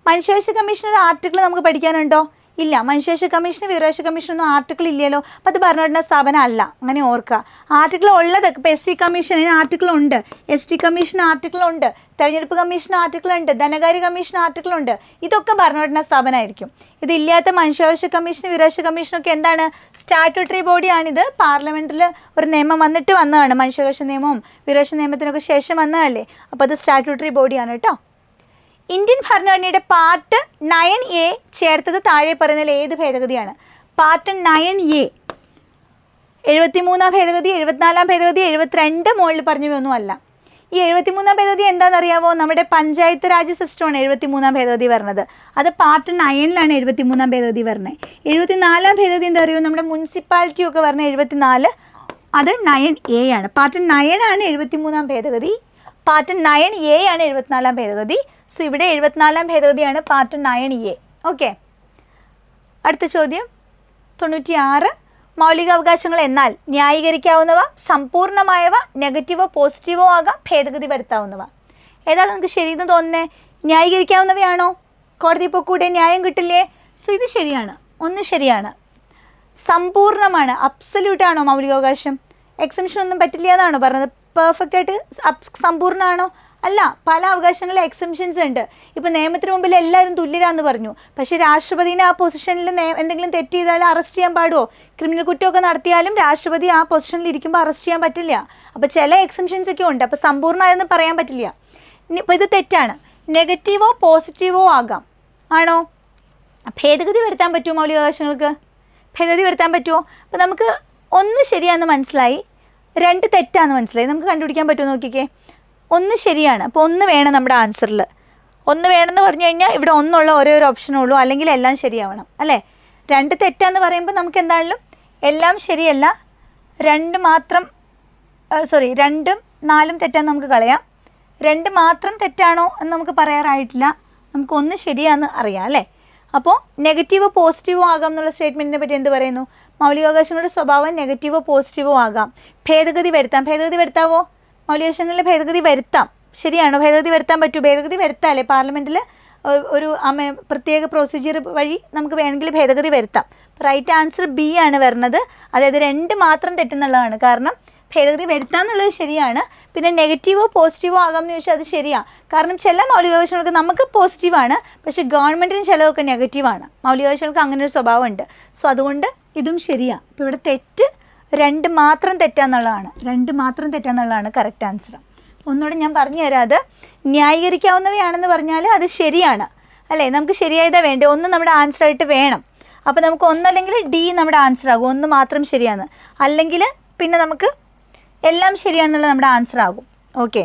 A: മനുഷ്യാവകാശ കമ്മീഷൻ്റെ ആർട്ടിക്കിൾ നമുക്ക് പഠിക്കാനുണ്ടോ? ഇല്ല. മനുഷ്യാവകാശ കമ്മീഷന് വിവരാവകാശ കമ്മീഷനൊന്നും ആർട്ടിക്കിൾ ഇല്ലല്ലോ. അപ്പോൾ അത് ഭരണഘടനാ സ്ഥാപനം അല്ല. അങ്ങനെ ഓർക്കുക. ആർട്ടിക്കിൾ ഉള്ളതൊക്കെ ഇപ്പോൾ SC കമ്മീഷന് ആർട്ടിക്കിൾ ഉണ്ട്, ST കമ്മീഷൻ ആർട്ടിക്കിൾ ഉണ്ട്, തെരഞ്ഞെടുപ്പ് കമ്മീഷൻ ആർട്ടിക്കിൾ ഉണ്ട്, ധനകാര്യ കമ്മീഷൻ ആർട്ടിക്കിൾ ഉണ്ട്. ഇതൊക്കെ ഭരണഘടനാ സ്ഥാപനമായിരിക്കും. ഇതില്ലാത്ത മനുഷ്യാവകാശ കമ്മീഷന് വിവരാവകാശ കമ്മീഷനൊക്കെ എന്താണ്? സ്റ്റാറ്റ്യൂട്ടറി ബോഡിയാണിത്. പാർലമെൻറ്റിൽ ഒരു നിയമം വന്നതാണ്. മനുഷ്യാവകാശ നിയമവും വിവരാവകാശ നിയമത്തിനൊക്കെ ശേഷം വന്നതല്ലേ. അപ്പോൾ അത് സ്റ്റാറ്റ്യൂട്ടറി ബോഡിയാണ് കേട്ടോ. ഇന്ത്യൻ ഭരണഘടനയുടെ പാർട്ട് 9A ചേർത്തത് താഴെ പറയുന്നതിൽ ഏത് ഭേദഗതിയാണ്? പാർട്ട് 9A 73-ാം ഭേദഗതി, 74-ാം ഭേദഗതി, 72 മുകളിൽ പറഞ്ഞവയൊന്നുമല്ല. ഈ 73-ാം ഭേദഗതി എന്താണെന്നറിയാവോ? നമ്മുടെ പഞ്ചായത്ത് രാജ് സിസ്റ്റമാണ് 73-ാം ഭേദഗതി വരുന്നത്. അത് പാർട്ട് 9ലാണ് 73-ാം ഭേദഗതി വരുന്നത്. 74-ാം ഭേദഗതി എന്താ അറിയുമോ? നമ്മുടെ മുനിസിപ്പാലിറ്റി ഒക്കെ വരുന്നത് 74, അത് 9A ആണ്. പാർട്ട് 9 ആണ് 73-ാം ഭേദഗതി. പാർട്ട് 9A ആണ് 74-ാം ഭേദഗതി. സോ ഇവിടെ 74-ാം ഭേദഗതിയാണ് പാർട്ട് 9A. ഓക്കെ. അടുത്ത ചോദ്യം 96. മൗലികാവകാശങ്ങൾ എന്നാൽ ന്യായീകരിക്കാവുന്നവ, സമ്പൂർണ്ണമായവ, നെഗറ്റീവോ പോസിറ്റീവോ ആകാം, ഭേദഗതി വരുത്താവുന്നവ. ഏതാ നിങ്ങൾക്ക് ശരിയെന്ന് തോന്നുന്നത്? ന്യായീകരിക്കാവുന്നവയാണോ? കോടതി പൊക്കൂടെ ന്യായം കിട്ടില്ലേ? സോ ഇത് ശരിയാണ്. ഒന്ന് ശരിയാണ്. സമ്പൂർണ്ണമാണ്, അബ്സല്യൂട്ടാണോ മൗലികാവകാശം? എക്സംഷൻ ഒന്നും പറ്റില്ല എന്നാണോ പറഞ്ഞത്? പെർഫെക്റ്റ് ആയിട്ട് സമ്പൂർണ്ണമാണോ? അല്ല. പല അവകാശങ്ങളിൽ എക്സംഷൻസ് ഉണ്ട്. ഇപ്പോൾ നിയമത്തിന് മുമ്പിൽ എല്ലാവരും തുല്യരാന്ന് പറഞ്ഞു. പക്ഷേ രാഷ്ട്രപതിനെ ആ പൊസിഷനിൽ എന്തെങ്കിലും തെറ്റ് ചെയ്താൽ അറസ്റ്റ് ചെയ്യാൻ പാടുമോ? ക്രിമിനൽ കുറ്റമൊക്കെ നടത്തിയാലും രാഷ്ട്രപതി ആ പൊസിഷനിൽ ഇരിക്കുമ്പോൾ അറസ്റ്റ് ചെയ്യാൻ പറ്റില്ല. അപ്പോൾ ചില എക്സംഷൻസ് ഒക്കെ ഉണ്ട്. അപ്പോൾ സമ്പൂർണ്ണമായെന്ന് പറയാൻ പറ്റില്ല. ഇപ്പോൾ ഇത് തെറ്റാണ്. നെഗറ്റീവോ പോസിറ്റീവോ ആകാം. ആണോ? ഭേദഗതി വരുത്താൻ പറ്റുമോ മൗലികാവകാശങ്ങൾക്ക്? ഭേദഗതി വരുത്താൻ പറ്റുമോ? അപ്പോൾ നമുക്ക് ഒന്ന് ശരിയാണെന്ന് മനസ്സിലായി, 2 തെറ്റാന്ന് മനസ്സിലായി. നമുക്ക് കണ്ടുപിടിക്കാൻ പറ്റുമോ നോക്കിക്കേ. ഒന്ന് ശരിയാണ്. അപ്പോൾ 1 വേണം നമ്മുടെ ആൻസറിൽ. 1 വേണമെന്ന് പറഞ്ഞു കഴിഞ്ഞാൽ ഇവിടെ 1 ഒരേ ഒരു ഓപ്ഷനേ ഉള്ളൂ, അല്ലെങ്കിൽ എല്ലാം ശരിയാവണം അല്ലേ. 2 തെറ്റാന്ന് പറയുമ്പോൾ നമുക്ക് എന്തായാലും എല്ലാം ശരിയല്ല, 2 മാത്രം 2ഉം 4ഉം തെറ്റാന്ന് നമുക്ക് കളയാം. 2 മാത്രം തെറ്റാണോ എന്ന് നമുക്ക് പറയാറായിട്ടില്ല. നമുക്ക് 1 ശരിയാണെന്ന് അറിയാം അല്ലേ. അപ്പോൾ നെഗറ്റീവോ പോസിറ്റീവോ ആകാം എന്നുള്ള സ്റ്റേറ്റ്മെൻറ്റിനെ പറ്റി എന്ത് പറയുന്നു? മൗലികാവകാശങ്ങളുടെ സ്വഭാവം നെഗറ്റീവോ പോസിറ്റീവോ ആകാം. ഭേദഗതി വരുത്താം. ഭേദഗതി വരുത്താവോ? മൗലികാവകാശങ്ങളിൽ ഭേദഗതി വരുത്താം. ശരിയാണോ? ഭേദഗതി വരുത്താൻ പറ്റുമോ? ഭേദഗതി വരുത്താമല്ലേ? പാർലമെൻറ്റിൽ ഒരു പ്രത്യേക പ്രൊസീജിയർ വഴി നമുക്ക് വേണമെങ്കിൽ ഭേദഗതി വരുത്താം. റൈറ്റ് ആൻസർ B ആണ് വരുന്നത്. അതായത് 2 മാത്രം തെറ്റെന്നുള്ളതാണ്. കാരണം ഭേദഗതി വരുത്താമെന്നുള്ളത് ശരിയാണ്. പിന്നെ നെഗറ്റീവോ പോസിറ്റീവോ ആകാമെന്ന് ചോദിച്ചാൽ അത് ശരിയാണ്. കാരണം ചില മൗലികാവകാശങ്ങൾക്ക് നമുക്ക് പോസിറ്റീവാണ്, പക്ഷേ ഗവൺമെൻറ്റിന് ചിലതൊക്കെ നെഗറ്റീവാണ്. മൗലികാവകാശങ്ങൾക്ക് അങ്ങനെ ഒരു സ്വഭാവമുണ്ട്. സോ അതുകൊണ്ട് ഇതും ശരിയാണ്. ഇപ്പോൾ ഇവിടെ തെറ്റ് 2 മാത്രം തെറ്റാന്നുള്ളതാണ്. 2 മാത്രം തെറ്റാന്നുള്ളതാണ് കറക്റ്റ് ആൻസർ. ഒന്നുകൂടെ ഞാൻ പറഞ്ഞു തരാം. അത് ന്യായീകരിക്കാവുന്നവയാണെന്ന് പറഞ്ഞാൽ അത് ശരിയാണ് അല്ലേ. നമുക്ക് ശരിയായതാ വേണ്ടേ. 1 നമ്മുടെ ആൻസറായിട്ട് വേണം. അപ്പോൾ നമുക്ക് ഒന്നല്ലെങ്കിൽ D നമ്മുടെ ആൻസർ ആകും. 1 മാത്രം ശരിയാണ്. അല്ലെങ്കിൽ പിന്നെ നമുക്ക് എല്ലാം ശരിയാണെന്നുള്ള നമ്മുടെ ആൻസർ ആകും. ഓക്കെ.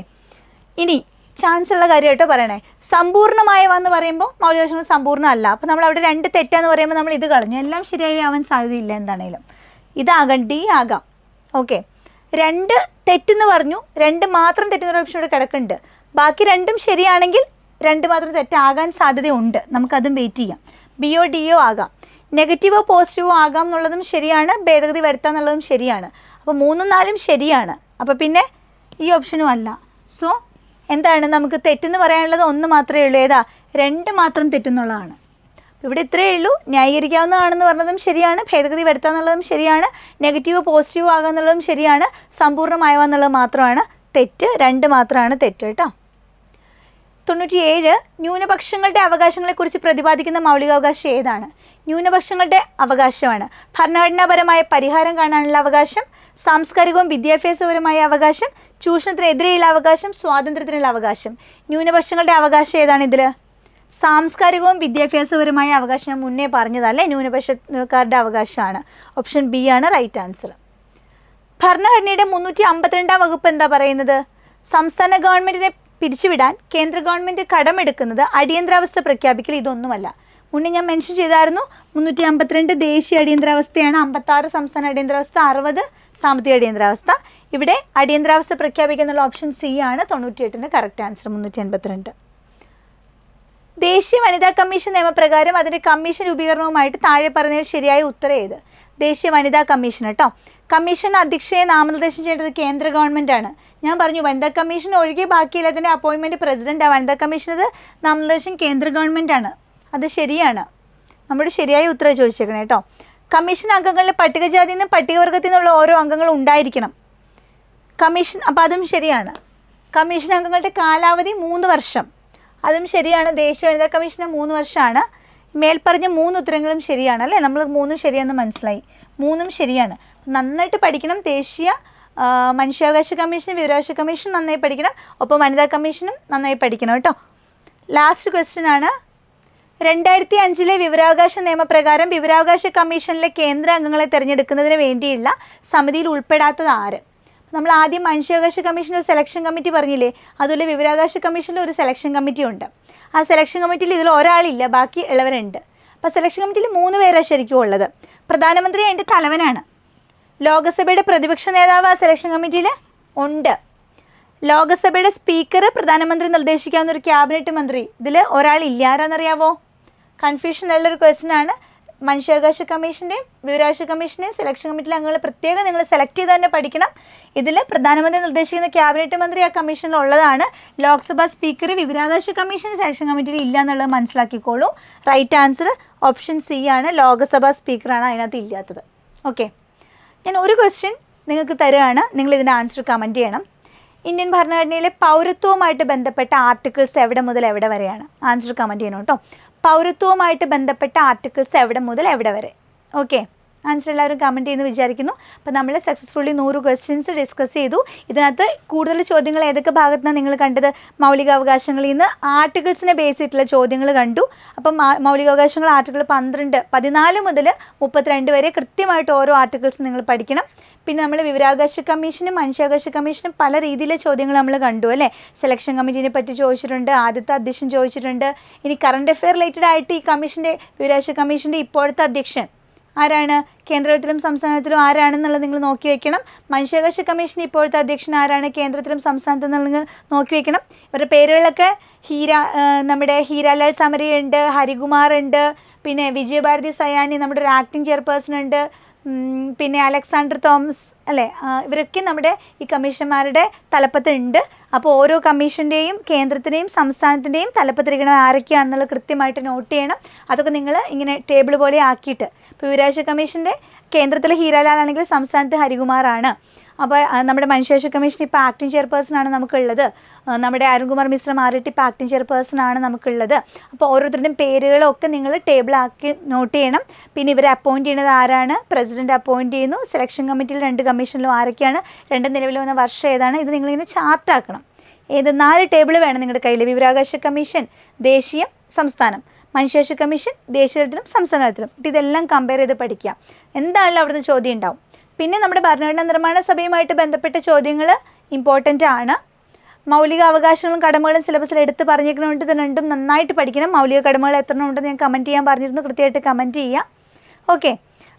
A: ഇനി ചാൻസ് ഉള്ള കാര്യമായിട്ടോ പറയണേ. സമ്പൂർണ്ണമായവെന്ന് പറയുമ്പോൾ മൗലികാവകാശങ്ങൾ സമ്പൂർണ്ണം അല്ല. അപ്പോൾ നമ്മൾ അവിടെ 2 തെറ്റാന്ന് പറയുമ്പോൾ നമ്മൾ ഇത് കളഞ്ഞു. എല്ലാം ശരിയായി ആവാൻ സാധ്യതയില്ല. എന്താണേലും ഇതാകാം, D ആകാം. ഓക്കെ. 2 തെറ്റെന്ന് പറഞ്ഞു, 2 മാത്രം തെറ്റെന്നൊരു ഓപ്ഷൻ ഇവിടെ കിടക്കുന്നുണ്ട്. ബാക്കി 2ഉം ശരിയാണെങ്കിൽ 2 മാത്രം തെറ്റാകാൻ സാധ്യതയുണ്ട്. നമുക്കതും വെയിറ്റ് ചെയ്യാം. B-യോ D-യോ ആകാം. നെഗറ്റീവോ പോസിറ്റീവോ ആകാം എന്നുള്ളതും ശരിയാണ്. ഭേദഗതി വരുത്താം എന്നുള്ളതും ശരിയാണ്. അപ്പോൾ 3ഉം 4ഉം ശരിയാണ്. അപ്പോൾ പിന്നെ ഈ ഓപ്ഷനും അല്ല. സോ എന്താണ് നമുക്ക് തെറ്റെന്ന് പറയാനുള്ളത്? 1 മാത്രമേ ഉള്ളൂ. ഏതാ? 2 മാത്രം തെറ്റെന്നുള്ളതാണ്. ഇവിടെ ഇത്രയേ ഉള്ളൂ. ന്യായീകരിക്കാവുന്നതാണെന്ന് പറഞ്ഞതും ശരിയാണ്. ഭേദഗതി വരുത്താമെന്നുള്ളതും ശരിയാണ്. നെഗറ്റീവോ പോസിറ്റീവോ ആകാമെന്നുള്ളതും ശരിയാണ്. സമ്പൂർണ്ണമായവെന്നുള്ളത് മാത്രമാണ് തെറ്റ്. 2 മാത്രമാണ് തെറ്റ് കേട്ടോ. 97. ന്യൂനപക്ഷങ്ങളുടെ അവകാശങ്ങളെക്കുറിച്ച് പ്രതിപാദിക്കുന്ന മൗലികാവകാശം ഏതാണ്? ന്യൂനപക്ഷങ്ങളുടെ അവകാശമാണ്. ഭരണഘടനാപരമായ പരിഹാരം കാണാനുള്ള അവകാശം, സാംസ്കാരികവും വിദ്യാഭ്യാസപരമായ അവകാശം, ചൂഷണത്തിനെതിരെയുള്ള അവകാശം, സ്വാതന്ത്ര്യത്തിനുള്ള അവകാശം. ന്യൂനപക്ഷങ്ങളുടെ അവകാശം ഏതാണ് ഇതിൽ? സാംസ്കാരികവും വിദ്യാഭ്യാസപരമായ അവകാശം ഞാൻ മുന്നേ പറഞ്ഞതല്ലേ, ന്യൂനപക്ഷക്കാരുടെ അവകാശമാണ്. ഓപ്ഷൻ B ആണ് റൈറ്റ് ആൻസർ. ഭരണഘടനയുടെ 352-ാം വകുപ്പ് എന്താ പറയുന്നത്? സംസ്ഥാന ഗവൺമെൻറ്റിനെ പിരിച്ചുവിടാൻ കേന്ദ്ര ഗവൺമെൻറ് കടമെടുക്കുന്നത് അടിയന്തരാവസ്ഥ പ്രഖ്യാപിക്കൽ ഇതൊന്നുമല്ല. മുന്നേ ഞാൻ മെൻഷൻ ചെയ്തായിരുന്നു. 352 ദേശീയ അടിയന്തരാവസ്ഥയാണ്, 56 സംസ്ഥാന അടിയന്തരാവസ്ഥ, 60 സാമ്പത്തിക അടിയന്തരാവസ്ഥ. ഇവിടെ അടിയന്തരാവസ്ഥ പ്രഖ്യാപിക്കുന്നുള്ള ഓപ്ഷൻ C ആണ് 98-ന് കറക്റ്റ് ആൻസർ. 352. ദേശീയ വനിതാ കമ്മീഷൻ നിയമപ്രകാരം അതിൻ്റെ കമ്മീഷൻ രൂപീകരണവുമായിട്ട് താഴെ പറഞ്ഞതിൽ ശരിയായ ഉത്തരം ഏത്? ദേശീയ വനിതാ കമ്മീഷൻ കേട്ടോ. കമ്മീഷൻ അധ്യക്ഷയെ നാമനിർദ്ദേശം ചെയ്യേണ്ടത് കേന്ദ്ര ഗവൺമെൻറ്റാണ്. ഞാൻ പറഞ്ഞു വനിതാ കമ്മീഷൻ ഒഴികെ ബാക്കിയുള്ളതിൻ്റെ അപ്പോയിൻമെൻറ്റ് പ്രസിഡൻ്റാണ്. വനിതാ കമ്മീഷനത് നാമനിർദ്ദേശം കേന്ദ്ര ഗവൺമെൻറ്റാണ്. അത് ശരിയാണ്. നമ്മുടെ ശരിയായ ഉത്തരം ചോദിച്ചേക്കണം കേട്ടോ. കമ്മീഷൻ അംഗങ്ങളിൽ പട്ടികജാതിയിൽ നിന്നും പട്ടികവർഗത്തിൽ നിന്നുള്ള ഓരോ അംഗങ്ങളും ഉണ്ടായിരിക്കണം. കമ്മീഷൻ, അപ്പോൾ അതും ശരിയാണ്. കമ്മീഷൻ അംഗങ്ങളുടെ കാലാവധി 3 വർഷം, അതും ശരിയാണ്. ദേശീയ വനിതാ കമ്മീഷന് 3 വർഷമാണ്. മേൽപ്പറഞ്ഞ 3 ഉത്തരങ്ങളും ശരിയാണ് അല്ലേ? നമ്മൾ 3 ശരിയാണെന്ന് മനസ്സിലായി. 3 ശരിയാണ്. നന്നായിട്ട് പഠിക്കണം. ദേശീയ മനുഷ്യാവകാശ കമ്മീഷൻ, വിവരാവകാശ കമ്മീഷൻ നന്നായി പഠിക്കണം. ഒപ്പം വനിതാ കമ്മീഷനും നന്നായി പഠിക്കണം കേട്ടോ. ലാസ്റ്റ് ക്വസ്റ്റ്യൻ ആണ്. 2005 വിവരാവകാശ നിയമപ്രകാരം വിവരാവകാശ കമ്മീഷനിലെ കേന്ദ്ര അംഗങ്ങളെ തിരഞ്ഞെടുക്കുന്നതിന് വേണ്ടിയുള്ള സമിതിയിൽ ഉൾപ്പെടാത്തത് ആര്? നമ്മൾ ആദ്യം മനുഷ്യാവകാശ കമ്മീഷൻ്റെ ഒരു സെലക്ഷൻ കമ്മിറ്റി പറഞ്ഞില്ലേ, അതുപോലെ വിവരാവകാശ കമ്മീഷൻ്റെ ഒരു സെലക്ഷൻ കമ്മിറ്റി ഉണ്ട്. ആ സെലക്ഷൻ കമ്മിറ്റിയിൽ ഇതിൽ ഒരാളില്ല, ബാക്കി ഉള്ളവരുണ്ട്. അപ്പോൾ സെലക്ഷൻ കമ്മിറ്റിയിൽ 3 പേരാണ് ശരിക്കും ഉള്ളത്. പ്രധാനമന്ത്രി അതിൻ്റെ തലവനാണ്. ലോകസഭയുടെ പ്രതിപക്ഷ നേതാവ് ആ സെലക്ഷൻ കമ്മിറ്റിയിൽ ഉണ്ട്. ലോകസഭയുടെ സ്പീക്കർ പ്രധാനമന്ത്രി നിർദ്ദേശിക്കാവുന്ന ഒരു ക്യാബിനറ്റ് മന്ത്രി, ഇതിൽ ഒരാളില്ല. ആരാണെന്നറിയാവോ? കൺഫ്യൂഷനുള്ളൊരു ക്വസ്റ്റ്യൻ ആണ്. മനുഷ്യാവകാശ കമ്മീഷൻ്റെയും വിവരാവകാശ കമ്മീഷൻ്റെയും സെലക്ഷൻ കമ്മിറ്റിയിൽ അംഗങ്ങൾ പ്രത്യേകം നിങ്ങൾ സെലക്ട് ചെയ്ത് തന്നെ പഠിക്കണം. ഇതിൽ പ്രധാനമന്ത്രി നിർദ്ദേശിക്കുന്ന ക്യാബിനറ്റ് മന്ത്രി ആ കമ്മീഷനിൽ ഉള്ളതാണ്. ലോക്സഭാ സ്പീക്കർ വിവരാവകാശ കമ്മീഷൻ സെലക്ഷൻ കമ്മിറ്റിയിൽ ഇല്ല എന്നുള്ളത് മനസ്സിലാക്കിക്കോളൂ. റൈറ്റ് ആൻസർ ഓപ്ഷൻ സി ആണ്. ലോക്സഭാ സ്പീക്കറാണ് അതിനകത്ത് ഇല്ലാത്തത്. ഓക്കെ, ഞാൻ ഒരു ക്വസ്റ്റ്യൻ നിങ്ങൾക്ക് തരുകയാണ്. നിങ്ങൾ ഇതിൻ്റെ ആൻസർ കമൻറ്റ് ചെയ്യണം. ഇന്ത്യൻ ഭരണഘടനയിലെ പൗരത്വവുമായിട്ട് ബന്ധപ്പെട്ട ആർട്ടിക്കിൾസ് എവിടെ മുതൽ എവിടെ വരെയാണ്? ആൻസർ കമൻറ്റ് ചെയ്യണം കേട്ടോ. പൗരത്വവുമായിട്ട് ബന്ധപ്പെട്ട ആർട്ടിക്കിൾസ് എവിടെ മുതൽ എവിടെ വരെ? ഓക്കെ, ആൻസർ എല്ലാവരും കമൻറ്റ് ചെയ്യുന്നു വിചാരിക്കുന്നു. അപ്പോൾ നമ്മൾ സക്സസ്ഫുള്ളി 100 ക്വസ്റ്റ്യൻസ് ഡിസ്കസ് ചെയ്തു. ഇതിനകത്ത് കൂടുതൽ ചോദ്യങ്ങൾ ഏതൊക്കെ ഭാഗത്താണ് നിങ്ങൾ കണ്ടത്? മൗലികാവകാശങ്ങളിൽ നിന്ന് ആർട്ടിക്കിൾസിനെ ബേസ് ചെയ്തിട്ടുള്ള ചോദ്യങ്ങൾ കണ്ടു. അപ്പം മൗലികാവകാശങ്ങൾ ആർട്ടിക്കിൾ 14 മുതൽ 32 വരെ കൃത്യമായിട്ട് ഓരോ ആർട്ടിക്കിൾസും നിങ്ങൾ പഠിക്കണം. പിന്നെ നമ്മൾ വിവരാവകാശ കമ്മീഷനും മനുഷ്യാവകാശ കമ്മീഷനും പല രീതിയിലെ ചോദ്യങ്ങൾ നമ്മൾ കണ്ടു അല്ലേ? സെലക്ഷൻ കമ്മിറ്റീനെ പറ്റി ചോദിച്ചിട്ടുണ്ട്, ആദ്യത്തെ അധ്യക്ഷൻ ചോദിച്ചിട്ടുണ്ട്. ഇനി കറണ്ട് അഫെയർ റിലേറ്റഡ് ആയിട്ട് ഈ കമ്മീഷൻ്റെ, വിവരാവകാശ കമ്മീഷൻ്റെ ഇപ്പോഴത്തെ അധ്യക്ഷൻ ആരാണ്? കേന്ദ്രത്തിലും സംസ്ഥാനത്തിലും ആരാണെന്നുള്ളത് നിങ്ങൾ നോക്കി വയ്ക്കണം. മനുഷ്യാവകാശ കമ്മീഷൻ ഇപ്പോഴത്തെ അധ്യക്ഷൻ ആരാണ്? കേന്ദ്രത്തിലും സംസ്ഥാനത്തും നിങ്ങൾ നോക്കി വയ്ക്കണം. ഇവരുടെ പേരുകളൊക്കെ നമ്മുടെ ഹീരാലാൽ സമരി ഉണ്ട്, ഹരികുമാർ ഉണ്ട്, പിന്നെ വിജയഭാരതി സയാനി നമ്മുടെ ഒരു ആക്ടിംഗ് ചെയർപേഴ്സൺ ഉണ്ട്, പിന്നെ അലക്സാണ്ടർ തോമസ് അല്ലേ, ഇവരൊക്കെ നമ്മുടെ ഈ കമ്മീഷന്മാരുടെ തലപ്പത്തുണ്ട്. അപ്പോൾ ഓരോ കമ്മീഷൻ്റെയും കേന്ദ്രത്തിൻ്റെയും സംസ്ഥാനത്തിൻ്റെയും തലപ്പത്തിരിക്കണം ആരൊക്കെയാണെന്നുള്ളത് കൃത്യമായിട്ട് നോട്ട് ചെയ്യണം. അതൊക്കെ നിങ്ങൾ ഇങ്ങനെ ടേബിൾ പോലെ ആക്കിയിട്ട്, ഇപ്പോൾ വിവരാവകാശ കമ്മീഷൻ്റെ കേന്ദ്രത്തിലെ ഹീരാലാൽ ആണെങ്കിൽ സംസ്ഥാനത്ത് ഹരികുമാറാണ്. അപ്പോൾ നമ്മുടെ മനുഷ്യാവകാശ കമ്മീഷൻ ഇപ്പോൾ ആക്ടിംഗ് ചെയർപേഴ്സൺ ആണ് നമുക്കുള്ളത്. നമ്മുടെ അരുൺകുമാർ മിശ്ര മാറിയിട്ട് ഇപ്പോൾ ആക്ടിംഗ് ചെയർപേഴ്സൺ ആണ് നമുക്കുള്ളത്. അപ്പോൾ ഓരോരുത്തരുടെയും പേരുകളൊക്കെ നിങ്ങൾ ടേബിളാക്കി നോട്ട് ചെയ്യണം. പിന്നെ ഇവരെ അപ്പോയിൻറ്റ് ചെയ്യുന്നത് ആരാണ്? പ്രസിഡന്റ് അപ്പോയിൻറ്റ് ചെയ്യുന്നു. സെലക്ഷൻ കമ്മിറ്റിയിൽ 2 കമ്മീഷനിലും ആരൊക്കെയാണ്? 2 നിലവിൽ വന്ന വർഷം ഏതാണ്? ഇത് നിങ്ങളിങ്ങനെ ചാർട്ടാക്കണം. 4 ടേബിൾ വേണം നിങ്ങളുടെ കയ്യിൽ. വിവരാവകാശ കമ്മീഷൻ ദേശീയം, സംസ്ഥാനം. മനുഷ്യാവകാശ കമ്മീഷൻ ദേശീയ തലത്തിലും സംസ്ഥാന തലത്തിലും. ഇതെല്ലാം കമ്പയർ ചെയ്ത് പഠിക്കുക. എന്തായാലും അവിടുന്ന് ചോദ്യം ഉണ്ടാവും. പിന്നെ നമ്മുടെ ഭരണഘടനാ നിർമ്മാണ സഭയുമായിട്ട് ബന്ധപ്പെട്ട ചോദ്യങ്ങൾ ഇമ്പോർട്ടൻ്റ് ആണ്. മൗലിക അവകാശങ്ങളും കടമകളും സിലബസിൽ എടുത്ത് പറഞ്ഞിരിക്കണോണ്ട് ഇത് രണ്ടും നന്നായിട്ട് പഠിക്കണം. മൗലിക കടമകൾ എത്ര ഉണ്ടെന്ന് ഞാൻ കമൻറ്റ് ചെയ്യാൻ പറഞ്ഞിരുന്നു, കൃത്യമായിട്ട് കമൻറ്റ് ചെയ്യുക. ഓക്കെ,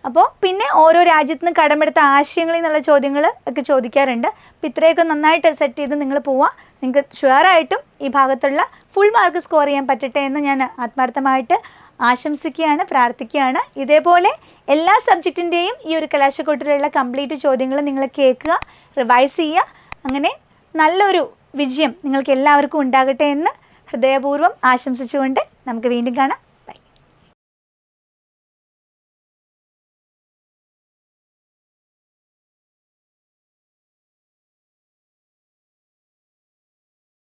A: അപ്പോൾ പിന്നെ ഓരോ രാജ്യത്തു നിന്ന് കടമെടുത്ത ആശയങ്ങളിൽ നിന്നുള്ള ചോദ്യങ്ങൾ ഒക്കെ ചോദിക്കാറുണ്ട്. അപ്പോൾ ഇത്രയൊക്കെ നന്നായിട്ട് സെറ്റ് ചെയ്ത് നിങ്ങൾ പോവുക. നിങ്ങൾക്ക് ഷുവറായിട്ടും ഈ ഭാഗത്തുള്ള ഫുൾ മാർക്ക് സ്കോർ ചെയ്യാൻ പറ്റട്ടെ എന്ന് ഞാൻ ആത്മാർത്ഥമായിട്ട് ആശംസിക്കുകയാണ്, പ്രാർത്ഥിക്കുകയാണ്. ഇതേപോലെ എല്ലാ സബ്ജക്റ്റിൻ്റെയും ഈ ഒരു കലാശക്കൊട്ടിലുള്ള കംപ്ലീറ്റ് ചോദ്യങ്ങൾ നിങ്ങൾ കേൾക്കുക, റിവൈസ് ചെയ്യുക. അങ്ങനെ നല്ലൊരു വിജയം നിങ്ങൾക്ക് എല്ലാവർക്കും ഉണ്ടാകട്ടെ എന്ന് ഹൃദയപൂർവ്വം ആശംസിച്ചുകൊണ്ട് നമുക്ക് വീണ്ടും കാണാം.